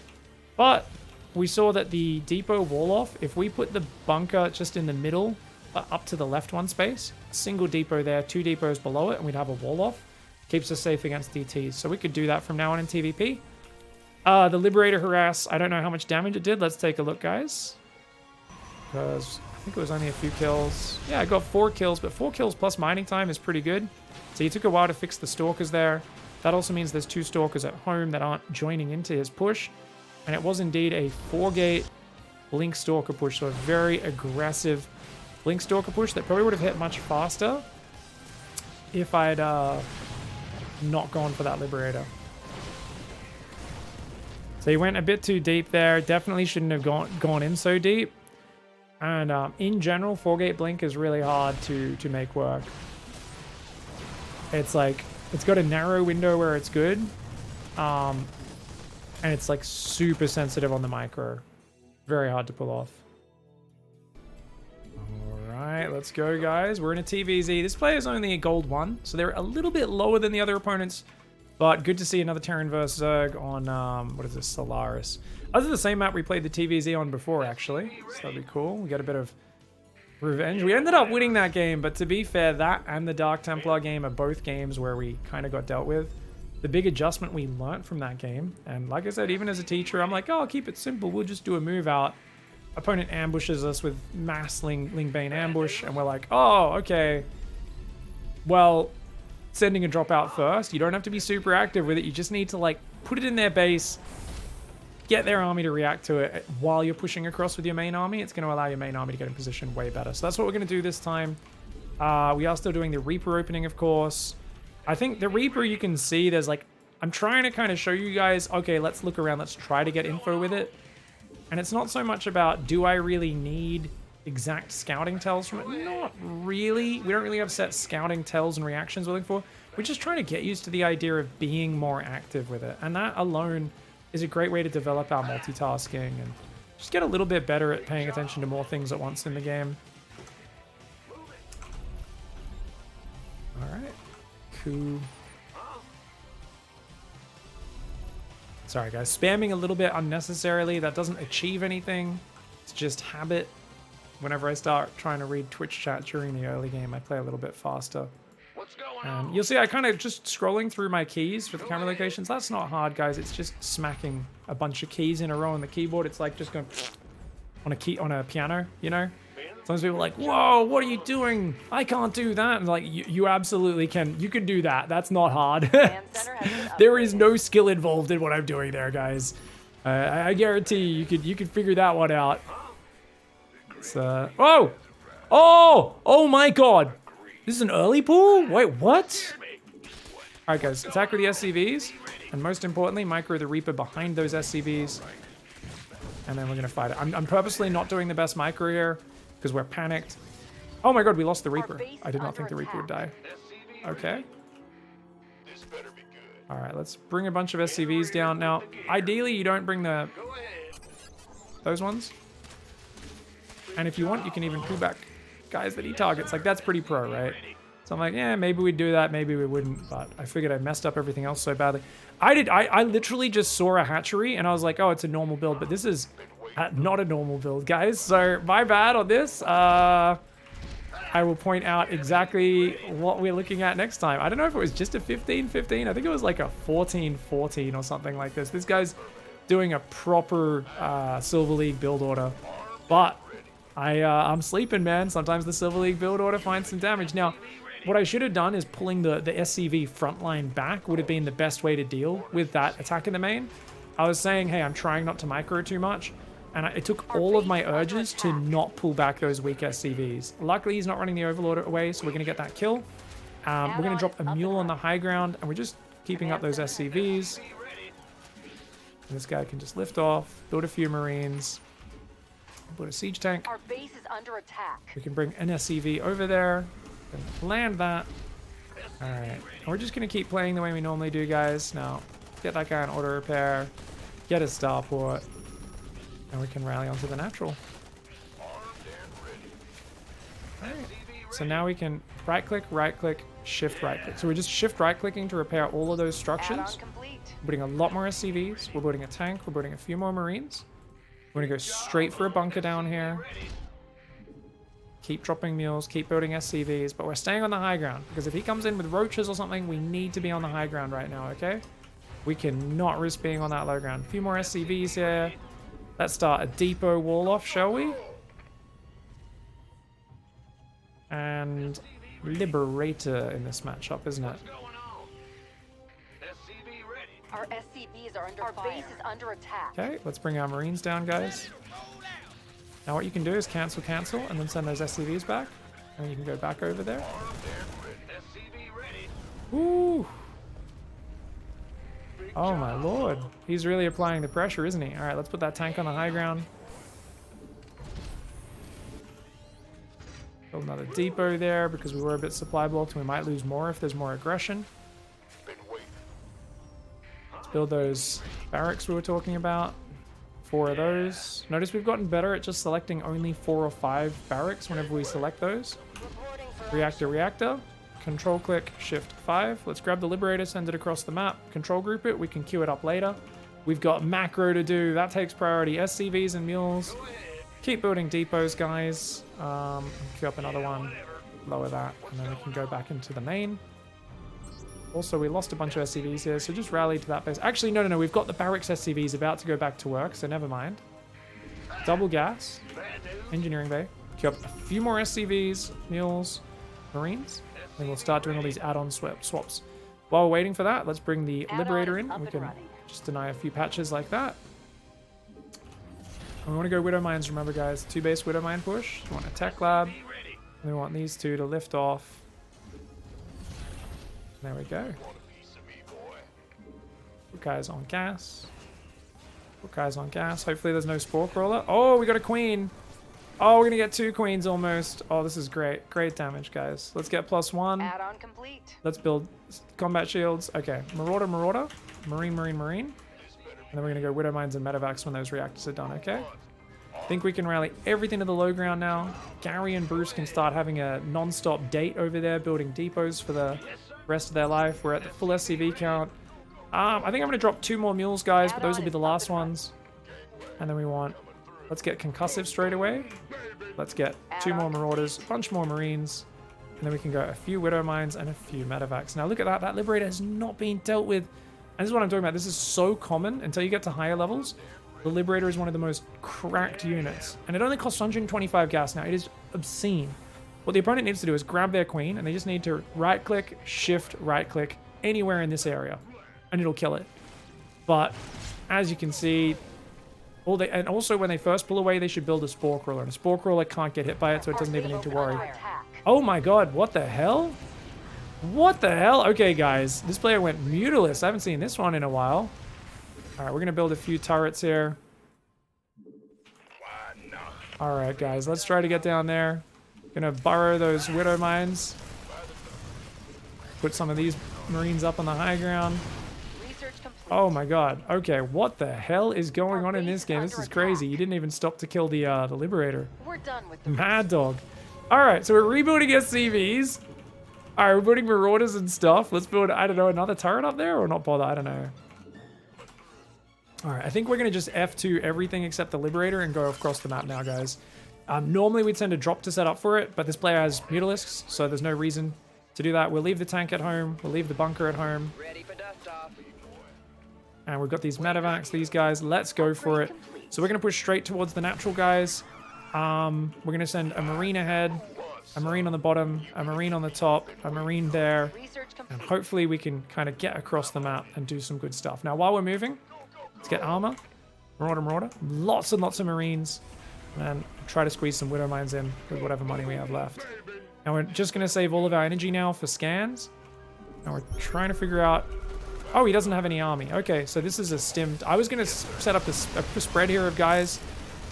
Speaker 2: But we saw that the depot wall off, if we put the bunker just in the middle, up to the left one space, a single depot there, 2 depots below it, and we'd have a wall off. Keeps us safe against DTs. So we could do that from now on in TVP. The Liberator Harass, I don't know how much damage it did. Let's take a look, guys. Because I think it was only a few kills. Yeah, I got 4 kills, but 4 kills plus mining time is pretty good. So he took a while to fix the Stalkers there. That also means there's 2 Stalkers at home that aren't joining into his push. And it was indeed a 4-gate Blink Stalker push, so a very aggressive Blink Stalker push that probably would have hit much faster if I'd not gone for that Liberator. So he went a bit too deep there. Definitely shouldn't have gone in so deep. And in general, 4-gate Blink is really hard to make work. It's like, it's got a narrow window where it's good. And it's like super sensitive on the micro. Very hard to pull off. Alright, let's go, guys. We're in a TVZ. This player is only a gold 1, so they're a little bit lower than the other opponents. But good to see another Terran vs. Zerg on, what is this, Solaris. This is the same map we played the TVZ on before, actually. So that'd be cool. We got a bit of revenge. We ended up winning that game, but to be fair, that and the Dark Templar game are both games where we kind of got dealt with. The big adjustment we learnt from that game, and like I said, even as a teacher, I'm like, oh, I'll keep it simple. We'll just do a move out. Opponent ambushes us with mass Lingbane ambush, and we're like, oh, okay. Well, sending a drop out first. You don't have to be super active with it. You just need to, like, put it in their base, get their army to react to it while you're pushing across with your main army. It's going to allow your main army to get in position way better. So that's what we're going to do this time. We are still doing the Reaper opening, of course. I think the Reaper, you can see there's like, I'm trying to kind of show you guys, okay, let's look around. Let's try to get info with it. And it's not so much about, do I really need exact scouting tells from it? Not really. We don't really have set scouting tells and reactions we're looking for. We're just trying to get used to the idea of being more active with it. And that alone is a great way to develop our multitasking and just get a little bit better at paying attention to more things at once in the game. All right. Cool. Sorry, guys. Spamming a little bit unnecessarily. That doesn't achieve anything. It's just habit. Whenever I start trying to read Twitch chat during the early game, I play a little bit faster.
Speaker 3: What's going
Speaker 2: And
Speaker 3: on?
Speaker 2: you'll see I kind of just scrolling through my keys for the camera locations. That's not hard, guys. It's just smacking a bunch of keys in a row on the keyboard. It's like just going on a piano, you know? Sometimes people are like, whoa, what are you doing? I can't do that. And like, you absolutely can. You can do that. That's not hard.
Speaker 1: Command center has been
Speaker 2: There is
Speaker 1: upgraded.
Speaker 2: no skill involved in what I'm doing there, guys. I guarantee you could figure that one out. It's, oh! Oh my god! This is an early pull? Wait, what? Alright guys, attack with the SCVs. And most importantly, micro the Reaper behind those SCVs. And then we're gonna fight it. I'm purposely not doing the best micro here, because we're panicked. Oh my god, we lost the Reaper.
Speaker 1: base
Speaker 2: I did not
Speaker 1: under
Speaker 2: think the Reaper would die. Okay.
Speaker 3: This better be good.
Speaker 2: Alright, let's bring a bunch of SCVs down. Now, ideally you don't bring those ones. And if you want, you can even pull back guys that he targets. Like, that's pretty pro, right? So I'm like, yeah, maybe we'd do that, maybe we wouldn't. But I figured I messed up everything else so badly. I literally just saw a hatchery, and I was like, oh, it's a normal build. But this is not a normal build, guys. So my bad on this. I will point out exactly what we're looking at next time. I don't know if it was just a 15-15. I think it was like a 14-14 or something like this. This guy's doing a proper Silver League build order. But I'm sleeping, man. Sometimes the Silver League build order finds some damage. Now, what I should have done is pulling the SCV front line back would have been the best way to deal with that attack in the main. I was saying, hey, I'm trying not to micro too much. And it took all of my urges to not pull back those weak SCVs. Luckily, he's not running the Overlord away, so we're going to get that kill. We're going to drop a mule on the high ground, and we're just keeping up those SCVs. And this guy can just lift off, build a few Marines, build a siege tank.
Speaker 1: Our base is under attack.
Speaker 2: We can bring an SCV over there, and land that. Alright, and we're just going to keep playing the way we normally do, guys. Now, get that guy on auto repair, get his starport, and we can rally onto the natural. Alright, so now we can right-click, shift right-click. So we're just shift right-clicking to repair all of those
Speaker 1: Add-on
Speaker 2: structures.
Speaker 1: complete.
Speaker 2: We're putting a lot more SCVs. We're building a tank. We're building a few more Marines. We're going to go straight for a bunker down here. Keep dropping mules. Keep building SCVs. But we're staying on the high ground. Because if he comes in with roaches or something, we need to be on the high ground right now, okay? We cannot risk being on that low ground. A few more SCVs here. Let's start a depot wall off, shall we? And Liberator in this matchup, isn't it?
Speaker 1: Our SCVs are under fire. Our base is under attack.
Speaker 2: Okay, let's bring our Marines down, guys. Now what you can do is cancel, and then send those SCVs back. And you can go back over there. Ooh. Oh my lord. He's really applying the pressure, isn't he? Alright, let's put that tank on the high ground. Build another depot there because we were a bit supply blocked and we might lose more if there's more aggression. Let's build those barracks we were talking about. 4 of those. Notice we've gotten better at just selecting only 4 or 5 barracks whenever we select those.
Speaker 6: Reporting for
Speaker 2: Reactor. Control click, shift 5. Let's grab the Liberator, send it across the map. Control group it, we can queue it up later. We've got macro to do, that takes priority. SCVs and mules. Keep building depots, guys. Queue up another one, lower that, and then we can go back into the main. Also, we lost a bunch of SCVs here, so just rally to that base. Actually, no, we've got the barracks SCVs about to go back to work, so never mind. Double gas. Engineering bay. Queue up a few more SCVs, mules, Marines. Then we'll start doing all these add-on swaps. While we're waiting for that, let's bring the
Speaker 1: Add-on
Speaker 2: Liberator
Speaker 1: is
Speaker 2: in.
Speaker 1: up
Speaker 2: We
Speaker 1: and
Speaker 2: can
Speaker 1: running.
Speaker 2: just deny a few patches like that. We want to go Widow Mines, remember guys. 2 base Widow Mine push. We want a tech lab. And we want these 2 to lift off. There we go. Put guys on gas. Put guys on gas. Hopefully there's no Spore Crawler. Oh, we got a queen. Oh, we're going to get 2 queens almost. Oh, this is great. Great damage, guys. Let's get +1.
Speaker 1: Add-on complete.
Speaker 2: Let's build combat shields. Okay, Marauder, Marauder. Marine, Marine, Marine. And then we're going to go Widow Mines and Medevacs when those reactors are done, okay? I think we can rally everything to the low ground now. Gary and Bruce can start having a non-stop date over there, building depots for the rest of their life. We're at the full SCV count. I think I'm going to drop 2 more mules, guys, but those will be the last ones. And then we want... Let's get Concussive straight away. Let's get 2 more Marauders, a bunch more Marines. And then we can go a few Widow Mines and a few Medevacs. Now look at that. That Liberator has not been dealt with. And this is what I'm talking about. This is so common until you get to higher levels. The Liberator is one of the most cracked units. And it only costs 125 gas now. It is obscene. What the opponent needs to do is grab their queen, and they just need to right-click, shift, right-click anywhere in this area. And it'll kill it. But as you can see... And also when they first pull away, they should build a Spore Crawler. And a Spore Crawler can't get hit by it, so it doesn't even need to worry. Oh my god, what the hell? What the hell? Okay, guys. This player went Mutilus. I haven't seen this one in a while. Alright, we're going to build a few turrets here. Alright, guys. Let's try to get down there. Gonna burrow those Widow Mines. Put some of these Marines up on the high ground. Oh my god. Okay, what the hell is going on in this game? This is crazy. You didn't even stop to kill the Liberator.
Speaker 1: We're done with the
Speaker 2: Mad dog. Alright, so we're rebuilding SCVs. Alright, we're building Marauders and stuff. Let's build, I don't know, another turret up there or not bother? I don't know. Alright, I think we're going to just F2 everything except the Liberator and go across the map now, guys. Normally we'd send a drop to set up for it, but this player has Mutalisks, so there's no reason to do that. We'll leave the tank at home. We'll leave the bunker at home.
Speaker 4: Ready for dust off.
Speaker 2: And we've got these Medevacs, these guys. Let's go for it. So we're going to push straight towards the natural guys. We're going to send a Marine ahead, a Marine on the bottom, a Marine on the top, a Marine there. And hopefully we can kind of get across the map and do some good stuff. Now, while we're moving, let's get armor. Marauder, Marauder. Lots and lots of Marines. And try to squeeze some Widow Mines in with whatever money we have left. And we're just going to save all of our energy now for scans. And we're trying to figure out... Oh, he doesn't have any army. Okay, so this is a stimmed... I was going to set up a spread here of guys,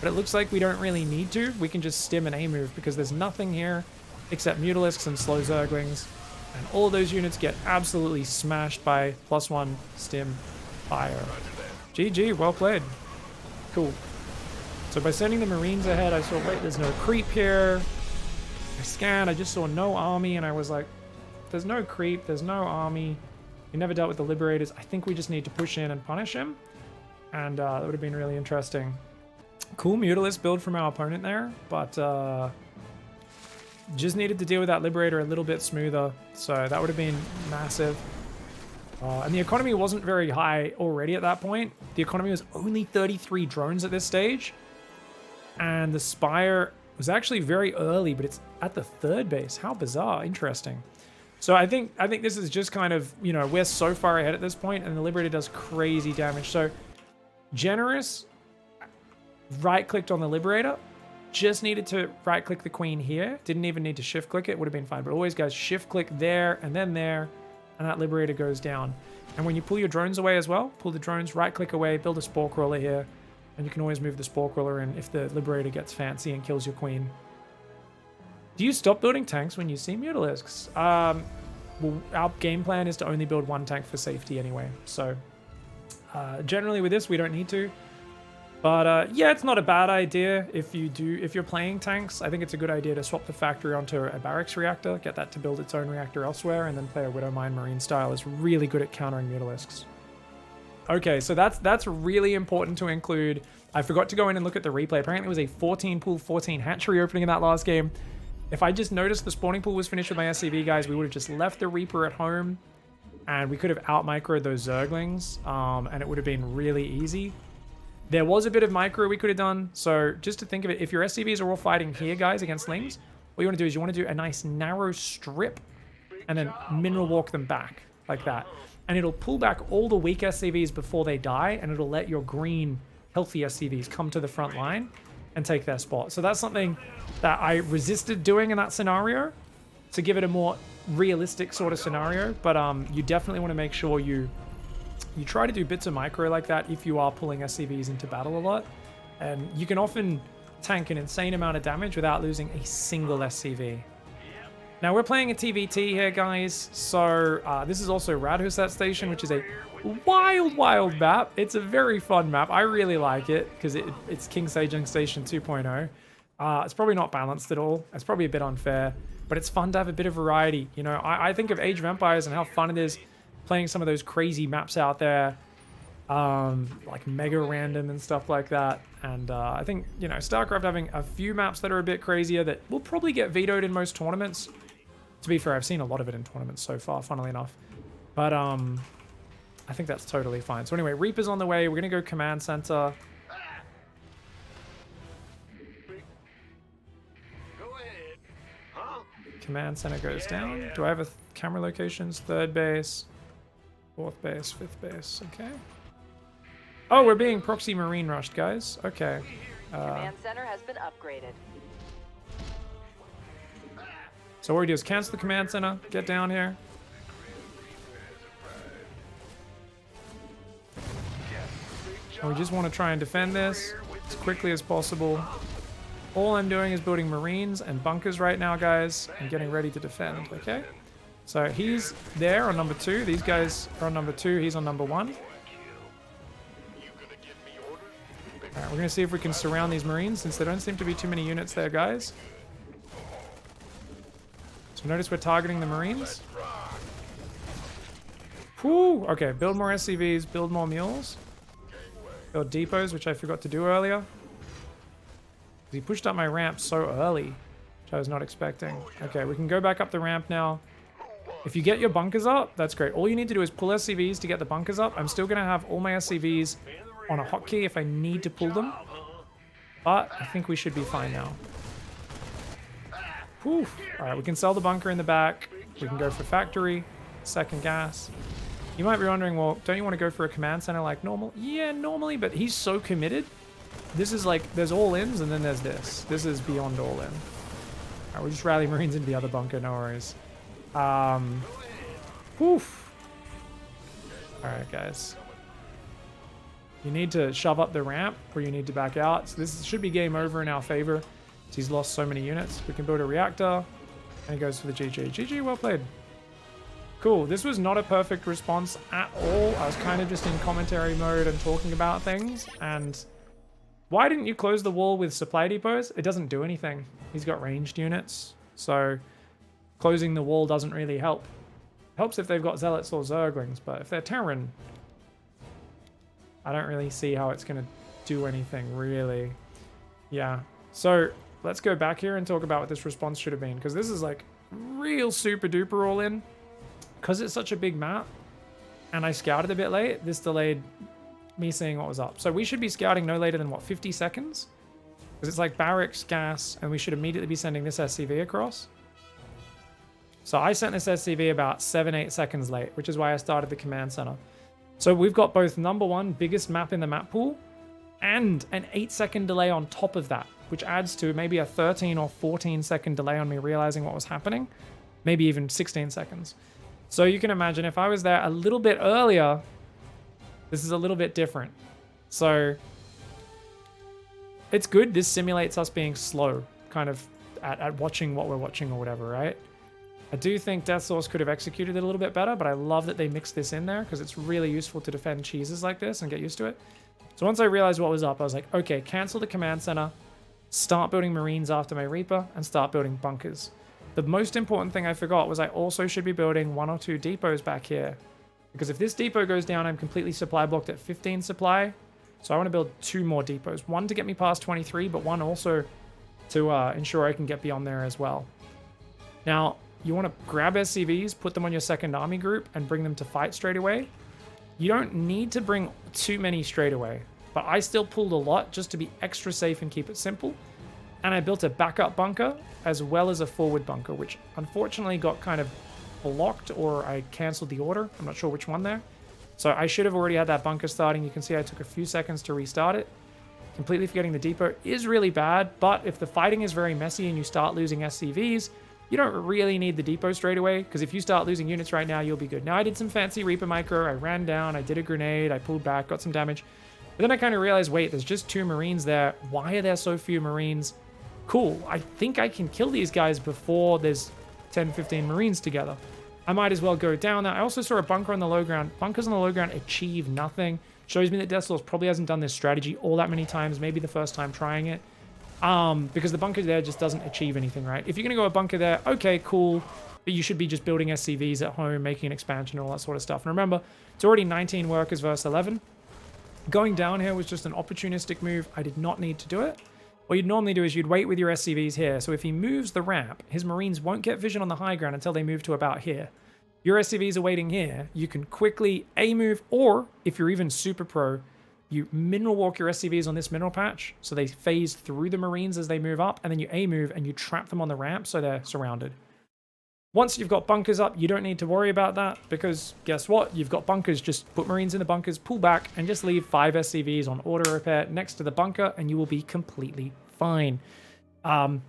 Speaker 2: but it looks like we don't really need to. We can just stim an A move because there's nothing here except Mutalisks and slow Zerglings. And all those units get absolutely smashed by +1 stim fire. GG, well played. Cool. So by sending the Marines ahead, I saw, wait, there's no creep here. I scanned, I just saw no army, and I was like, there's no creep, there's no army. We never dealt with the Liberators. I think we just need to push in and punish him. And that would have been really interesting. Cool Mutilist build from our opponent there, but just needed to deal with that Liberator a little bit smoother. So that would have been massive. And the economy wasn't very high already at that point. The economy was only 33 drones at this stage. And the Spire was actually very early, but it's at the 3rd base. How bizarre. Interesting. So I think this is just kind of, you know, we're so far ahead at this point, and the Liberator does crazy damage. So Generous right-clicked on the Liberator. Just needed to right-click the Queen here. Didn't even need to shift-click it. Would have been fine. But always, guys, shift-click there and then there. And that Liberator goes down. And when you pull your drones away as well, pull the drones, right-click away, build a Spore Crawler here. And you can always move the Spore Crawler in if the Liberator gets fancy and kills your Queen. Do you stop building tanks when you see Mutalisks? Well, our game plan is to only build 1 tank for safety anyway. So generally with this, we don't need to. But yeah, it's not a bad idea if you're playing tanks. I think it's a good idea to swap the factory onto a barracks reactor, get that to build its own reactor elsewhere, and then play a Widow Mine Marine style. Is really good at countering Mutalisks. Okay, so that's really important to include. I forgot to go in and look at the replay. Apparently it was a 14 pool, 14 hatchery opening in that last game. If I just noticed the spawning pool was finished with my SCV guys, we would have just left the Reaper at home, and we could have out-microed those Zerglings, and it would have been really easy. There was a bit of micro we could have done, so just to think of it, if your SCVs are all fighting here, guys, against Lings, what you want to do is you want to do a nice narrow strip, and then mineral walk them back, like that. And it'll pull back all the weak SCVs before they die, and it'll let your green healthy SCVs come to the front line and take their spot. So that's something that I resisted doing in that scenario to give it a more realistic sort of scenario. But you definitely want to make sure you try to do bits of micro like that if you are pulling SCVs into battle a lot. And you can often tank an insane amount of damage without losing a single SCV. Now we're playing a TVT here, guys. So this is also Radhuset Station, which is a wild map. It's a very fun map. I really like it because it's King Sejong Station 2.0. It's probably not balanced at all. It's probably a bit unfair, but it's fun to have a bit of variety. You know, I think of Age of Empires and how fun it is playing some of those crazy maps out there, like mega random and stuff like that. And I think, you know, StarCraft having a few maps that are a bit crazier that will probably get vetoed in most tournaments. To be fair, I've seen a lot of it in tournaments so far, funnily enough. But I think that's totally fine. So anyway, Reaper's on the way. We're going to go command center. Command center goes down. Do I have a camera locations? Third base, fourth base, fifth base. Okay. Oh, we're being proxy marine rushed, guys. Okay.
Speaker 1: Command center has been upgraded.
Speaker 2: So what we do is cancel the command center, get down here. And we just want to try and defend this as quickly as possible. All I'm doing is building marines and bunkers right now, guys, and getting ready to defend, okay? So he's there on number 2. These guys are on number 2. He's on number 1. Alright, we're going to see if we can surround these marines since there don't seem to be too many units there, guys. So notice we're targeting the marines. Whew! Okay, build more SCVs, build more mules. Build depots, which I forgot to do earlier. He pushed up my ramp so early, which I was not expecting. Okay, we can go back up the ramp now. If you get your bunkers up, that's great. All you need to do is pull SCVs to get the bunkers up. I'm still going to have all my SCVs on a hotkey if I need to pull them. But I think we should be fine now. Whew. Alright, we can sell the bunker in the back. We can go for factory, second gas. You might be wondering, well, don't you want to go for a command center like normal? Yeah, normally, but he's so committed. This is like, there's all-ins and then there's this. This is beyond all-in. Alright, we'll just rally marines into the other bunker, no worries. Woof. Alright, guys. You need to shove up the ramp or you need to back out. So this should be game over in our favor. So he's lost so many units. We can build a reactor. And he goes for the GG. GG, well played. Cool. This was not a perfect response at all. I was kind of just in commentary mode and talking about things. And why didn't you close the wall with supply depots? It doesn't do anything. He's got ranged units. So closing the wall doesn't really help. Helps if they've got zealots or zerglings. But if they're Terran, I don't really see how it's going to do anything, really. Yeah. So let's go back here and talk about what this response should have been. Because this is like real super duper all in. Because it's such a big map. And I scouted a bit late. This delayed me seeing what was up. So we should be scouting no later than, what, 50 seconds? Because it's like barracks, gas, and we should immediately be sending this SCV across. So I sent this SCV about 7-8 seconds late, which is why I started the command center. So we've got both number 1, biggest map in the map pool, and an 8-second delay on top of that, which adds to maybe a 13 or 14-second delay on me realizing what was happening, maybe even 16 seconds. So you can imagine if I was there a little bit earlier, this is a little bit different. So it's good. This simulates us being slow, kind of at watching what we're watching or whatever, right? I do think Death Source could have executed it a little bit better, but I love that they mixed this in there because it's really useful to defend cheeses like this and get used to it. So once I realized what was up, I was like, okay, cancel the command center, start building marines after my Reaper, and start building bunkers. The most important thing I forgot was I also should be building 1 or 2 depots back here. Because if this depot goes down, I'm completely supply blocked at 15 supply. So I want to build 2 more depots. 1 to get me past 23, but 1 also to ensure I can get beyond there as well. Now, you want to grab SCVs, put them on your second army group, and bring them to fight straight away. You don't need to bring too many straight away, but I still pulled a lot just to be extra safe and keep it simple. And I built a backup bunker as well as a forward bunker, which unfortunately got kind of blocked, or I canceled the order. I'm not sure which one there. So I should have already had that bunker starting. You can see I took a few seconds to restart it. completely forgetting the depot is really bad, but if the fighting is very messy and you start losing SCVs, you don't really need the depot straight away, because if you start losing units right now, you'll be good. Now, I did some fancy Reaper Micro, I ran down, I did a grenade, I pulled back, got some damage. But then I kind of realized, wait, there's just 2 Marines there. Why are there so few Marines? Cool, I think I can kill these guys before there's 10, 15 Marines together. I might as well go down there. I also saw a bunker on the low ground. Bunkers on the low ground achieve nothing. Shows me that Deathlords probably hasn't done this strategy all that many times, maybe the first time trying it. Because the bunker there just doesn't achieve anything, right? If you're going to go a bunker there, okay, cool. But you should be just building SCVs at home, making an expansion, and all that sort of stuff. And remember, it's already 19 workers versus 11. Going down here was just an opportunistic move. I did not need to do it. What you'd normally do is you'd wait with your SCVs here. So if he moves the ramp, his Marines won't get vision on the high ground until they move to about here. Your SCVs are waiting here. You can quickly A-move, or if you're even super pro, you mineral walk your SCVs on this mineral patch, so they phase through the Marines as they move up, and then you A-move and you trap them on the ramp so they're surrounded. Once you've got bunkers up, you don't need to worry about that, because guess what? You've got bunkers. Just put Marines in the bunkers, pull back, and just leave 5 SCVs on auto repair next to the bunker, and you will be completely fine.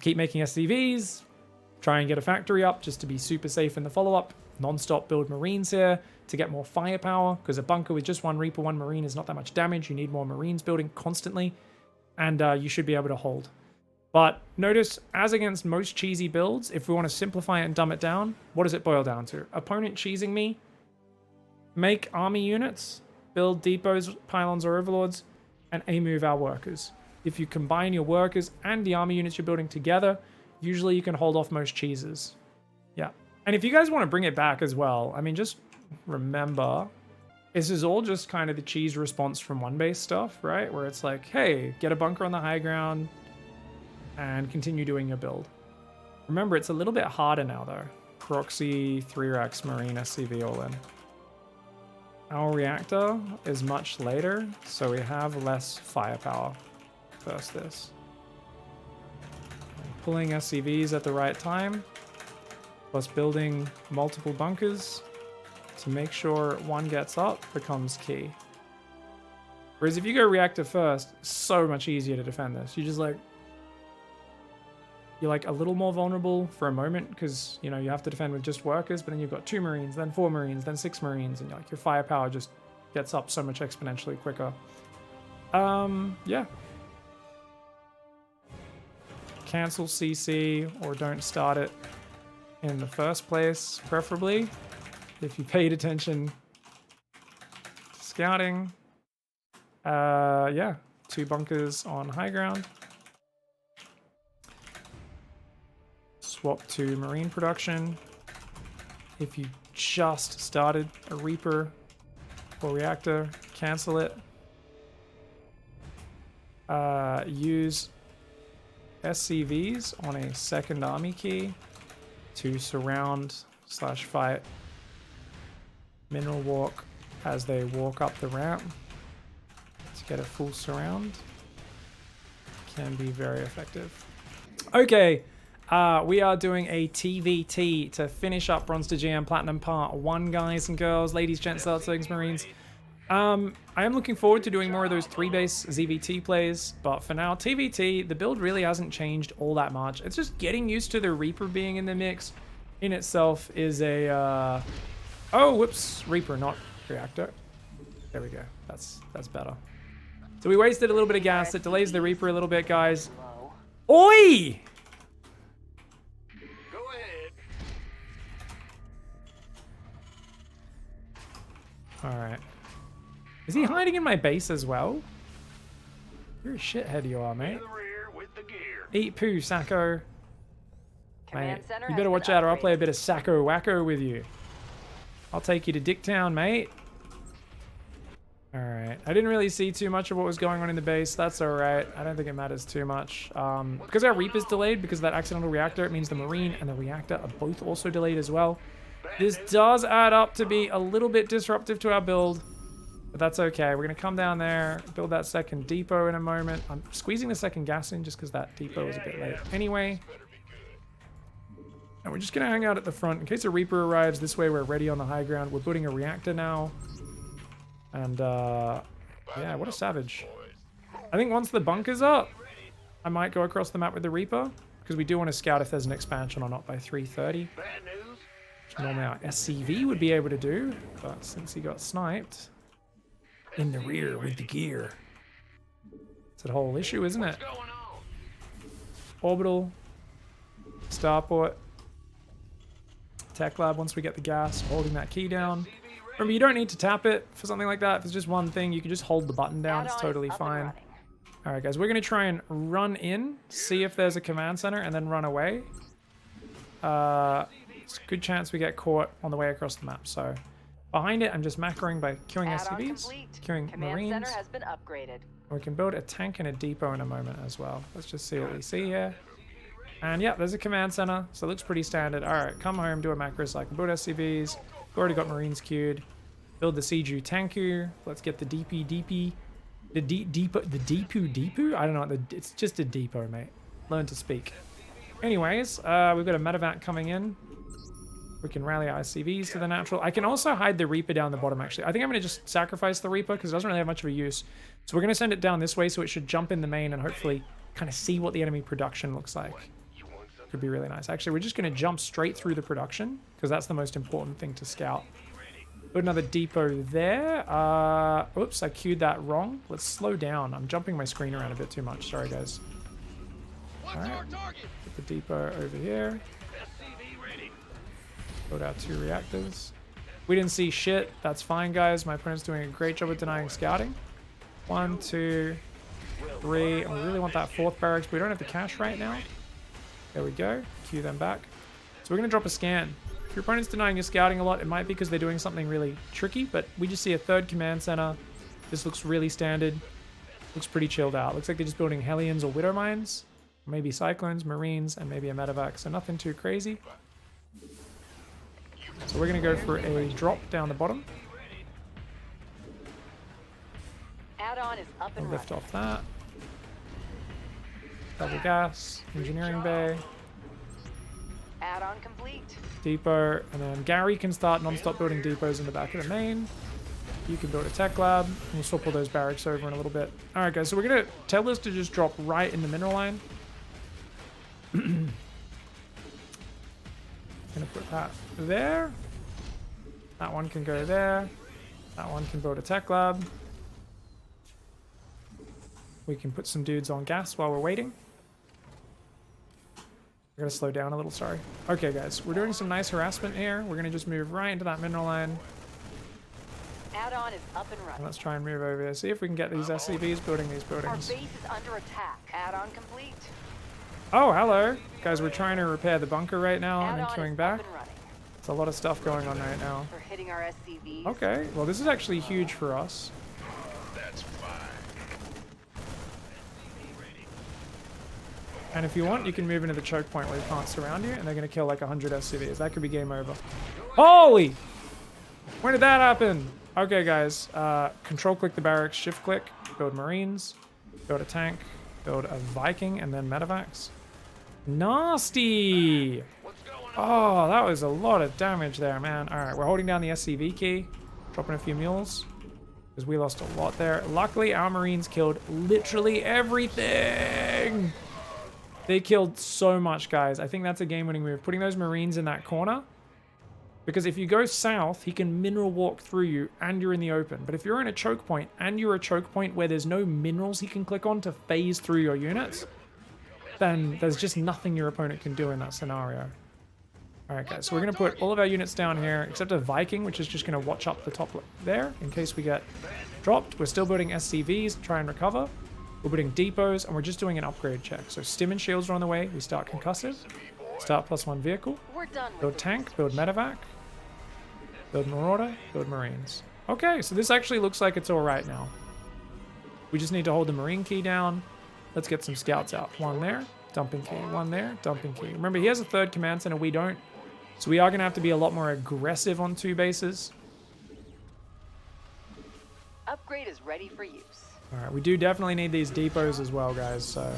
Speaker 2: Keep making SCVs, try and get a factory up just to be super safe in the follow-up. Non-stop build Marines here to get more firepower, because a bunker with just 1 Reaper, 1 Marine is not that much damage. You need more Marines building constantly, and you should be able to hold. But notice, as against most cheesy builds, if we want to simplify it and dumb it down, what does it boil down to? Opponent cheesing me, make army units, build depots, pylons, or overlords, and A-move our workers. If you combine your workers and the army units you're building together, usually you can hold off most cheeses. Yeah. And if you guys want to bring it back as well, I mean, just remember, this is all just kind of the cheese response from one base stuff, right? Where it's like, hey, get a bunker on the high ground and continue doing your build. Remember, it's a little bit harder now, though. Proxy, 3 racks, Marine, SCV all in. Our reactor is much later, so we have less firepower versus this. Pulling SCVs at the right time, plus building multiple bunkers to make sure one gets up becomes key. Whereas if you go reactor first, so much easier to defend this. You just you're like a little more vulnerable for a moment, because you know you have to defend with just workers, but then you've got 2 Marines, then 4 Marines, then 6 Marines, and your firepower just gets up so much exponentially quicker. Yeah. Cancel CC or don't start it in the first place, preferably, if you paid attention to scouting. Yeah, 2 bunkers on high ground. Swap to Marine production. If you just started a Reaper or Reactor, cancel it. Use SCVs on a second army key to surround / fight mineral walk as they walk up the ramp to get a full surround. Can be very effective. Okay, we are doing a TVT to finish up Bronze to GM Platinum Part 1, guys and girls, ladies, gents, Zergs, Marines. I am looking forward to doing more of those 3-base ZVT plays, but for now, TVT, the build really hasn't changed all that much. It's just getting used to the Reaper being in the mix in itself is a, oh, whoops, Reaper, not Reactor. There we go, that's better. So we wasted a little bit of gas, it delays the Reaper a little bit, guys. Oi!
Speaker 3: Go ahead.
Speaker 2: Alright. Is he hiding in my base as well? You're a shithead, you are, mate.
Speaker 3: In the rear with the gear.
Speaker 2: Eat poo, Sacco.
Speaker 1: Command
Speaker 2: Mate,
Speaker 1: center
Speaker 2: you
Speaker 1: has
Speaker 2: better
Speaker 1: been
Speaker 2: watch out or I'll play a
Speaker 1: upgraded.
Speaker 2: bit of Sacco Wacko with you. I'll take you to Dicktown, mate. Alright, I didn't really see too much of what was going on in the base. That's alright. I don't think it matters too much. Because our Reaper's delayed because of that accidental reactor, it means the Marine and the Reactor are both also delayed as well. This does add up to be a little bit disruptive to our build. But that's okay. We're going to come down there, build that second depot in a moment. I'm squeezing the second gas in just because that depot was a bit late anyway. And we're just going to hang out at the front. In case a Reaper arrives, this way we're ready on the high ground. We're building a reactor now. And, yeah, what a savage. I think once the bunker's up, I might go across the map with the Reaper, because we do want to scout if there's an expansion or not by 3:30. Which normally our SCV would be able to do, but since he got sniped in the rear with the gear, it's a whole issue, isn't it? Orbital, starport, tech lab once we get the gas, holding that key down. Remember, you don't need to tap it for something like that. If it's just one thing, you can just hold the button down. It's totally fine. All right, guys, we're going to try and run in, see if there's a command center, and then run away. It's a good chance we get caught on the way across the map. So behind it, I'm just macroing by queuing SCVs, queuing Marines.
Speaker 1: Center has been upgraded.
Speaker 2: We can build a tank and a depot in a moment as well. Let's just see what we see here. And yeah, there's a command center, so it looks pretty standard. All right, come home, do a macro cycle, build SCVs. We've already got Marines queued. Build the Seiju Tanku. Let's get the DP. The Deepu? I don't know. It's just a depot, mate. Learn to speak. Anyways, we've got a medevac coming in. We can rally our SCVs to the natural. I can also hide the Reaper down the bottom, actually. I think I'm going to just sacrifice the Reaper because it doesn't really have much of a use. So we're going to send it down this way so it should jump in the main and hopefully kind of see what the enemy production looks like. Could be really nice. Actually, we're just going to jump straight through the production because that's the most important thing to scout. Put another depot there. Oops, I queued that wrong. Let's slow down. I'm jumping my screen around a bit too much. Sorry, guys. All right. Put the depot over here. Load out 2 reactors. We didn't see shit. That's fine, guys. My opponent's doing a great job of denying scouting. 1, 2, 3. And we really want that 4th barracks, but we don't have the cash right now. There we go. Queue them back. So we're going to drop a scan. If your opponent's denying your scouting a lot, it might be because they're doing something really tricky, but we just see a 3rd command center. This looks really standard. Looks pretty chilled out. Looks like they're just building Hellions or Widow Mines. Maybe Cyclones, Marines, and maybe a medevac, so nothing too crazy. So we're going to go for a drop down the bottom.
Speaker 1: Add-on is up and
Speaker 2: Lift
Speaker 1: running.
Speaker 2: off that. Double gas, engineering bay,
Speaker 1: Add-on complete.
Speaker 2: depot, and then Gary can start non-stop building depots in the back of the main. You can build a tech lab. We'll swap all those barracks over in a little bit. All right, guys, so we're going to tell this to just drop right in the mineral line. Gonna put that there. That one can go there. That one can build a tech lab. We can put some dudes on gas while we're waiting. We're gonna slow down a little, sorry. Okay, guys, we're doing some nice harassment here. We're gonna just move right into that mineral line.
Speaker 1: Add-on is up and running.
Speaker 2: And let's try and move over here. See if we can get these SCVs building these
Speaker 1: Our
Speaker 2: buildings.
Speaker 1: base is under attack. Add-on complete.
Speaker 2: Oh, hello. Guys, we're trying to repair the bunker right now and then
Speaker 1: Add-on
Speaker 2: queuing
Speaker 1: is
Speaker 2: back.
Speaker 1: up and running.
Speaker 2: There's a lot of stuff going on right now.
Speaker 1: We're hitting our SCVs.
Speaker 2: Okay, well, this is actually huge for us.
Speaker 3: That's fine.
Speaker 2: And if you want, you can move into the choke point where we can't surround you, and they're going to kill like 100 SCVs. That could be game over. Holy! When did that happen? Okay, guys. Control click the barracks, shift click, build Marines, build a tank, build a Viking, and then medevacs. Nasty! Oh, that was a lot of damage there, man. All right, we're holding down the SCV key, dropping a few mules, because we lost a lot there. Luckily, our Marines killed literally everything. They killed so much, guys. I think that's a game-winning move. Putting those Marines in that corner. Because if you go south, he can mineral walk through you and you're in the open. But if you're in a choke point and you're a choke point where there's no minerals he can click on to phase through your units, then there's just nothing your opponent can do in that scenario. Alright, guys. So we're going to put all of our units down here, except a Viking, which is just going to watch up the top there in case we get dropped. We're still building SCVs to try and recover. We're building depots, and we're just doing an upgrade check. So stim and shields are on the way. We start concussive. Start +1 vehicle.
Speaker 1: We're done with
Speaker 2: Build
Speaker 1: this.
Speaker 2: tank. Build medevac. Build marauder. Build marines. Okay, so this actually looks like it's all right now. We just need to hold the marine key down. Let's get some scouts out. One there. Dumping key. One there. Dumping key. Remember, he has a 3rd command center. We don't. So we are going to have to be a lot more aggressive on 2 bases.
Speaker 1: Upgrade is ready for use.
Speaker 2: All right, we do definitely need these depots as well, guys, so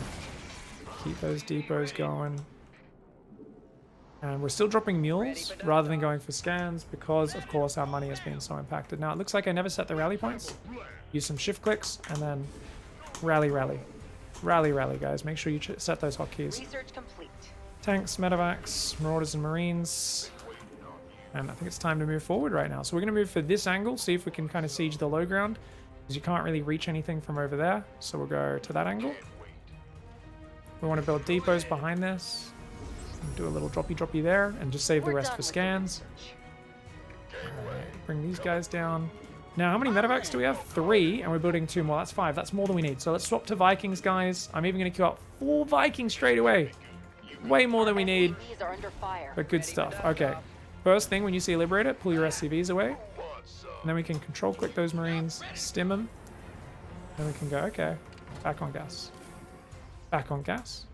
Speaker 2: keep those depots going. And we're still dropping mules rather than going for scans because, of course, our money has been so impacted. Now, it looks like I never set the rally points. Use some shift clicks and then Rally, rally. Rally, rally, guys. Make sure you set those hotkeys.
Speaker 1: Research complete.
Speaker 2: Tanks, medevacs, marauders, and marines. And I think it's time to move forward right now. So we're going to move for this angle, see if we can kind of siege the low ground. Because you can't really reach anything from over there. So we'll go to that angle. We want to build depots behind this. Do a little droppy there and just save the
Speaker 1: We're
Speaker 2: rest
Speaker 1: done
Speaker 2: for
Speaker 1: with the
Speaker 2: scans.
Speaker 1: research.
Speaker 2: Alright, bring these guys down. Now, how many medevacs do we have? 3, and we're building 2 more. That's 5. That's more than we need. So let's swap to Vikings, guys. I'm even going to queue up 4 Vikings straight away. Way more than we need,
Speaker 1: SCVs are under fire.
Speaker 2: but good stuff. Okay. First thing, when you see a Liberator, pull your SCVs away. And then we can control click those Marines, stim them. Then we can go, okay, back on gas. Back on gas.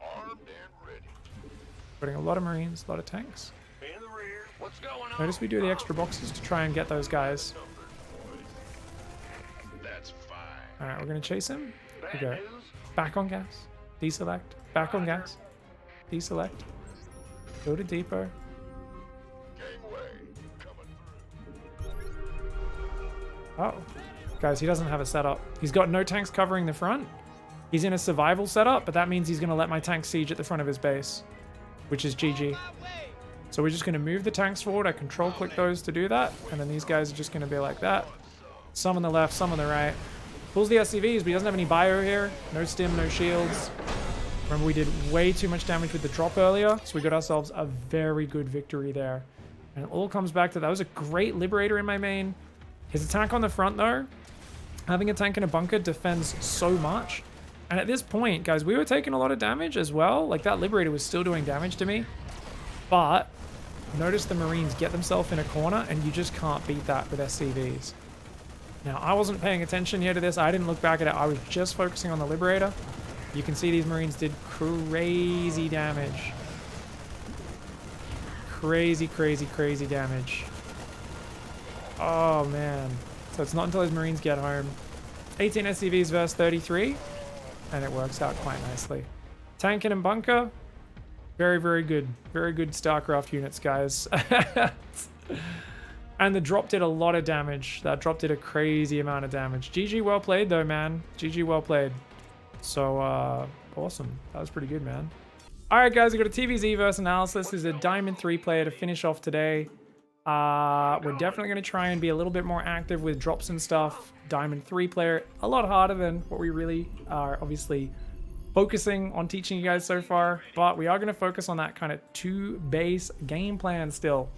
Speaker 3: Armed and ready.
Speaker 2: Putting a lot of Marines, a lot of tanks.
Speaker 3: In the rear. What's going on?
Speaker 2: Notice we do the extra boxes to try and get those guys.
Speaker 3: That's fine.
Speaker 2: Alright, we're going to chase him. We
Speaker 3: Bad
Speaker 2: go
Speaker 3: news?
Speaker 2: back on gas. Deselect. Back on gas. Deselect. Go to depot.
Speaker 3: Gangway coming through.
Speaker 2: Oh. Guys, he doesn't have a setup. He's got no tanks covering the front. He's in a survival setup, but that means he's going to let my tank siege at the front of his base, which is GG. So we're just going to move the tanks forward. I control click those to do that. And then these guys are just going to be like that. Some on the left, some on the right. Pulls the SCVs, but he doesn't have any bio here. No stim, no shields. Remember, we did way too much damage with the drop earlier, so we got ourselves a very good victory there. And it all comes back to that was a great Liberator in my main. His attack on the front, though, having a tank in a bunker defends so much. And at this point, guys, we were taking a lot of damage as well. Like, that Liberator was still doing damage to me. But notice the Marines get themselves in a corner, and you just can't beat that with SCVs. Now, I wasn't paying attention here to this. I didn't look back at it. I was just focusing on the Liberator. You can see these Marines did crazy damage. Crazy, crazy, crazy damage. Oh, man. So it's not until his Marines get home. 18 SCVs versus 33. And it works out quite nicely. Tank and bunker. Very, very good. Very good StarCraft units, guys. And the drop did a lot of damage. That drop did a crazy amount of damage. GG well played, though, man. GG well played. So, awesome. That was pretty good, man. Alright, guys, we've got a TVZ versus analysis. This is a Diamond 3 player to finish off today. We're definitely going to try and be a little bit more active with drops and stuff. Diamond 3 player, a lot harder than what we really are obviously focusing on teaching you guys so far. But we are going to focus on that kind of 2 base game plan still.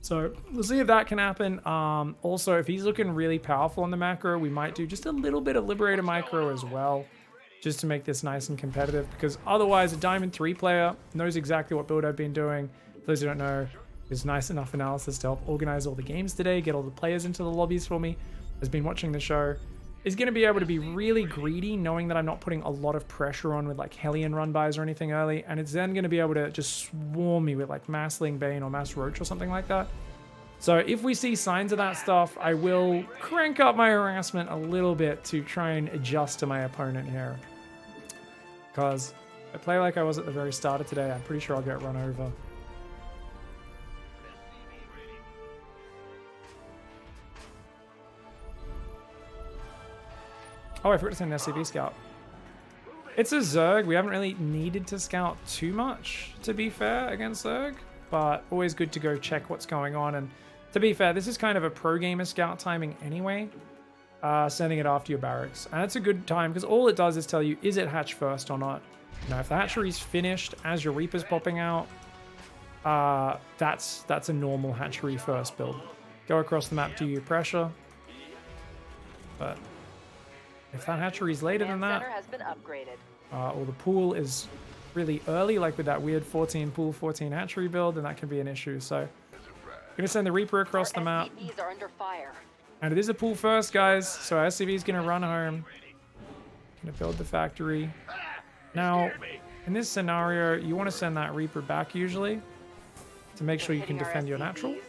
Speaker 2: So we'll see if that can happen. Also, if he's looking really powerful on the macro, we might do just a little bit of Liberator micro as well, just to make this nice and competitive, because otherwise a Diamond 3 player knows exactly what build I've been doing. For those who don't know, it's nice enough analysis to help organize all the games today, get all the players into the lobbies for me, has been watching the show, is going to be able to be really greedy, knowing that I'm not putting a lot of pressure on with like Hellion run-bys or anything early, and it's then going to be able to just swarm me with like Mass Ling Bane or Mass Roach or something like that. So if we see signs of that stuff, I will crank up my harassment a little bit to try and adjust to my opponent here. Because if I play like I was at the very start of today, I'm pretty sure I'll get run over. Oh, I forgot to send an SCV scout. It's a Zerg. We haven't really needed to scout too much, to be fair, against Zerg. But always good to go check what's going on. And to be fair, this is kind of a pro gamer scout timing anyway. Sending it after your barracks. And it's a good time because all it does is tell you, is it hatch first or not? You know, if the hatchery's finished as your Reaper's popping out, that's a normal hatchery first build. Go across the map, do your pressure. But if that hatchery's later than that,
Speaker 1: Center has been upgraded.
Speaker 2: or the pool is really early, like with that weird 14 pool, 14 hatchery build, then that can be an issue. So I'm gonna send the Reaper across the map.
Speaker 1: SCVs are under fire.
Speaker 2: And it is a pool first, guys, so SCV is going to run home. Going to build the factory. Now, in this scenario, you want to send that Reaper back usually to make sure you can
Speaker 1: Hitting our
Speaker 2: defend your natural.
Speaker 1: SCVs.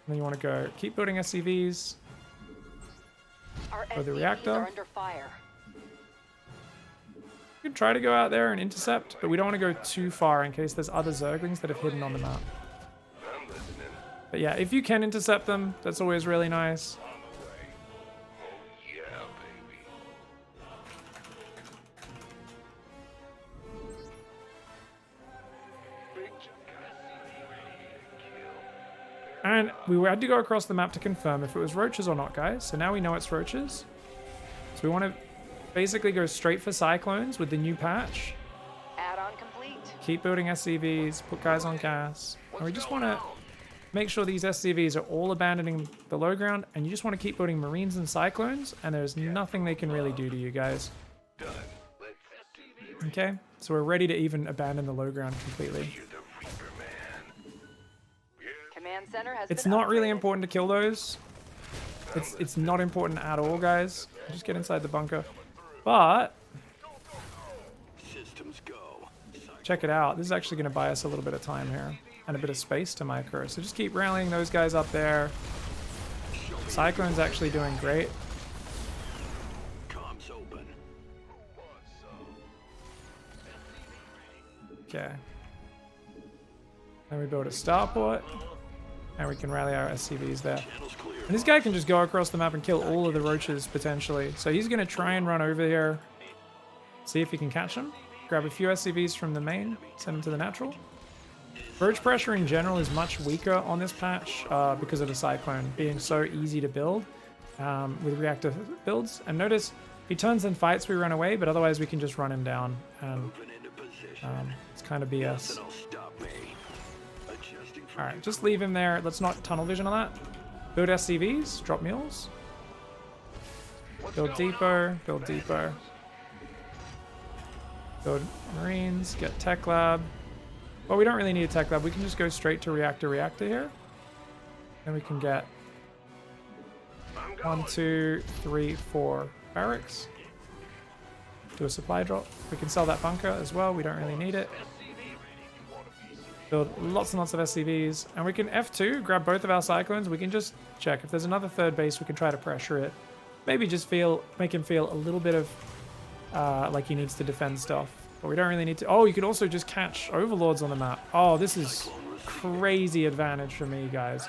Speaker 2: Then you want to go keep building SCVs.
Speaker 1: Our
Speaker 2: Or the
Speaker 1: SCVs
Speaker 2: reactor.
Speaker 1: are under fire.
Speaker 2: You can try to go out there and intercept, but we don't want to go too far in case there's other Zerglings that have hidden on the map. But yeah, if you can intercept them, that's always really nice. And we had to go across the map to confirm if it was roaches or not, guys. So now we know it's roaches. So we want to basically go straight for cyclones with the new patch.
Speaker 1: Add-on complete.
Speaker 2: Keep building SCVs, put guys on gas. And we just want to make sure these SCVs are all abandoning the low ground. And you just want to keep building Marines and Cyclones. And there's nothing they can really do to you guys. Okay, so we're ready to even abandon the low ground completely.
Speaker 1: Command center has
Speaker 2: It's
Speaker 1: been
Speaker 2: not really
Speaker 1: upgraded.
Speaker 2: important to kill those. It's not important at all, guys. Just get inside the bunker. But check it out. This is actually going to buy us a little bit of time here and a bit of space to micro. So just keep rallying those guys up there. Cyclone's actually doing great. Okay. Then we build a starport. And we can rally our SCVs there. And this guy can just go across the map and kill all of the roaches, potentially. So he's going to try and run over here. See if he can catch them. Grab a few SCVs from the main. Send them to the natural. Roach pressure in general is much weaker on this patch because of the Cyclone being so easy to build with reactive builds. And notice, he turns and fights, we run away, but otherwise we can just run him down. And it's kind of BS. Alright, just leave him there. Let's not tunnel vision on that. Build SCVs, drop mules. Build depot, build depot. Build Marines, get tech lab. Well, we don't really need a tech lab. We can just go straight to reactor here. And we can get 1, 2, 3, 4 barracks. Do a supply drop. We can sell that bunker as well. We don't really need it. Build lots and lots of SCVs. And we can F2, grab both of our Cyclones. We can just check. If there's another third base, we can try to pressure it. Maybe just make him feel a little bit of like he needs to defend stuff. But we don't really need to. Oh, you could also just catch overlords on the map. Oh, this is crazy advantage for me, guys.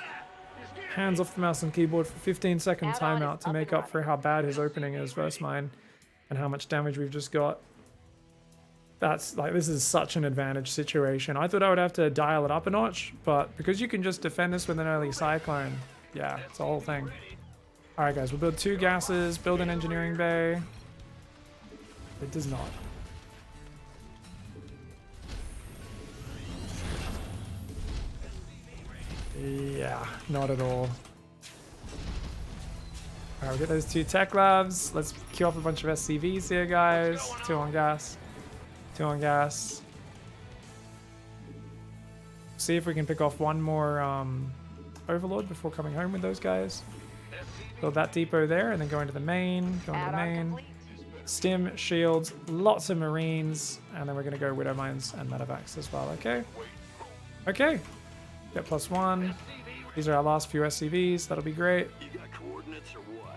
Speaker 2: Hands off the mouse and keyboard for 15-second timeout to make up for how bad his opening is versus mine and how much damage we've just got. That's like, this is such an advantage situation. I thought I would have to dial it up a notch, but because you can just defend this with an early Cyclone, yeah, it's a whole thing. All right, guys, we'll build 2 gases, build an engineering bay. It does not. Yeah, not at all. Alright, we'll get those 2 tech labs. Let's queue off a bunch of SCVs here, guys. 2 on gas. 2 on gas. See if we can pick off one more overlord before coming home with those guys. Build that depot there and then go into the main. Go into the main. Stim, shields, lots of Marines. And then we're going to go Widow Mines and Medevacs as well, okay? Okay. Get +1. These are our last few SCVs. That'll be great.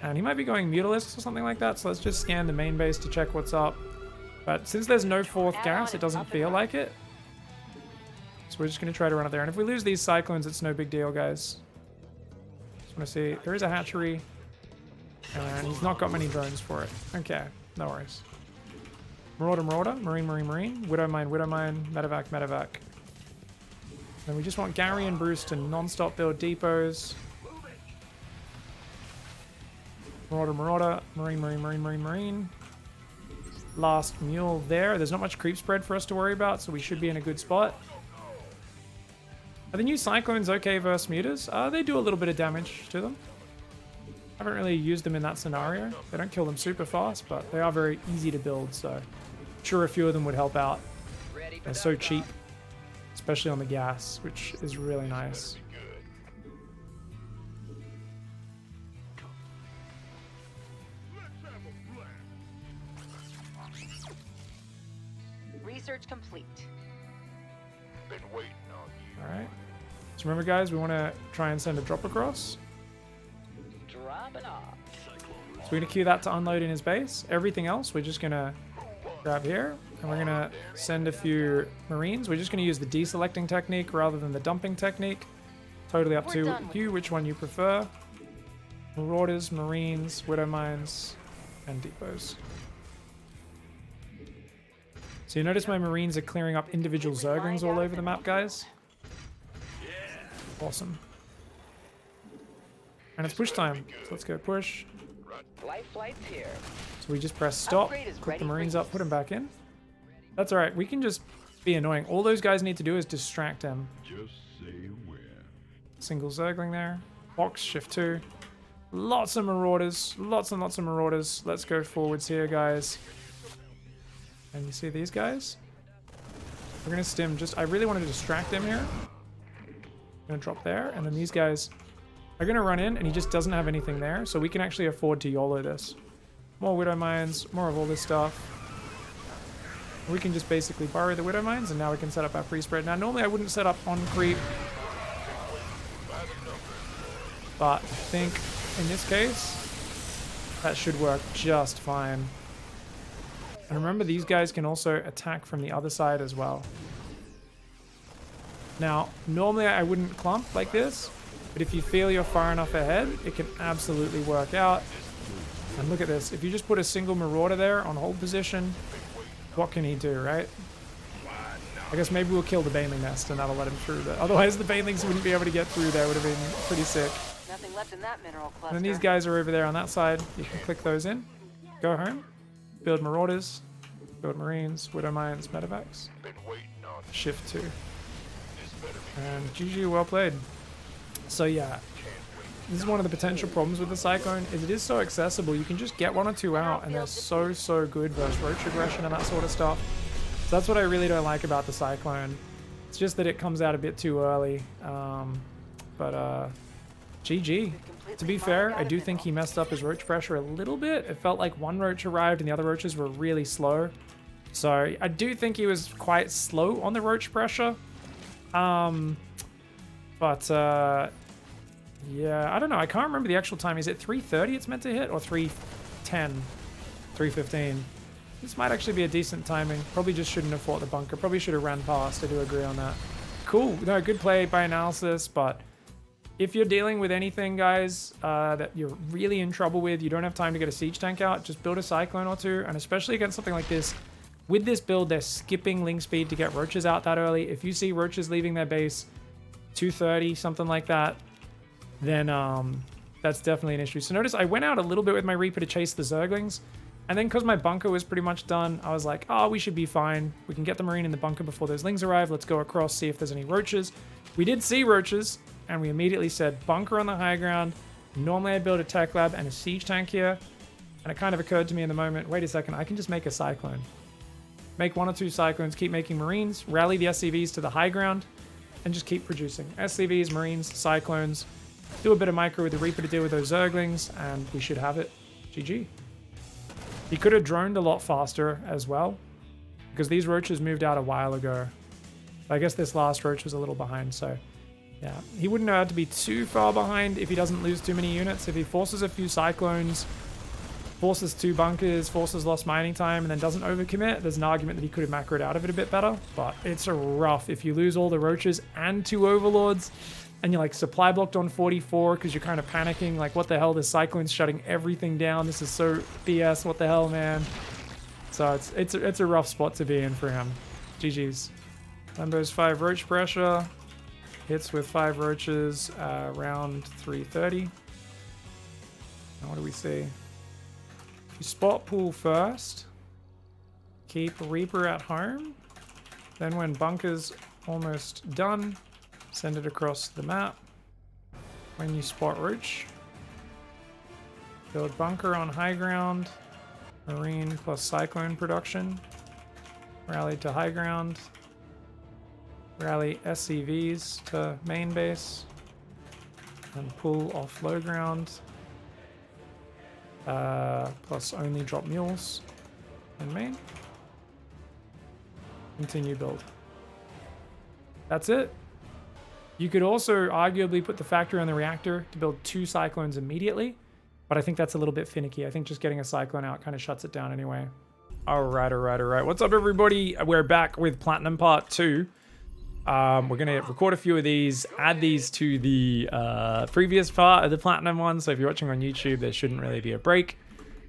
Speaker 2: And he might be going Mutalisks or something like that, so let's just scan the main base to check what's up. But since there's no 4th gas, it doesn't feel like it. So we're just going to try to run it there. And if we lose these Cyclones, it's no big deal, guys. Just want to see. There is a hatchery. And he's not got many drones for it. Okay, no worries. Marauder, Marauder. Marine, Marine, Marine. Widow Mine, Widow Mine. Medevac, Medevac. And we just want Gary and Bruce to non-stop build depots. Marauder, Marauder. Marine, Marine, Marine, Marine, Marine. Last mule there. There's not much creep spread for us to worry about, so we should be in a good spot. Are the new Cyclones okay versus mutas? They do a little bit of damage to them. I haven't really used them in that scenario. They don't kill them super fast, but they are very easy to build, so I'm sure a few of them would help out. They're so cheap, especially on the gas, which is really nice.
Speaker 1: Research complete.
Speaker 3: Been waiting on you.
Speaker 2: Alright. So remember, guys, we want to try and send a drop across.
Speaker 4: Dropping off.
Speaker 2: So we're going to queue that to unload in his base. Everything else, we're just going to grab here. And we're going to send a few Marines. We're just going to use the deselecting technique rather than the dumping technique. Totally up to you, which one you prefer. Marauders, Marines, Widow Mines, and depots. So you notice my Marines are clearing up individual Zerglings all over the map, guys. Awesome. And it's push time. So let's go push.
Speaker 4: Life flight's here.
Speaker 2: So we just press stop,
Speaker 1: Upgrade is
Speaker 2: put
Speaker 1: ready
Speaker 2: the
Speaker 1: for
Speaker 2: Marines
Speaker 1: use.
Speaker 2: up, put them back in. That's all right. We can just be annoying. All those guys need to do is distract him.
Speaker 5: Just say where.
Speaker 2: Single Zergling there. Box, shift 2. Lots of Marauders. Lots and lots of Marauders. Let's go forwards here, guys. And you see these guys? We're going to stim just... I really want to distract him here. Going to drop there. And then these guys are going to run in, and he just doesn't have anything there. So we can actually afford to YOLO this. More Widow Mines. More of all this stuff. We can just basically borrow the Widow Mines, and now we can set up our pre-spread. Now, normally I wouldn't set up on creep. But I think in this case, that should work just fine. And remember, these guys can also attack from the other side as well. Now, normally I wouldn't clump like this, but if you feel you're far enough ahead, it can absolutely work out. And look at this. If you just put a single Marauder there on hold position, what can he do, right? I guess maybe we'll kill the Baneling Nest and that'll let him through. But otherwise, the Banelings wouldn't be able to get through there. Would have been pretty sick.
Speaker 1: Nothing left in that mineral cluster.
Speaker 2: And then these guys are over there on that side. You can click those in. Go home. Build Marauders. Build Marines. Widow Mines. Medevacs.
Speaker 3: Been waiting on it.
Speaker 2: Shift 2.
Speaker 3: This better be
Speaker 2: And GG, well played. So yeah, this is one of the potential problems with the Cyclone, is it is so accessible. You can just get 1 or 2 out, and they're so good versus roach aggression and that sort of stuff. So that's what I really don't like about the Cyclone. It's just that it comes out a bit too early. GG. To be fair, I do think he messed up his roach pressure a little bit. It felt like one roach arrived and the other roaches were really slow. So I do think he was quite slow on the roach pressure. Yeah, I don't know. I can't remember the actual time. Is it 3:30 it's meant to hit, or 3:10? 3:15. This might actually be a decent timing. Probably just shouldn't have fought the bunker. Probably should have ran past. I do agree on that. Cool. No, good play by analysis, but if you're dealing with anything, guys, that you're really in trouble with, you don't have time to get a siege tank out, just build a Cyclone or 2, and especially against something like this, with this build, they're skipping link speed to get roaches out that early. If you see roaches leaving their base 2:30, something like that, then that's definitely an issue. So notice I went out a little bit with my Reaper to chase the Zerglings, and then because my bunker was pretty much done, I was like, oh, we should be fine. We can get the Marine in the bunker before those Lings arrive. Let's go across, see if there's any roaches. We did see roaches, and we immediately said bunker on the high ground. Normally I build a tech lab and a siege tank here, and it kind of occurred to me in the moment, wait a second, I can just make a Cyclone. Make 1 or 2 Cyclones, keep making Marines, rally the SCVs to the high ground, and just keep producing SCVs, Marines, Cyclones. Do a bit of micro with the Reaper to deal with those Zerglings, and we should have it. GG. He could have droned a lot faster as well, because these roaches moved out a while ago. I guess this last roach was a little behind, so yeah. He wouldn't have to be too far behind if he doesn't lose too many units. If he forces a few Cyclones, forces 2 bunkers, forces lost mining time, and then doesn't overcommit, there's an argument that he could have macroed out of it a bit better, but it's a rough. If you lose all the roaches and 2 overlords, and you're like supply blocked on 44 because you're kind of panicking, like what the hell, this Cyclone's shutting everything down, this is so BS, what the hell, man. So it's a rough spot to be in for him. GG's. Lambo's 5 roach pressure, hits with 5 roaches around 3:30. Now what do we see? You spot pool first, keep Reaper at home, then when bunker's almost done, send it across the map. When you spot roach, build bunker on high ground, Marine plus Cyclone production, rally to high ground, rally SCVs to main base, and pull off low ground, plus only drop mules in main. Continue build. That's it. You could also arguably put the factory on the reactor to build 2 Cyclones immediately, but I think that's a little bit finicky. I think just getting a Cyclone out kind of shuts it down anyway. All right. What's up, everybody? We're back with Platinum Part 2. We're going to record a few of these, add these to the previous part of the Platinum one, so if you're watching on YouTube, there shouldn't really be a break.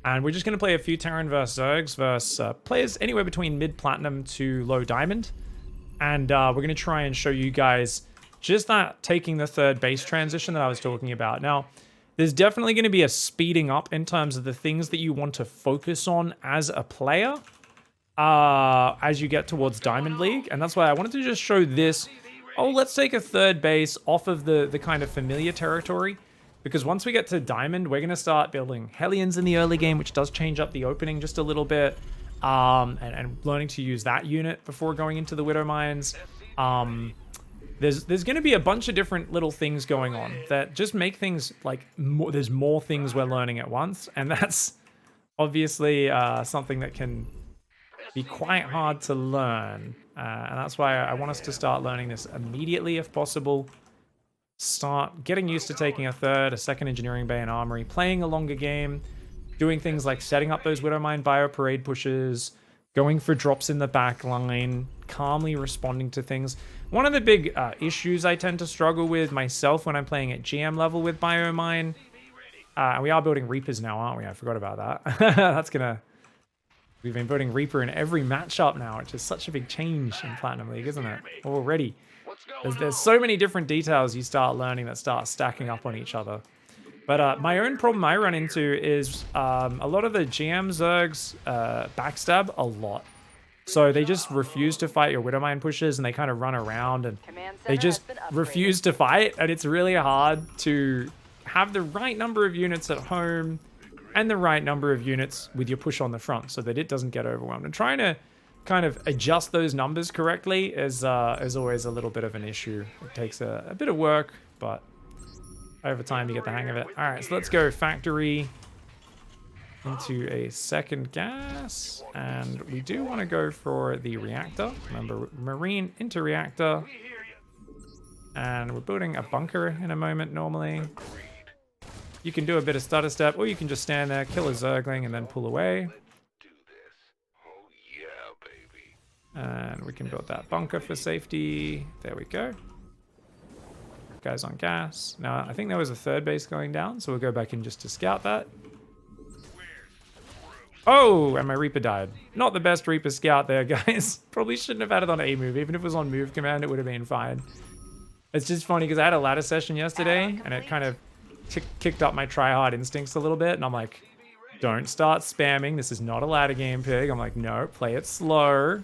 Speaker 2: And we're just going to play a few Terran versus Zergs versus players anywhere between mid-Platinum to low Diamond. And we're going to try and show you guys just that taking the 3rd base transition that I was talking about. Now, there's definitely going to be a speeding up in terms of the things that you want to focus on as a player as you get towards Diamond League. And that's why I wanted to just show this. Oh, let's take a third base off of the kind of familiar territory. Because once we get to Diamond, we're going to start building Hellions in the early game, which does change up the opening just a little bit. And learning to use that unit before going into the Widow Mines. There's going to be a bunch of different little things going on that just make things like there's more things we're learning at once, and that's obviously something that can be quite hard to learn, and that's why I want us to start learning this immediately if possible. Start getting used to taking a second engineering bay and armory, playing a longer game, doing things like setting up those Widow Mine bio parade pushes, going for drops in the back line, calmly responding to things. One of the big issues I tend to struggle with myself when I'm playing at GM level with Biomine, and we are building Reapers now, aren't we? I forgot about that. We've been building Reaper in every matchup now, which is such a big change in Platinum League, isn't it? Already. There's so many different details you start learning that start stacking up on each other. But my own problem I run into is a lot of the GM Zergs backstab a lot. So they just refuse to fight your Widow Mine pushes, and they kind of run around, and they just refuse to fight, and it's really hard to have the right number of units at home and the right number of units with your push on the front so that it doesn't get overwhelmed. And trying to kind of adjust those numbers correctly is always a little bit of an issue. It takes a bit of work, but over time you get the hang of it. All right, so let's go factory into a second gas, and we do want to go for the reactor. Remember, marine into reactor, and we're building a bunker in a moment normally. You can do a bit of stutter step, or you can just stand there, kill a Zergling, and then pull away. And we can build that bunker for safety. There we go. Guys on gas. Now, I think there was a third base going down, so we'll go back in just to scout that. Oh, and my Reaper died. Not the best Reaper scout there, guys. Probably shouldn't have had it on A move. Even if it was on move command, it would have been fine. It's just funny because I had a ladder session yesterday, and it kind of kicked up my try-hard instincts a little bit, and I'm like, don't start spamming. This is not a ladder game, Pig. I'm like, no, play it slow.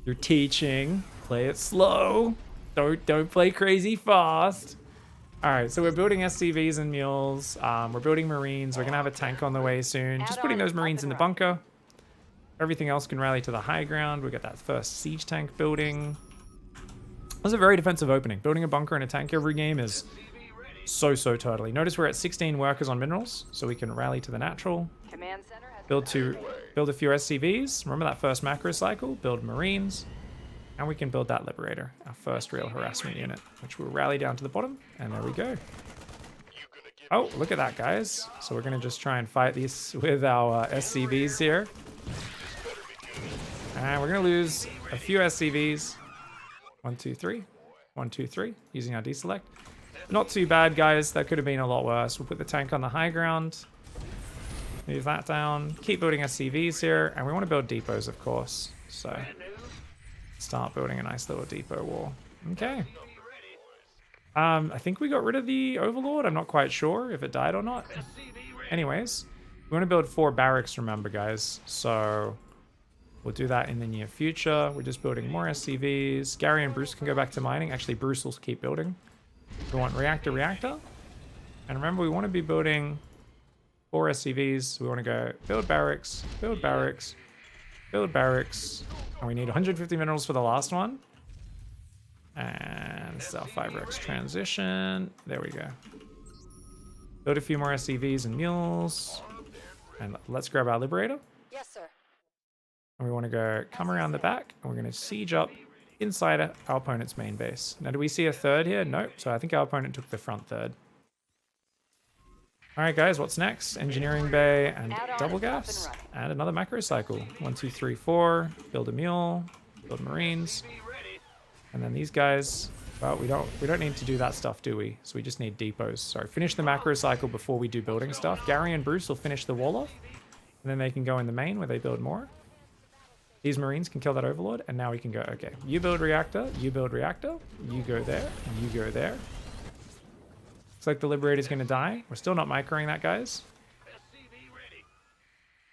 Speaker 2: You're teaching. Play it slow. Don't play crazy fast. All right, so we're building SCVs and mules. We're building Marines. We're going to have a tank on the way soon. Just putting those Marines in the bunker. Everything else can rally to the high ground. We got that first siege tank building. That was a very defensive opening. Building a bunker and a tank every game is so totally. Notice we're at 16 workers on minerals, so we can rally to the natural.
Speaker 1: Command center has
Speaker 2: Build a few SCVs. Remember that first macro cycle? Build Marines. And we can build that Liberator, our first real harassment unit, which will rally down to the bottom. And there we go. Oh, look at that, guys. So we're going to just try and fight these with our SCVs here. And we're going to lose a few SCVs. 1, 2, 3. 1, 2, 3. Using our deselect. Not too bad, guys. That could have been a lot worse. We'll put the tank on the high ground. Move that down. Keep building SCVs here. And we want to build depots, of course. So start building a nice little depot wall. Okay. I think we got rid of the Overlord. I'm not quite sure if it died or not. Anyways, we want to build 4 barracks, remember, guys. So we'll do that in the near future. We're just building more SCVs. Gary and Bruce can go back to mining. Actually, Bruce will keep building. We want reactor. And remember, we want to be building 4 SCVs. We want to go build barracks, build barracks, build barracks. And we need 150 minerals for the last one. And sell 5x transition. There we go. Build a few more SCVs and mules. And let's grab our Liberator.
Speaker 6: Yes, sir.
Speaker 2: And we want to go come around the back. And we're going to siege up inside our opponent's main base. Now, do we see a third here? Nope. So I think our opponent took the front third. All right, guys, what's next? Engineering bay and double gas. And another macro cycle. 1, 2, 3, 4. Build a mule. Build Marines. And then these guys, well, we don't need to do that stuff, do we? So we just need depots. Sorry, finish the macro cycle before we do building stuff. Gary and Bruce will finish the wall off. And then they can go in the main where they build more. These Marines can kill that Overlord. And now we can go, okay, you build reactor, you build reactor. You go there, you go there. Looks like the Liberator's going to die. We're still not microing that, guys.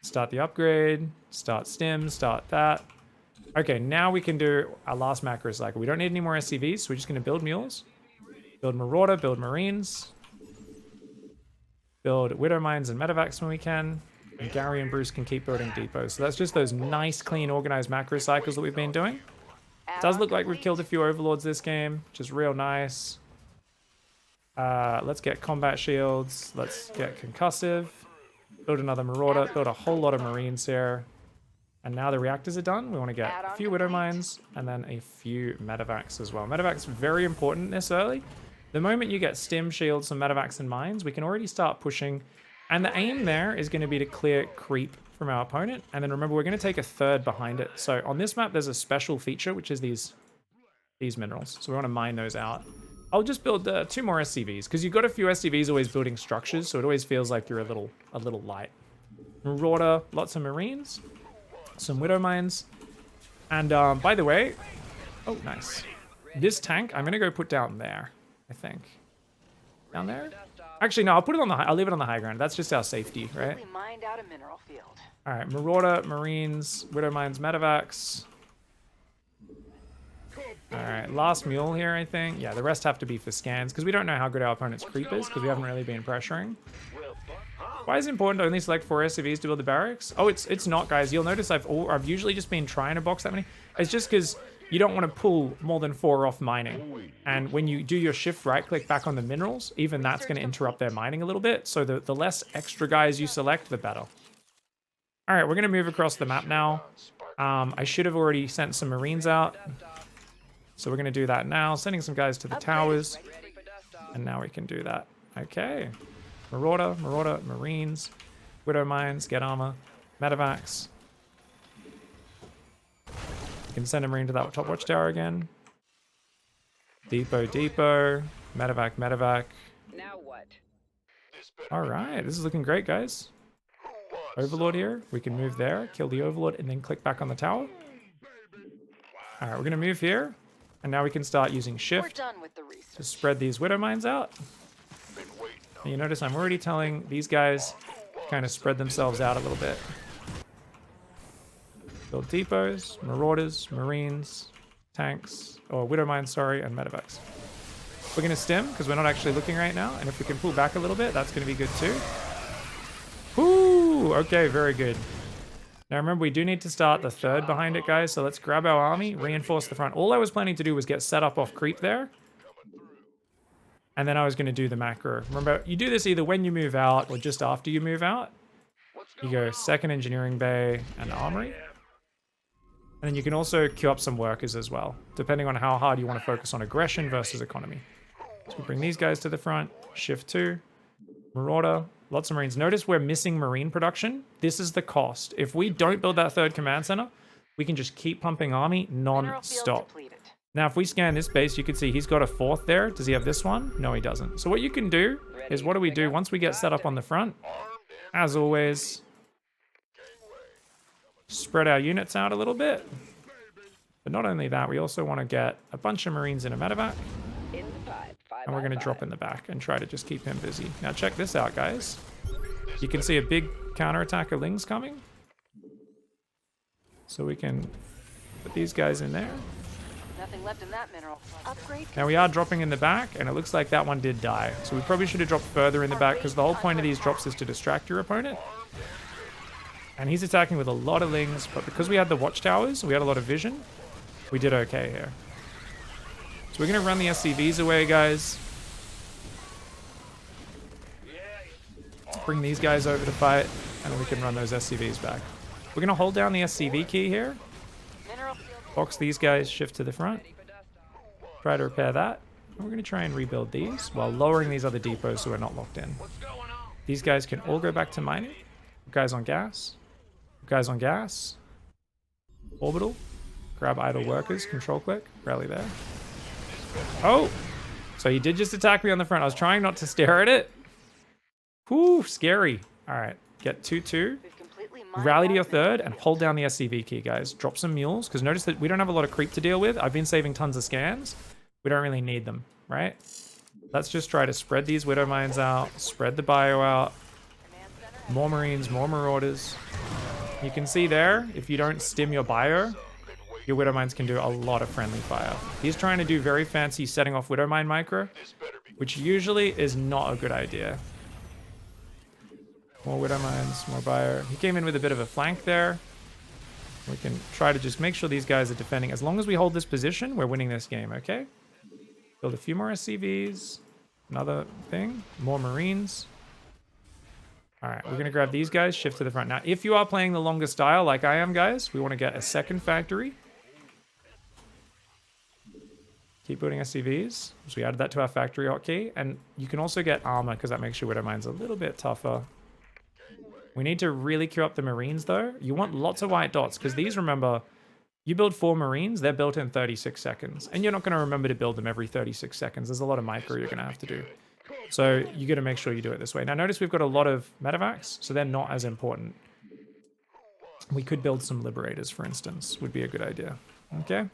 Speaker 2: Start the upgrade. Start stim. Start that. Okay, now we can do our last macro cycle. We don't need any more SCVs, so we're just going to build mules. Build Marauder, build Marines. Build Widow Mines and Medevacs when we can. And Gary and Bruce can keep building depots. So that's just those nice, clean, organized macro cycles that we've been doing. It does look like we've killed a few overlords this game, which is real nice. Let's get combat shields. Let's get concussive. Build another Marauder. Build a whole lot of Marines here. And now the reactors are done. We want to get a few Widow Mines and then a few Medevacs as well. Medevacs very important this early. The moment you get stim, shields, and Medevacs and mines, we can already start pushing. And the aim there is going to be to clear creep from our opponent. And then remember, we're going to take a third behind it. So on this map, there's a special feature, which is these minerals. So we want to mine those out. I'll just build 2 more SCVs, because you've got a few SCVs always building structures, so it always feels like you're a little light. Marauder, lots of Marines, some Widow Mines. And by the way, oh, nice. This tank, I'm going to go put down there, I think. Down there? Actually, no, I'll put it on the high. I'll leave it on the high ground. That's just our safety, right?
Speaker 1: Mined out a mineral field.
Speaker 2: All right, Marauder, Marines, Widow Mines, Medevacs. All right, last mule here, I think. Yeah, the rest have to be for scans because we don't know how good our opponent's creep is because we haven't really been pressuring. Why is it important to only select 4 SCVs to build the barracks? Oh, it's not, guys. You'll notice I've usually just been trying to box that many. It's just because you don't want to pull more than 4 off mining. And when you do your shift right-click back on the minerals, even that's going to interrupt their mining a little bit. So the less extra guys you select, the better. All right, we're going to move across the map now. I should have already sent some Marines out. So we're going to do that now, sending some guys to the towers. And now we can do that. Okay. Marauder, Marines, Widow Mines, get armor, Medevacs. You can send a Marine to that top watchtower again. Depot, Medevac.
Speaker 4: Now what?
Speaker 2: All right, this is looking great, guys. Overlord here. We can move there, kill the Overlord, and then click back on the tower. All right, we're going to move here. And now we can start using shift to spread these Widow Mines out. And you notice I'm already telling these guys to kind of spread themselves out a little bit. Build depots, Marauders, Marines, tanks, or Widow Mines, sorry, and Medevacs. We're going to stim because we're not actually looking right now. And if we can pull back a little bit, that's going to be good too. Whoo! Okay, very good. Now remember, we do need to start the third behind it, guys. So let's grab our army, reinforce the front. All I was planning to do was get set up off creep there. And then I was going to do the macro. Remember, you do this either when you move out or just after you move out. You go second engineering bay and armory. And then you can also queue up some workers as well, depending on how hard you want to focus on aggression versus economy. So we bring these guys to the front, shift 2, Marauder, lots of Marines. Notice we're missing Marine production. This is the cost. If we don't build that third command center, we can just keep pumping army non-stop. Now, if we scan this base, you can see he's got a 4th there. Does he have this one? No, he doesn't. So what you can do is, what do we do once we get set up on the front? As always, spread our units out a little bit. But not only that, we also want to get a bunch of Marines in a medevac. And we're going to drop in the back and try to just keep him busy. Now check this out, guys. You can see a big counterattack of Lings coming. So we can put these guys in there.
Speaker 1: Nothing left in that mineral. Upgrade.
Speaker 2: Now we are dropping in the back, and it looks like that one did die. So we probably should have dropped further in the back, because the whole point of these drops is to distract your opponent. And he's attacking with a lot of Lings, but because we had the watchtowers, we had a lot of vision, we did okay here. So we're going to run the SCVs away, guys. Bring these guys over to fight, and then we can run those SCVs back. We're going to hold down the SCV key here. Box these guys, shift to the front. Try to repair that. And we're going to try and rebuild these while lowering these other depots so we're not locked in. These guys can all go back to mining. Guys on gas. Guys on gas. Orbital. Grab idle workers. Control click. Rally there. Oh! So he did just attack me on the front. I was trying not to stare at it. Whew, scary. Alright, get 2-2. Rally to your third and hold down the SCV key, guys. Drop some mules, because notice that we don't have a lot of creep to deal with. I've been saving tons of scans. We don't really need them, right? Let's just try to spread these Widow Mines out, spread the bio out. More Marines, more Marauders. You can see there, if you don't stim your bio, your Widow Mines can do a lot of friendly fire. He's trying to do very fancy setting off Widow Mine micro, which usually is not a good idea. More Widow Mines, more bio. He came in with a bit of a flank there. We can try to just make sure these guys are defending. As long as we hold this position, we're winning this game, okay? Build a few more SCVs. Another thing. More Marines. Alright, we're going to grab these guys, shift to the front. Now, if you are playing the longer style like I am, guys, we want to get a second factory. Keep building SCVs. So we added that to our factory hotkey. And you can also get armor, because that makes your Widow Mines a little bit tougher. We need to really queue up the Marines, though. You want lots of white dots, because these, remember, you build 4 Marines, they're built in 36 seconds. And you're not going to remember to build them every 36 seconds. There's a lot of micro you're going to have to do. So you got to make sure you do it this way. Now, notice we've got a lot of medevacs, so they're not as important. We could build some Liberators, for instance, would be a good idea. Okay?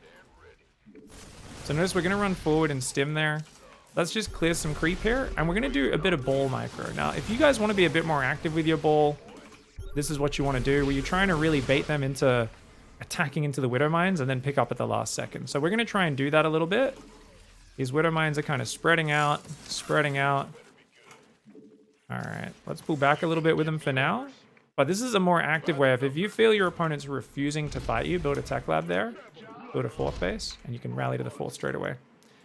Speaker 2: So notice we're going to run forward and stim there. Let's just clear some creep here, and we're going to do a bit of ball micro. Now, if you guys want to be a bit more active with your ball, this is what you want to do, where you're trying to really bait them into attacking into the Widow Mines and then pick up at the last second. So we're going to try and do that a little bit. These Widow Mines are kind of spreading out, spreading out. All right, let's pull back a little bit with them for now. But this is a more active way of, if you feel your opponent's refusing to fight you, build a tech lab there, build a 4th base, and you can rally to the 4th straight away.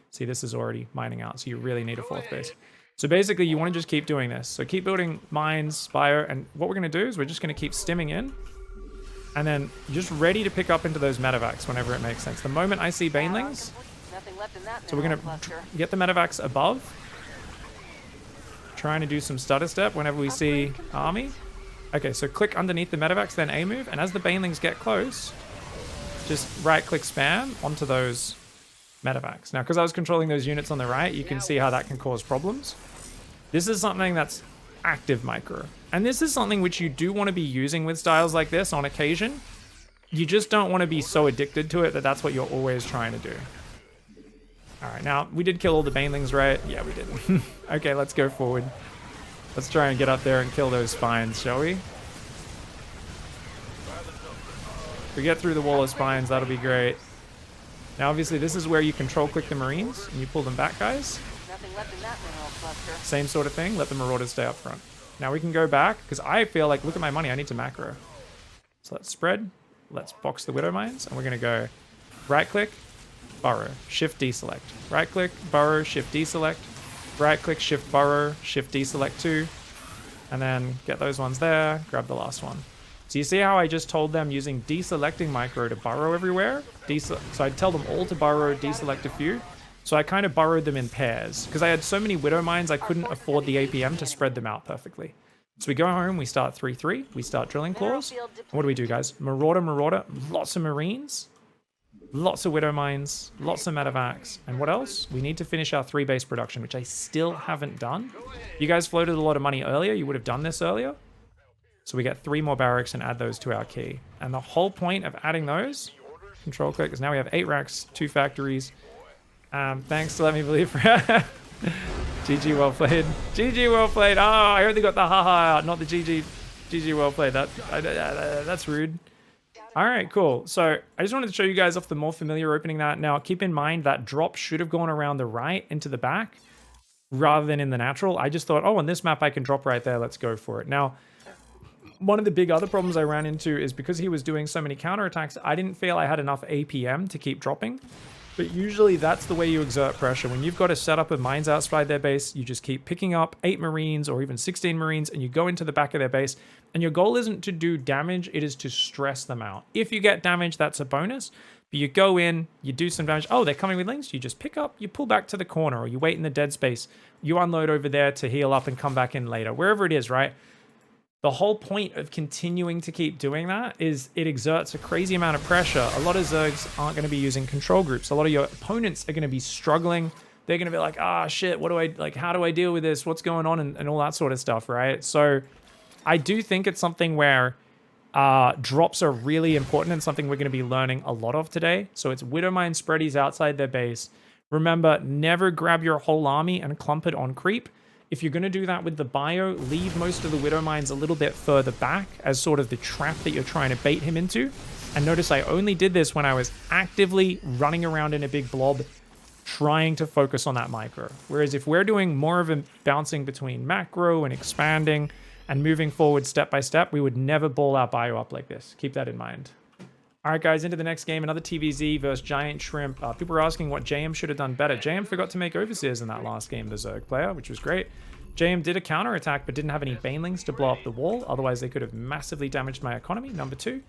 Speaker 2: See, this is already mining out, so you really need a 4th base. So basically, you want to just keep doing this. So keep building mines, spire, and what we're going to do is we're just going to keep stimming in, and then just ready to pick up into those medevacs whenever it makes sense. The moment I see banelings, so we're going to get the medevacs above, trying to do some stutter step whenever we see army. Okay, so click underneath the medevacs, then A move, and as the banelings get close, just right-click spam onto those medevacs. Now, because I was controlling those units on the right, you can see how that can cause problems. This is something that's active micro. And this is something which you do want to be using with styles like this on occasion. You just don't want to be so addicted to it that that's what you're always trying to do. All right, now, we did kill all the banelings, right? Yeah, we did. Okay, let's go forward. Let's try and get up there and kill those spines, shall we? If we get through the wall of spines, that'll be great. Now, obviously, this is where you control-click the Marines, and you pull them back, guys.
Speaker 1: Nothing left in that mineral cluster.
Speaker 2: Same sort of thing. Let the Marauders stay up front. Now, we can go back, because I feel like, look at my money, I need to macro. So let's spread. Let's box the Widow Mines, and we're going to go right-click, burrow, shift deselect. Right-click, burrow, shift deselect. Right-click, shift burrow, shift deselect 2. And then get those ones there, grab the last one. So you see how I just told them using deselecting micro to burrow everywhere? So I'd tell them all to burrow, deselect a few. So I kind of burrowed them in pairs. Because I had so many Widow Mines, I couldn't afford the APM to spread them out perfectly. So we go home, we start 3-3, we start drilling claws. What do we do, guys? Marauder, lots of Marines, lots of Widow Mines, lots of medevacs. And what else? We need to finish our 3-base production, which I still haven't done. You guys floated a lot of money earlier. You would have done this earlier. So we get 3 more barracks and add those to our key. And the whole point of adding those, control click, is now we have 8 racks, 2 factories. Thanks to Let Me Believe. GG, well played. GG, well played. Oh, I only got the haha, not the GG. GG, well played. That's rude. All right, cool. So I just wanted to show you guys off the more familiar opening that. Now, keep in mind that drop should have gone around the right into the back rather than in the natural. I just thought, oh, on this map, I can drop right there. Let's go for it. Now, one of the big other problems I ran into is because he was doing so many counterattacks, I didn't feel I had enough APM to keep dropping. But usually that's the way you exert pressure. When you've got a setup of mines outside their base, you just keep picking up 8 Marines or even 16 Marines and you go into the back of their base. And your goal isn't to do damage, it is to stress them out. If you get damage, that's a bonus. But you go in, you do some damage. Oh, they're coming with links. You just pick up, you pull back to the corner, or you wait in the dead space. You unload over there to heal up and come back in later. Wherever it is, right? The whole point of continuing to keep doing that is it exerts a crazy amount of pressure. A lot of Zergs aren't going to be using control groups. A lot of your opponents are going to be struggling. They're going to be like, ah, shit, what do I, like, how do I deal with this? What's going on? And all that sort of stuff, right? So I do think it's something where drops are really important and something we're going to be learning a lot of today. So it's Widow Mine spreadies outside their base, Remember, never grab your whole army and clump it on creep. If you're going to do that with the bio, leave most of the Widow Mines a little bit further back as sort of the trap that you're trying to bait him into. And notice I only did this when I was actively running around in a big blob trying to focus on that micro. Whereas if we're doing more of a bouncing between macro and expanding and moving forward step by step, we would never ball our bio up like this. Keep that in mind. All right, guys, into the next game. Another TVZ versus Giant Shrimp. People were asking what JM should have done better. JM forgot to make Overseers in that last game, the Zerg player, which was great. JM did a counterattack, but didn't have any Banelings to blow up the wall. Otherwise, they could have massively damaged my economy. Number 2.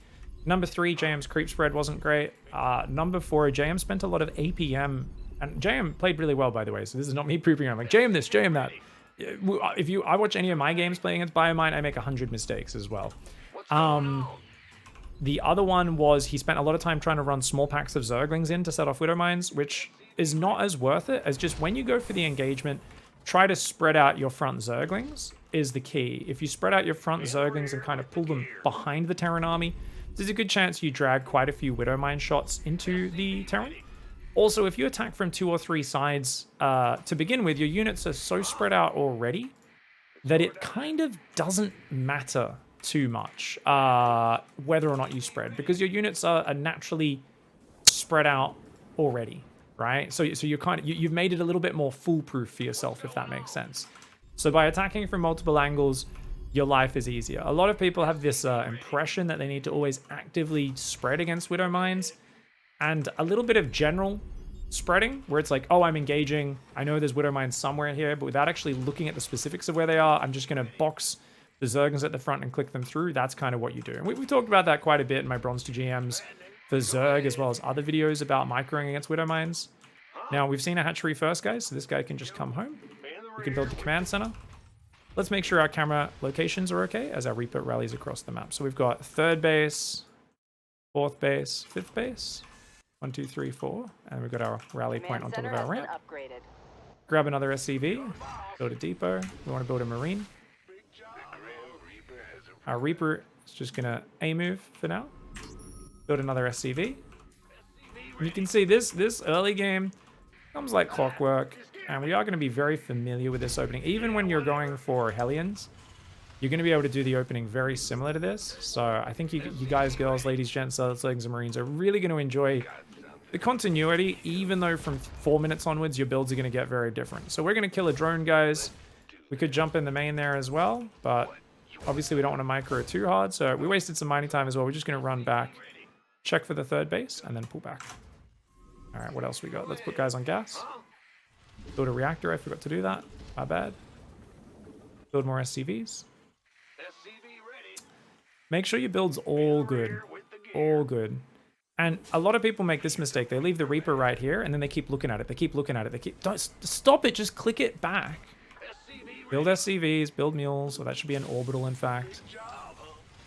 Speaker 2: Number 3, JM's creep spread wasn't great. Number 4, JM spent a lot of APM. And JM played really well, by the way, so this is not me pooping around. Like, JM this, JM that. If I watch any of my games playing against Biomine, I make 100 mistakes as well. The other one was he spent a lot of time trying to run small packs of Zerglings in to set off Widow Mines, which is not as worth it as just when you go for the engagement, try to spread out your front Zerglings is the key. If you spread out your front Zerglings and kind of pull them behind the Terran army, there's a good chance you drag quite a few Widow Mine shots into the Terran. Also, if you attack from 2 or 3 sides to begin with, your units are so spread out already that it kind of doesn't matter too much whether or not you spread, because your units are naturally spread out already, right? So you've made it a little bit more foolproof for yourself, if that makes sense. So by attacking from multiple angles, your life is easier. A lot of people have this impression that they need to always actively spread against Widow Mines, and a little bit of general spreading where it's like, oh, I'm engaging, I know there's Widow Mines somewhere here, but without actually looking at the specifics of where they are, I'm just going to box the Zerglings at the front and click them through. That's kind of what you do. And we talked about that quite a bit in my Bronze 2 GMs for Zerg, as well as other videos about microing against Widow Mines. Now, we've seen a hatchery first, guys, so this guy can just come home. We can build the command center. Let's make sure our camera locations are okay as our Reaper rallies across the map. So we've got 3rd base, 4th base, 5th base. 1, 2, 3, 4. And we've got our rally point on top of our ramp. Grab another SCV, build a depot. We want to build a marine. Our Reaper is just going to A-move for now. Build another SCV. And you can see this early game comes like clockwork. And we are going to be very familiar with this opening. Even when you're going for Hellions, you're going to be able to do the opening very similar to this. So I think you guys, girls, ladies, gents, Zergs, and Marines are really going to enjoy the continuity, even though from 4 minutes onwards, your builds are going to get very different. So we're going to kill a drone, guys. We could jump in the main there as well, but obviously we don't want to micro too hard. So we wasted some mining time as well. We're just going to run back, check for the 3rd base, and then pull back. All right, what else we got? Let's put guys on gas. Build a reactor. I forgot to do that. My bad. Build more SCVs. Make sure your build's all good. All good. And a lot of people make this mistake. They leave the Reaper right here, and then they keep looking at it. They keep looking at it. Don't stop it. Just click it back. Build SCVs. Build mules. Or that should be an orbital, in fact.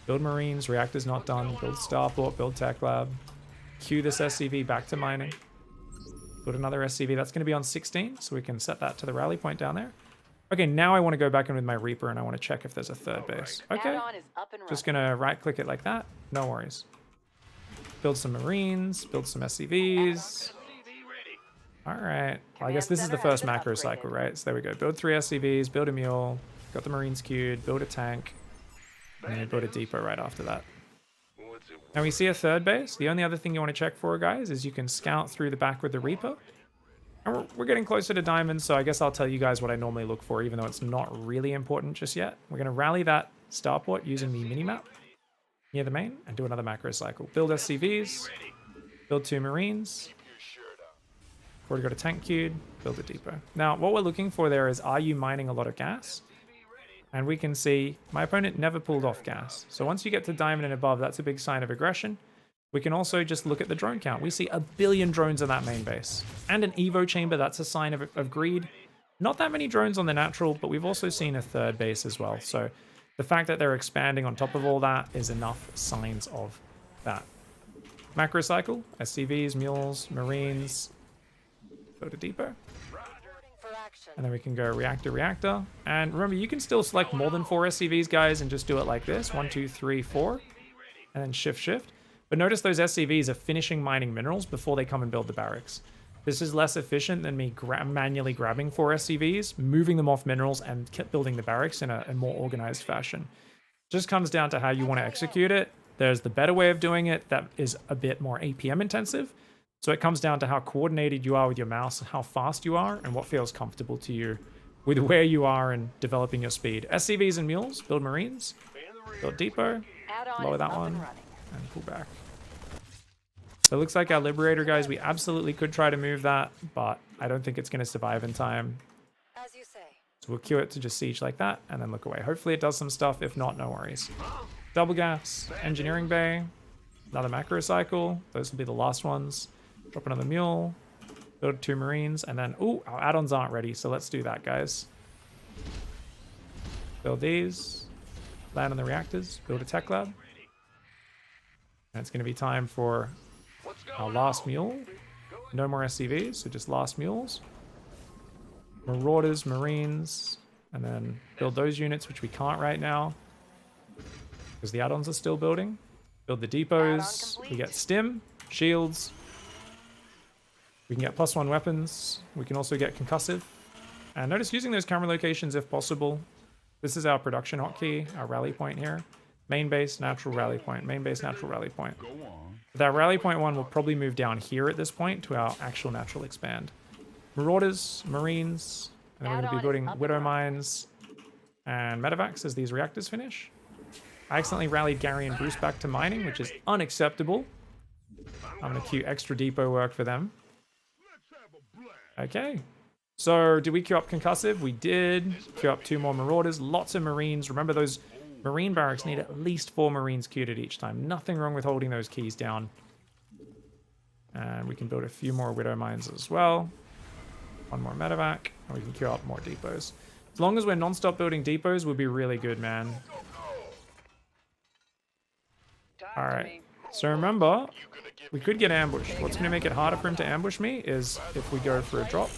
Speaker 2: Build Marines. Reactor's not done. Build Starport. Build Tech Lab. Queue this SCV back to mining. Build another SCV. That's going to be on 16, so we can set that to the rally point down there. Okay, now I want to go back in with my Reaper, and I want to check if there's a 3rd base. Okay, just going to right-click it like that. No worries. Build some Marines. Build some SCVs. All right. Well, I guess this is the first macro cycle, right? So there we go. Build 3 SCVs. Build a mule. Got the Marines queued. Build a tank. And then build a depot right after that. Now we see a 3rd base. The only other thing you want to check for, guys, is you can scout through the back with the Reaper. And we're getting closer to diamonds, so I guess I'll tell you guys what I normally look for, even though it's not really important just yet. We're going to rally that starport using the minimap near the main and do another macro cycle. Build SCVs. Build 2 Marines. Already got a tank queued. Build a depot. Now, what we're looking for there is, are you mining a lot of gas? And we can see my opponent never pulled off gas. So once you get to diamond and above, that's a big sign of aggression. We can also just look at the drone count. We see 1 billion drones in that main base. And an Evo chamber, that's a sign of greed. Not that many drones on the natural, but we've also seen a 3rd base as well. So the fact that they're expanding on top of all that is enough signs of that. Macro cycle, SCVs, mules, Marines, go to depot. And then we can go reactor. And remember, you can still select more than 4 SCVs, guys, and just do it like this. 1, 2, 3, 4. And then shift. But notice those SCVs are finishing mining minerals before they come and build the barracks. This is less efficient than me manually grabbing 4 SCVs, moving them off minerals, and building the barracks in a more organized fashion. Just comes down to how you want to execute it. There's the better way of doing it that is a bit more APM intensive. So it comes down to how coordinated you are with your mouse, how fast you are, and what feels comfortable to you with where you are in developing your speed. SCVs and mules, build marines, build depot,
Speaker 1: Add-on
Speaker 2: lower
Speaker 1: is
Speaker 2: that
Speaker 1: up
Speaker 2: one,
Speaker 1: and running.
Speaker 2: and pull back. So it looks like our Liberator, guys, we absolutely could try to move that, but I don't think it's going to survive in time.
Speaker 6: As you say.
Speaker 2: So we'll queue it to just siege like that, and then look away. Hopefully it does some stuff. If not, no worries. Double gas, engineering bay, another macro cycle. Those will be the last ones. Drop another mule, build 2 marines, and then, ooh, our add-ons aren't ready, so let's do that, guys. Build these, land on the reactors, build a tech lab. And it's going to be time for our last mule. No more SCVs, so just last mules. Marauders, marines, and then build those units, which we can't right now because the add-ons are still building. Build the depots. We get stim, shields. We can get +1 weapons. We can also get concussive. And notice using those camera locations if possible. This is our production hotkey, our rally point here. Main base, natural rally point. Main base, natural rally point.
Speaker 5: Go on.
Speaker 2: That rally point 1 will probably move down here at this point to our actual natural expand. Marauders, marines, and then we're going to be building widow mines and medevacs as these reactors finish. I accidentally rallied Gary and Bruce back to mining, which is unacceptable. I'm going to queue extra depot work for them. Okay. So, did we queue up concussive? We did. Queue up 2 more marauders. Lots of marines. Remember, those marine barracks need at least 4 marines queued at each time. Nothing wrong with holding those keys down. And we can build a few more widow mines as well. 1 more medevac. And we can queue up more depots. As long as we're non-stop building depots, we'll be really good, man. Alright. So remember, we could get ambushed. What's going to make it harder for him to ambush me is if we go for a drop.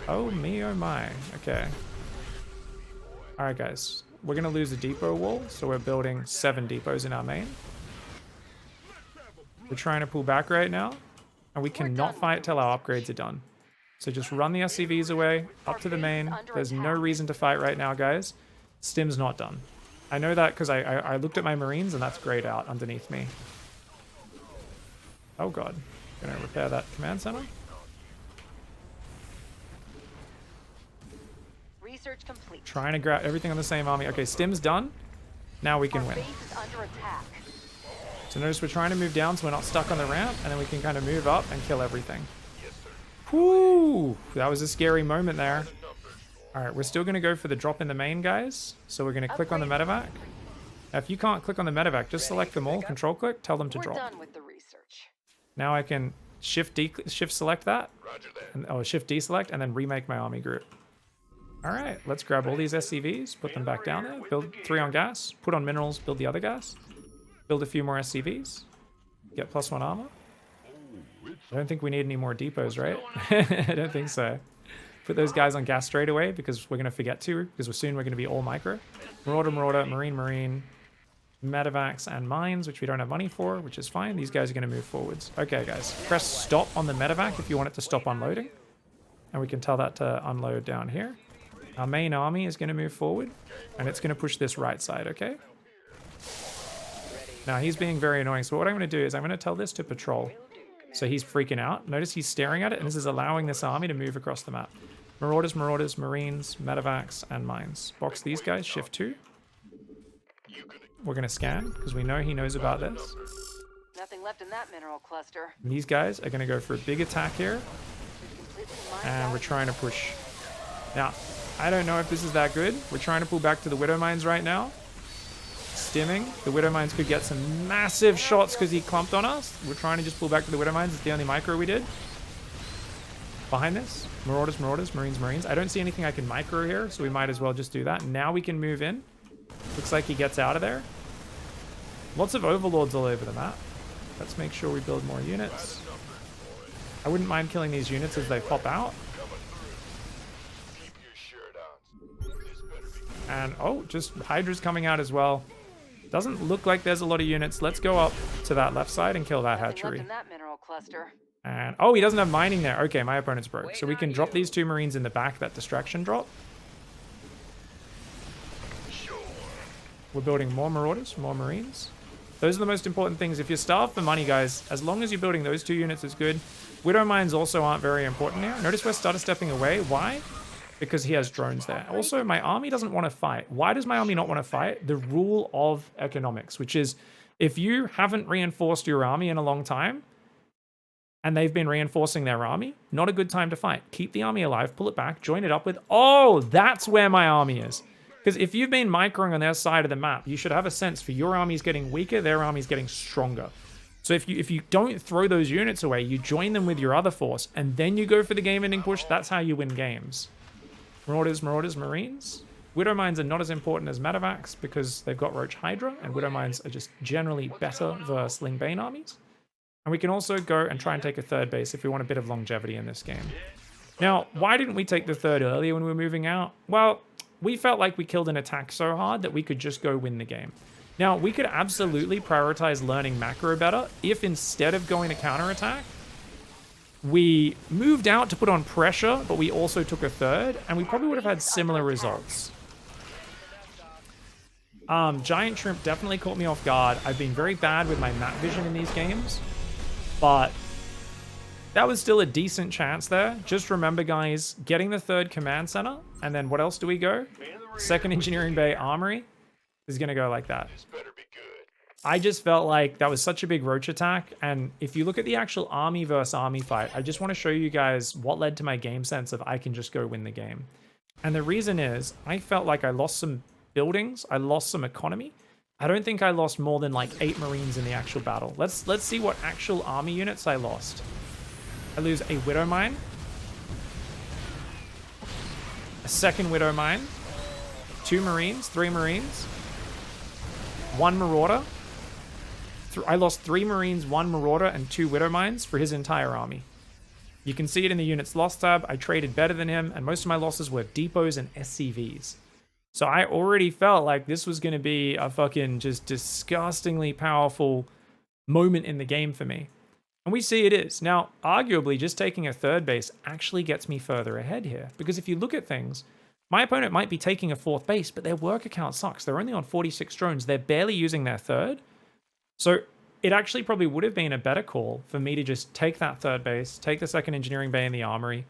Speaker 2: Oh me, oh my. Okay. Alright, guys. We're going to lose a depot wall, so we're building 7 depots in our main. We're trying to pull back right now, and we cannot fight till our upgrades are done. So just run the SCVs away, up to the main. There's no reason to fight right now, guys. Stim's not done. I know that because I looked at my marines, and that's grayed out underneath me. Oh god. Gonna repair that command center.
Speaker 1: Research complete.
Speaker 2: Trying to grab everything on the same army. Okay, Stim's done. Now we can
Speaker 1: Our
Speaker 2: win.
Speaker 1: base is under attack.
Speaker 2: So notice we're trying to move down so we're not stuck on the ramp, and then we can kind of move up and kill everything. Whoo! That was a scary moment there. Alright, we're still going to go for the drop in the main, guys. So we're going to click on the medevac. Now, if you can't click on the medevac, just select them all, control click, tell them to
Speaker 1: We're
Speaker 2: drop.
Speaker 1: done with the research.
Speaker 2: Now I can shift select that, and, shift deselect, and then remake my army group. Alright, let's grab all these SCVs, put them back down there, build 3 on gas, put on minerals, build the other gas, build a few more SCVs, get +1 armor. I don't think we need any more depots, right? I don't think so. Put those guys on gas straight away because we're going to forget to, because we're going to be all micro. Marauder, marine, medevacs, and mines, which we don't have money for, which is fine. These guys are going to move forwards. Okay, guys. Press stop on the medevac if you want it to stop unloading. And we can tell that to unload down here. Our main army is going to move forward, and it's going to push this right side, okay? Now, he's being very annoying, so what I'm going to do is I'm going to tell this to patrol. So he's freaking out. Notice he's staring at it, and this is allowing this army to move across the map. Marauders, marines, medevacs, and mines. Box these guys, shift 2. We're going to scan, because we know he knows about this.
Speaker 1: Nothing left in that mineral cluster.
Speaker 2: And these guys are going to go for a big attack here,
Speaker 1: We've completely mined
Speaker 2: and
Speaker 1: out
Speaker 2: we're trying to push. Now, I don't know if this is that good. We're trying to pull back to the widow mines right now. Stimming. The widow mines could get some massive shots because he clumped on us. We're trying to just pull back to the widow mines. It's the only micro we did. Behind this, marauders, marines. I don't see anything I can micro here, so we might as well just do that. Now we can move in. Looks like he gets out of there. Lots of overlords all over the map. Let's make sure we build more units. I wouldn't mind killing these units as they pop out. And, oh, just Hydra's coming out as well. Doesn't look like there's a lot of units. Let's go up to that left side and kill that
Speaker 1: nothing left
Speaker 2: hatchery.
Speaker 1: in that mineral cluster.
Speaker 2: And, oh, he doesn't have mining there. Okay, my opponent's broke. So we can drop these 2 Marines in the back, that distraction drop. We're building more Marauders, more Marines. Those are the most important things. If you're starved for money, guys, as long as you're building those 2 units, it's good. Widow Mines also aren't very important here. Notice we're started stepping away. Why? Because he has drones there. Also, my army doesn't want to fight. Why does my army not want to fight? The rule of economics, which is if you haven't reinforced your army in a long time, and they've been reinforcing their army, not a good time to fight. Keep the army alive, pull it back, join it up with, oh, that's where my army is. Because if you've been microing on their side of the map, you should have a sense for your army's getting weaker, their army's getting stronger. So if you don't throw those units away, you join them with your other force, and then you go for the game-ending push, that's how you win games. Marauders, Marauders, Marines. Widow Mines are not as important as Medevacs because they've got Roach Hydra, and Widow Mines are just generally better versus Ling Bane armies. And we can also go and try and take a 3rd base if we want a bit of longevity in this game. Now, why didn't we take the 3rd earlier when we were moving out? Well, we felt like we killed an attack so hard that we could just go win the game. Now, we could absolutely prioritize learning macro better if instead of going to counterattack, we moved out to put on pressure, but we also took a 3rd, and we probably would have had similar results. Giant Shrimp definitely caught me off guard. I've been very bad with my map vision in these games, but that was still a decent chance there. Just remember, guys, getting the 3rd command center, and then what else do we go? 2nd Engineering Bay Armory is going to go like that. I just felt like that was such a big roach attack, and if you look at the actual army versus army fight, I just want to show you guys what led to my game sense of I can just go win the game. And the reason is, I felt like I lost some buildings, I lost some economy. I don't think I lost more than like 8 Marines in the actual battle. Let's see what actual army units I lost. I lose a Widow Mine, a 2nd Widow Mine, 2 Marines, 3 Marines, 1 Marauder. I lost 3 Marines, 1 Marauder, and 2 Widow Mines for his entire army. You can see it in the units lost tab. I traded better than him, and most of my losses were depots and SCVs. So I already felt like this was going to be a fucking just disgustingly powerful moment in the game for me. And we see it is. Now, arguably, just taking a 3rd base actually gets me further ahead here. Because if you look at things, my opponent might be taking a 4th base, but their worker count sucks. They're only on 46 drones. They're barely using their 3rd. So it actually probably would have been a better call for me to just take that 3rd base, take the 2nd Engineering Bay in the Armory,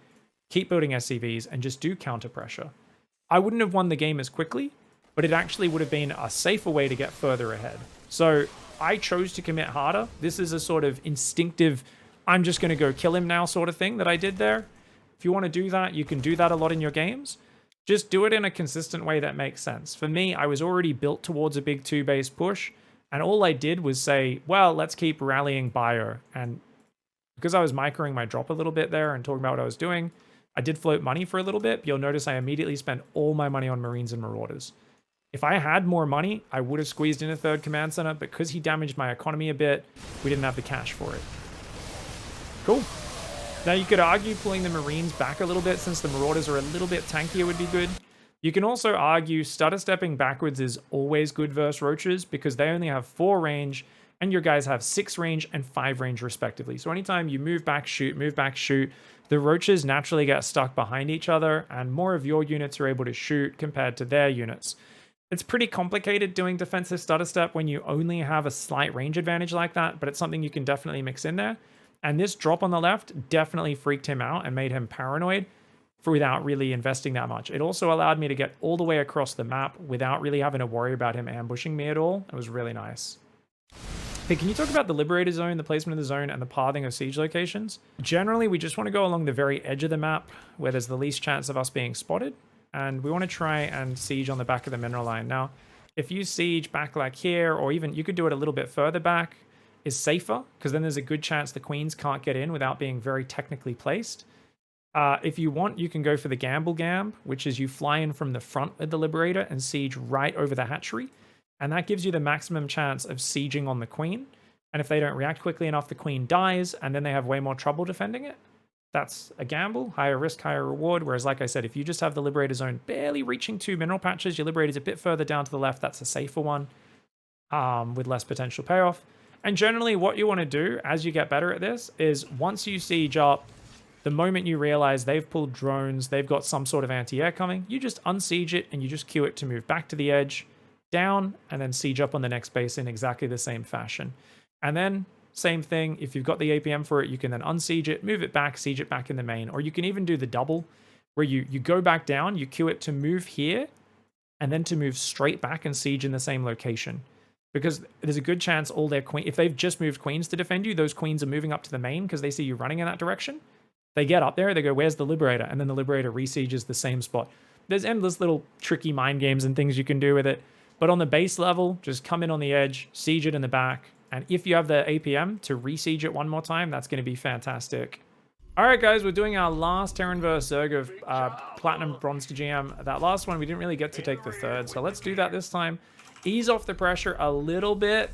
Speaker 2: keep building SCVs, and just do counter pressure. I wouldn't have won the game as quickly, but it actually would have been a safer way to get further ahead. So I chose to commit harder. This is a sort of instinctive, I'm just going to go kill him now sort of thing that I did there. If you want to do that, you can do that a lot in your games. Just do it in a consistent way that makes sense. For me, I was already built towards a big 2-base push, and all I did was say, well, let's keep rallying bio. And because I was microing my drop a little bit there and talking about what I was doing, I did float money for a little bit. You'll notice I immediately spent all my money on Marines and Marauders. If I had more money, I would have squeezed in a 3rd command center, but because he damaged my economy a bit, we didn't have the cash for it. Cool. Now you could argue pulling the Marines back a little bit since the Marauders are a little bit tankier would be good. You can also argue stutter stepping backwards is always good versus Roaches because they only have 4 range and your guys have 6 range and 5 range respectively. So anytime you move back, shoot, the Roaches naturally get stuck behind each other and more of your units are able to shoot compared to their units. It's pretty complicated doing defensive stutter step when you only have a slight range advantage like that, but it's something you can definitely mix in there. And this drop on the left definitely freaked him out and made him paranoid without really investing that much. It also allowed me to get all the way across the map without really having to worry about him ambushing me at all. It was really nice. Hey, can you talk about the Liberator Zone, the placement of the zone, and the pathing of siege locations? Generally, we just want to go along the very edge of the map where there's the least chance of us being spotted. And we want to try and siege on the back of the mineral line. Now, if you siege back like here, or even you could do it a little bit further back, is safer, because then there's a good chance the queens can't get in without being very technically placed. If you want, you can go for the gamble gamb, which is you fly in from the front of the Liberator and siege right over the hatchery. And that gives you the maximum chance of sieging on the queen. And if they don't react quickly enough, the queen dies, and then they have way more trouble defending it. That's a gamble, higher risk, higher reward. Whereas, like I said, if you just have the Liberator Zone barely reaching 2 mineral patches, your Liberator's a bit further down to the left, that's a safer one with less potential payoff. And generally what you want to do as you get better at this is once you siege up, the moment you realize they've pulled drones, they've got some sort of anti-air coming, you just unsiege it and you just queue it to move back to the edge, down, and then siege up on the next base in exactly the same fashion. And then same thing, if you've got the APM for it, you can then unsiege it, move it back, siege it back in the main, or you can even do the double where you go back down, you queue it to move here, and then to move straight back and siege in the same location. Because there's a good chance all their queen, if they've just moved queens to defend you, those queens are moving up to the main because they see you running in that direction. They get up there, they go, where's the Liberator? And then the Liberator resieges the same spot. There's endless little tricky mind games and things you can do with it. But on the base level, just come in on the edge, siege it in the back. And if you have the APM to resiege it one more time, that's going to be fantastic. All right, guys, we're doing our last Terran vs. Zerg of Platinum Bronze to GM. That last one, we didn't really get to take the third. So let's do that this time. Ease off the pressure a little bit.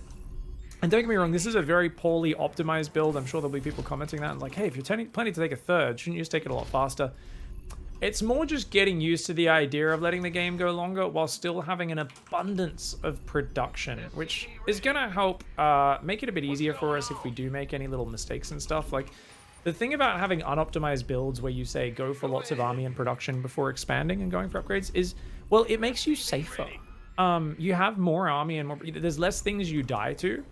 Speaker 2: And don't get me wrong, this is a very poorly optimized build. I'm sure there'll be people commenting that. Like, hey, if you're planning to take a third, shouldn't you just take it a lot faster? It's more just getting used to the idea of letting the game go longer while still having an abundance of production, which is going to help make it a bit easier for us if we do make any little mistakes and stuff. Like, the thing about having unoptimized builds where you say go for lots of army and production before expanding and going for upgrades is, well, it makes you safer. You have more army and more, there's less things you die to.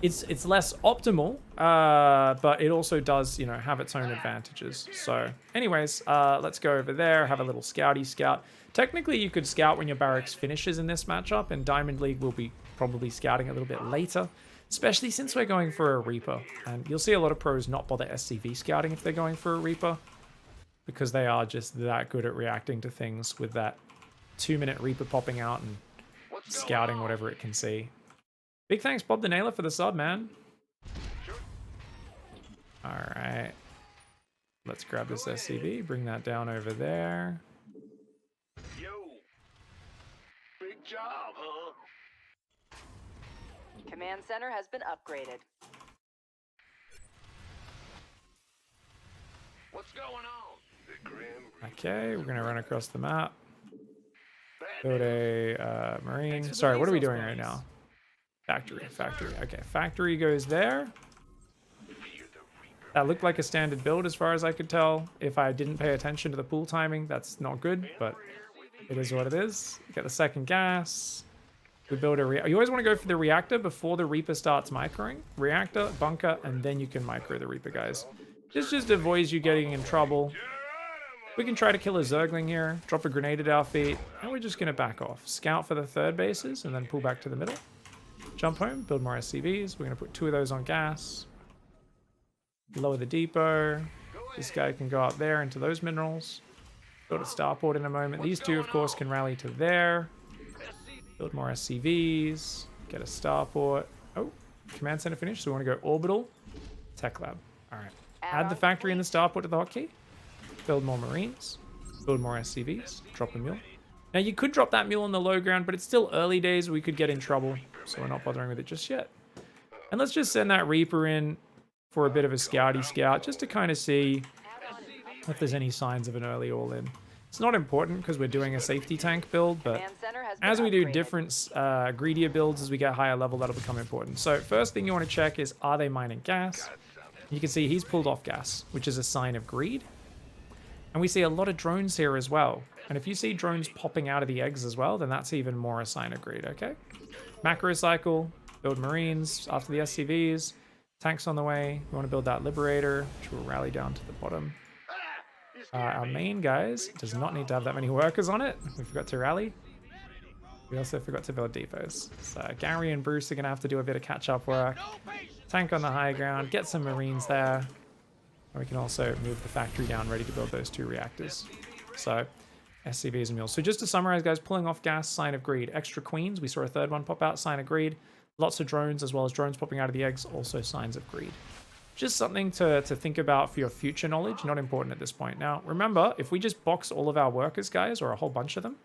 Speaker 2: It's less optimal, but it also does, you know, have its own advantages. So anyways, let's go over there, have a little scouty scout. Technically, you could scout when your barracks finishes in this matchup, and Diamond League will be probably scouting a little bit later, especially since we're going for a Reaper. And you'll see a lot of pros not bother SCV scouting if they're going for a Reaper, because they are just that good at reacting to things with that 2-minute Reaper popping out and scouting whatever it can see. Big thanks, Bob the Nailer, for the sub, man. All right. Let's grab this SCV, bring that down over there.
Speaker 3: Yo, big job, huh?
Speaker 1: Command center has been upgraded.
Speaker 3: What's going on? The Grim
Speaker 2: Okay, we're gonna run across the map. Build a Marine. Sorry, what are we doing right now? Factory. Okay, factory goes there. That looked like a standard build as far as I could tell. If I didn't pay attention to the pool timing, that's not good, but it is what it is. Get the second gas. We build a you always want to go for the reactor before the Reaper starts microing. Reactor, bunker, and then you can micro the Reaper, guys. This just avoids you getting in trouble. We can try to kill a Zergling here, drop a grenade at our feet, and we're just going to back off. Scout for the third bases, and then pull back to the middle. Jump home, build more SCVs. We're going to put 2 of those on gas. Lower the depot. This guy can go up there into those minerals. Build a starport in a moment. These 2, of course, can rally to there. Build more SCVs. Get a starport. Oh, command center finished, so we want to go orbital. Tech lab. All right. Add the factory and the starport to the hotkey. Build more Marines. Build more SCVs. Drop a mule. Now, you could drop that mule on the low ground, but it's still early days. We could get in trouble, so we're not bothering with it just yet. And let's just send that Reaper in for a bit of a scouty scout, just to kind of see if there's any signs of an early all-in. It's not important because we're doing a safety tank build, but as we do different greedier builds as we get higher level, that'll become important. So first thing you want to check is, are they mining gas? You can see he's pulled off gas, which is a sign of greed. And we see a lot of drones here as well. And if you see drones popping out of the eggs as well, then that's even more a sign of greed, okay? Macro cycle, build Marines after the SCVs, tanks on the way. We want to build that Liberator, which will rally down to the bottom. Our main, guys, does not need to have that many workers on it. We forgot to rally. We also forgot to build depots. So Gary and Bruce are going to have to do a bit of catch-up work. Tank on the high ground, get some Marines there. And we can also move the factory down, ready to build those 2 reactors. So SCVs and mules. So just to summarize, guys, pulling off gas, sign of greed. Extra queens, we saw a third one pop out, sign of greed. Lots of drones, as well as drones popping out of the eggs, also signs of greed. Just something to think about for your future knowledge, not important at this point. Now, remember, if we just box all of our workers, guys, or a whole bunch of them,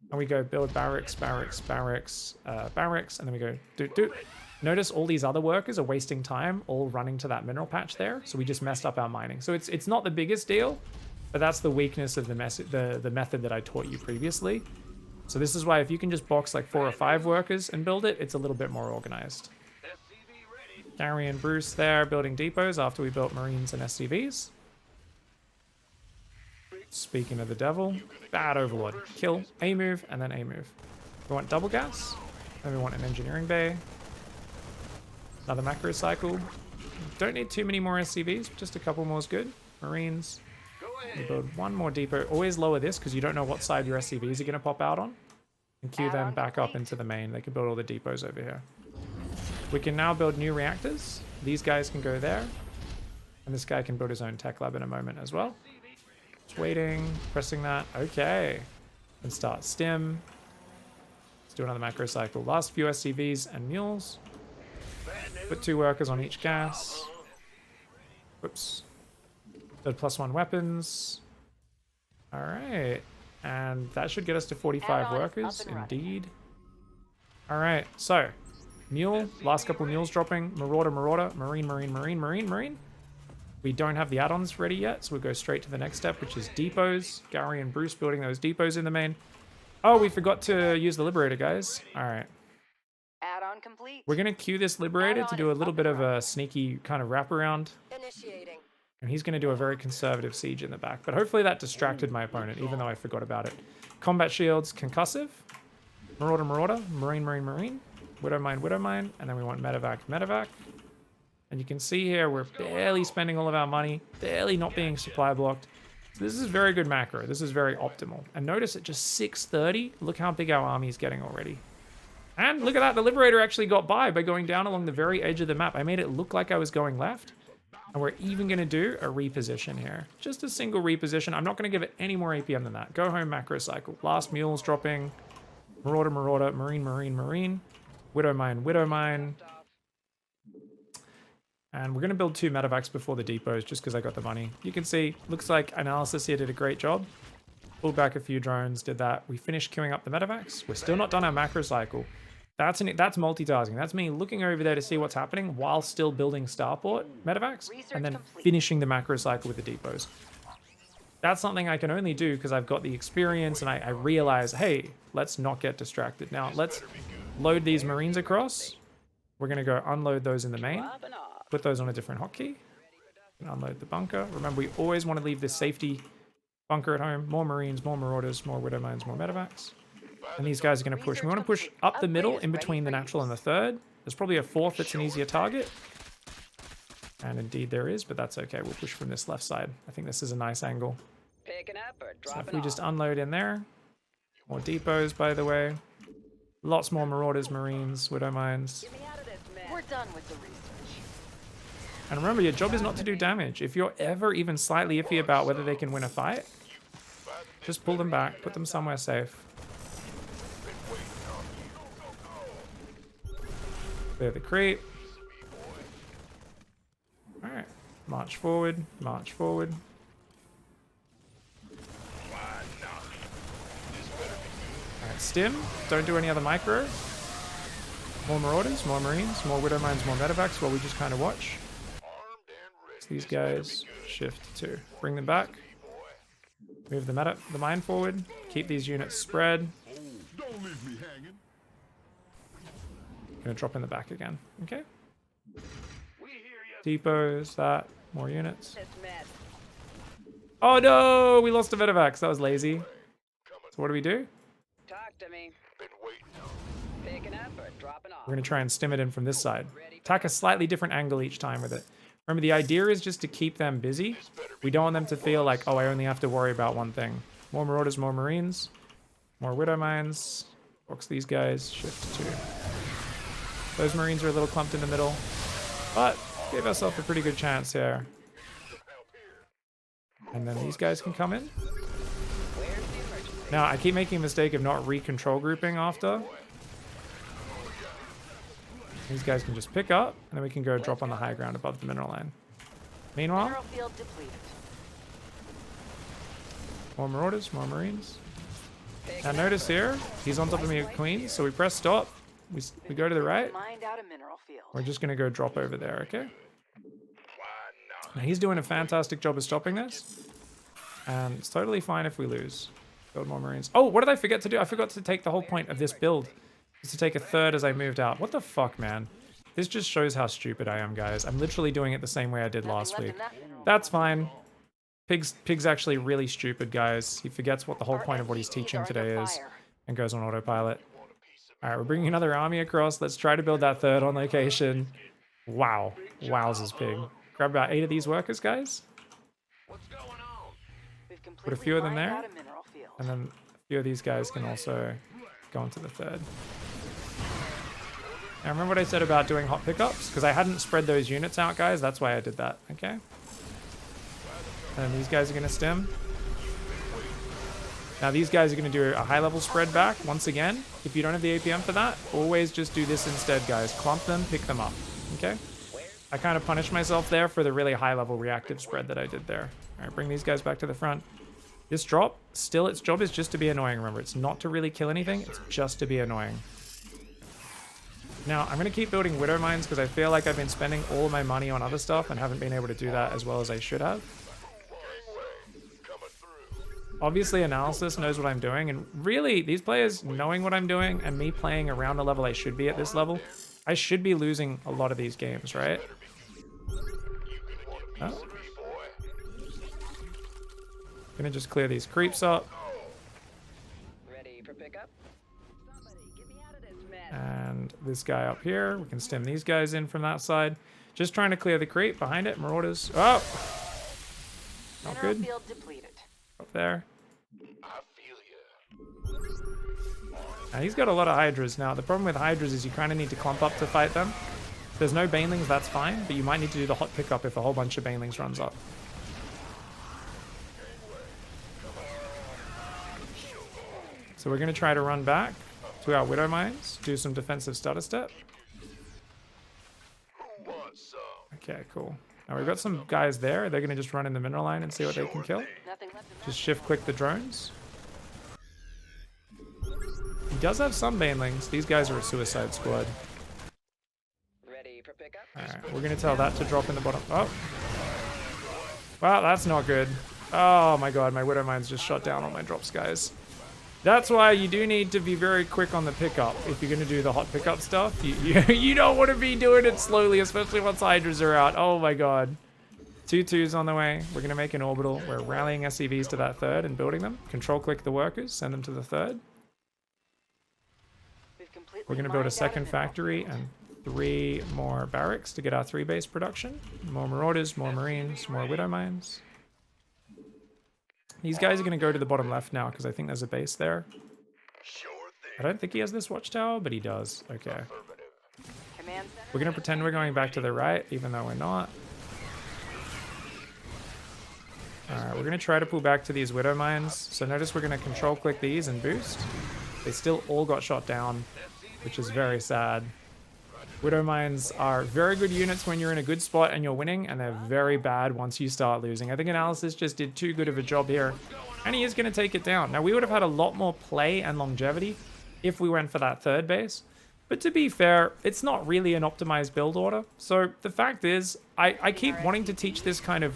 Speaker 2: and we go build barracks, barracks, barracks, barracks, and then we go doot. Notice all these other workers are wasting time all running to that mineral patch there, so we just messed up our mining. So it's not the biggest deal, but that's the weakness of the method that I taught you previously. So this is why if you can just box like 4 or 5 workers and build it, it's a little bit more organized. Gary and Bruce there building depots after we built Marines and SCVs. Speaking of the devil, bad overlord. Kill, A move, and then A move. We want double gas, then we want an engineering bay. Another macro cycle. Don't need too many more SCVs, just a couple more is good. Marines. We build one more depot. Always lower this because you don't know what side your SCVs are going to pop out on. And queue them back up into the main. They can build all the depots over here. We can now build new reactors. These guys can go there. And this guy can build his own tech lab in a moment as well. Just waiting, pressing that. Okay. And start stim. Let's do another macro cycle. Last few SCVs and mules. Put 2 workers on each gas. Whoops. Build +1 weapons. Alright. And that should get us to 45 workers. Indeed. Alright, so. Mule. Last couple mules dropping. Marauder, Marauder. Marine, Marine, Marine, Marine, Marine. We don't have the add-ons ready yet, so we'll go straight to the next step, which is depots. Gary and Bruce building those depots in the main. Oh, we forgot to use the Liberator, guys. Alright.
Speaker 1: Add-on complete.
Speaker 2: We're going to queue this Liberator to do a little bit of a sneaky kind of wraparound.
Speaker 6: Initiating.
Speaker 2: And he's going to do a very conservative siege in the back. But hopefully that distracted my opponent, even though I forgot about it. Combat shields, concussive. Marauder, Marauder. Marine, Marine, Marine. Widowmine, Widowmine. And then we want Medevac, Medevac. And you can see here, we're barely spending all of our money. Barely not being supply blocked. So this is very good macro. This is very optimal. And notice at just 630, look how big our army is getting already. And look at that, the Liberator actually got by going down along the very edge of the map. I made it look like I was going left. And we're even going to do a reposition here. Just a single reposition. I'm not going to give it any more APM than that. Go home macro cycle. Last mules dropping. Marauder, Marauder, Marine, Marine, Marine. Widowmine, Widowmine. And we're going to build 2 medevacs before the depots just because I got the money. You can see, looks like Analysis here did a great job. Pulled back a few drones, did that. We finished queuing up the medevacs. We're still not done our macro cycle. That's multitasking. That's me looking over there to see what's happening while still building starport medevacs and then finishing the macro cycle with the depots. That's something I can only do because I've got the experience and I realize, hey, let's not get distracted. Now, let's load these Marines across. We're going to go unload those in the main. Put those on a different hotkey. And unload the bunker. Remember, we always want to leave this safety bunker at home. More Marines, more Marauders, more Widowmines, more medevacs. And these guys are going to push. We want to push up the middle in between the natural and the third. There's probably a 4th that's an easier target. And indeed there is, but that's okay. We'll push from this left side. I think this is a nice angle. So if we just unload in there. More depots, by the way. Lots more Marauders, Marines, Widowmines.
Speaker 1: We're done with the research.
Speaker 2: And remember, your job is not to do damage. If you're ever even slightly iffy about whether they can win a fight, just pull them back, put them somewhere safe. Clear the creep. Alright, march forward, march forward. Alright, stim. Don't do any other micro. More Marauders, more Marines, more Widowmines, more medevacs while we just kind of watch. These guys shift to bring them back. Move the mine forward. Keep these units spread.
Speaker 5: Don't leave me hanging.
Speaker 2: Gonna drop in the back again. Okay. Depots, that. More units. Oh no! We lost a medevacs. That was lazy. So what do?
Speaker 4: Talk to me. Picking up or dropping off?
Speaker 2: We're gonna try and stim it in from this side. Attack a slightly different angle each time with it. Remember, the idea is just to keep them busy. We don't want them to feel like, oh, I only have to worry about one thing. More Marauders, more Marines, more Widowmines. Box these guys, shift to... Those Marines are a little clumped in the middle, but gave ourselves a pretty good chance here. And then these guys can come in. Now, I keep making a mistake of not re-control grouping after. These guys can just pick up, and then we can go drop on the high ground above the mineral line. Meanwhile,
Speaker 1: Mineral field depleted.
Speaker 2: more Marauders, more Marines. Now notice here, he's on top of me with Queens, so we press stop. We go to the right.
Speaker 1: Mined out a mineral field.
Speaker 2: We're just going to go drop over there, okay? Now he's doing a fantastic job of stopping this. And it's totally fine if we lose. Build more Marines. Oh, what did I forget to do? I forgot to take the whole point of this build. Is to take a third as I moved out. What the fuck, man? This just shows how stupid I am, guys. I'm literally doing it the same way I did last
Speaker 1: Nothing
Speaker 2: week.
Speaker 1: left in that mineral.
Speaker 2: That's fine. Pig's actually really stupid, guys. He forgets what the whole point of what he's
Speaker 1: SCVs
Speaker 2: teaching
Speaker 1: are
Speaker 2: today
Speaker 1: under
Speaker 2: is
Speaker 1: fire.
Speaker 2: and goes on autopilot. All right, we're bringing another army across. Let's try to build that third on location. Wow. Wowzers, Pig. Grab about 8 of these workers, guys.
Speaker 3: What's going on?
Speaker 1: We've
Speaker 2: Put a
Speaker 1: completely
Speaker 2: few of them
Speaker 1: mined
Speaker 2: there.
Speaker 1: out a mineral field.
Speaker 2: And then a few of these guys can also go into the third. Now remember what I said about doing hot pickups? Because I hadn't spread those units out, guys. That's why I did that, okay? And then these guys are going to stem. Now these guys are going to do a high-level spread back. Once again, if you don't have the APM for that, always just do this instead, guys. Clump them, pick them up, okay? I kind of punished myself there for the really high-level reactive spread that I did there. All right, bring these guys back to the front. This drop, still its job is just to be annoying, remember. It's not to really kill anything, it's just to be annoying. Now, I'm going to keep building Widow Mines because I feel like I've been spending all my money on other stuff and haven't been able to do that as well as I should have. Obviously, Analysis knows what I'm doing, and really, these players knowing what I'm doing and me playing around the level I should be at this level, I should be losing a lot of these games, right? Oh. Gonna just clear these creeps up.
Speaker 4: Ready for pickup? Somebody get me out of this mess.
Speaker 2: And this guy up here, we can stem these guys in from that side. Just trying to clear the creep behind it. Marauders. Oh! Not
Speaker 1: Mineral
Speaker 2: good.
Speaker 1: field depleted.
Speaker 2: Up there.
Speaker 3: I feel ya.
Speaker 2: Now he's got a lot of Hydras. Now the problem with Hydras is you kind of need to clump up to fight them. If there's no Banelings, that's fine, but you might need to do the hot pickup if a whole bunch of Banelings runs up. So we're going to try to run back to our Widow Mines, do some defensive stutter step.
Speaker 3: Who wants some?
Speaker 2: Okay, cool. Now we've got some guys there. They're going to just run in the mineral line and see what they can kill.
Speaker 1: Nothing left in that.
Speaker 2: Just shift click the drones. He does have some Banelings. These guys are a suicide squad.
Speaker 4: Ready for pickup?
Speaker 2: Alright, we're going to tell that to drop in the bottom. Oh! Wow, that's not good. Oh my god, my Widow Mines just shot down all my drops, guys. That's why you do need to be very quick on the pickup if you're going to do the hot pickup stuff. You don't want to be doing it slowly, especially once Hydras are out. Oh my god. 2 2s on the way. We're going to make an orbital. We're rallying SCVs to that third and building them. Control click the workers, send them to the third.
Speaker 1: We've completely
Speaker 2: We're going to build a
Speaker 1: mined out
Speaker 2: second
Speaker 1: mineral
Speaker 2: factory
Speaker 1: field.
Speaker 2: and 3 more barracks to get our 3 base production. More Marauders, more Marines, more Widow Mines. These guys are going to go to the bottom left now because I think there's a base there.
Speaker 3: Sure thing.
Speaker 2: I don't think he has this watchtower, but he does. Okay.
Speaker 1: Command center.
Speaker 2: We're going to pretend we're going back to the right, even though we're not. Alright, we're going to try to pull back to these Widow Mines. So notice we're going to control click these and boost. They still all got shot down, which is very sad. Widow Mines are very good units when you're in a good spot and you're winning, and they're very bad once you start losing. I think Analysis just did too good of a job here, and he is going to take it down. Now, we would have had a lot more play and longevity if we went for that third base, but to be fair, it's not really an optimized build order. So the fact is, I keep wanting to teach this kind of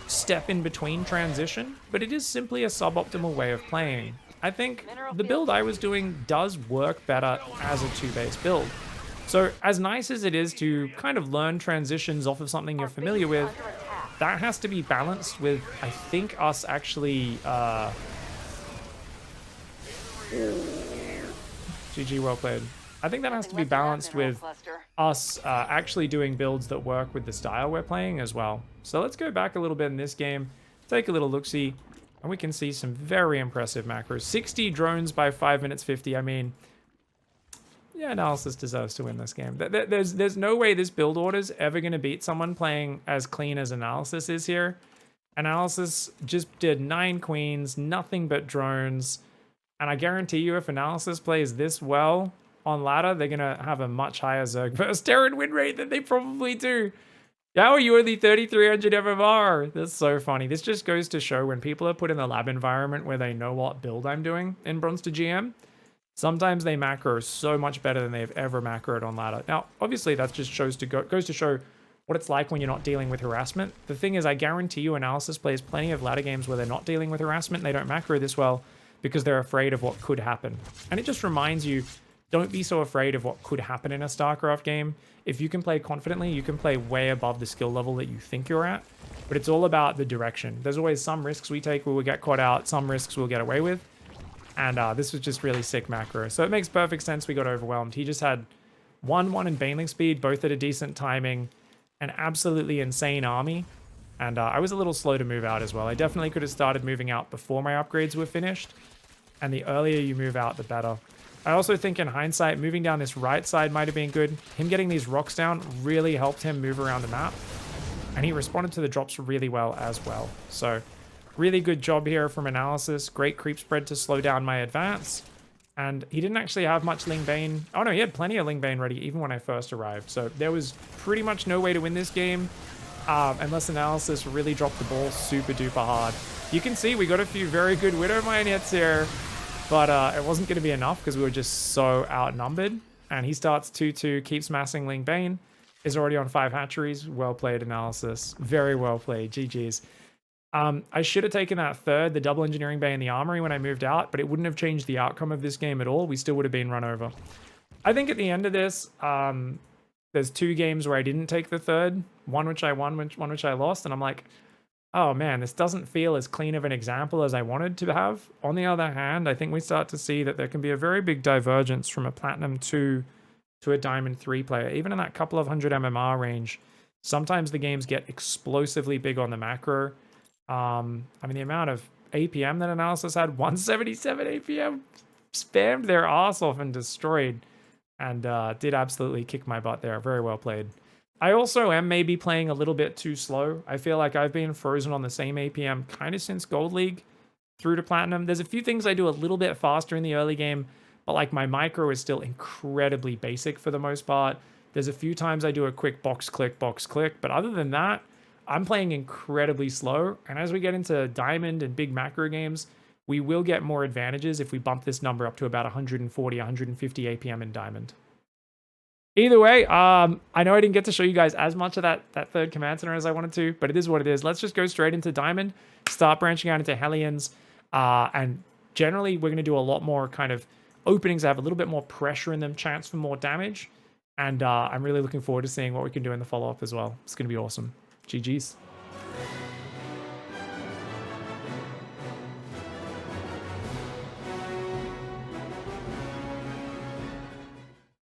Speaker 2: step in between transition, but it is simply a suboptimal way of playing. I think the build I was doing does work better as a 2-base build. So as nice as it is to kind of learn transitions off of something you're familiar with,
Speaker 1: Under attack.
Speaker 2: that has to be balanced with, I think, us actually... GG, well played. I think that has to be
Speaker 1: Nothing left in that
Speaker 2: balanced
Speaker 1: mineral
Speaker 2: with
Speaker 1: cluster.
Speaker 2: us actually doing builds that work with the style we're playing as well. So let's go back a little bit in this game, take a little look-see, and we can see some very impressive macros. 60 drones by 5 minutes 50. I mean... yeah, Analysis deserves to win this game. There's no way this build order's ever going to beat someone playing as clean as Analysis is here. Analysis just did 9 queens, nothing but drones. And I guarantee you if Analysis plays this well on ladder, they're going to have a much higher Zerg versus Terran win rate than they probably do. How are you only 3,300 MMR? That's so funny. This just goes to show when people are put in the lab environment where they know what build I'm doing in Bronze to GM, sometimes they macro so much better than they've ever macroed on ladder. Now, obviously, that just goes to show what it's like when you're not dealing with harassment. The thing is, I guarantee you Analysis plays plenty of ladder games where they're not dealing with harassment and they don't macro this well because they're afraid of what could happen. And it just reminds you don't be so afraid of what could happen in a StarCraft game. If you can play confidently, you can play way above the skill level that you think you're at, but it's all about the direction. There's always some risks we take where we get caught out, some risks we'll get away with, and this was just really sick macro. So it makes perfect sense we got overwhelmed. He just had 1-1 in Baneling speed, both at a decent timing, an absolutely insane army, and I was a little slow to move out as well. I definitely could have started moving out before my upgrades were finished, and the earlier you move out, the better. I also think in hindsight, moving down this right side might have been good. Him getting these rocks down really helped him move around the map, and he responded to the drops really well as well. So really good job here from Analysis. Great creep spread to slow down my advance, and he didn't actually have much Ling Bane. Oh no, he had plenty of Ling Bane ready even when I first arrived. So there was pretty much no way to win this game unless Analysis really dropped the ball super duper hard. You can see we got a few very good Widowmine hits here, but it wasn't going to be enough because we were just so outnumbered. And he starts 2-2, keeps massing Ling Bane, is already on 5 hatcheries. Well played, Analysis. Very well played. GG's. I should have taken that third, the double engineering bay in the armory when I moved out, but it wouldn't have changed the outcome of this game at all. We still would have been run over. I think at the end of this, there's 2 games where I didn't take the third, one which I won, one which I lost, and I'm like, oh man, this doesn't feel as clean of an example as I wanted to have. On the other hand, I think we start to see that there can be a very big divergence from a Platinum 2 to a Diamond 3 player. Even in that couple of 100 MMR range, sometimes the games get explosively big on the macro. I mean, the amount of APM that Analysis had, 177 APM, spammed their ass off and destroyed, and did absolutely kick my butt there. Very well played. I also am maybe playing a little bit too slow. I feel like I've been frozen on the same APM kind of since Gold League through to Platinum. There's a few things I do a little bit faster in the early game, but like my micro is still incredibly basic for the most part. There's a few times I do a quick box click, but other than that, I'm playing incredibly slow. And as we get into Diamond and big macro games, we will get more advantages if we bump this number up to about 140, 150 APM in Diamond. Either way, I know I didn't get to show you guys as much of that third command center as I wanted to, but it is what it is. Let's just go straight into Diamond, start branching out into Hellions, and generally we're going to do a lot more kind of openings that have a little bit more pressure in them, chance for more damage, and I'm really looking forward to seeing what we can do in the follow-up as well. It's going to be awesome. GG's.